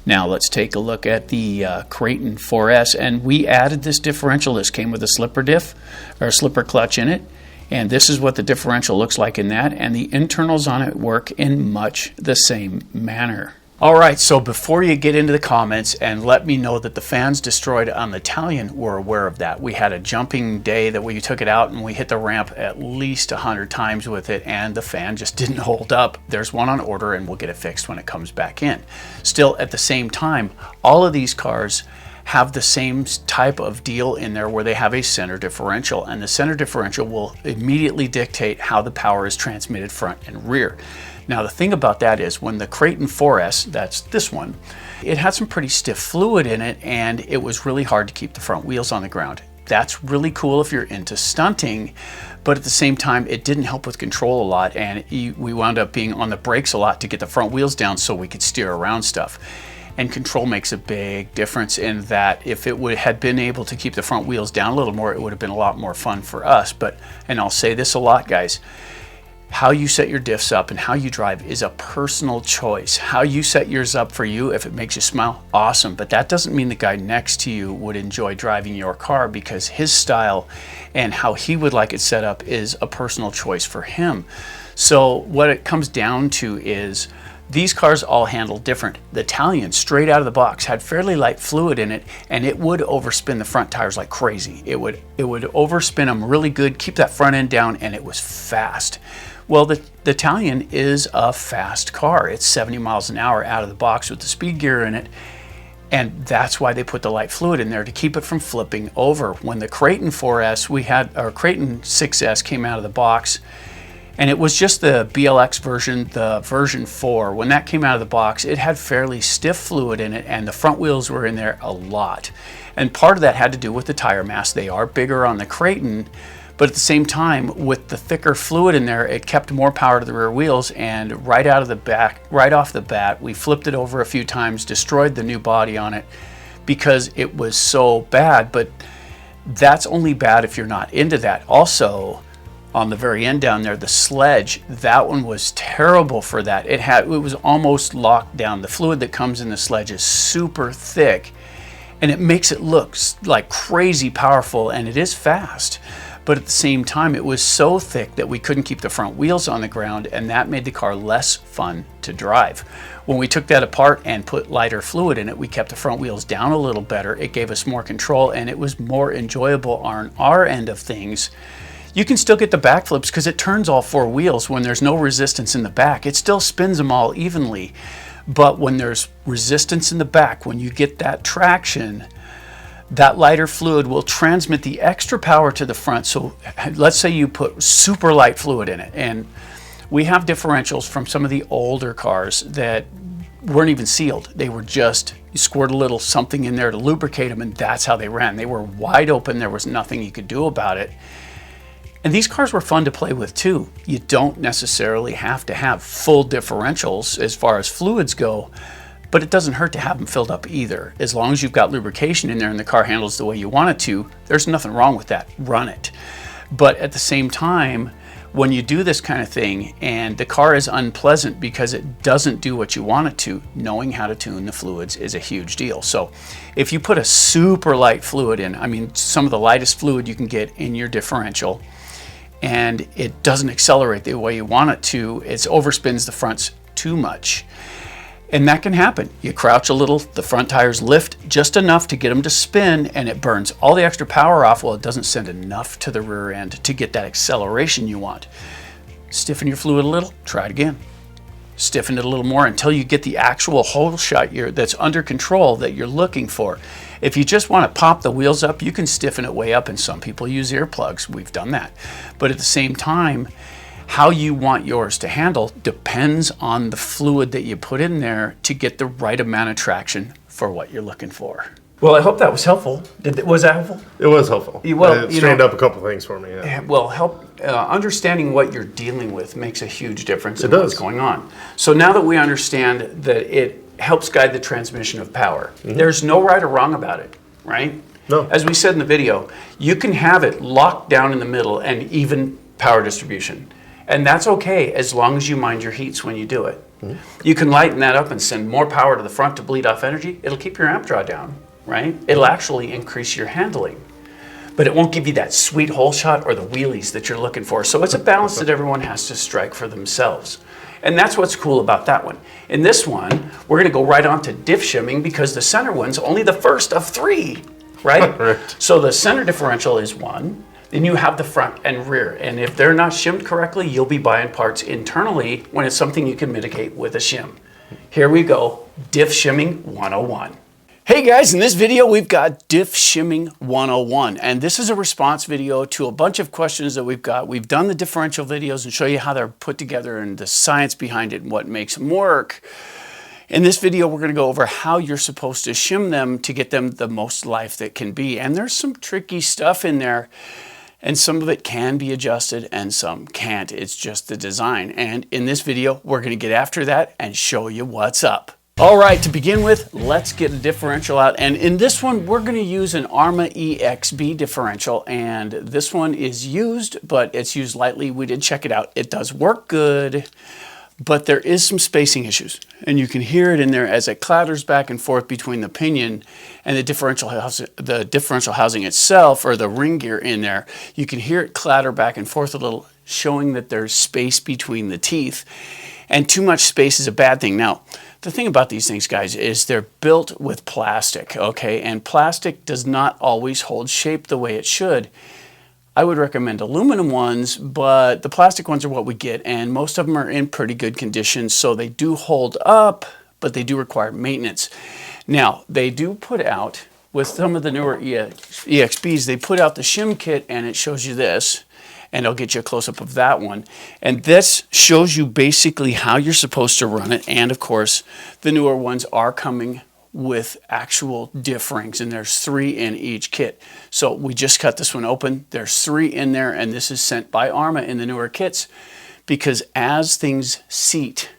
Now let's take a look at the Creighton 4S, and we added this differential. This came with a slipper diff, or slipper clutch in it, and this is what the differential looks like in that, and the internals on it work in much the same manner. All right, so before you get into the comments and let me know that the fans destroyed on the Italian were aware of that. We had a jumping day that we took it out and we hit the ramp at least 100 times with it, and the fan just didn't hold up. There's one on order and we'll get it fixed when it comes back in. Still, at the same time, all of these cars have the same type of deal in there where they have a center differential, and the center differential will immediately dictate how the power is transmitted front and rear. Now the thing about that is when the Creighton 4S, that's this one, it had some pretty stiff fluid in it and it was really hard to keep the front wheels on the ground. That's really cool if you're into stunting, but at the same time it didn't help with control a lot, and we wound up being on the brakes a lot to get the front wheels down so we could steer around stuff. And control makes a big difference in that. If it had been able to keep the front wheels down a little more, it would have been a lot more fun for us. But, and I'll say this a lot, guys, how you set your diffs up and how you drive is a personal choice. How you set yours up for you, if it makes you smile, awesome. But that doesn't mean the guy next to you would enjoy driving your car, because his style and how he would like it set up is a personal choice for him. So what it comes down to is these cars all handle different. The Italian, straight out of the box, had fairly light fluid in it, and it would overspin the front tires like crazy. It would overspin them really good, keep that front end down, and it was fast. Well, the Italian is a fast car. It's 70 miles an hour out of the box with the speed gear in it, and that's why they put the light fluid in there, to keep it from flipping over. When the Creighton 4S, our Creighton 6S came out of the box, and it was just the BLX version, the version 4. When that came out of the box, it had fairly stiff fluid in it, and the front wheels were in there a lot. And part of that had to do with the tire mass. They are bigger on the Creighton, but at the same time, with the thicker fluid in there, it kept more power to the rear wheels, and right off the bat, we flipped it over a few times, destroyed the new body on it because it was so bad. But that's only bad if you're not into that. Also, on the very end down there, the sledge, that one was terrible for that. It was almost locked down. The fluid that comes in the sledge is super thick, and it makes it look like crazy powerful, and it is fast. But at the same time, it was so thick that we couldn't keep the front wheels on the ground, and that made the car less fun to drive. When we took that apart and put lighter fluid in it, we kept the front wheels down a little better. It gave us more control, and it was more enjoyable on our end of things. You can still get the backflips because it turns all four wheels when there's no resistance in the back. It still spins them all evenly. But when there's resistance in the back, when you get that traction, that lighter fluid will transmit the extra power to the front. So let's say you put super light fluid in it, and we have differentials from some of the older cars that weren't even sealed. They were just, you squirt a little something in there to lubricate them, and that's how they ran. They were wide open. There was nothing you could do about it. And these cars were fun to play with too. You don't necessarily have to have full differentials as far as fluids go, but it doesn't hurt to have them filled up either. As long as you've got lubrication in there and the car handles the way you want it to, there's nothing wrong with that. Run it. But at the same time, when you do this kind of thing and the car is unpleasant because it doesn't do what you want it to, knowing how to tune the fluids is a huge deal. So if you put a super light fluid in, I mean some of the lightest fluid you can get in your differential, and it doesn't accelerate the way you want it to, it overspins the fronts too much. And that can happen. You crouch a little, the front tires lift just enough to get them to spin, and it burns all the extra power off. Well, it doesn't send enough to the rear end to get that acceleration you want. Stiffen your fluid a little, try it again. Stiffen it a little more until you get the actual hole shot that's under control that you're looking for. If you just want to pop the wheels up, you can stiffen it way up, and some people use earplugs. We've done that. But at the same time, how you want yours to handle depends on the fluid that you put in there to get the right amount of traction for what you're looking for. Well, I hope that was helpful. Was that helpful? It was helpful. Well, it straightened up a couple things for me. Yeah. Well, understanding what you're dealing with makes a huge difference in does. what's going on. So now that we understand that it helps guide the transmission of power, there's no right or wrong about it, right? No. As we said in the video, you can have it locked down in the middle and even power distribution. And that's okay as long as you mind your heats when you do it. You can lighten that up and send more power to the front to bleed off energy. It'll keep your amp draw down, right? It'll actually increase your handling, but it won't give you that sweet hole shot or the wheelies that you're looking for. So it's a balance that everyone has to strike for themselves. And that's what's cool about that one. In this one, we're gonna go right on to diff shimming because the center one's only the first of 3, right? Right. So the center differential is 1, then you have the front and rear. And if they're not shimmed correctly, you'll be buying parts internally when it's something you can mitigate with a shim. Here we go, Diff Shimming 101. Hey guys, in this video we've got Diff Shimming 101, and this is a response video to a bunch of questions that we've got. We've done the differential videos and show you how they're put together and the science behind it and what makes them work. In this video we're going to go over how you're supposed to shim them to get them the most life that can be. And there's some tricky stuff in there, and some of it can be adjusted and some can't. It's just the design. And in this video we're going to get after that and show you what's up. All right, to begin with, let's get a differential out. And in this one, we're gonna use an Arma EXB differential. And this one is used, but it's used lightly. We did check it out. It does work good, but there is some spacing issues. And you can hear it in there as it clatters back and forth between the pinion and the differential housing itself, or the ring gear in there. You can hear it clatter back and forth a little, showing that there's space between the teeth. And too much space is a bad thing. Now, the thing about these things, guys, is they're built with plastic, okay? And plastic does not always hold shape the way it should. I would recommend aluminum ones, but the plastic ones are what we get, and most of them are in pretty good condition, so they do hold up, but they do require maintenance. Now, they do put out, with some of the newer EXBs, they put out the shim kit, and it shows you this. And I'll get you a close-up of that one. And this shows you basically how you're supposed to run it. And of course, the newer ones are coming with actual diff rings, and there's 3 in each kit. So we just cut this one open. There's 3 in there, and this is sent by Arma in the newer kits, because as things seat,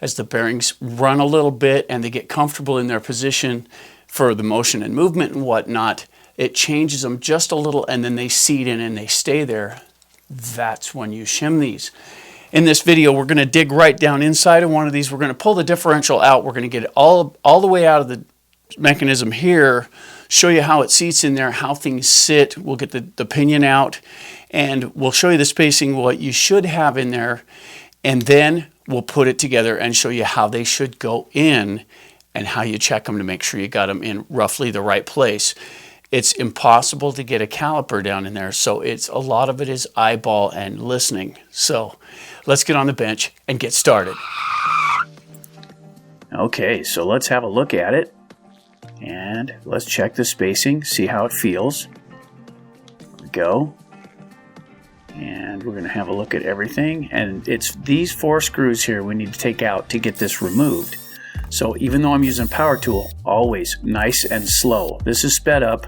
as the bearings run a little bit and they get comfortable in their position for the motion and movement and whatnot, it changes them just a little, and then they seat in and they stay there. That's when you shim these. In this video, we're going to dig right down inside of one of these. We're going to pull the differential out. We're going to get it all the way out of the mechanism here, show you how it seats in there, how things sit. We'll get the pinion out, and we'll show you the spacing, what you should have in there, and then we'll put it together and show you how they should go in and how you check them to make sure you got them in roughly the right place. It's impossible to get a caliper down in there, so a lot of it is eyeball and listening. So let's get on the bench and get started. Okay, so let's have a look at it, and let's check the spacing, see how it feels. There we go. And we're going to have a look at everything, and it's these 4 screws here we need to take out to get this removed. So even though I'm using a power tool, always nice and slow. This is sped up,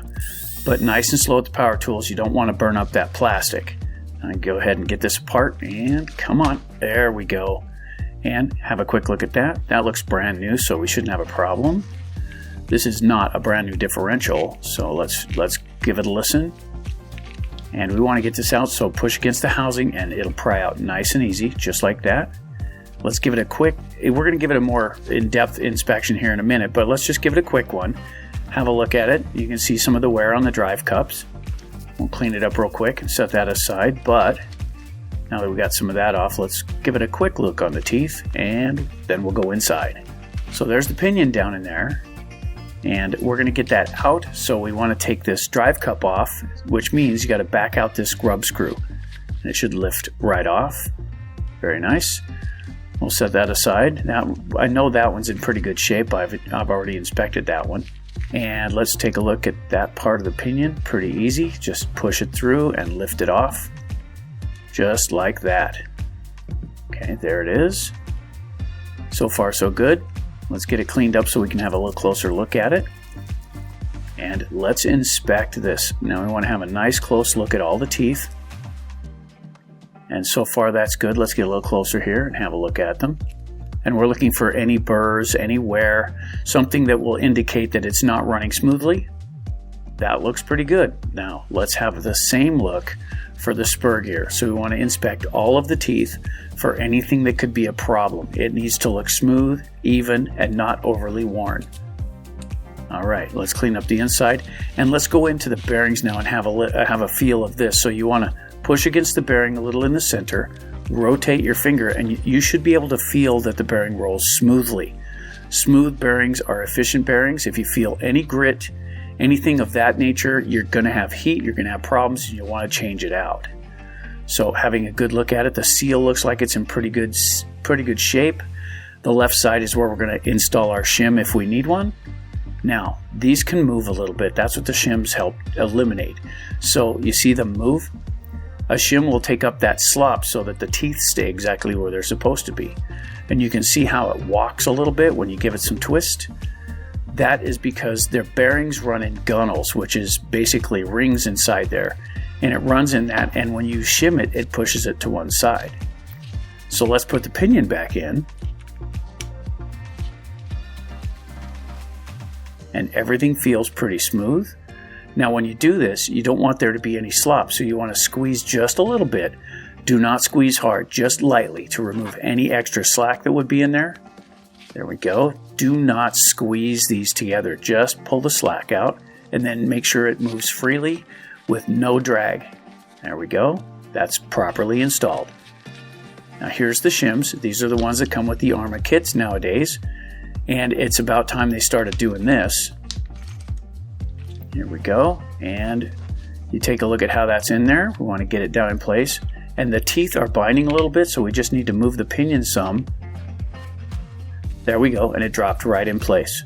but nice and slow with the power tools. You don't want to burn up that plastic. Go ahead and get this apart, and come on, there we go. And have a quick look at that. That looks brand new, so we shouldn't have a problem. This is not a brand new differential, so let's give it a listen. And we want to get this out, so push against the housing and it'll pry out nice and easy, just like that. Let's give it a quick, we're going to give it a more in-depth inspection here in a minute, but let's just give it a quick one. Have a look at it. You can see some of the wear on the drive cups. We'll clean it up real quick and set that aside, but now that we got some of that off, let's give it a quick look on the teeth, and then we'll go inside. So there's the pinion down in there, and we're going to get that out, so we want to take this drive cup off, which means you got to back out this grub screw, and it should lift right off. Very nice. We'll set that aside. Now, I know that one's in pretty good shape. I've already inspected that one. And let's take a look at that part of the pinion. Pretty easy. Just push it through and lift it off. Just like that. Okay, there it is. So far, so good. Let's get it cleaned up so we can have a little closer look at it. And let's inspect this. Now we want to have a nice close look at all the teeth. And so far that's good. Let's get a little closer here and have a look at them. And we're looking for any burrs, any wear, something that will indicate that it's not running smoothly. That looks pretty good. Now let's have the same look for the spur gear. So we want to inspect all of the teeth for anything that could be a problem. It needs to look smooth, even, and not overly worn. All right, let's clean up the inside, and let's go into the bearings now and have a feel of this. So you want to push against the bearing a little in the center, rotate your finger, and you should be able to feel that the bearing rolls smoothly. Smooth bearings are efficient bearings. If you feel any grit, anything of that nature, you're going to have heat, you're going to have problems, and you'll want to change it out. So having a good look at it, the seal looks like it's in pretty good shape. The left side is where we're going to install our shim if we need one. Now, these can move a little bit. That's what the shims help eliminate. So you see them move? A shim will take up that slop so that the teeth stay exactly where they're supposed to be. And you can see how it walks a little bit when you give it some twist. That is because their bearings run in gunnels, which is basically rings inside there. And it runs in that, and when you shim it, it pushes it to one side. So let's put the pinion back in. And everything feels pretty smooth. Now when you do this, you don't want there to be any slop, so you want to squeeze just a little bit. Do not squeeze hard, just lightly to remove any extra slack that would be in there. There we go. Do not squeeze these together, just pull the slack out and then make sure it moves freely with no drag. There we go. That's properly installed. Now here's the shims. These are the ones that come with the Arma kits nowadays. And it's about time they started doing this. Here we go. And you take a look at how that's in there. We want to get it down in place. And the teeth are binding a little bit, so we just need to move the pinion some. There we go, and it dropped right in place.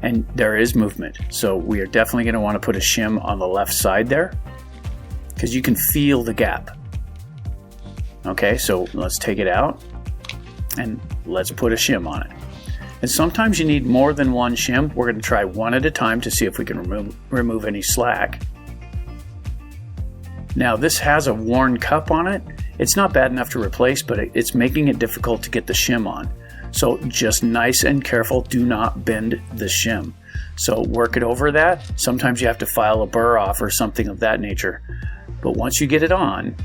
And there is movement. So we are definitely going to want to put a shim on the left side there, because you can feel the gap. Okay, so let's take it out and let's put a shim on it. And sometimes you need more than one shim. We're going to try one at a time to see if we can remove any slack. Now this has a worn cup on it. It's not bad enough to replace, but it's making it difficult to get the shim on. So just nice and careful, do not bend the shim. So work it over that. Sometimes you have to file a burr off or something of that nature. But once you get it on,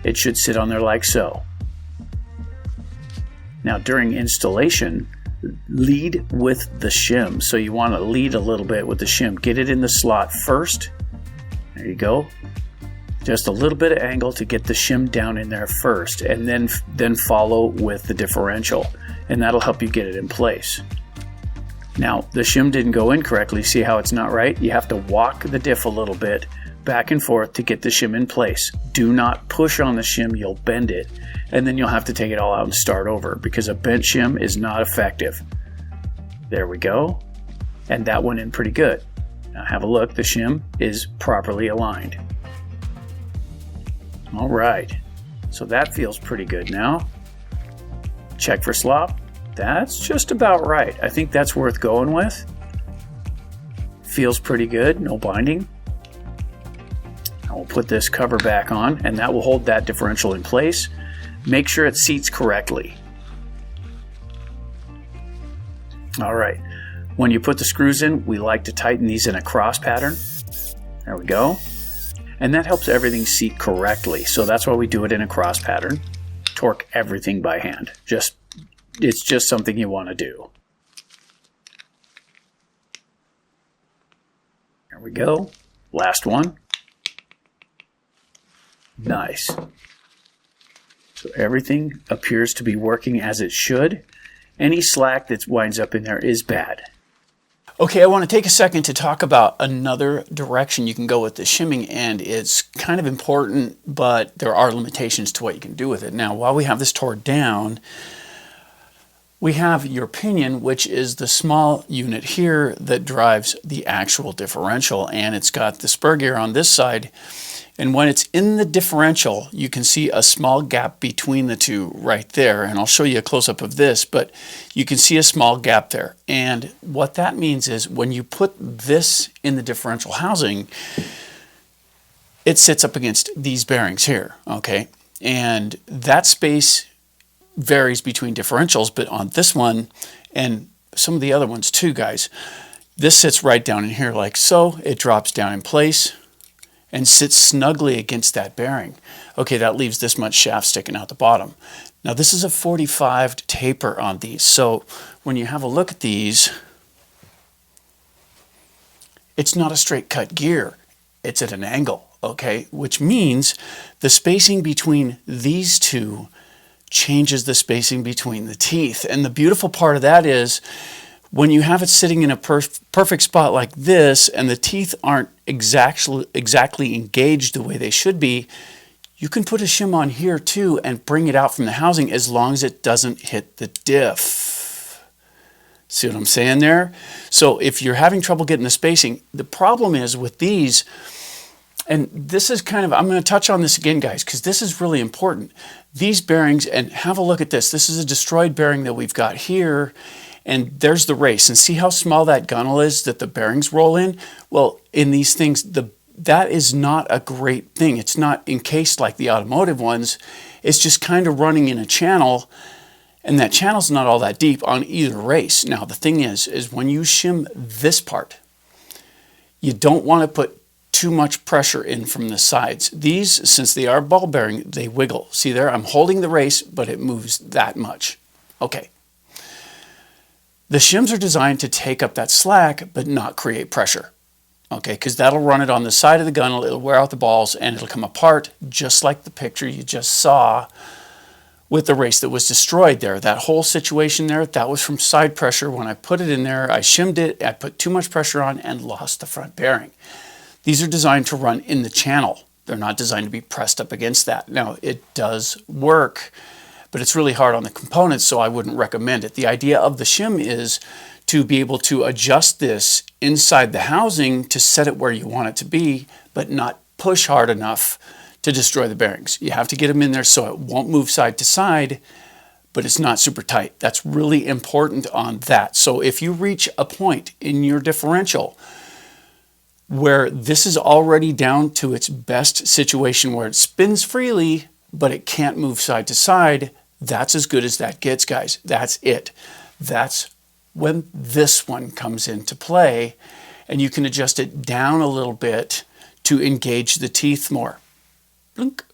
it should sit on there like so. Now during installation, lead with the shim. So you want to lead a little bit with the shim. Get it in the slot first. There you go. Just a little bit of angle to get the shim down in there first, and then follow with the differential, and that'll help you get it in place. Now the shim didn't go in correctly. See how it's not right? You have to walk the diff a little bit back and forth to get the shim in place. Do not push on the shim, you'll bend it, and then you'll have to take it all out and start over, because a bent shim is not effective. There we go, and that went in pretty good. Now have a look, the shim is properly aligned. All right, so that feels pretty good now. Check for slop. That's just about right. I think that's worth going with. Feels pretty good, no binding. I will put this cover back on, and that will hold that differential in place. Make sure it seats correctly. All right, when you put the screws in, we like to tighten these in a cross pattern. There we go. And that helps everything seat correctly. So that's why we do it in a cross pattern. Torque everything by hand. It's just something you want to do. There we go. Last one. Nice. So everything appears to be working as it should. Any slack that winds up in there is bad. Okay, I want to take a second to talk about another direction you can go with the shimming, and it's kind of important, but there are limitations to what you can do with it. Now, while we have this torn down, we have your pinion, which is the small unit here that drives the actual differential, and it's got the spur gear on this side. And when it's in the differential, you can see a small gap between the two right there. And I'll show you a close-up of this, but you can see a small gap there. And what that means is when you put this in the differential housing, it sits up against these bearings here, okay? And that space varies between differentials, but on this one and some of the other ones too, guys, this sits right down in here like so. It drops down in place. and sits snugly against that bearing. Okay, that leaves this much shaft sticking out the bottom. Now this is a 45 taper on these, so when you have a look at these, it's not a straight cut gear, it's at an angle, okay? Which means the spacing between these two changes the spacing between the teeth. And the beautiful part of that is when you have it sitting in a perfect spot like this and the teeth aren't exactly engaged the way they should be, you can put a shim on here too and bring it out from the housing as long as it doesn't hit the diff. See what I'm saying there? So if you're having trouble getting the spacing, the problem is with these, and this is kind of, I'm going to touch on this again, guys, because this is really important. These bearings, and have a look at this. This is a destroyed bearing that we've got here, and there's the race. And see how small that gunnel is that the bearings roll in? Well, in these things, that is not a great thing. It's not encased like the automotive ones. It's just kind of running in a channel, and that channel's not all that deep on either race. Now, the thing is when you shim this part, you don't want to put too much pressure in from the sides. These, since they are ball bearing, they wiggle. See there, I'm holding the race, but it moves that much. Okay. The shims are designed to take up that slack, but not create pressure. Okay, because that'll run it on the side of the gun, it'll wear out the balls, and it'll come apart, just like the picture you just saw with the race that was destroyed there. That whole situation there, that was from side pressure. When I put it in there, I shimmed it, I put too much pressure on and lost the front bearing. These are designed to run in the channel. They're not designed to be pressed up against that. Now, it does work, but it's really hard on the components, so I wouldn't recommend it. The idea of the shim is to be able to adjust this inside the housing to set it where you want it to be, but not push hard enough to destroy the bearings. You have to get them in there so it won't move side to side, but it's not super tight. That's really important on that. So if you reach a point in your differential where this is already down to its best situation where it spins freely, but it can't move side to side, that's as good as that gets, guys. That's it. That's when this one comes into play, and you can adjust it down a little bit to engage the teeth more. Blink.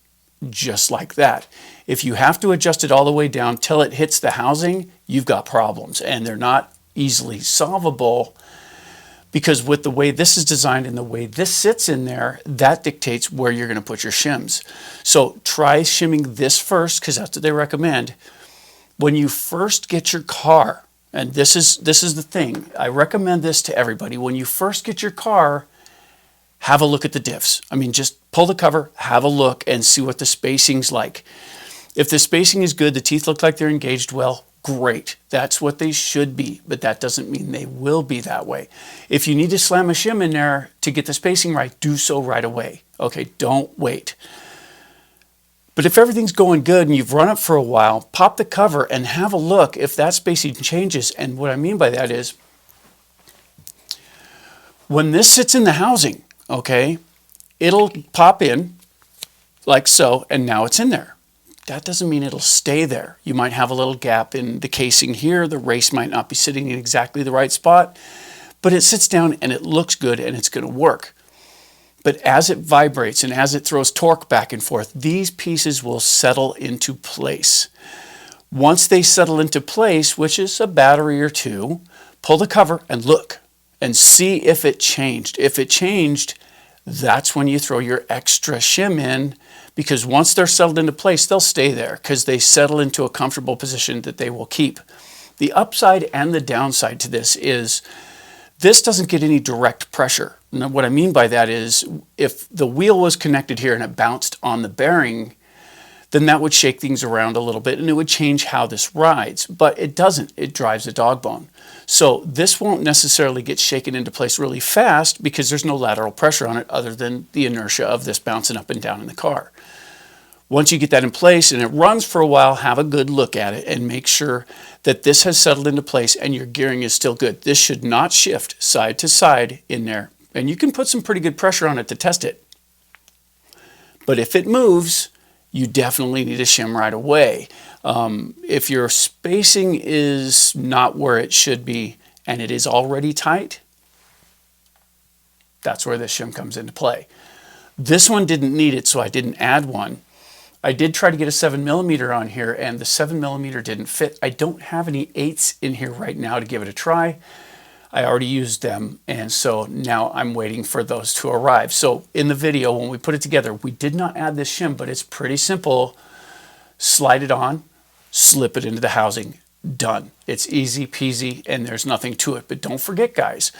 Just like that. If you have to adjust it all the way down till it hits the housing, you've got problems, and they're not easily solvable. Because with the way this is designed and the way this sits in there, that dictates where you're going to put your shims. So try shimming this first, because that's what they recommend. When you first get your car, and this is the thing, I recommend this to everybody. When you first get your car, have a look at the diffs. I mean, just pull the cover, have a look, and see what the spacing's like. If the spacing is good, the teeth look like they're engaged well, great. That's what they should be, but that doesn't mean they will be that way. If you need to slam a shim in there to get the spacing right, do so right away. Okay, don't wait. But if everything's going good and you've run it for a while, pop the cover and have a look if that spacing changes. And what I mean by that is, when this sits in the housing, okay, it'll pop in like so, and now it's in there. That doesn't mean it'll stay there. You might have a little gap in the casing here. The race might not be sitting in exactly the right spot, but it sits down and it looks good and it's going to work. But as it vibrates and as it throws torque back and forth, these pieces will settle into place. Once they settle into place, which is a battery or two, pull the cover and look and see if it changed. If it changed, that's when you throw your extra shim in, because once they're settled into place, they'll stay there because they settle into a comfortable position that they will keep. The upside and the downside to this is this doesn't get any direct pressure. Now, what I mean by that is if the wheel was connected here and it bounced on the bearing, then that would shake things around a little bit and it would change how this rides. But it doesn't. It drives a dog bone. So this won't necessarily get shaken into place really fast because there's no lateral pressure on it other than the inertia of this bouncing up and down in the car. Once you get that in place and it runs for a while, have a good look at it and make sure that this has settled into place and your gearing is still good. This should not shift side to side in there. And you can put some pretty good pressure on it to test it. But if it moves, you definitely need a shim right away. If your spacing is not where it should be and it is already tight, that's where this shim comes into play. This one didn't need it, so I didn't add one. I did try to get a 7mm on here, and the 7mm didn't fit. I don't have any 8s in here right now to give it a try. I already used them, and so now I'm waiting for those to arrive. So in the video, when we put it together, we did not add this shim, but it's pretty simple. Slide it on, slip it into the housing, done. It's easy peasy, and there's nothing to it. But don't forget, guys,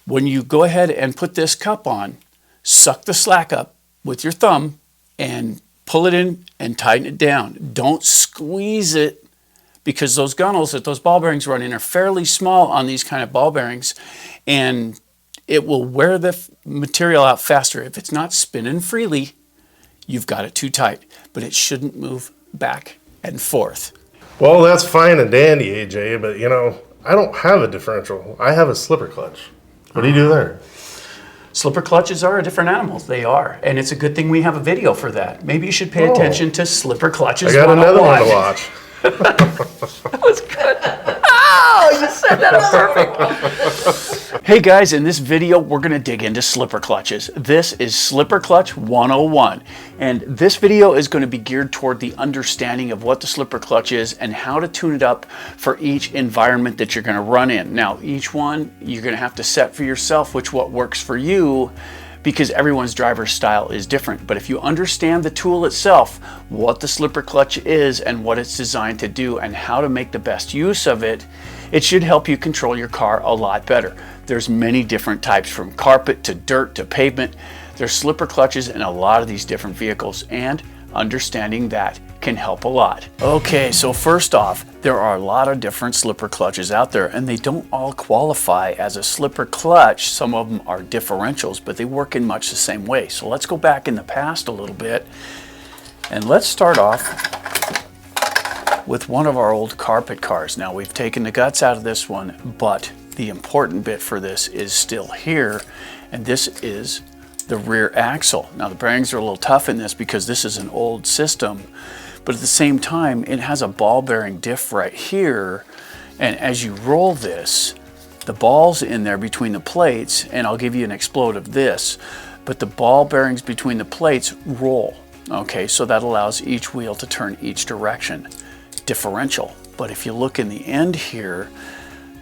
when you go ahead and put this cup on, suck the slack up with your thumb and pull it in and tighten it down. Don't squeeze it, because those gunnels that those ball bearings run in are fairly small on these kind of ball bearings, and it will wear the material out faster. If it's not spinning freely, you've got it too tight, but it shouldn't move back and forth. Well, that's fine and dandy, AJ, but you know, I don't have a differential. I have a slipper clutch. What do you do there? Slipper clutches are a different animal. They are, and it's a good thing we have a video for that. Maybe you should pay attention to slipper clutches. I got another one to 101. watch. That was good. Oh, you said that perfect. Hey guys, in this video, we're going to dig into slipper clutches. This is Slipper Clutch 101. And this video is going to be geared toward the understanding of what the slipper clutch is and how to tune it up for each environment that you're going to run in. Now, each one you're going to have to set for yourself what works for you, because everyone's driver's style is different. But if you understand the tool itself, what the slipper clutch is and what it's designed to do and how to make the best use of it, it should help you control your car a lot better. There's many different types, from carpet to dirt to pavement. There's slipper clutches in a lot of these different vehicles, and understanding that can help a lot. Okay, so first off, there are a lot of different slipper clutches out there, and they don't all qualify as a slipper clutch. Some of them are differentials, but they work in much the same way. So let's go back in the past a little bit, and let's start off with one of our old carpet cars. Now, we've taken the guts out of this one, but the important bit for this is still here, and this is the rear axle. Now, the bearings are a little tough in this because this is an old system, but at the same time, it has a ball bearing diff right here, and as you roll this, the ball's in there between the plates, and I'll give you an explode of this, but the ball bearings between the plates roll. Okay, so that allows each wheel to turn each direction. Differential. But if you look in the end here,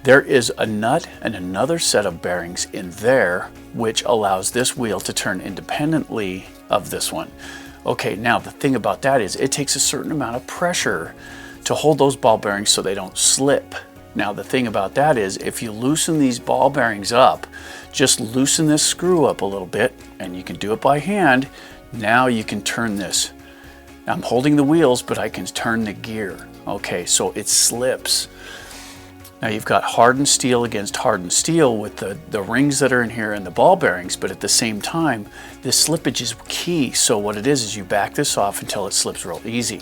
there is a nut and another set of bearings in there, which allows this wheel to turn independently of this one. Okay, now the thing about that is it takes a certain amount of pressure to hold those ball bearings so they don't slip. Now the thing about that is if you loosen these ball bearings up, just loosen this screw up a little bit, and you can do it by hand. Now you can turn this. I'm holding the wheels, but I can turn the gear. Okay, so it slips. Now you've got hardened steel against hardened steel with the rings that are in here and the ball bearings, but at the same time, this slippage is key. So what it is you back this off until it slips real easy.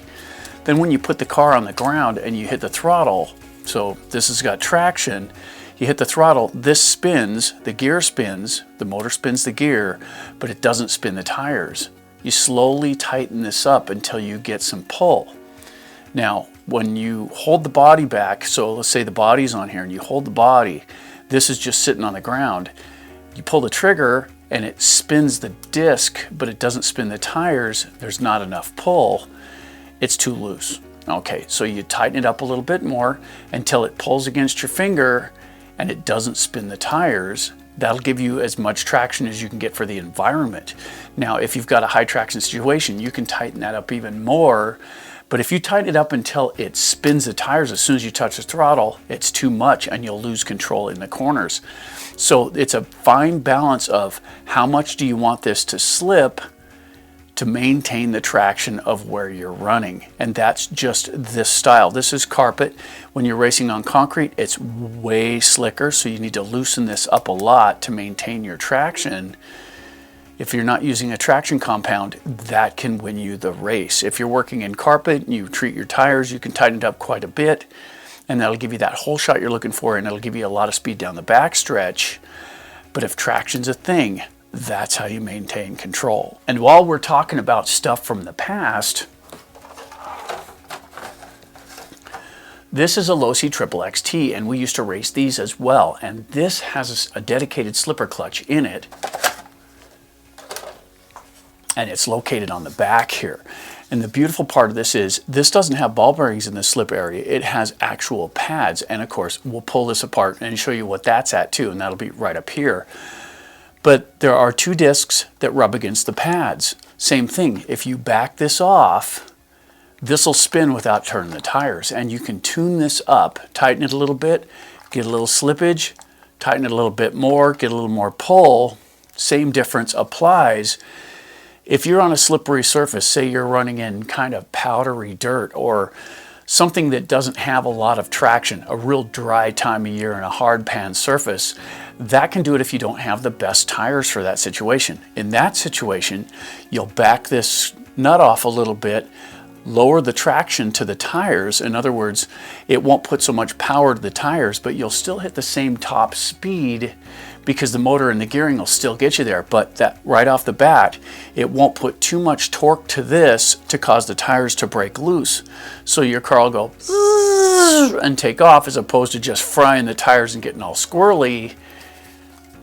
Then when you put the car on the ground and you hit the throttle, so this has got traction, you hit the throttle, this spins, the gear spins, the motor spins the gear, but it doesn't spin the tires. You slowly tighten this up until you get some pull. Now, when you hold the body back, so let's say the body's on here and you hold the body, this is just sitting on the ground. You pull the trigger and it spins the disc, but it doesn't spin the tires. There's not enough pull. It's too loose. Okay, so you tighten it up a little bit more until it pulls against your finger and it doesn't spin the tires. That'll give you as much traction as you can get for the environment. Now, if you've got a high traction situation, you can tighten that up even more. But if you tighten it up until it spins the tires as soon as you touch the throttle, it's too much and you'll lose control in the corners. So it's a fine balance of how much do you want this to slip to maintain the traction of where you're running. And that's just this style. This is carpet. When you're racing on concrete, it's way slicker, so you need to loosen this up a lot to maintain your traction. If you're not using a traction compound, that can win you the race. If you're working in carpet and you treat your tires, you can tighten it up quite a bit, and that'll give you that whole shot you're looking for, and it'll give you a lot of speed down the backstretch. But if traction's a thing, that's how you maintain control. And while we're talking about stuff from the past, this is a Losi Triple XT, and we used to race these as well. And this has a dedicated slipper clutch in it. and it's located on the back here. And the beautiful part of this is this doesn't have ball bearings in the slip area. It has actual pads. And of course, we'll pull this apart and show you what that's at too, and that'll be right up here. But there are 2 discs that rub against the pads. Same thing, if you back this off, this will spin without turning the tires. And you can tune this up, tighten it a little bit, get a little slippage, tighten it a little bit more, get a little more pull. Same difference applies. If you're on a slippery surface, say you're running in kind of powdery dirt or something that doesn't have a lot of traction, a real dry time of year and a hard pan surface, that can do it if you don't have the best tires for that situation. In that situation, you'll back this nut off a little bit, lower the traction to the tires. In other words, it won't put so much power to the tires, but you'll still hit the same top speed because the motor and the gearing will still get you there. But that right off the bat, it won't put too much torque to this to cause the tires to break loose. So your car will go and take off as opposed to just frying the tires and getting all squirrely.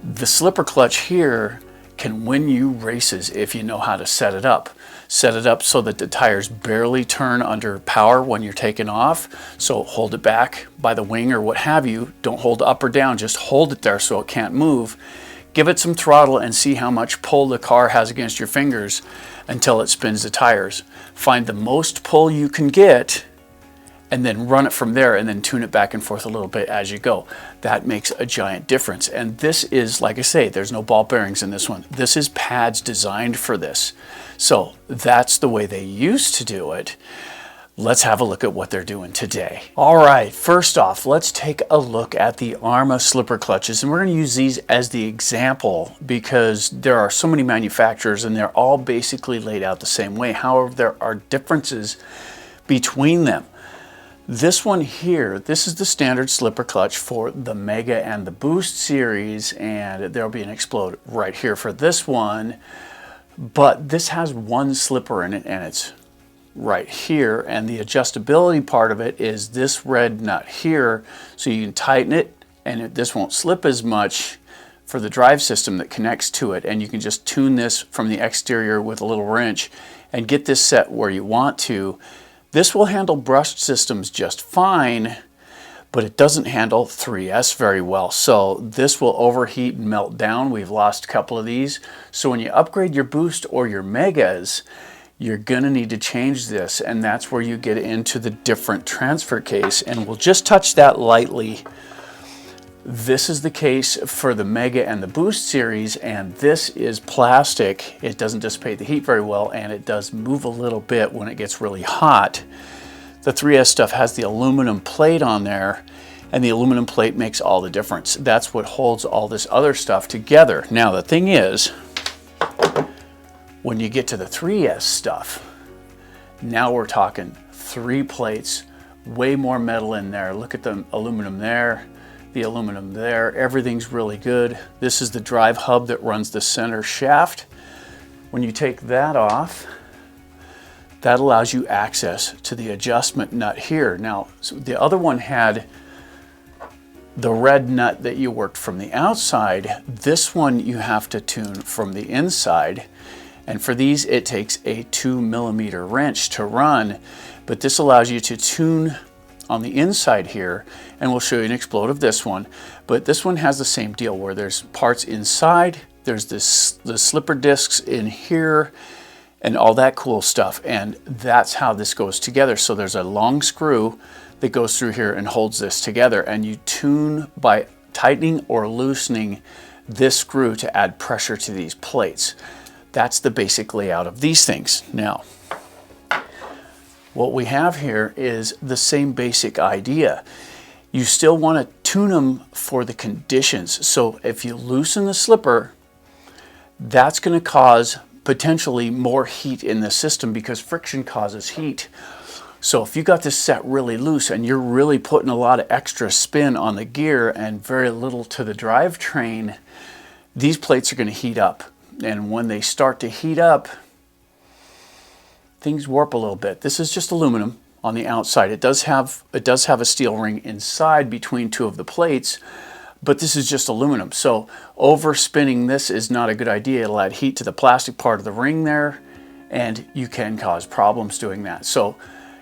The slipper clutch here can win you races if you know how to set it up. Set it up so that the tires barely turn under power when you're taking off. So hold it back by the wing or what have you. Don't hold up or down, just hold it there so it can't move. Give it some throttle and see how much pull the car has against your fingers until it spins the tires. Find the most pull you can get and then run it from there and then tune it back and forth a little bit as you go. That makes a giant difference. And this is, like I say, there's no ball bearings in this one. This is pads designed for this. So that's the way they used to do it. Let's have a look at what they're doing today. All right, first off, let's take a look at the Arma slipper clutches. And we're gonna use these as the example because there are so many manufacturers and they're all basically laid out the same way. However, there are differences between them. This one here, this is the standard slipper clutch for the Mega and the Boost series, and there'll be an Explode right here for this one. But this has one slipper in it, and it's right here, and the adjustability part of it is this red nut here, so you can tighten it, and this won't slip as much for the drive system that connects to it, and you can just tune this from the exterior with a little wrench and get this set where you want to. This will handle brushed systems just fine, but it doesn't handle 3S very well. So this will overheat and melt down. We've lost a couple of these. So when you upgrade your Boost or your Megas, you're gonna need to change this, and that's where you get into the different transfer case, and we'll just touch that lightly. This is the case for the Mega and the Boost series, and this is plastic. It doesn't dissipate the heat very well, and it does move a little bit when it gets really hot. The 3S stuff has the aluminum plate on there, and the aluminum plate makes all the difference. That's what holds all this other stuff together. Now the thing is, when you get to the 3S stuff, now we're talking 3 plates, way more metal in there. Look at the aluminum there, the aluminum there, everything's really good. This is the drive hub that runs the center shaft. When you take that off, that allows you access to the adjustment nut here. Now, so the other one had the red nut that you worked from the outside. This one you have to tune from the inside. And for these, it takes a 2mm wrench to run, but this allows you to tune on the inside here, and we'll show you an Explode of this one. But this one has the same deal where there's parts inside, there's the slipper discs in here, and all that cool stuff, and that's how this goes together. So there's a long screw that goes through here and holds this together, and you tune by tightening or loosening this screw to add pressure to these plates. That's the basic layout of these things. Now, what we have here is the same basic idea. You still want to tune them for the conditions. So if you loosen the slipper, that's going to cause potentially more heat in the system because friction causes heat. So if you got this set really loose and you're really putting a lot of extra spin on the gear and very little to the drivetrain, these plates are going to heat up. And when they start to heat up, things warp a little bit. This is just aluminum on the outside. It does have a steel ring inside between 2 of the plates, but this is just aluminum. So overspinning this is not a good idea. It'll add heat to the plastic part of the ring there, and you can cause problems doing that. So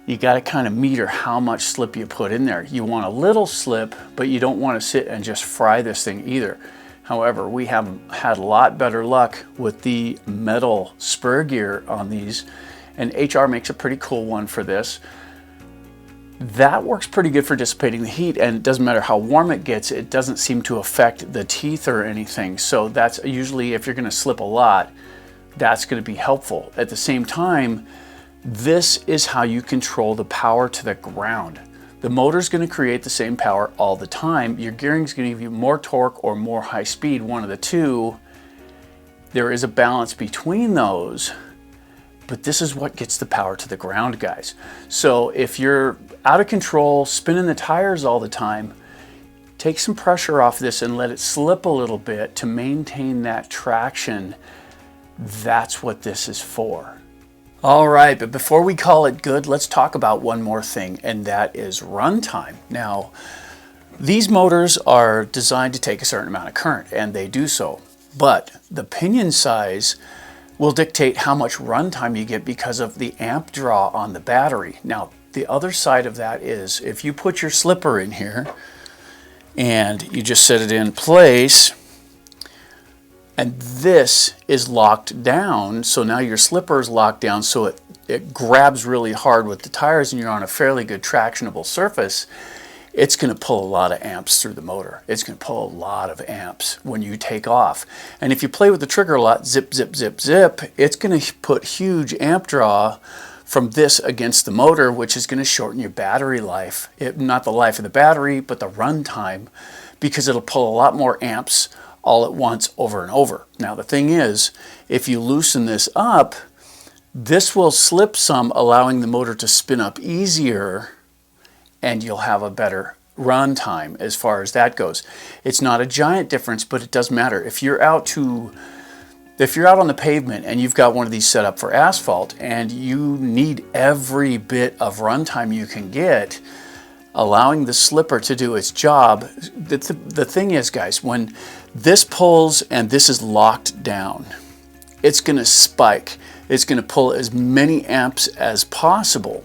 you got to kind of meter how much slip you put in there. You want a little slip, but you don't want to sit and just fry this thing either. However, we have had a lot better luck with the metal spur gear on these, and HR makes a pretty cool one for this. That works pretty good for dissipating the heat, and it doesn't matter how warm it gets, it doesn't seem to affect the teeth or anything. So that's usually, if you're going to slip a lot, that's going to be helpful. At the same time, this is how you control the power to the ground. The motor's going to create the same power all the time. Your gearing's going to give you more torque or more high speed, one of the two. There is a balance between those, but this is what gets the power to the ground, guys. So if you're out of control, spinning the tires all the time, take some pressure off this and let it slip a little bit to maintain that traction. That's what this is for. All right, but before we call it good, let's talk about one more thing, and that is runtime. Now, these motors are designed to take a certain amount of current, and they do so, but the pinion size will dictate how much runtime you get because of the amp draw on the battery. Now, the other side of that is if you put your slipper in here and you just set it in place, and this is locked down, so now your slipper is locked down, so it grabs really hard with the tires and you're on a fairly good tractionable surface, it's going to pull a lot of amps through the motor. It's going to pull a lot of amps when you take off. And if you play with the trigger a lot, zip, zip, zip, zip, it's going to put huge amp draw from this against the motor, which is going to shorten your battery life. Not the life of the battery, but the run time, because it'll pull a lot more amps all at once over and over. Now the thing is, if you loosen this up, this will slip some, allowing the motor to spin up easier, and you'll have a better run time as far as that goes. It's not a giant difference, but it does matter. If you're out on the pavement and you've got one of these set up for asphalt and you need every bit of runtime you can get, allowing the slipper to do its job. The thing is, guys, when this pulls and this is locked down, it's going to spike. It's going to pull as many amps as possible.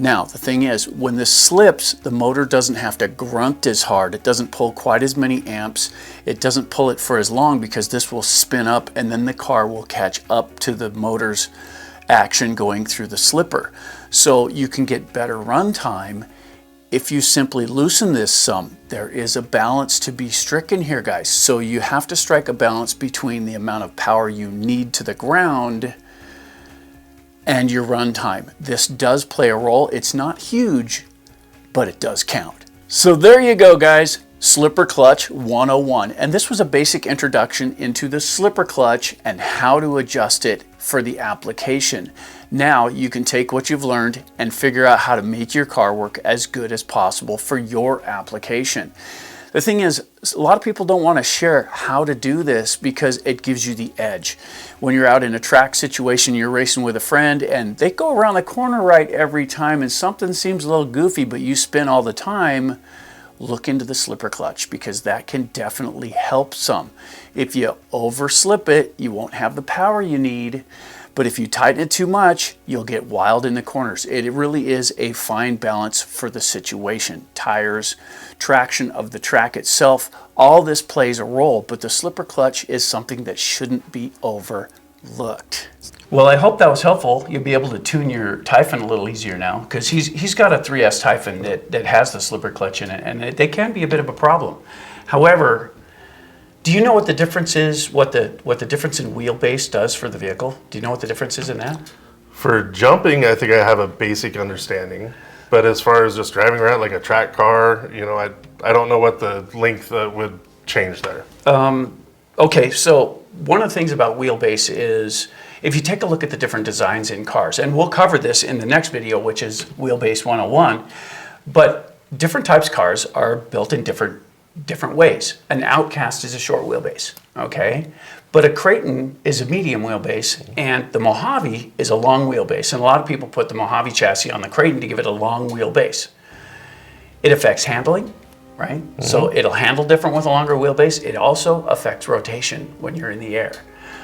Now, the thing is, when this slips, the motor doesn't have to grunt as hard. It doesn't pull quite as many amps. It doesn't pull it for as long because this will spin up and then the car will catch up to the motor's action going through the slipper. So you can get better run time if you simply loosen this some. There is a balance to be stricken here, guys. So you have to strike a balance between the amount of power you need to the ground and your run time. This does play a role. It's not huge, but it does count. So there you go, guys. Slipper clutch 101. And this was a basic introduction into the slipper clutch and how to adjust it for the application. Now you can take what you've learned and figure out how to make your car work as good as possible for your application. The thing is, a lot of people don't want to share how to do this because it gives you the edge. When you're out in a track situation, you're racing with a friend and they go around the corner right every time and something seems a little goofy, but you spin all the time, look into the slipper clutch because that can definitely help some. If you overslip it, you won't have the power you need. But if you tighten it too much, you'll get wild in the corners. It really is a fine balance for the situation. Tires, traction of the track itself, all this plays a role, but the slipper clutch is something that shouldn't be overlooked. Well, I hope that was helpful. You'll be able to tune your Typhon a little easier now because he's got a 3S Typhon that has the slipper clutch in it, and they can be a bit of a problem. However, do you know what the difference is, what the difference in wheelbase does for the vehicle? Do you know what the difference is in that? For jumping, I think I have a basic understanding. But as far as just driving around like a track car, I don't know what the length would change there. Okay, so one of the things about wheelbase is if you take a look at the different designs in cars, and we'll cover this in the next video, which is Wheelbase 101, but different types of cars are built in different ways. An Outcast is a short wheelbase, okay? But a Creighton is a medium wheelbase, and the Mojave is a long wheelbase. And a lot of people put the Mojave chassis on the Creighton to give it a long wheelbase. It affects handling, right? So it'll handle different with a longer wheelbase. It also affects rotation when you're in the air.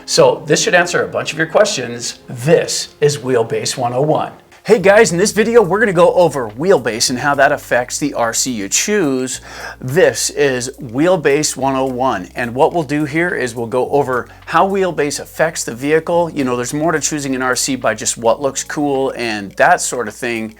So this should answer a bunch of your questions. This is Wheelbase 101. Hey guys, in this video we're going to go over wheelbase and how that affects the RC you choose. This is Wheelbase 101, and what we'll do here is we'll go over how wheelbase affects the vehicle. You know, there's more to choosing an RC by just what looks cool and that sort of thing.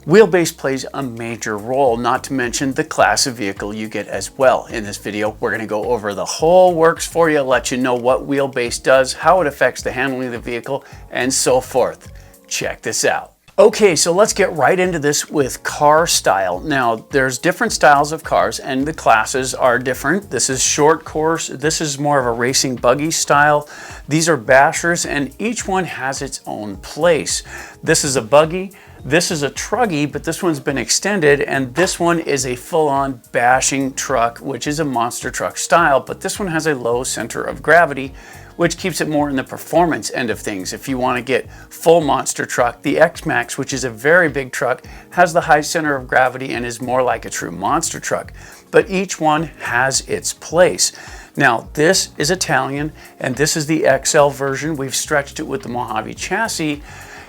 Wheelbase plays a major role, not to mention the class of vehicle you get as well. In this video, we're going to go over the whole works for you, let you know what wheelbase does, how it affects the handling of the vehicle, and so forth. Check this out. Okay, so let's get right into this with car style. Now, there's different styles of cars and the classes are different. This is short course. This is more of a racing buggy style. These are bashers and each one has its own place. This is a buggy. This is a truggy, but this one's been extended, and this one is a full-on bashing truck, which is a monster truck style, but this one has a low center of gravity, which keeps it more in the performance end of things. If you want to get full monster truck, the X-Max, which is a very big truck, has the high center of gravity and is more like a true monster truck, but each one has its place. Now, this is Italian, and this is the XL version. We've stretched it with the Mojave chassis,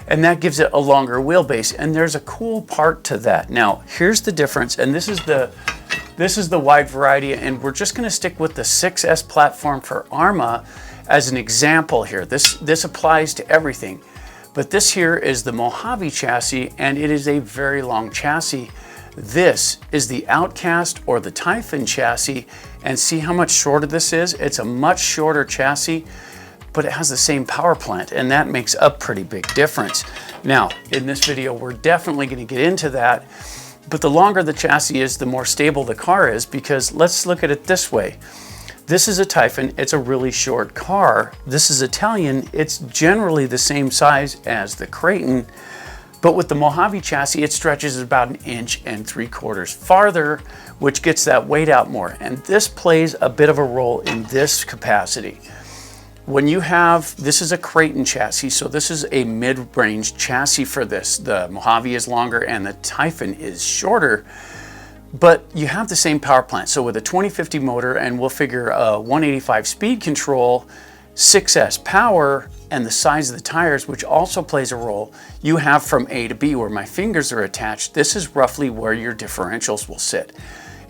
and that gives it a longer wheelbase, and there's a cool part to that. Now, here's the difference, and this is the wide variety, and we're just going to stick with the 6S platform for ARMA as an example here. This applies to everything, but this here is the Mojave chassis, and it is a very long chassis. This is the Outcast or the Typhon chassis, and see how much shorter this is? It's a much shorter chassis, but it has the same power plant, and that makes a pretty big difference. Now, in this video, we're definitely going to get into that, but the longer the chassis is, the more stable the car is, because let's look at it this way. This is a Typhon, it's a really short car. This is Italian, it's generally the same size as the Creighton, but with the Mojave chassis, it stretches about 1 3/4 inches farther, which gets that weight out more, and this plays a bit of a role in this capacity. When you have, this is a Creighton chassis, so this is a mid-range chassis for this. The Mojave is longer and the Typhon is shorter, but you have the same power plant. So with a 2050 motor, and we'll figure a 185 speed control, 6S power, and the size of the tires, which also plays a role, you have from A to B where my fingers are attached. This is roughly where your differentials will sit.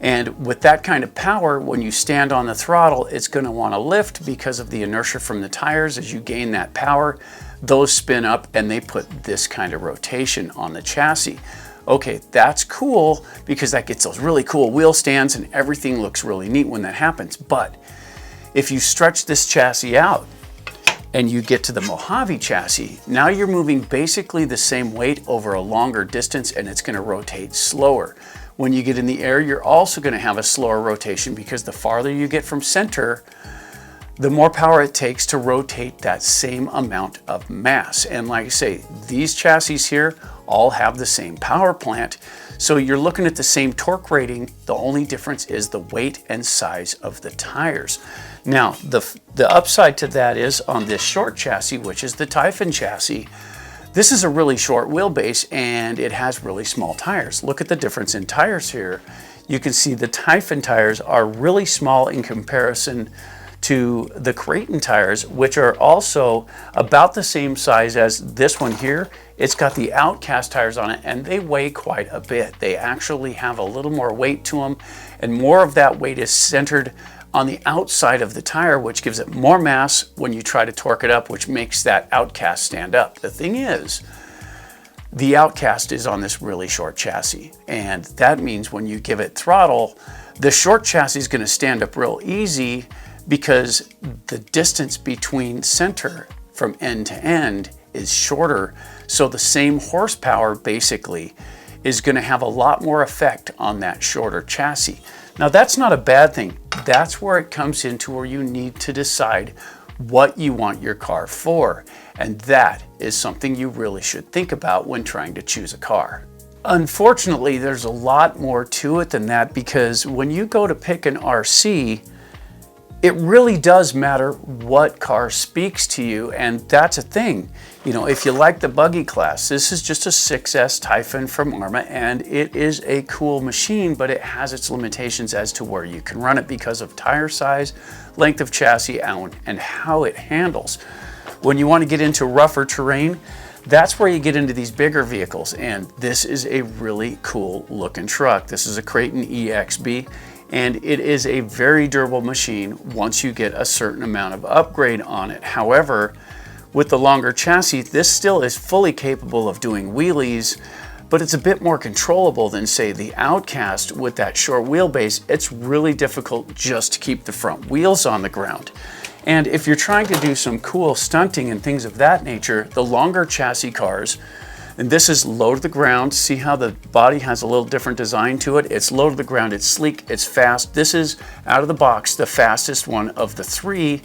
And with that kind of power, when you stand on the throttle, it's going to want to lift because of the inertia from the tires. As you gain that power, those spin up and they put this kind of rotation on the chassis. Okay, that's cool because that gets those really cool wheel stands and everything looks really neat when that happens. But if you stretch this chassis out and you get to the Mojave chassis, now you're moving basically the same weight over a longer distance and it's going to rotate slower. When you get in the air, you're also going to have a slower rotation because the farther you get from center, the more power it takes to rotate that same amount of mass. And like I say, these chassis here all have the same power plant. So you're looking at the same torque rating. The only difference is the weight and size of the tires. Now, the upside to that is on this short chassis, which is the Typhon chassis, this is a really short wheelbase and it has really small tires. Look at the difference in tires here. You can see the Typhon tires are really small in comparison to the Creighton tires, which are also about the same size as this one here. It's got the Outcast tires on it and they weigh quite a bit. They actually have a little more weight to them, and more of that weight is centered on the outside of the tire, which gives it more mass when you try to torque it up, which makes that Outcast stand up. The thing is, the Outcast is on this really short chassis, and that means when you give it throttle, the short chassis is going to stand up real easy because the distance between center from end to end is shorter. So the same horsepower basically is going to have a lot more effect on that shorter chassis. Now that's not a bad thing. That's where it comes into where you need to decide what you want your car for. And that is something you really should think about when trying to choose a car. Unfortunately, there's a lot more to it than that, because when you go to pick an RC, it really does matter what car speaks to you, and that's a thing. You know, if you like the buggy class, this is just a 6S Typhon from Arma, and it is a cool machine, but it has its limitations as to where you can run it because of tire size, length of chassis, and how it handles. When you want to get into rougher terrain, that's where you get into these bigger vehicles, and this is a really cool looking truck. This is a Creighton EXB, and it is a very durable machine once you get a certain amount of upgrade on it. However, with the longer chassis, this still is fully capable of doing wheelies, but it's a bit more controllable than, say, the Outcast with that short wheelbase. It's really difficult just to keep the front wheels on the ground. And if you're trying to do some cool stunting and things of that nature, the longer chassis cars, and this is low to the ground. See how the body has a little different design to it? It's low to the ground, it's sleek, it's fast. This is, out of the box, the fastest one of the three.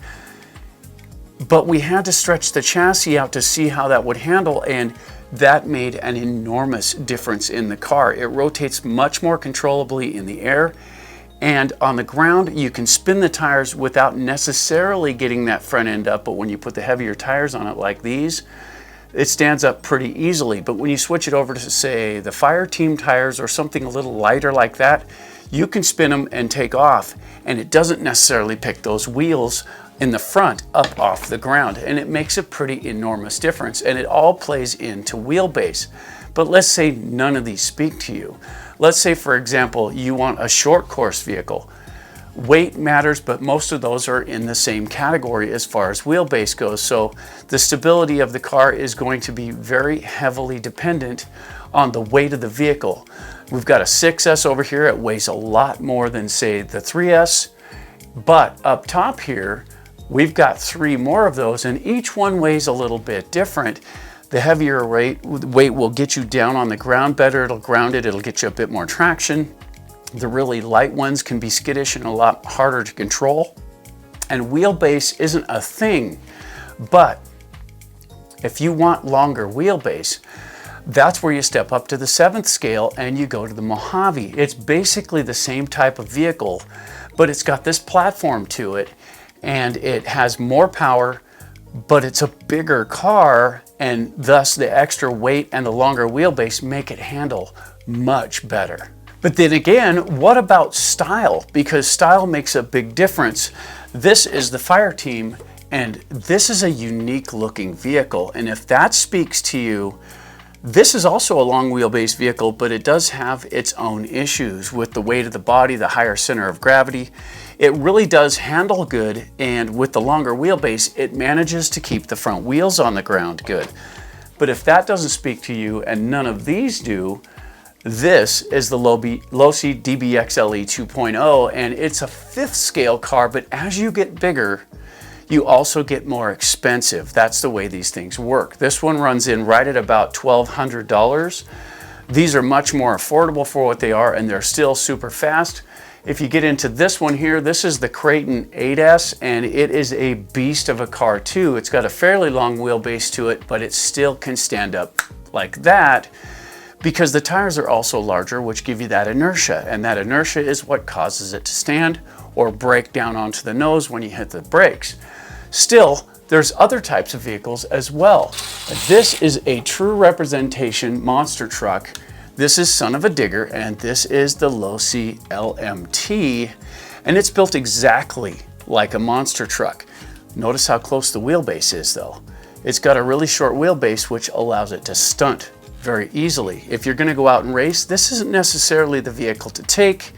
But we had to stretch the chassis out to see how that would handle, and that made an enormous difference in the car. It rotates much more controllably in the air, and on the ground you can spin the tires without necessarily getting that front end up, but when you put the heavier tires on it like these, it stands up pretty easily. But when you switch it over to, say, the Fire Team tires or something a little lighter like that, you can spin them and take off, and it doesn't necessarily pick those wheels in the front up off the ground, and it makes a pretty enormous difference, and it all plays into wheelbase. But let's say none of these speak to you. Let's say, for example, you want a short course vehicle. Weight matters, but most of those are in the same category as far as wheelbase goes. So the stability of the car is going to be very heavily dependent on the weight of the vehicle. We've got a 6S over here. It weighs a lot more than, say, the 3S. But up top here, we've got three more of those, and each one weighs a little bit different. The heavier weight will get you down on the ground better. It'll ground it. It'll get you a bit more traction. The really light ones can be skittish and a lot harder to control. And wheelbase isn't a thing, but if you want longer wheelbase, that's where you step up to the 7th scale and you go to the Mojave. It's basically the same type of vehicle, but it's got this platform to it, and it has more power, but it's a bigger car, and thus the extra weight and the longer wheelbase make it handle much better. But then again, what about style? Because style makes a big difference. This is the Fire Team, and this is a unique looking vehicle, and if that speaks to you, this is also a long wheelbase vehicle, but it does have its own issues with the weight of the body, the higher center of gravity. It really does handle good, and with the longer wheelbase, it manages to keep the front wheels on the ground good. But if that doesn't speak to you, and none of these do, this is the Losi DBXLE 2.0, and it's a 5th scale car, but as you get bigger, you also get more expensive. That's the way these things work. This one runs in right at about $1,200. These are much more affordable for what they are, and they're still super fast. If you get into this one here, this is the Creighton 8S, and it is a beast of a car too. It's got a fairly long wheelbase to it, but it still can stand up like that because the tires are also larger, which give you that inertia, and that inertia is what causes it to stand or break down onto the nose when you hit the brakes. Still, there's other types of vehicles as well. This is a true representation monster truck. This is Son of a Digger, and this is the Losi LMT, and it's built exactly like a monster truck. Notice how close the wheelbase is though. It's got a really short wheelbase, which allows it to stunt very easily. If you're gonna go out and race, this isn't necessarily the vehicle to take.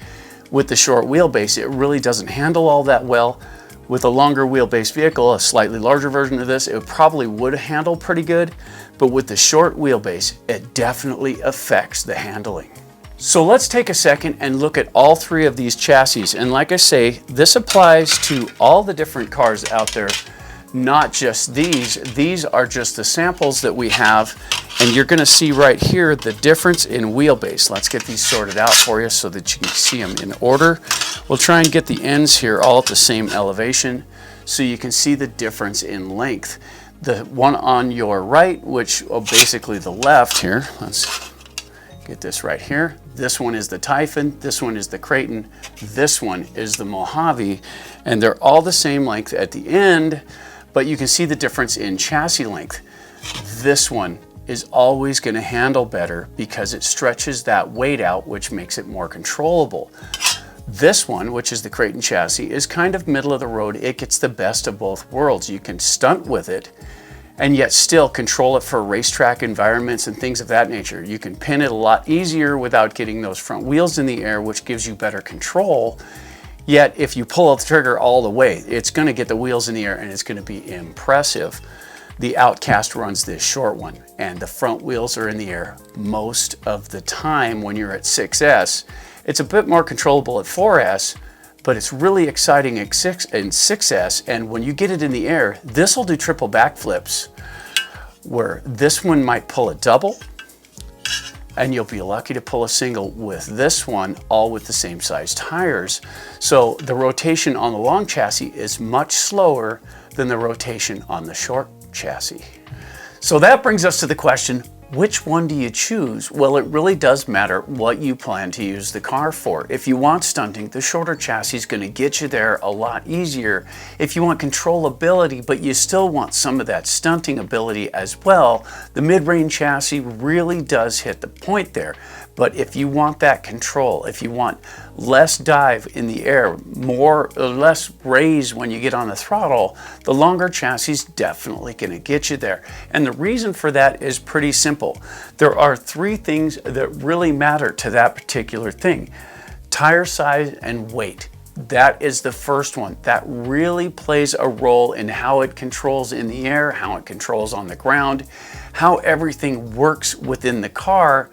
With the short wheelbase, it really doesn't handle all that well. With a longer wheelbase vehicle, a slightly larger version of this, it probably would handle pretty good, but with the short wheelbase, it definitely affects the handling. So let's take a second and look at all three of these chassis. And like I say, this applies to all the different cars out there, not just these. These are just the samples that we have, and you're gonna see right here the difference in wheelbase. Let's get these sorted out for you so that you can see them in order. We'll try and get the ends here all at the same elevation so you can see the difference in length. The one on your right, which basically the left here, let's get this right here. This one is the Typhon, this one is the Creighton, this one is the Mojave, and they're all the same length at the end, but you can see the difference in chassis length. This one is always going to handle better because it stretches that weight out, which makes it more controllable. This one, which is the Creighton chassis, is kind of middle of the road. It gets the best of both worlds. You can stunt with it and yet still control it for racetrack environments and things of that nature. You can pin it a lot easier without getting those front wheels in the air, which gives you better control. Yet if you pull the trigger all the way, it's going to get the wheels in the air and it's going to be impressive. The Outcast runs this short one, and the front wheels are in the air most of the time when you're at 6S. It's a bit more controllable at 4S, but it's really exciting in 6S, and when you get it in the air, this will do triple backflips, where this one might pull a double, and you'll be lucky to pull a single with this one, all with the same size tires. So the rotation on the long chassis is much slower than the rotation on the short chassis. So that brings us to the question, which one do you choose? Well, it really does matter what you plan to use the car for. If you want stunting, the shorter chassis is going to get you there a lot easier. If you want controllability, but you still want some of that stunting ability as well, the mid-range chassis really does hit the point there. But if you want that control, if you want less dive in the air, more or less raise when you get on the throttle, the longer chassis is definitely going to get you there. And the reason for that is pretty simple. There are three things that really matter to that particular thing: tire size and weight. That is the first one. That really plays a role in how it controls in the air, how it controls on the ground, how everything works within the car,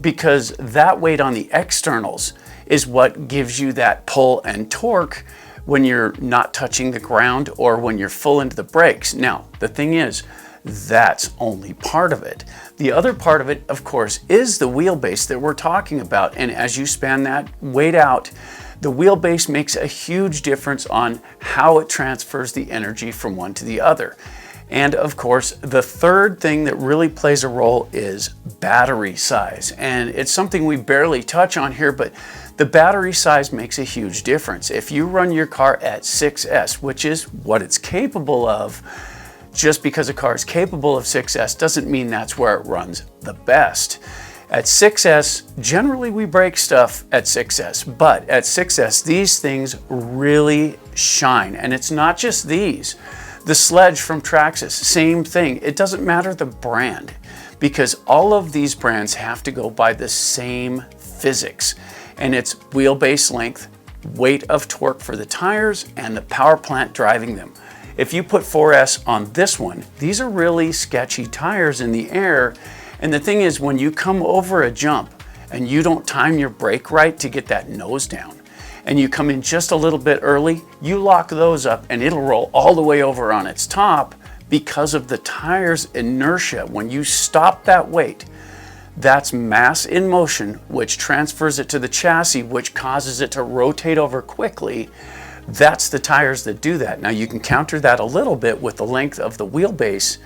because that weight on the externals is what gives you that pull and torque when you're not touching the ground or when you're full into the brakes. Now, the thing is, that's only part of it. The other part of it, of course, is the wheelbase that we're talking about. And as you span that weight out, the wheelbase makes a huge difference on how it transfers the energy from one to the other. And of course, the third thing that really plays a role is battery size. And it's something we barely touch on here, but the battery size makes a huge difference. If you run your car at 6S, which is what it's capable of, just because a car is capable of 6S doesn't mean that's where it runs the best. At 6S, generally we break stuff at 6S, but at 6S, these things really shine. And it's not just these. The Sledge from Traxxas, same thing. It doesn't matter the brand, because all of these brands have to go by the same physics. And it's wheelbase length, weight of torque for the tires, and the power plant driving them. If you put 4S on this one, these are really sketchy tires in the air. And the thing is, when you come over a jump and you don't time your brake right to get that nose down, and you come in just a little bit early, you lock those up and it'll roll all the way over on its top because of the tire's inertia. When you stop that weight, that's mass in motion, which transfers it to the chassis, which causes it to rotate over quickly. That's the tires that do that. Now you can counter that a little bit with the length of the wheelbase,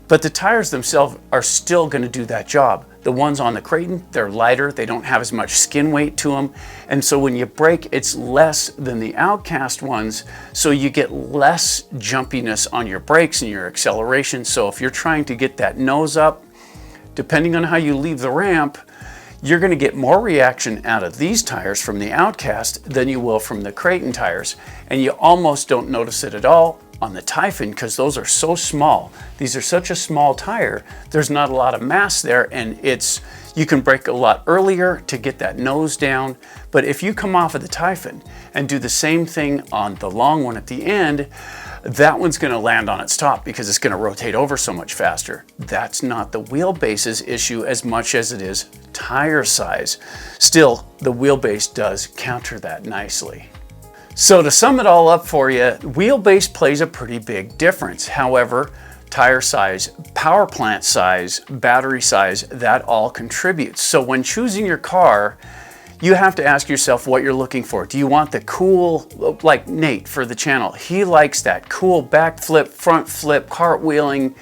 but the tires themselves are still going to do that job. The ones on the Creighton, they're lighter, they don't have as much skin weight to them, and so when you brake, it's less than the Outcast ones, so you get less jumpiness on your brakes and your acceleration. So if you're trying to get that nose up, depending on how you leave the ramp, you're going to get more reaction out of these tires from the Outcast than you will from the Creighton tires, and you almost don't notice it at all on the Typhon because those are so small. These are such a small tire, there's not a lot of mass there, and you can brake a lot earlier to get that nose down. But if you come off of the Typhon and do the same thing on the long one at the end, that one's going to land on its top because it's going to rotate over so much faster. That's not the wheelbase's issue as much as it is tire size. Still, the wheelbase does counter that nicely. So to sum it all up for you, wheelbase plays a pretty big difference. However, tire size, power plant size, battery size, that all contributes. So when choosing your car, you have to ask yourself what you're looking for. Do you want the cool, like Nate for the channel? He likes that cool back flip, front flip, cartwheeling.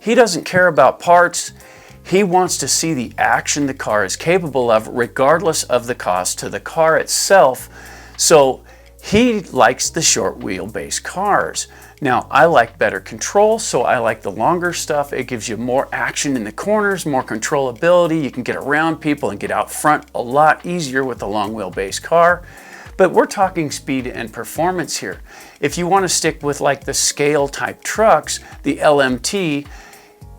He doesn't care about parts. He wants to see the action the car is capable of, regardless of the cost to the car itself. So he likes the short wheelbase cars. Now, I like better control, so I like the longer stuff. It gives you more action in the corners, more controllability. You can get around people and get out front a lot easier with the long wheelbase car. But we're talking speed and performance here. If you want to stick with like the scale type trucks, the LMT,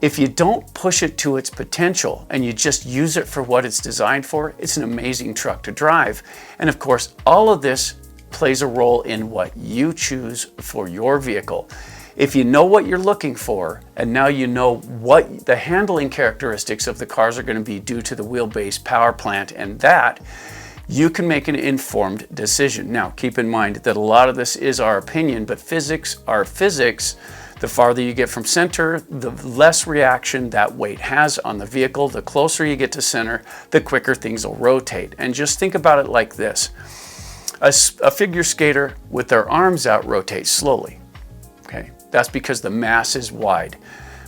if you don't push it to its potential and you just use it for what it's designed for, it's an amazing truck to drive. And of course, all of this plays a role in what you choose for your vehicle. If you know what you're looking for, and now you know what the handling characteristics of the cars are going to be due to the wheelbase power plant and that, you can make an informed decision. Now, keep in mind that a lot of this is our opinion, but physics are physics. The farther you get from center, the less reaction that weight has on the vehicle. The closer you get to center, the quicker things will rotate. And just think about it like this. A figure skater with their arms out rotates slowly. Okay, that's because the mass is wide.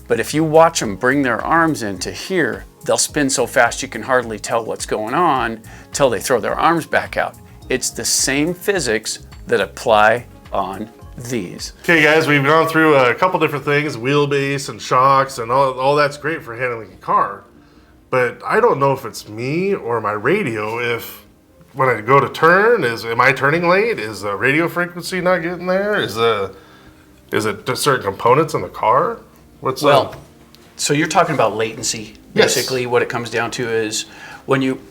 But if you watch them bring their arms into here, they'll spin so fast you can hardly tell what's going on till they throw their arms back out. It's the same physics that apply on these. Okay guys, we've gone through a couple different things, wheelbase and shocks and all that's great for handling a car. But I don't know if it's me or my radio, if when I go to turn, am I turning late? Is the radio frequency not getting there? Is it just certain components in the car? So you're talking about latency. Yes. Basically what it comes down to is when you,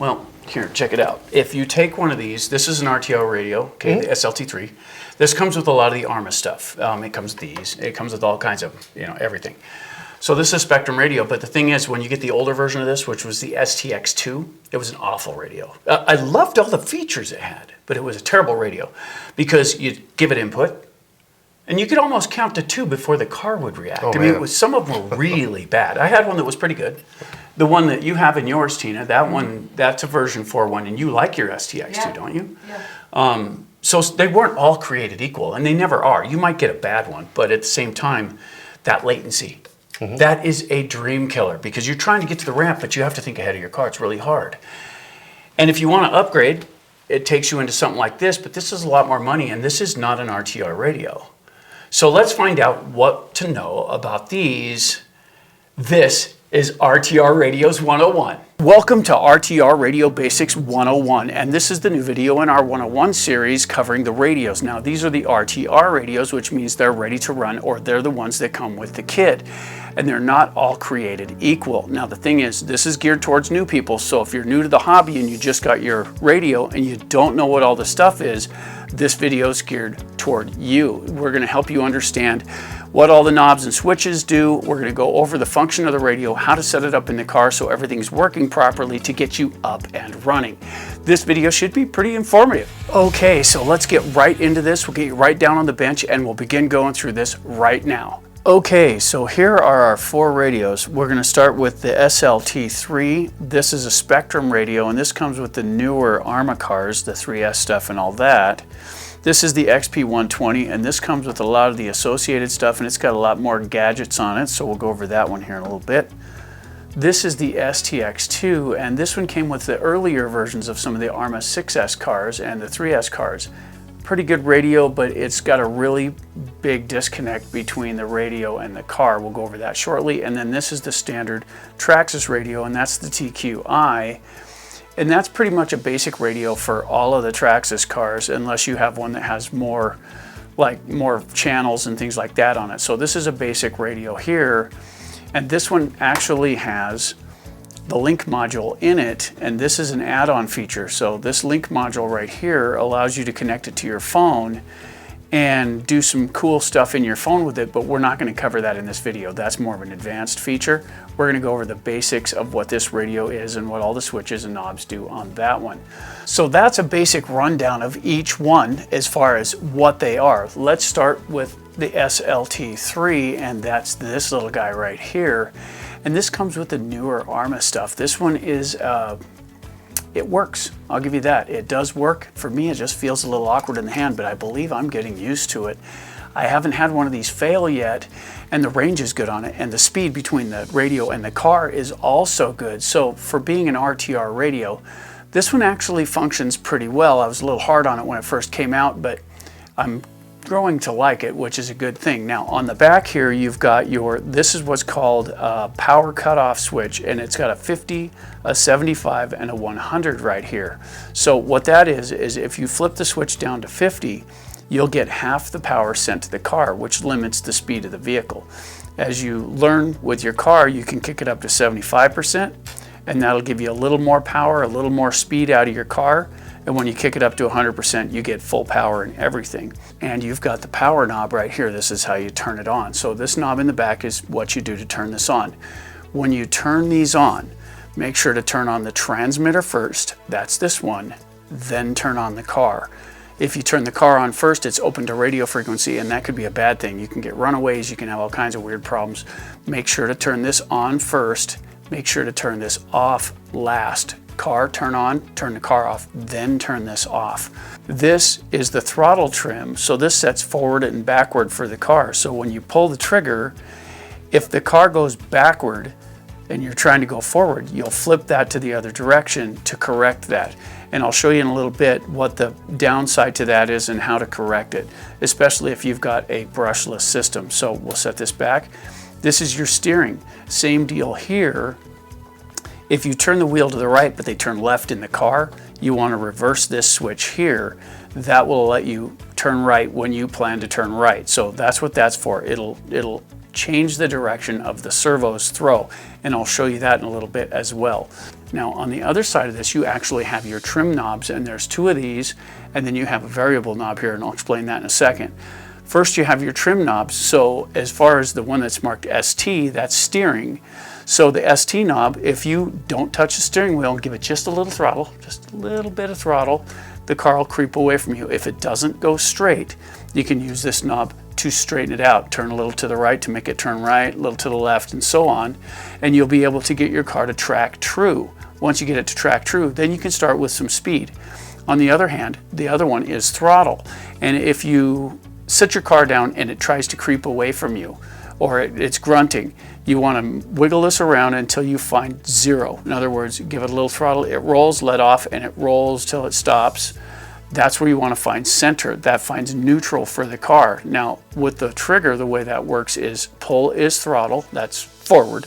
here, check it out. If you take one of these, this is an RTR radio, okay, the SLT3. This comes with a lot of the ARMA stuff. It comes with these. It comes with all kinds of, everything. So this is Spectrum radio, but the thing is, when you get the older version of this, which was the STX2, it was an awful radio. I loved all the features it had, but it was a terrible radio because you give it input, and you could almost count to 2 before the car would react. Oh, I mean, man. some of them were really bad. I had one that was pretty good. The one that you have in yours, Tina, that one, that's a version 4 one, and you like your STX2, don't you? Yeah. So they weren't all created equal, and they never are. You might get a bad one, but at the same time, that latency, that is a dream killer because you're trying to get to the ramp, but you have to think ahead of your car. It's really hard. And if you want to upgrade, it takes you into something like this, but this is a lot more money, and this is not an RTR radio. So let's find out what to know about these. This is RTR Radios 101. Welcome to RTR Radio Basics 101, and this is the new video in our 101 series covering the radios. Now, these are the RTR radios, which means they're ready to run, or they're the ones that come with the kit, and they're not all created equal. Now, the thing is, this is geared towards new people, so if you're new to the hobby and you just got your radio and you don't know what all the stuff is, this video is geared toward you. We're going to help you understand what all the knobs and switches do. We're going to go over the function of the radio, how to set it up in the car so everything's working properly to get you up and running. This video should be pretty informative. Okay, so let's get right into this. We'll get you right down on the bench and we'll begin going through this right now. Okay, so here are our 4 radios. We're going to start with the SLT3. This is a Spectrum radio, and this comes with the newer ARMA cars, the 3S stuff and all that. This is the XP120, and this comes with a lot of the associated stuff, and it's got a lot more gadgets on it, so we'll go over that one here in a little bit. This is the STX2, and this one came with the earlier versions of some of the ARMA 6S cars and the 3S cars. Pretty good radio, but it's got a really big disconnect between the radio and the car. We'll go over that shortly. And then this is the standard Traxxas radio, and that's the TQI. And that's pretty much a basic radio for all of the Traxxas cars, unless you have one that has more channels and things like that on it. So this is a basic radio here. And this one actually has the link module in it, and this is an add-on feature. So this link module right here allows you to connect it to your phone and do some cool stuff in your phone with it, but we're not going to cover that in this video. That's more of an advanced feature. We're going to go over the basics of what this radio is and what all the switches and knobs do on that one. So that's a basic rundown of each one as far as what they are. Let's start with the SLT3, and that's this little guy right here. And this comes with the newer ARMA stuff. This one is, it works. I'll give you that. It does work. For me, it just feels a little awkward in the hand, but I believe I'm getting used to it. I haven't had one of these fail yet, and the range is good on it, and the speed between the radio and the car is also good. So for being an RTR radio, this one actually functions pretty well. I was a little hard on it when it first came out, but I'm growing to like it, which is a good thing. Now on the back here, you've got this is what's called a power cutoff switch, and it's got a 50, a 75, and a 100 right here. So what that is if you flip the switch down to 50, you'll get half the power sent to the car, which limits the speed of the vehicle. As you learn with your car, you can kick it up to 75%, and that'll give you a little more power, a little more speed out of your car. And when you kick it up to 100%, you get full power and everything. And you've got the power knob right here. This is how you turn it on. So this knob in the back is what you do to turn this on. When you turn these on, make sure to turn on the transmitter first. That's this one. Then turn on the car. If you turn the car on first, it's open to radio frequency, and that could be a bad thing. You can get runaways. You can have all kinds of weird problems. Make sure to turn this on first. Make sure to turn this off last. Car, turn on, turn the car off, then turn this off. This is the throttle trim, so this sets forward and backward for the car. So when you pull the trigger, if the car goes backward and you're trying to go forward, you'll flip that to the other direction to correct that. And I'll show you in a little bit what the downside to that is and how to correct it, especially if you've got a brushless system. So we'll set this back. This is your steering. Same deal here. If you turn the wheel to the right, but they turn left in the car, you want to reverse this switch here. That will let you turn right when you plan to turn right. So that's what that's for. It'll change the direction of the servo's throw, and I'll show you that in a little bit as well. Now on the other side of this, you actually have your trim knobs, and there's two of these, and then you have a variable knob here, and I'll explain that in a second. First, you have your trim knobs. So as far as the one that's marked ST, that's steering. So the ST knob, if you don't touch the steering wheel and give it just a little throttle, just a little bit of throttle, the car will creep away from you. If it doesn't go straight, you can use this knob to straighten it out. Turn a little to the right to make it turn right, a little to the left, and so on. And you'll be able to get your car to track true. Once you get it to track true, then you can start with some speed. On the other hand, the other one is throttle. And if you sit your car down and it tries to creep away from you, or it's grunting, you want to wiggle this around until you find 0. In other words, give it a little throttle, it rolls, let off, and it rolls till it stops. That's where you want to find center. That finds neutral for the car. Now, with the trigger, the way that works is pull is throttle, that's forward.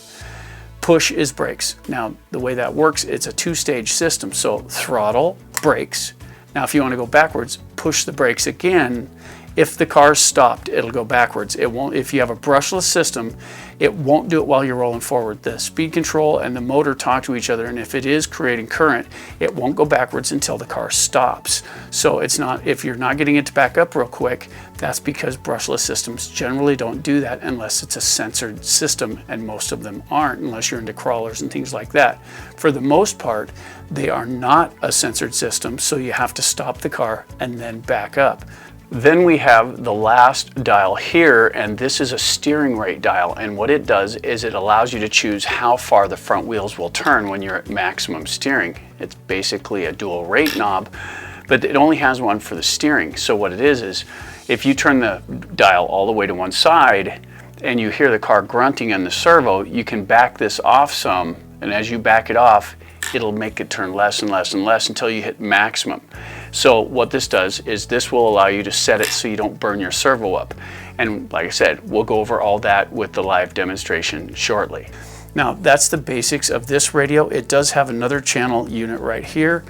Push is brakes. Now, the way that works, it's a two-stage system. So throttle, brakes. Now, if you want to go backwards, push the brakes again. If the car's stopped, it'll go backwards. It won't. If you have a brushless system, it won't do it while you're rolling forward. The speed control and the motor talk to each other, and if it is creating current, it won't go backwards until the car stops. So it's not, if you're not getting it to back up real quick, that's because brushless systems generally don't do that unless it's a censored system, and most of them aren't unless you're into crawlers and things like that. For the most part, they are not a censored system, so you have to stop the car and then back up. Then we have the last dial here, and this is a steering rate dial, and what it does is it allows you to choose how far the front wheels will turn when you're at maximum steering. It's basically a dual rate knob, but it only has one for the steering. So what it is if you turn the dial all the way to one side and you hear the car grunting in the servo, you can back this off some, and as you back it off, it'll make it turn less and less and less until you hit maximum. So what this does is this will allow you to set it so you don't burn your servo up. And like I said, we'll go over all that with the live demonstration shortly. Now that's the basics of this radio. It does have another channel unit right here,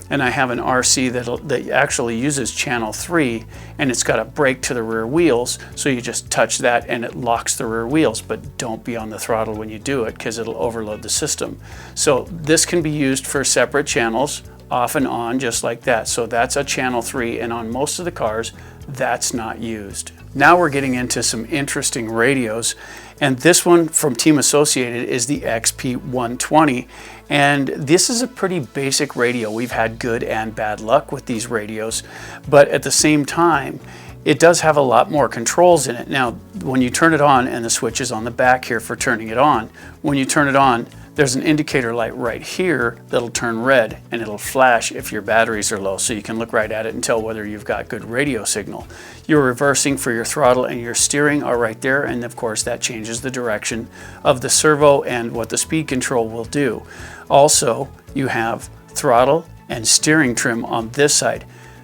and I have an RC that actually uses channel 3, and it's got a brake to the rear wheels, so you just touch that and it locks the rear wheels, but don't be on the throttle when you do it because it'll overload the system. So this can be used for separate channels, off and on, just like that. So that's a channel 3, and on most of the cars that's not used. Now we're getting into some interesting radios, and this one from Team Associated is the XP120, and this is a pretty basic radio. We've had good and bad luck with these radios, but at the same time it does have a lot more controls in it. Now when you turn it on, and the switch is on the back here for turning it on, when you turn it on, there's an indicator light right here that'll turn red, and it'll flash if your batteries are low, so you can look right at it and tell whether you've got good radio signal. Your reversing for your throttle and your steering are right there, and of course that changes the direction of the servo and what the speed control will do. Also, you have throttle and steering trim on this side.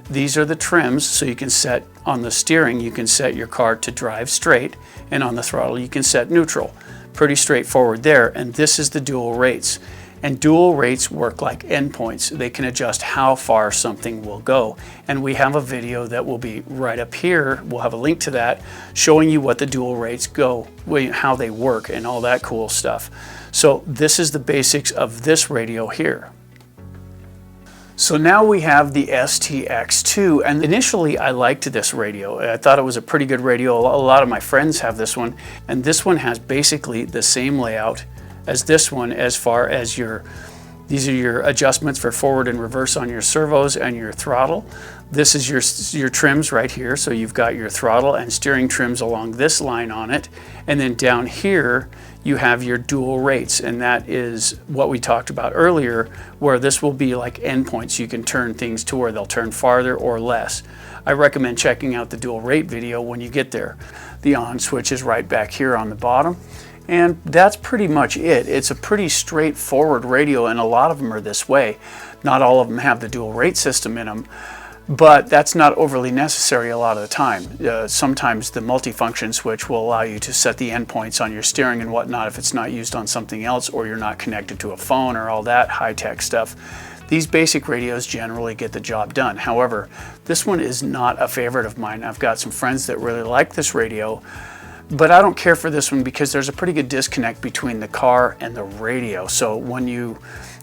These are the trims, so you can set on the steering, you can set your car to drive straight, and on the throttle you can set neutral. Pretty straightforward there, and this is the dual rates. And dual rates work like endpoints. They can adjust how far something will go. And we have a video that will be right up here. We'll have a link to that showing you what the dual rates go, how they work, and all that cool stuff. So this is the basics of this radio here. So now we have the STX2, and initially I liked this radio. I thought it was a pretty good radio. A lot of my friends have this one, and this one has basically the same layout as this one as far as these are your adjustments for forward and reverse on your servos and your throttle. This is your trims right here, so you've got your throttle and steering trims along this line on it, and then down here you have your dual rates, and that is what we talked about earlier, where this will be like endpoints. You can turn things to where they'll turn farther or less. I recommend checking out the dual rate video when you get there. The on switch is right back here on the bottom, and that's pretty much it. It's a pretty straightforward radio, and a lot of them are this way. Not all of them have the dual rate system in them, but that's not overly necessary a lot of the time. Sometimes the multifunction switch will allow you to set the endpoints on your steering and whatnot if it's not used on something else, or you're not connected to a phone or all that high-tech stuff. These basic radios generally get the job done. However, this one is not a favorite of mine. I've got some friends that really like this radio, but I don't care for this one because there's a pretty good disconnect between the car and the radio. So when you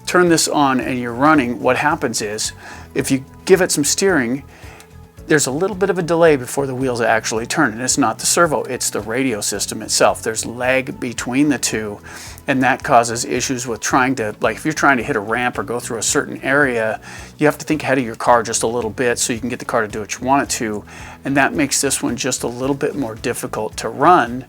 turn this on and you're running, what happens is, if you give it some steering, there's a little bit of a delay before the wheels actually turn, and it's not the servo, it's the radio system itself. There's lag between the two, and that causes issues with trying to, like if you're trying to hit a ramp or go through a certain area, you have to think ahead of your car just a little bit so you can get the car to do what you want it to, and that makes this one just a little bit more difficult to run,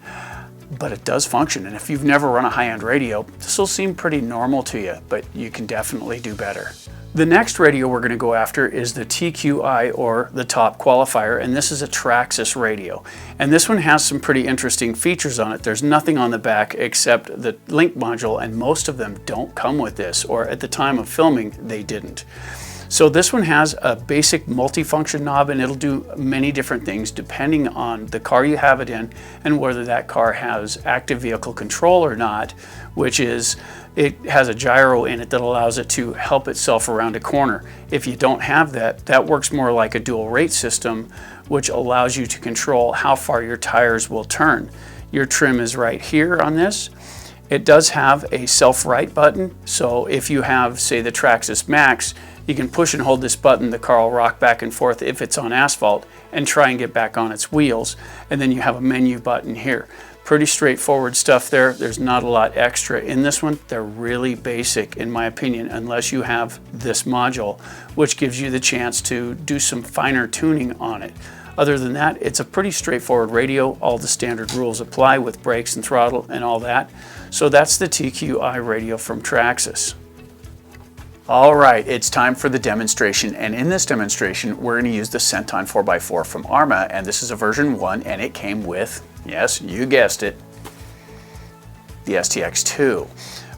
but it does function. And if you've never run a high-end radio, this will seem pretty normal to you, but you can definitely do better. The next radio we're going to go after is the TQI, or the Top Qualifier, and this is a Traxxas radio. And this one has some pretty interesting features on it. There's nothing on the back except the link module, and most of them don't come with this, or at the time of filming they didn't. So this one has a basic multifunction knob, and it'll do many different things depending on the car you have it in and whether that car has active vehicle control or not, which is it has a gyro in it that allows it to help itself around a corner. If you don't have that, that works more like a dual rate system, which allows you to control how far your tires will turn. Your trim is right here on this. It does have a self-right button, so if you have, say, the Traxxas Max, you can push and hold this button, the car will rock back and forth if it's on asphalt and try and get back on its wheels. And then you have a menu button here. Pretty straightforward stuff there. There's not a lot extra in this one. They're really basic in my opinion, unless you have this module, which gives you the chance to do some finer tuning on it. Other than that, it's a pretty straightforward radio. All the standard rules apply with brakes and throttle and all that. So that's the TQI radio from Traxxas. All right, it's time for the demonstration, and in this demonstration we're going to use the Centon 4x4 from Arma, and this is a version 1, and it came with, yes, you guessed it, the STX2.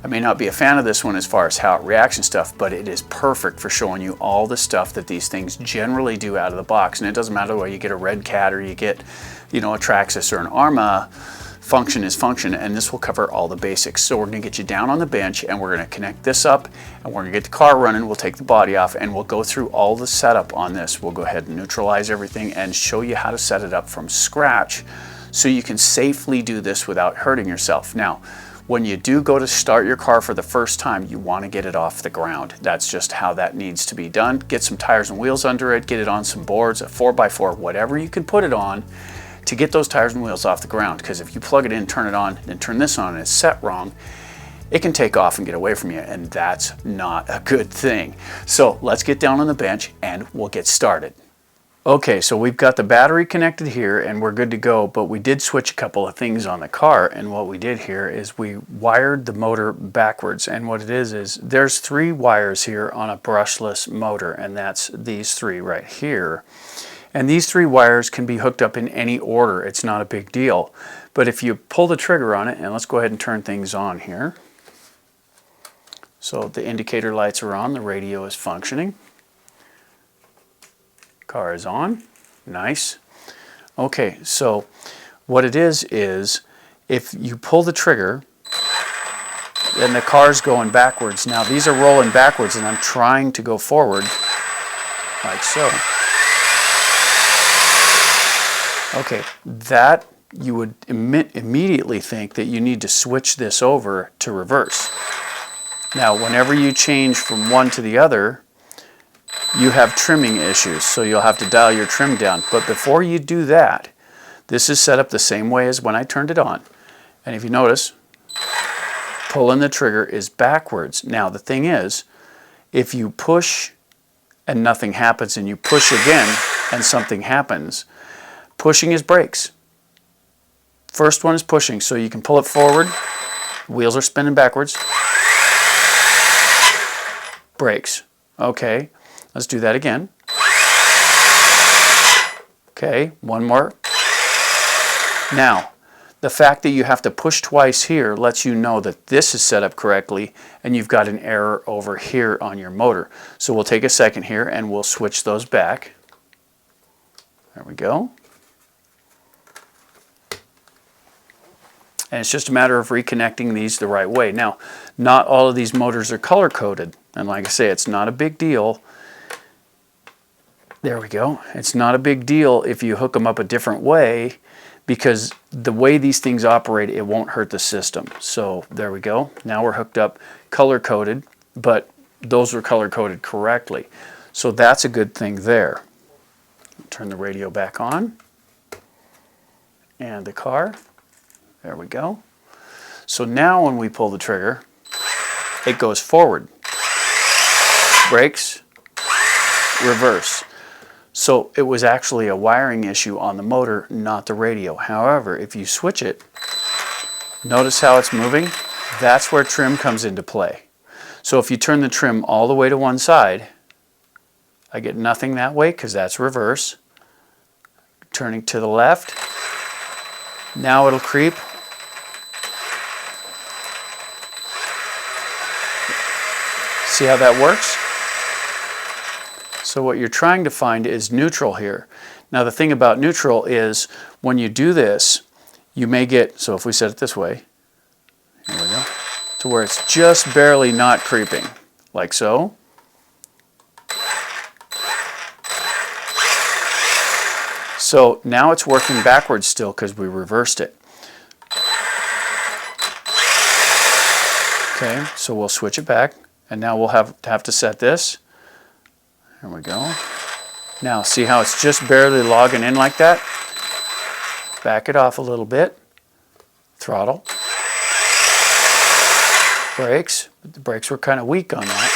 I may not be a fan of this one as far as how it reacts and stuff, but it is perfect for showing you all the stuff that these things generally do out of the box, and it doesn't matter whether you get a Red Cat or you get, a Traxxas or an Arma. Function is function, and this will cover all the basics. So we're going to get you down on the bench, and we're going to connect this up, and we're going to get the car running. We'll take the body off, and we'll go through all the setup on this. We'll go ahead and neutralize everything and show you how to set it up from scratch so you can safely do this without hurting yourself. Now, when you do go to start your car for the first time, you want to get it off the ground. That's just how that needs to be done. Get some tires and wheels under it, get it on some boards, a 4x4, whatever you can put it on, to get those tires and wheels off the ground, because if you plug it in, turn it on, and turn this on and it's set wrong, it can take off and get away from you, and that's not a good thing. So let's get down on the bench and we'll get started. Okay, so we've got the battery connected here and we're good to go, but we did switch a couple of things on the car, and what we did here is we wired the motor backwards, and what it is there's 3 wires here on a brushless motor, and that's these 3 right here. And these 3 wires can be hooked up in any order. It's not a big deal. But if you pull the trigger on it, and let's go ahead and turn things on here. So the indicator lights are on, the radio is functioning. Car is on. Nice. Okay, so what it is if you pull the trigger, then the car's going backwards. Now these are rolling backwards and I'm trying to go forward like so. Okay, that you would immediately think that you need to switch this over to reverse. Now whenever you change from one to the other, you have trimming issues, so you'll have to dial your trim down. But before you do that, this is set up the same way as when I turned it on. And if you notice, pulling the trigger is backwards. Now the thing is, if you push and nothing happens and you push again and something happens, pushing is brakes. First one is pushing, so you can pull it forward, wheels are spinning backwards, brakes. Okay. Let's do that again. Okay, one more. Now, the fact that you have to push twice here lets you know that this is set up correctly and you've got an error over here on your motor. So we'll take a second here and we'll switch those back. There we go. And it's just a matter of reconnecting these the right way. Now, not all of these motors are color-coded. And like I say, it's not a big deal. There we go. It's not a big deal if you hook them up a different way, because the way these things operate, it won't hurt the system. So there we go. Now we're hooked up color-coded, but those were color-coded correctly. So that's a good thing there. Turn the radio back on. And the car. There we go. So now when we pull the trigger, it goes forward. Brakes, reverse. So it was actually a wiring issue on the motor, not the radio. However, if you switch it, notice how it's moving? That's where trim comes into play. So if you turn the trim all the way to one side, I get nothing that way because that's reverse. Turning to the left, now it'll creep. See how that works? So what you're trying to find is neutral here. Now the thing about neutral is when you do this, you may get, so if we set it this way, here we go, to where it's just barely not creeping, like so. So now it's working backwards still because we reversed it. Okay, so we'll switch it back, and now we'll have to set this. There we go. Now see how it's just barely logging in like that? Back it off a little bit. Throttle. Brakes. The brakes were kind of weak on that.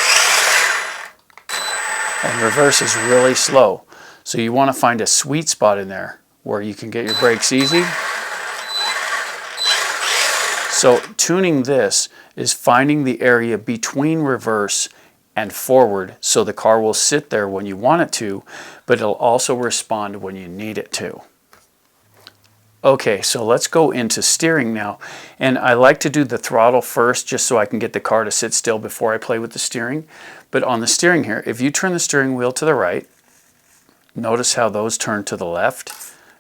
And reverse is really slow. So you want to find a sweet spot in there where you can get your brakes easy. So tuning this is finding the area between reverse and forward so the car will sit there when you want it to, but it'll also respond when you need it to. Okay, so let's go into steering now. And I like to do the throttle first just so I can get the car to sit still before I play with the steering. But on the steering here, if you turn the steering wheel to the right, notice how those turn to the left.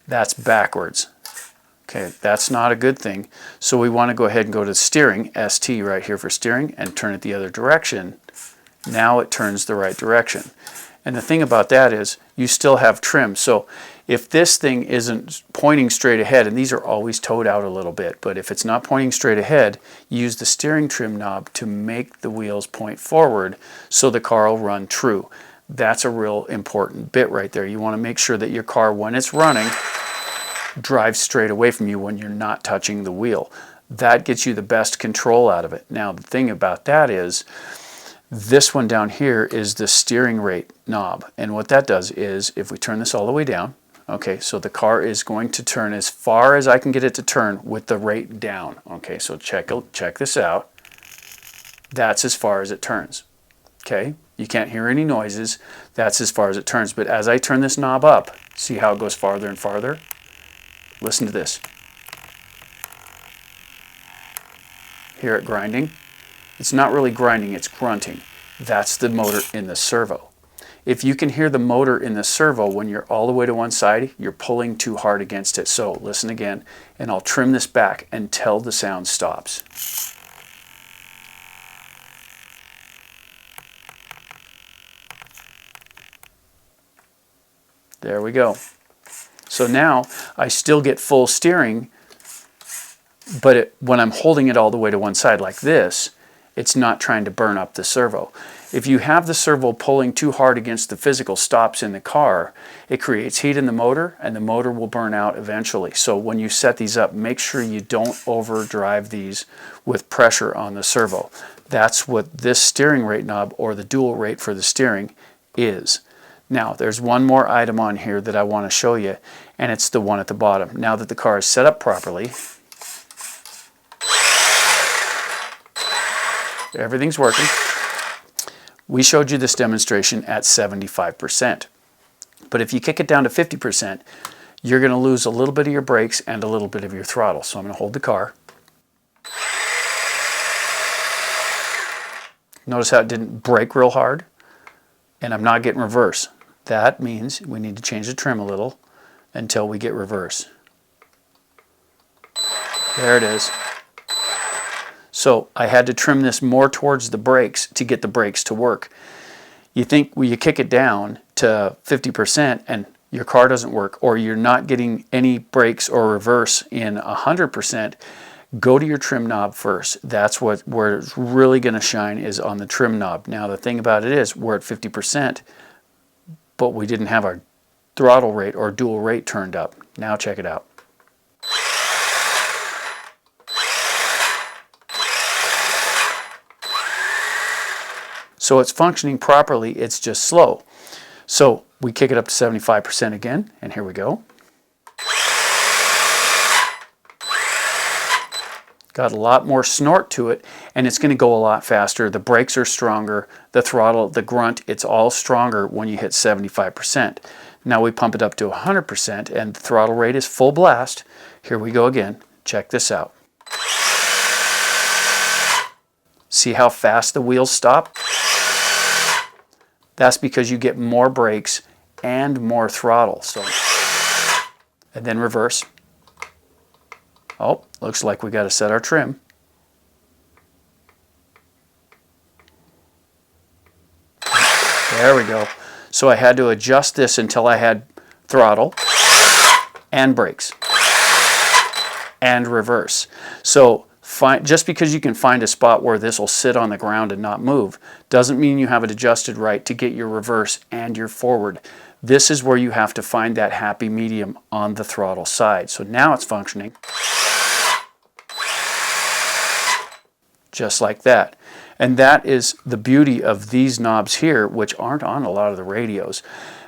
That's backwards. Okay, that's not a good thing. So we want to go ahead and go to steering, ST right here for steering, and turn it the other direction. Now it turns the right direction. And the thing about that is you still have trim. So if this thing isn't pointing straight ahead, and these are always towed out a little bit, but if it's not pointing straight ahead, use the steering trim knob to make the wheels point forward so the car will run true. That's a real important bit right there. You want to make sure that your car, when it's running, drives straight away from you when you're not touching the wheel. That gets you the best control out of it. Now the thing about that is This one down here is the steering rate knob. And what that does is, if we turn this all the way down, okay, so the car is going to turn as far as I can get it to turn with the rate down. Okay, so check this out. That's as far as it turns. Okay, you can't hear any noises. That's as far as it turns. But as I turn this knob up, see how it goes farther and farther? Listen to this. Hear it grinding? It's not really grinding, it's grunting. That's the motor in the servo. If you can hear the motor in the servo when you're all the way to one side, you're pulling too hard against it. So listen again, and I'll trim this back until the sound stops. There we go. So now I still get full steering, but when I'm holding it all the way to one side like this, it's not trying to burn up the servo. If you have the servo pulling too hard against the physical stops in the car, it creates heat in the motor, and the motor will burn out eventually. So when you set these up, make sure you don't overdrive these with pressure on the servo. That's what this steering rate knob, or the dual rate for the steering, is. Now, there's one more item on here that I want to show you, and it's the one at the bottom. Now that the car is set up properly, everything's working. We showed you this demonstration at 75%. But if you kick it down to 50%, you're going to lose a little bit of your brakes and a little bit of your throttle. So I'm going to hold the car. Notice how it didn't brake real hard, and I'm not getting reverse. That means we need to change the trim a little until we get reverse. There it is. So I had to trim this more towards the brakes to get the brakes to work. You think when you kick it down to 50% and your car doesn't work, or you're not getting any brakes or reverse in 100%, go to your trim knob first. That's where it's really going to shine, is on the trim knob. Now the thing about it is, we're at 50%, but we didn't have our throttle rate or dual rate turned up. Now check it out. So it's functioning properly, it's just slow. So we kick it up to 75% again, and here we go. Got a lot more snort to it, and it's going to go a lot faster. The brakes are stronger, the throttle, the grunt, it's all stronger when you hit 75%. Now we pump it up to 100%, and the throttle rate is full blast. Here we go again. Check this out. See how fast the wheels stop? That's because you get more brakes and more throttle. So, and then reverse. Oh, looks like we got to set our trim. There we go. So I had to adjust this until I had throttle and brakes and reverse. So just because you can find a spot where this will sit on the ground and not move doesn't mean you have it adjusted right to get your reverse and your forward. This is where you have to find that happy medium on the throttle side. So now it's functioning just like that. And that is the beauty of these knobs here, which aren't on a lot of the radios.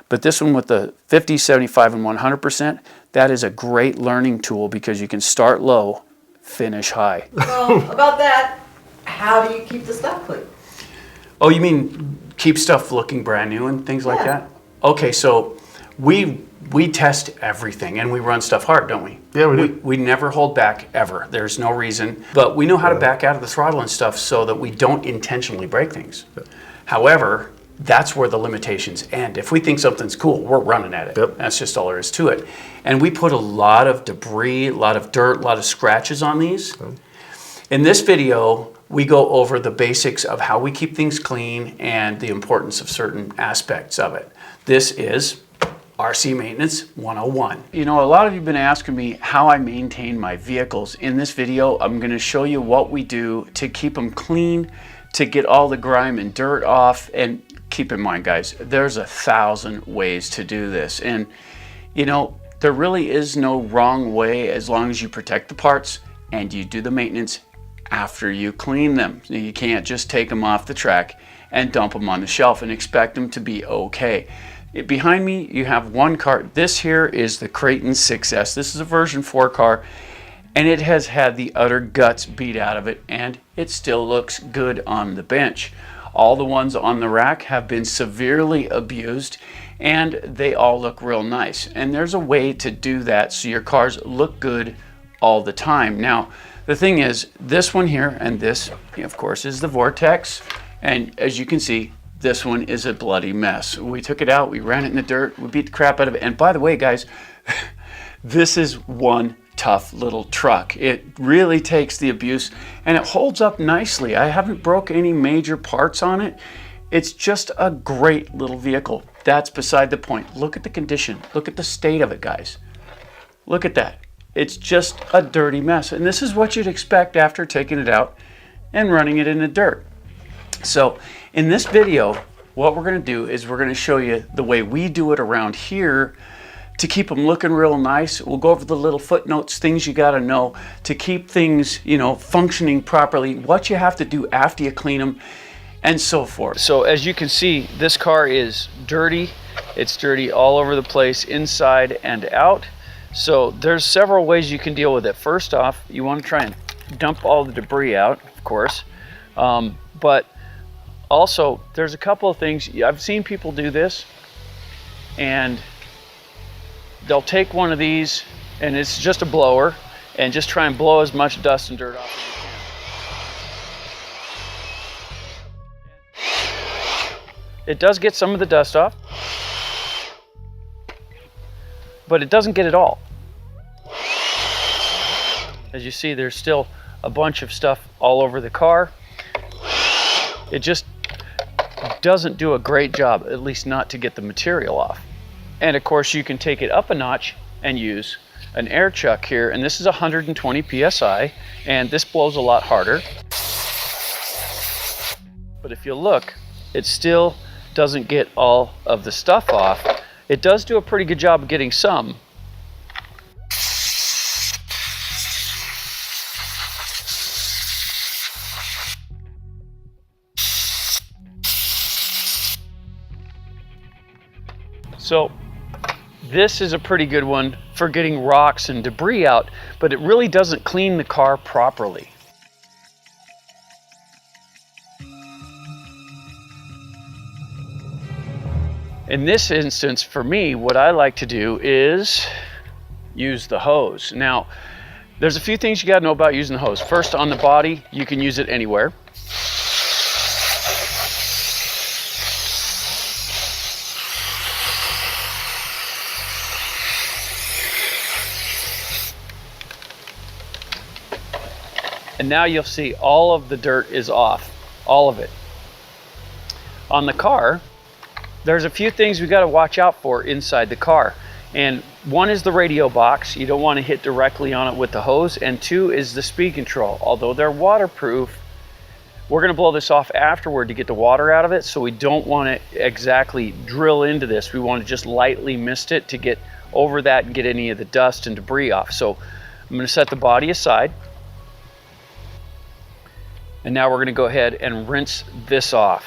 But this one with the 50, 75, and 100%, that is a great learning tool because you can start low, finish high. Well, about that, how do you keep the stuff clean? Oh, you mean keep stuff looking brand new and things like that? Okay, so we test everything and we run stuff hard, don't we? Yeah, we do. We never hold back ever. There's no reason. But we know how to back out of the throttle and stuff so that we don't intentionally break things. However, that's where the limitations end. If we think something's cool, we're running at it. Yep. That's just all there is to it. And we put a lot of debris, a lot of dirt, a lot of scratches on these. In this video, we go over the basics of how we keep things clean and the importance of certain aspects of it. This is RC Maintenance 101. You know, a lot of you have been asking me how I maintain my vehicles. In this video, I'm going to show you what we do to keep them clean, to get all the grime and dirt off. And keep in mind, guys, there's 1,000 ways to do this. And, you know, there really is no wrong way as long as you protect the parts and you do the maintenance after you clean them. You can't just take them off the track and dump them on the shelf and expect them to be okay. Behind me, you have one car. This here is the Creighton 6S. This is a version 4 car, and it has had the utter guts beat out of it, and it still looks good on the bench. All the ones on the rack have been severely abused, and they all look real nice. And there's a way to do that so your cars look good all the time. Now, the thing is, this one here and this, of course, is the Vortex. And as you can see, this one is a bloody mess. We took it out, we ran it in the dirt, we beat the crap out of it. And by the way, guys, this is one tough little truck. It really takes the abuse, and it holds up nicely. I haven't broke any major parts on it. It's just a great little vehicle. That's beside the point. Look at the condition. Look at the state of it, guys. Look at that. It's just a dirty mess. And this is what you'd expect after taking it out and running it in the dirt. So in this video, what we're going to do is we're going to show you the way we do it around here to keep them looking real nice. We'll go over the little footnotes, things you got to know to keep things, functioning properly, what you have to do after you clean them, and so forth. So as you can see, this car is dirty. It's dirty all over the place, inside and out. So there's several ways you can deal with it. First off, you want to try and dump all the debris out, of course. But also, there's a couple of things. I've seen people do this, and they'll take one of these, and it's just a blower, and just try and blow as much dust and dirt off as you can. It does get some of the dust off, but it doesn't get it all. As you see, there's still a bunch of stuff all over the car. It just doesn't do a great job, at least not to get the material off. And of course, you can take it up a notch and use an air chuck here, and this is 120 psi, and this blows a lot harder. But if you look, it still doesn't get all of the stuff off. It does do a pretty good job of getting some. So this is a pretty good one for getting rocks and debris out, but it really doesn't clean the car properly. In this instance, for me, what I like to do is use the hose. Now, there's a few things you gotta know about using the hose. First, on the body, you can use it anywhere. And now you'll see all of the dirt is off, all of it. On the car, there's a few things we got to watch out for inside the car. And one is the radio box. You don't want to hit directly on it with the hose. And two is the speed control. Although they're waterproof, we're going to blow this off afterward to get the water out of it. So we don't want to exactly drill into this. We want to just lightly mist it to get over that and get any of the dust and debris off. So I'm going to set the body aside. And now we're going to go ahead and rinse this off.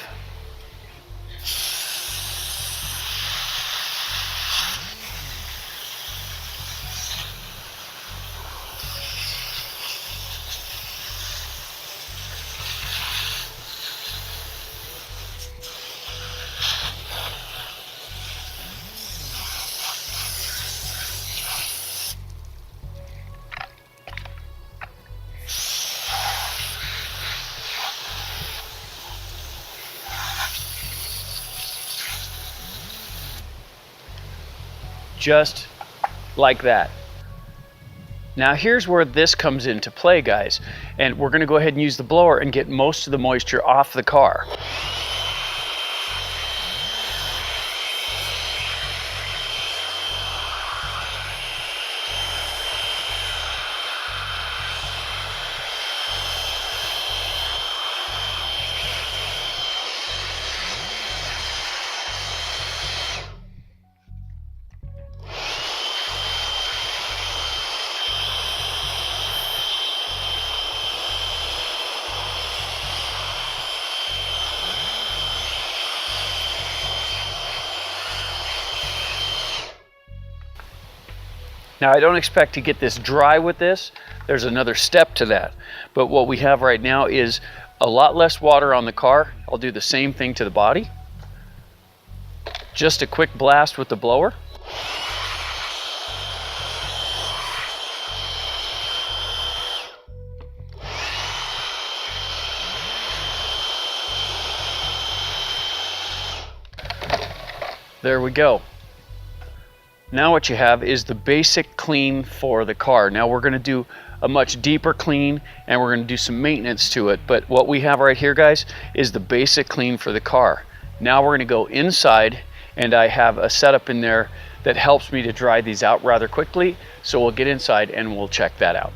Just like that. Now here's where this comes into play, guys. And we're gonna go ahead and use the blower and get most of the moisture off the car. Now I don't expect to get this dry with this. There's another step to that. But what we have right now is a lot less water on the car. I'll do the same thing to the body. Just a quick blast with the blower. There we go. Now what you have is the basic clean for the car. Now we're going to do a much deeper clean and we're going to do some maintenance to it. But what we have right here, guys, is the basic clean for the car. Now we're going to go inside, and I have a setup in there that helps me to dry these out rather quickly. So we'll get inside and we'll check that out.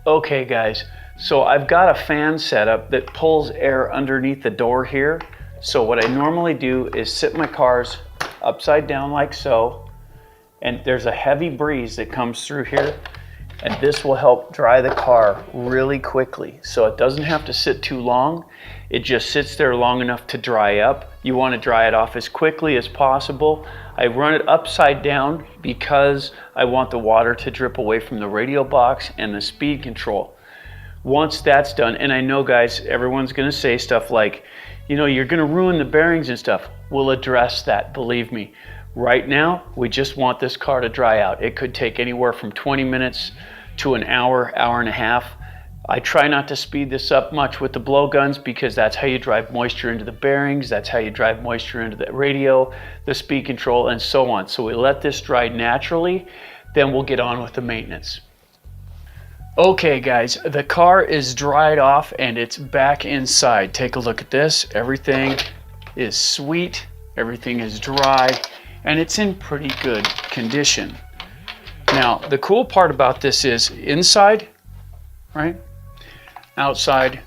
Okay guys, so I've got a fan setup that pulls air underneath the door here. So what I normally do is sit my cars upside down like so, and there's a heavy breeze that comes through here, and this will help dry the car really quickly. So it doesn't have to sit too long. It just sits there long enough to dry up. You want to dry it off as quickly as possible. I run it upside down because I want the water to drip away from the radio box and the speed control. Once that's done, and I know guys, everyone's going to say stuff like, you know, you're going to ruin the bearings and stuff. We'll address that, believe me. Right now, we just want this car to dry out. It could take anywhere from 20 minutes to an hour, hour and a half. I try not to speed this up much with the blowguns because that's how you drive moisture into the bearings, that's how you drive moisture into the radio, the speed control, and so on. So we let this dry naturally, then we'll get on with the maintenance. Okay guys, the car is dried off and it's back inside. Take a look at this. Everything is sweet, everything is dry, and it's in pretty good condition. Now, the cool part about this is inside, right? Outside,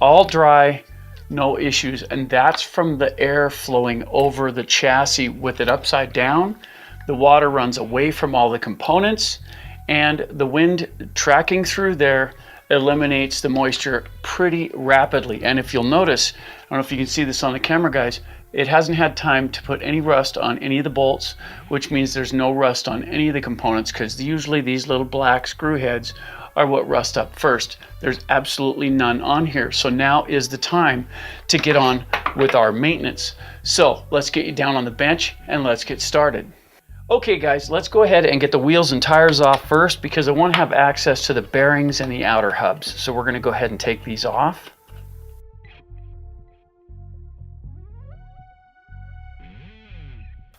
all dry, no issues, and that's from the air flowing over the chassis with it upside down. The water runs away from all the components, and the wind tracking through there eliminates the moisture pretty rapidly. And if you'll notice, I don't know if you can see this on the camera guys, it hasn't had time to put any rust on any of the bolts, which means there's no rust on any of the components, because usually these little black screw heads are what rust up first. There's absolutely none on here. So now is the time to get on with our maintenance. So let's get you down on the bench and let's get started. Okay guys, let's go ahead and get the wheels and tires off first because I want to have access to the bearings and the outer hubs. So we're going to go ahead and take these off.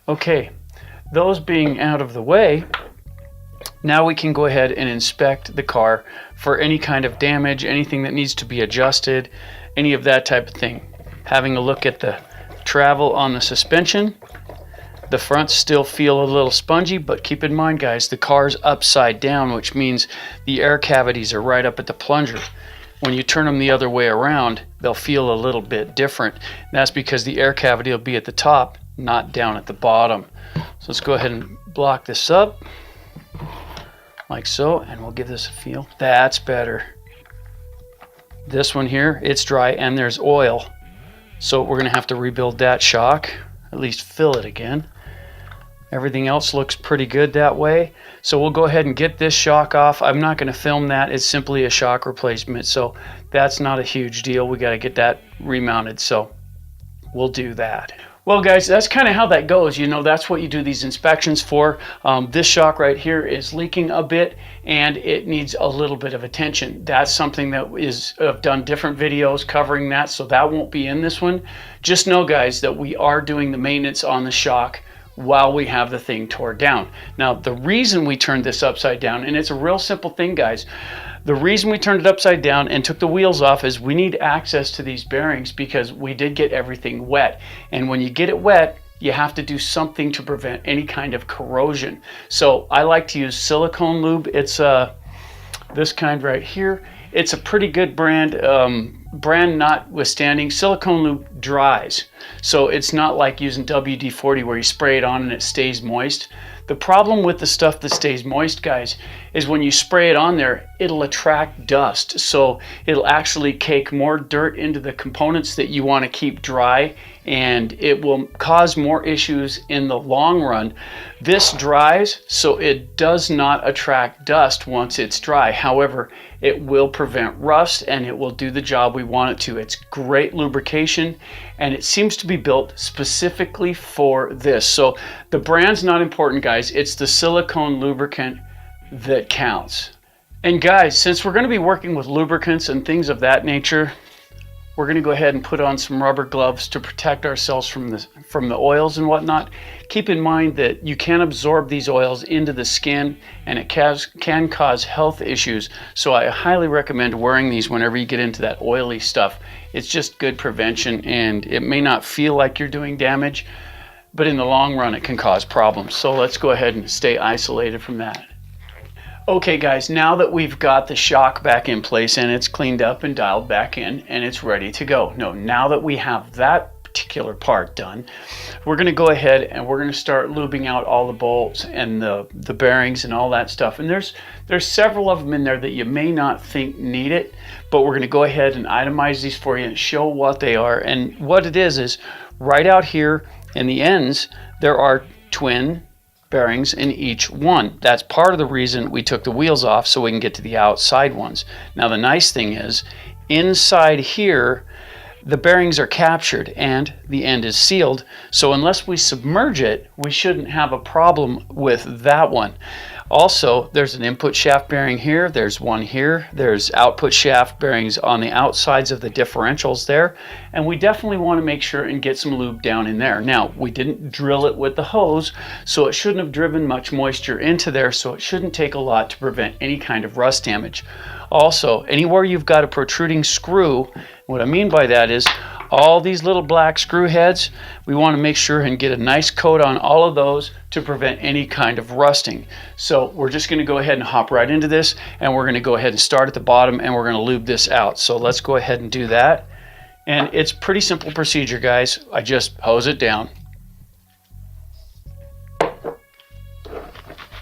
Okay, those being out of the way, now we can go ahead and inspect the car for any kind of damage, anything that needs to be adjusted, any of that type of thing. Having a look at the travel on the suspension, the fronts still feel a little spongy, but keep in mind guys, the car's upside down, which means the air cavities are right up at the plunger. When you turn them the other way around, they'll feel a little bit different. And that's because the air cavity will be at the top, not down at the bottom. So let's go ahead and block this up like so, and we'll give this a feel. That's better. This one here, it's dry and there's oil, so we're gonna have to rebuild that shock, at least fill it again. Everything else looks pretty good that way, so we'll go ahead and get this shock off. I'm not going to film that. It's simply a shock replacement, so that's not a huge deal. We got to get that remounted, so we'll do that. Well guys, that's kind of how that goes. You know, that's what you do these inspections for. This shock right here is leaking a bit and it needs a little bit of attention. That's something that is, I've done different videos covering that, so that won't be in this one. Just know guys that we are doing the maintenance on the shock while we have the thing tore down. Now, the reason we turned this upside down, and it's a real simple thing guys, the reason we turned it upside down and took the wheels off is we need access to these bearings because we did get everything wet. And when you get it wet, you have to do something to prevent any kind of corrosion. So I like to use silicone lube. It's this kind right here. It's a pretty good brand, brand notwithstanding. Silicone lube dries, so it's not like using WD-40 where you spray it on and it stays moist. The problem with the stuff that stays moist, guys, is when you spray it on there, it'll attract dust. So it'll actually cake more dirt into the components that you want to keep dry, and it will cause more issues in the long run. This dries, so it does not attract dust once it's dry. However, it will prevent rust and it will do the job we want it to. It's great lubrication, and it seems to be built specifically for this. So the brand's not important, guys. It's the silicone lubricant that counts. And guys, since we're going to be working with lubricants and things of that nature, we're going to go ahead and put on some rubber gloves to protect ourselves from the oils and whatnot. Keep in mind that you can absorb these oils into the skin, and it can cause health issues. So I highly recommend wearing these whenever you get into that oily stuff. It's just good prevention, and it may not feel like you're doing damage, but in the long run it can cause problems. So let's go ahead and stay isolated from that. Okay guys, now that we've got the shock back in place and it's cleaned up and dialed back in and it's ready to go. Now that we have that particular part done, we're going to go ahead and we're going to start lubing out all the bolts and the bearings and all that stuff. And there's several of them in there that you may not think need it, but we're going to go ahead and itemize these for you and show what they are. And what it is right out here in the ends, there are twin bearings in each one. That's part of the reason we took the wheels off, so we can get to the outside ones. Now the nice thing is, inside here the bearings are captured and the end is sealed, so unless we submerge it, we shouldn't have a problem with that one. Also, there's an input shaft bearing here, there's one here, there's output shaft bearings on the outsides of the differentials there, and we definitely want to make sure and get some lube down in there. Now, we didn't drill it with the hose, so it shouldn't have driven much moisture into there, so it shouldn't take a lot to prevent any kind of rust damage. Also, anywhere you've got a protruding screw, what I mean by that is all these little black screw heads, we want to make sure and get a nice coat on all of those to prevent any kind of rusting. So we're just going to go ahead and hop right into this, and we're going to go ahead and start at the bottom, and we're going to lube this out. So let's go ahead and do that. And it's pretty simple procedure, guys. I just hose it down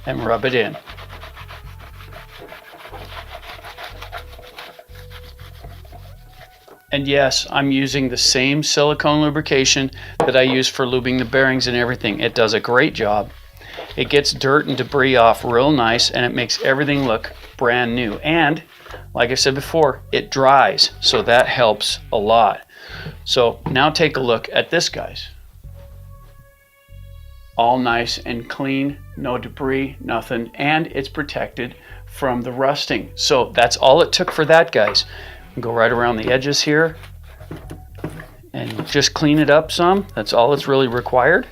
and rub it in. And yes, I'm using the same silicone lubrication that I use for lubing the bearings and everything. It does a great job. It gets dirt and debris off real nice, and it makes everything look brand new. And like I said before, it dries, so that helps a lot. So now take a look at this, guys. All nice and clean, no debris, nothing, and it's protected from the rusting. So that's all it took for that, guys. Go right around the edges here and just clean it up some. That's all that's really required.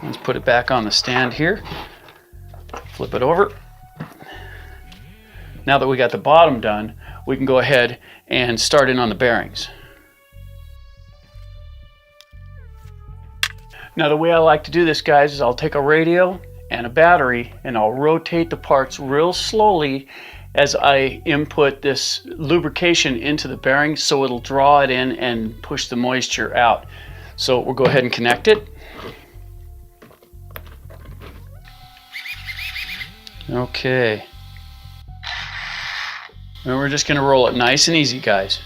Let's put it back on the stand here. Flip it over. Now that we got the bottom done, we can go ahead and start in on the bearings. Now the way I like to do this, guys, is I'll take a radio and a battery and I'll rotate the parts real slowly as I input this lubrication into the bearing, so it'll draw it in and push the moisture out. So we'll go ahead and connect it. Okay. And we're just going to roll it nice and easy, guys.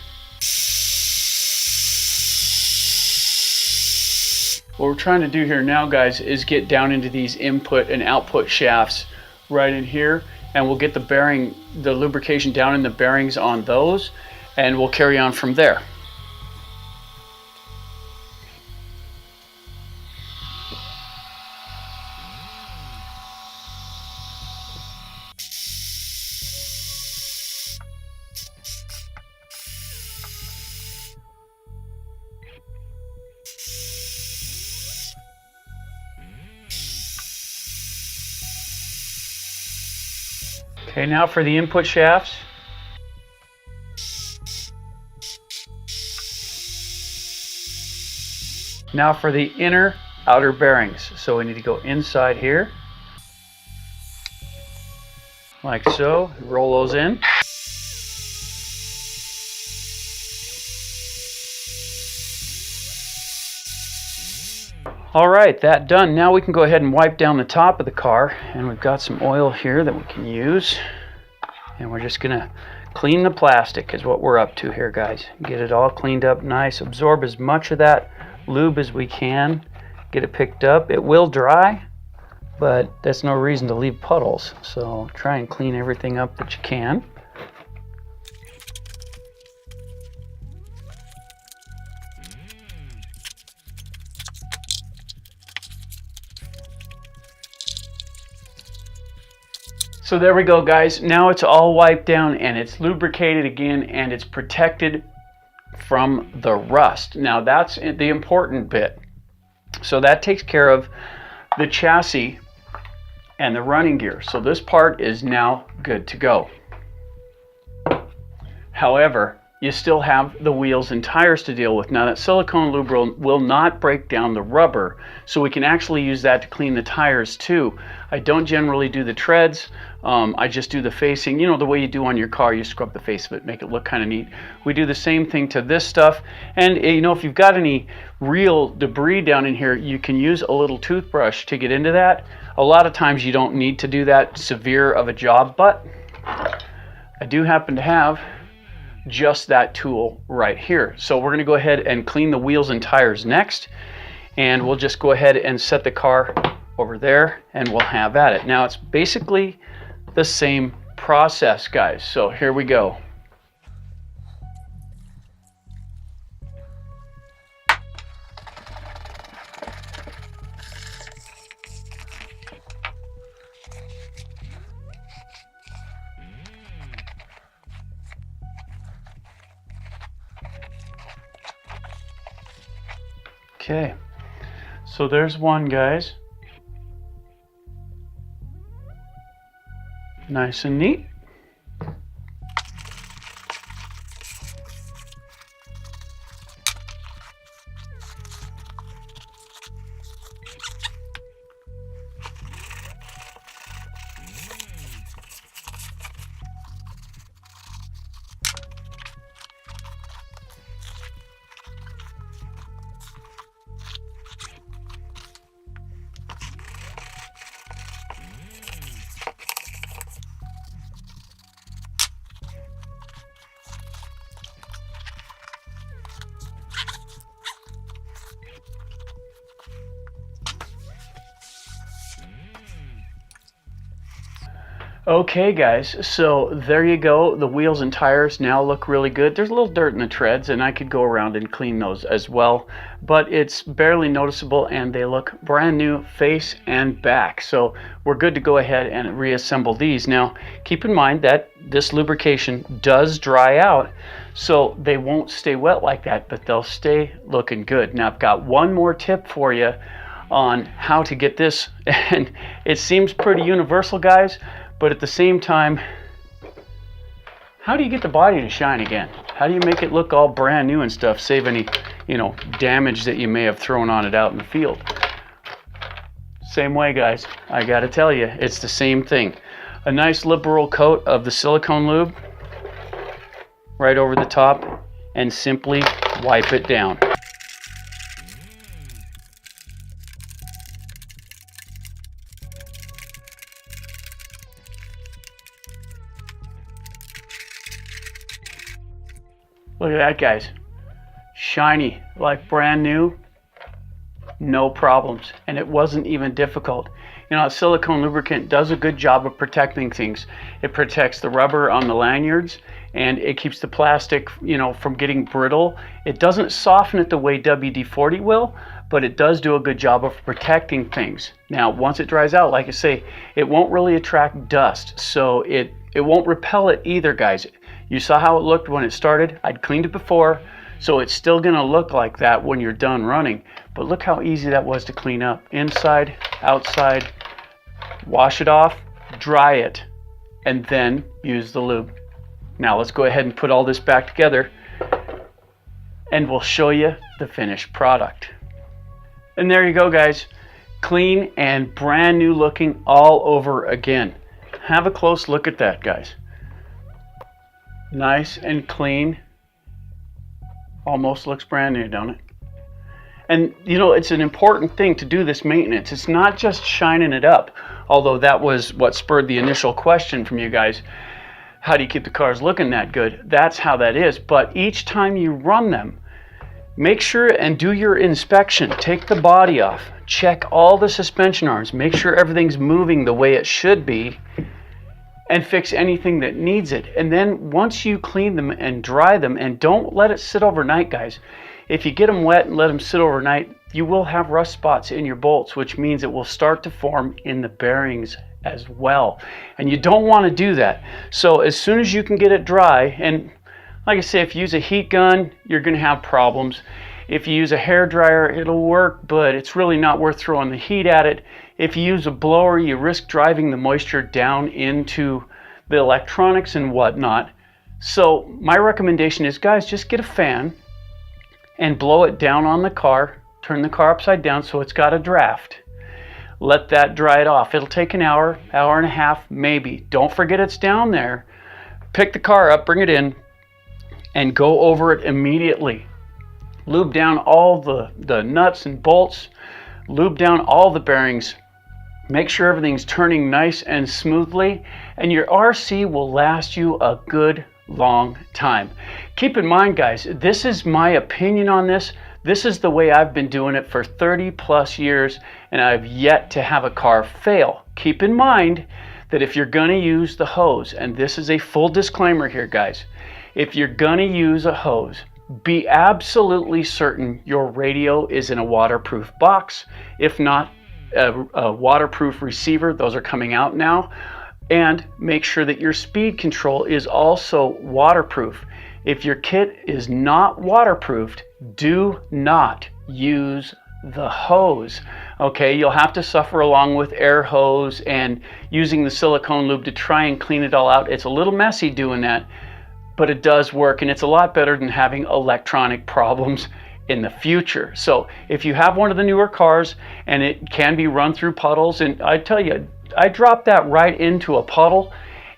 What we're trying to do here now, guys, is get down into these input and output shafts right in here, and we'll get the lubrication down in the bearings on those, and we'll carry on from there. Okay, now for the input shafts. Now for the inner outer bearings. So we need to go inside here, like so. Roll those in. All right, that done. Now we can go ahead and wipe down the top of the car, and we've got some oil here that we can use. And we're just gonna clean the plastic is what we're up to here, guys. Get it all cleaned up nice, absorb as much of that lube as we can, get it picked up. It will dry, but that's no reason to leave puddles. So try and clean everything up that you can. So there we go, guys. Now it's all wiped down and it's lubricated again and it's protected from the rust. Now that's the important bit. So that takes care of the chassis and the running gear. So this part is now good to go. However, you still have the wheels and tires to deal with. Now that silicone lube will not break down the rubber, so we can actually use that to clean the tires too. I don't generally do the treads. I just do the facing, you know, the way you do on your car. You scrub the face of it, make it look kind of neat. We do the same thing to this stuff. And you know, if you've got any real debris down in here, you can use a little toothbrush to get into that. A lot of times you don't need to do that severe of a job, but I do happen to have just that tool right here. So we're going to go ahead and clean the wheels and tires next, and we'll just go ahead and set the car over there and we'll have at it. Now it's basically the same process, guys. So here we go. Okay, so there's one, guys. Nice and neat. Okay, guys, so there you go. The wheels and tires now look really good. There's a little dirt in the treads, and I could go around and clean those as well, but it's barely noticeable and they look brand new face and back. So we're good to go ahead and reassemble these. Now, keep in mind that this lubrication does dry out, so they won't stay wet like that, but they'll stay looking good. Now, I've got one more tip for you on how to get this, and it seems pretty universal, guys. But at the same time, how do you get the body to shine again? How do you make it look all brand new and stuff, save any, you know, damage that you may have thrown on it out in the field? Same way, guys. I gotta tell you, it's the same thing. A nice liberal coat of the silicone lube right over the top and simply wipe it down. Look at that, guys. Shiny, like brand new, no problems. And it wasn't even difficult. You know, silicone lubricant does a good job of protecting things. It protects the rubber on the lanyards, and it keeps the plastic, you know, from getting brittle. It doesn't soften it the way WD-40 will, but it does do a good job of protecting things. Now, once it dries out, like I say, it won't really attract dust, so it won't repel it either, guys. You saw how it looked when it started. I'd cleaned it before, so it's still gonna look like that when you're done running. But look how easy that was to clean up. Inside, outside, wash it off, dry it, and then use the lube. Now let's go ahead and put all this back together and we'll show you the finished product. And there you go, guys. Clean and brand new looking all over again. Have a close look at that, guys. Nice and clean. Almost looks brand new, don't it? And you know, it's an important thing to do this maintenance. It's not just shining it up, although that was what spurred the initial question from you guys. How do you keep the cars looking that good? That's how that is. But each time you run them, make sure and do your inspection. Take the body off. Check all the suspension arms. Make sure everything's moving the way it should be, and fix anything that needs it. And then once you clean them and dry them, and don't let it sit overnight, guys. If you get them wet and let them sit overnight, you will have rust spots in your bolts, which means it will start to form in the bearings as well. And you don't want to do that. So as soon as you can get it dry, and like I say, if you use a heat gun, you're going to have problems. If you use a hair dryer, it'll work, but it's really not worth throwing the heat at it. If you use a blower, you risk driving the moisture down into the electronics and whatnot. So my recommendation is, guys, just get a fan and blow it down on the car. Turn the car upside down so it's got a draft. Let that dry it off. It'll take an hour, hour and a half, maybe. Don't forget it's down there. Pick the car up, bring it in, and go over it immediately. Lube down all the nuts and bolts. Lube down all the bearings. Make sure everything's turning nice and smoothly, and your RC will last you a good long time. Keep in mind, guys, this is my opinion on this. This is the way I've been doing it for 30 plus years, and I've yet to have a car fail. Keep in mind that if you're going to use the hose, and this is a full disclaimer here, guys, if you're going to use a hose, be absolutely certain your radio is in a waterproof box. If not, a waterproof receiver. Those are coming out now. And make sure that your speed control is also waterproof. If your kit is not waterproofed, do not use the hose. Okay, you'll have to suffer along with air hose and using the silicone lube to try and clean it all out. It's a little messy doing that, but it does work, and it's a lot better than having electronic problems in the future. So if you have one of the newer cars and it can be run through puddles, and I tell you, I dropped that right into a puddle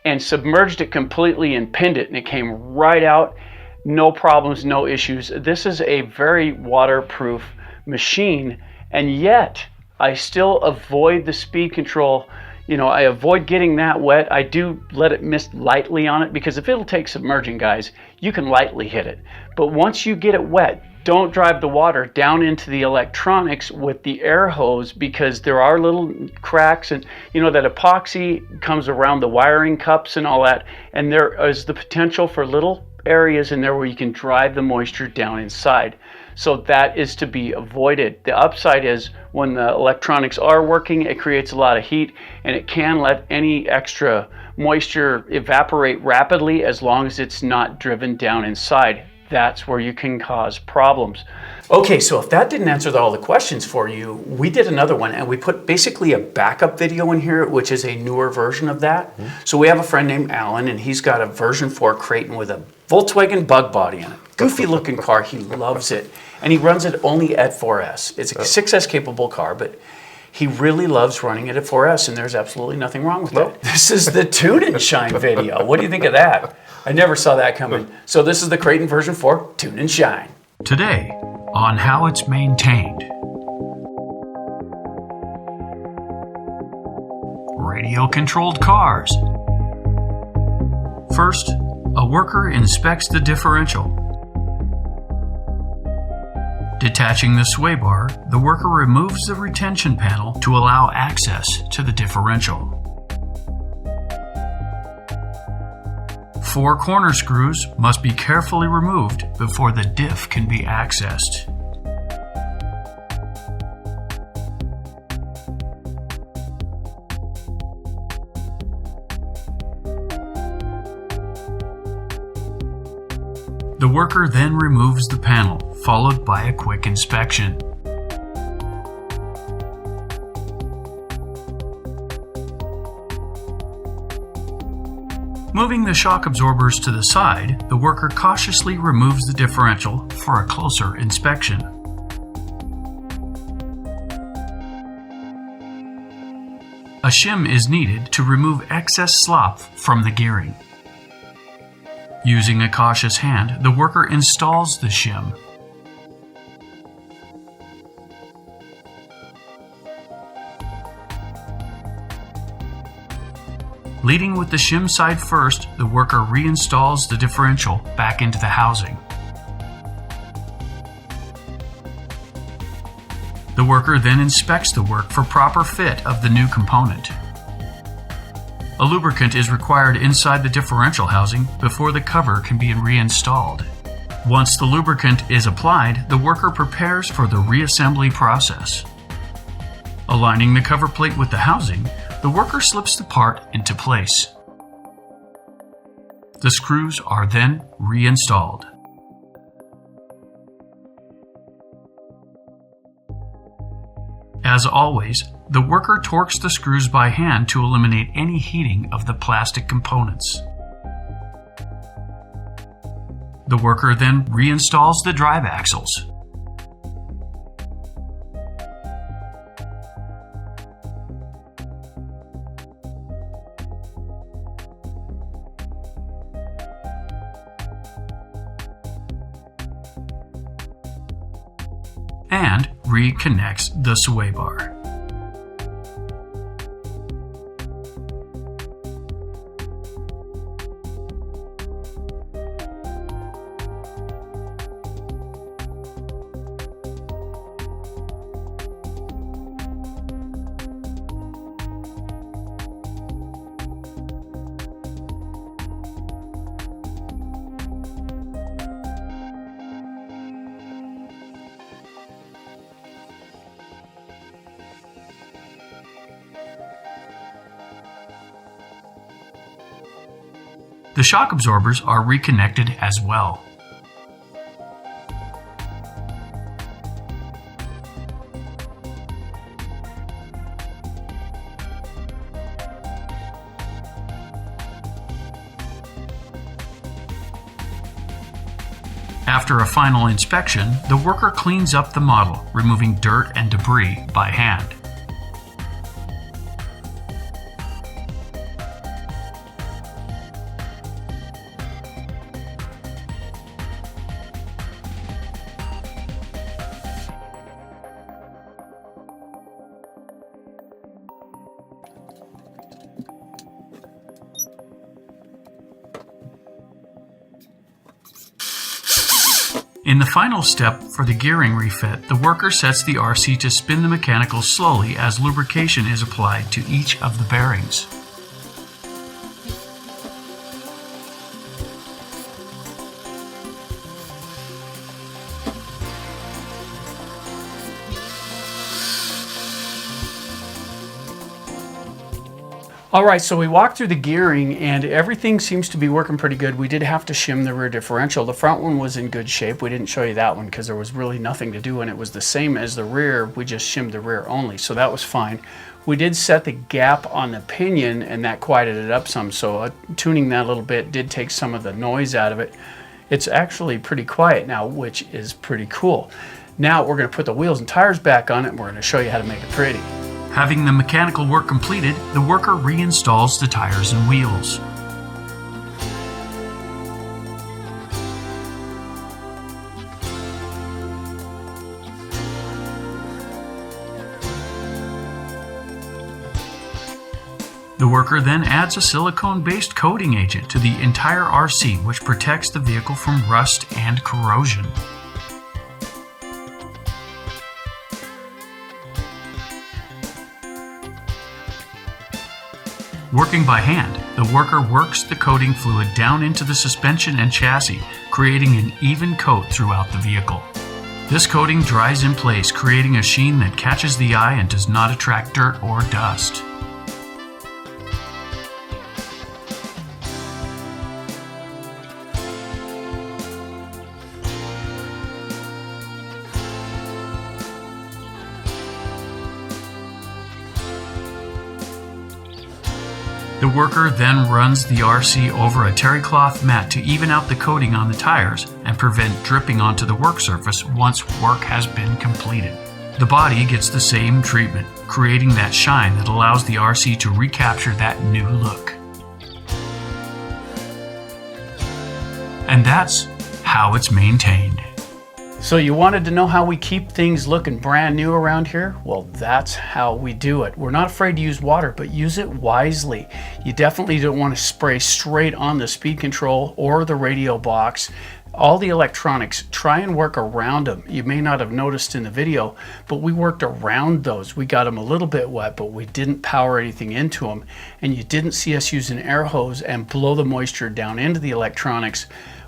and submerged it completely and pinned it, and it came right out. No problems, no issues. This is a very waterproof machine, and yet I still avoid the speed control. You know, I avoid getting that wet. I do let it mist lightly on it, because if it'll take submerging, guys, you can lightly hit it. But once you get it wet, don't drive the water down into the electronics with the air hose, because there are little cracks, and you know that epoxy comes around the wiring cups and all that, and there is the potential for little areas in there where you can drive the moisture down inside. So that is to be avoided. The upside is when the electronics are working, it creates a lot of heat, and it can let any extra moisture evaporate rapidly as long as it's not driven down inside. That's where you can cause problems. Okay, so if that didn't answer all the questions for you, we did another one, and we put basically a backup video in here, which is a newer version of that. So we have a friend named Alan, and he's got a version 4 Creighton with a Volkswagen bug body in it. Goofy looking car, he loves it. And he runs it only at 4S. It's a 6S capable car, but he really loves running it at 4S, and there's absolutely nothing wrong with that. This is the Tune and Shine video. What do you think of that? I never saw that coming. So this is the Creighton version 4 Tune and Shine. Today, on how it's maintained. Radio-controlled cars. First, a worker inspects the differential. Detaching the sway bar, the worker removes the retention panel to allow access to the differential. 4 corner screws must be carefully removed before the diff can be accessed. The worker then removes the panel, followed by a quick inspection. Moving the shock absorbers to the side, the worker cautiously removes the differential for a closer inspection. A shim is needed to remove excess slop from the gearing. Using a cautious hand, the worker installs the shim. Leading with the shim side first, the worker reinstalls the differential back into the housing. The worker then inspects the work for proper fit of the new component. A lubricant is required inside the differential housing before the cover can be reinstalled. Once the lubricant is applied, the worker prepares for the reassembly process. Aligning the cover plate with the housing, the worker slips the part into place. The screws are then reinstalled. As always, the worker torques the screws by hand to eliminate any heating of the plastic components. The worker then reinstalls the drive axles. And reconnects the sway bar. The shock absorbers are reconnected as well. After a final inspection, the worker cleans up the model, removing dirt and debris by hand. In the final step for the gearing refit, the worker sets the RC to spin the mechanicals slowly as lubrication is applied to each of the bearings. All right, so we walked through the gearing and everything seems to be working pretty good. We did have to shim the rear differential. The front one was in good shape. We didn't show you that one because there was really nothing to do and it was the same as the rear. We just shimmed the rear only, so that was fine. We did set the gap on the pinion and that quieted it up some, so tuning that a little bit did take some of the noise out of it. It's actually pretty quiet now, which is pretty cool. Now we're going to put the wheels and tires back on it and we're going to show you how to make it pretty. Having the mechanical work completed, the worker reinstalls the tires and wheels. The worker then adds a silicone-based coating agent to the entire RC, which protects the vehicle from rust and corrosion. Working by hand, the worker works the coating fluid down into the suspension and chassis, creating an even coat throughout the vehicle. This coating dries in place, creating a sheen that catches the eye and does not attract dirt or dust. The worker then runs the RC over a terry cloth mat to even out the coating on the tires and prevent dripping onto the work surface once work has been completed. The body gets the same treatment, creating that shine that allows the RC to recapture that new look. And that's how it's maintained. So you wanted to know how we keep things looking brand new around here? Well, that's how we do it. We're not afraid to use water, but use it wisely. You definitely don't want to spray straight on the speed control or the radio box. All the electronics, try and work around them. You may not have noticed in the video, but we worked around those. We got them a little bit wet, but we didn't power anything into them. And you didn't see us use an air hose and blow the moisture down into the electronics.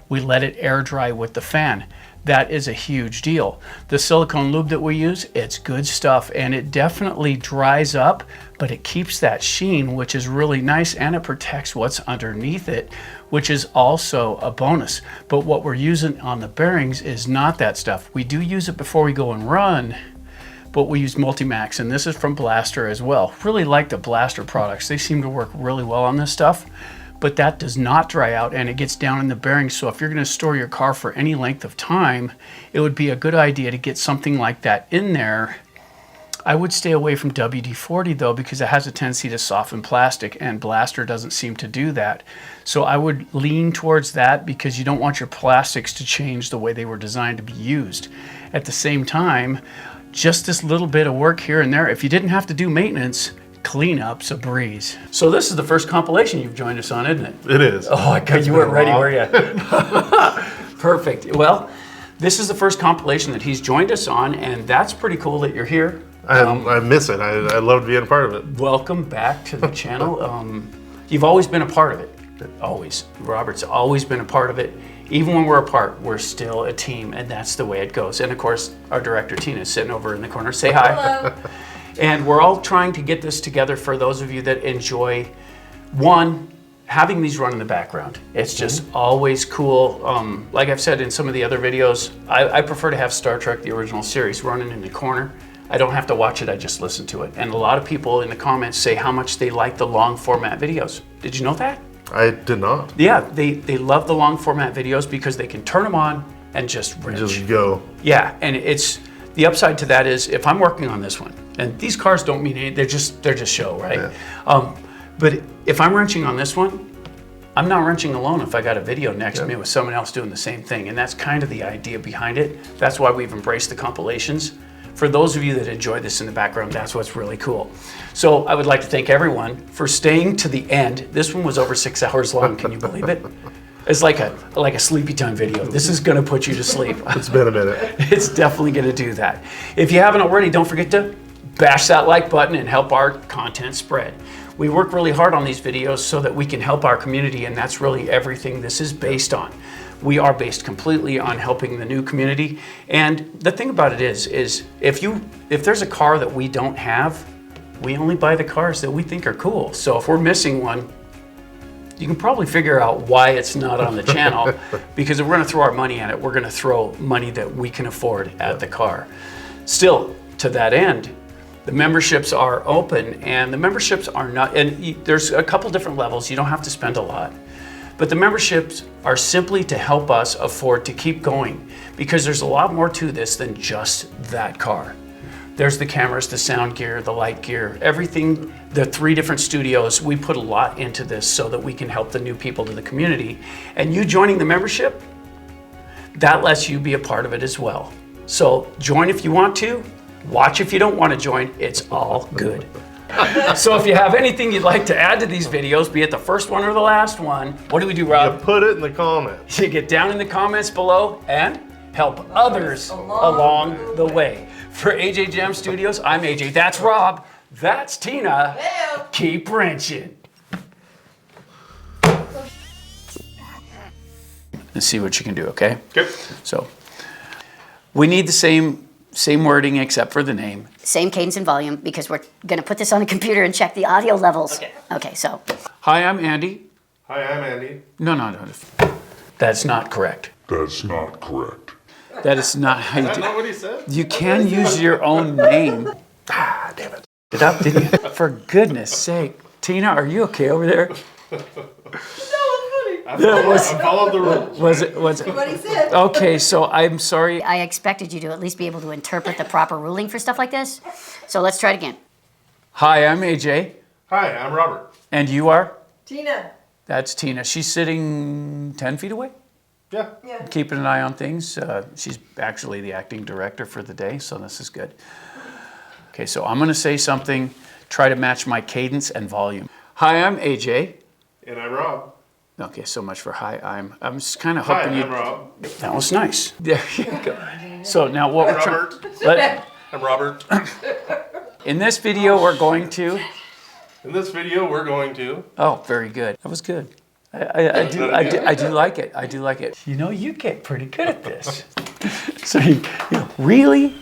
We let it air dry with the fan. That is a huge deal. The silicone lube that we use, it's good stuff, and it definitely dries up, but it keeps that sheen, which is really nice, and it protects what's underneath it, which is also a bonus. But what we're using on the bearings is not that stuff. We do use it before we go and run, but we use Multimax, and this is from Blaster as well. Really like the Blaster products. They seem to work really well on this stuff. But that does not dry out, and it gets down in the bearings. So if you're going to store your car for any length of time, it would be a good idea to get something like that in there. I would stay away from WD-40 though, because it has a tendency to soften plastic, and Blaster doesn't seem to do that. So I would lean towards that, because you don't want your plastics to change the way they were designed to be used. At the same time, just this little bit of work here and there, if you didn't have to do maintenance, cleanup's a breeze. So this is the first compilation you've joined us on, isn't it? It is. Oh, you weren't ready, were you? Perfect. Well, this is the first compilation that he's joined us on, and that's pretty cool that you're here. I miss it. I loved being a part of it. Welcome back to the channel. You've always been a part of it. Always. Robert's always been a part of it. Even when we're apart, we're still a team, and that's the way it goes. And of course, our director Tina is sitting over in the corner. Say hi. Hello. And we're all trying to get this together for those of you that enjoy, one, having these run in the background. It's just always cool. Like I've said in some of the other videos, I prefer to have Star Trek, the original series, running in the corner. I don't have to watch it, I just listen to it. And a lot of people in the comments say how much they like the long format videos. Did you know that? I did not. Yeah, they love the long format videos because they can turn them on and just wrench. Just go. Yeah, and it's, the upside to that is if I'm working on this one, and these cars don't mean anything, they're just show, right? Yeah. But if I'm wrenching on this one, I'm not wrenching alone if I got a video next to me with someone else doing the same thing. And that's kind of the idea behind it. That's why we've embraced the compilations. For those of you that enjoy this in the background, that's what's really cool. So I would like to thank everyone for staying to the end. This one was over 6 hours long, can you believe it? It's like a sleepy time video. This is gonna put you to sleep. It's been a minute. It's definitely gonna do that. If you haven't already, don't forget to bash that like button and help our content spread. We work really hard on these videos so that we can help our community, and that's really everything this is based on. We are based completely on helping the new community. And the thing about it is if there's a car that we don't have, we only buy the cars that we think are cool. So if we're missing one, you can probably figure out why it's not on the channel, because if we're gonna throw our money at it, we're gonna throw money that we can afford at the car. Still, to that end, the memberships are open, and the memberships are not, and there's a couple different levels, you don't have to spend a lot. But the memberships are simply to help us afford to keep going, because there's a lot more to this than just that car. There's the cameras, the sound gear, the light gear, everything, the 3 different studios. We put a lot into this so that we can help the new people to the community. And you joining the membership, that lets you be a part of it as well. So join if you want to, watch if you don't want to join, it's all good. So if you have anything you'd like to add to these videos, be it the first one or the last one, what do we do, Rob? You put it in the comments. You get down in the comments below and help others along the way. For AJ Jam Studios, I'm AJ, that's Rob, that's Tina. Hello. Keep wrenching. Let's see what you can do, okay? Okay. So, we need the same wording except for the name. Same cadence and volume, because we're going to put this on the computer and check the audio levels. Okay, so. Hi, I'm Andy. Hi, I'm Andy. No. That's not correct. That's not correct. That is not how you Is that do not it. what he said? You can use your own name. Ah, damn it. It up, didn't you? For goodness sake. Tina, are you okay over there? I followed the rules. Was it? What he said. Okay, so I'm sorry. I expected you to at least be able to interpret the proper ruling for stuff like this. So let's try it again. Hi, I'm AJ. Hi, I'm Robert. And you are? Tina. That's Tina. She's sitting 10 feet away? Yeah. keeping an eye on things. She's actually the acting director for the day, so this is good. Okay, so I'm going to say something, try to match my cadence and volume. Hi, I'm AJ. And I'm Rob. Okay, so much for hi. I'm just kind of Hi, hoping I'm Rob. That was nice. There you go. So now what we're trying. I'm Robert. In this video, we're going to. In this video, we're going to. Oh, very good. That was good. I do like it. I do like it. You know, you get pretty good at this. So you really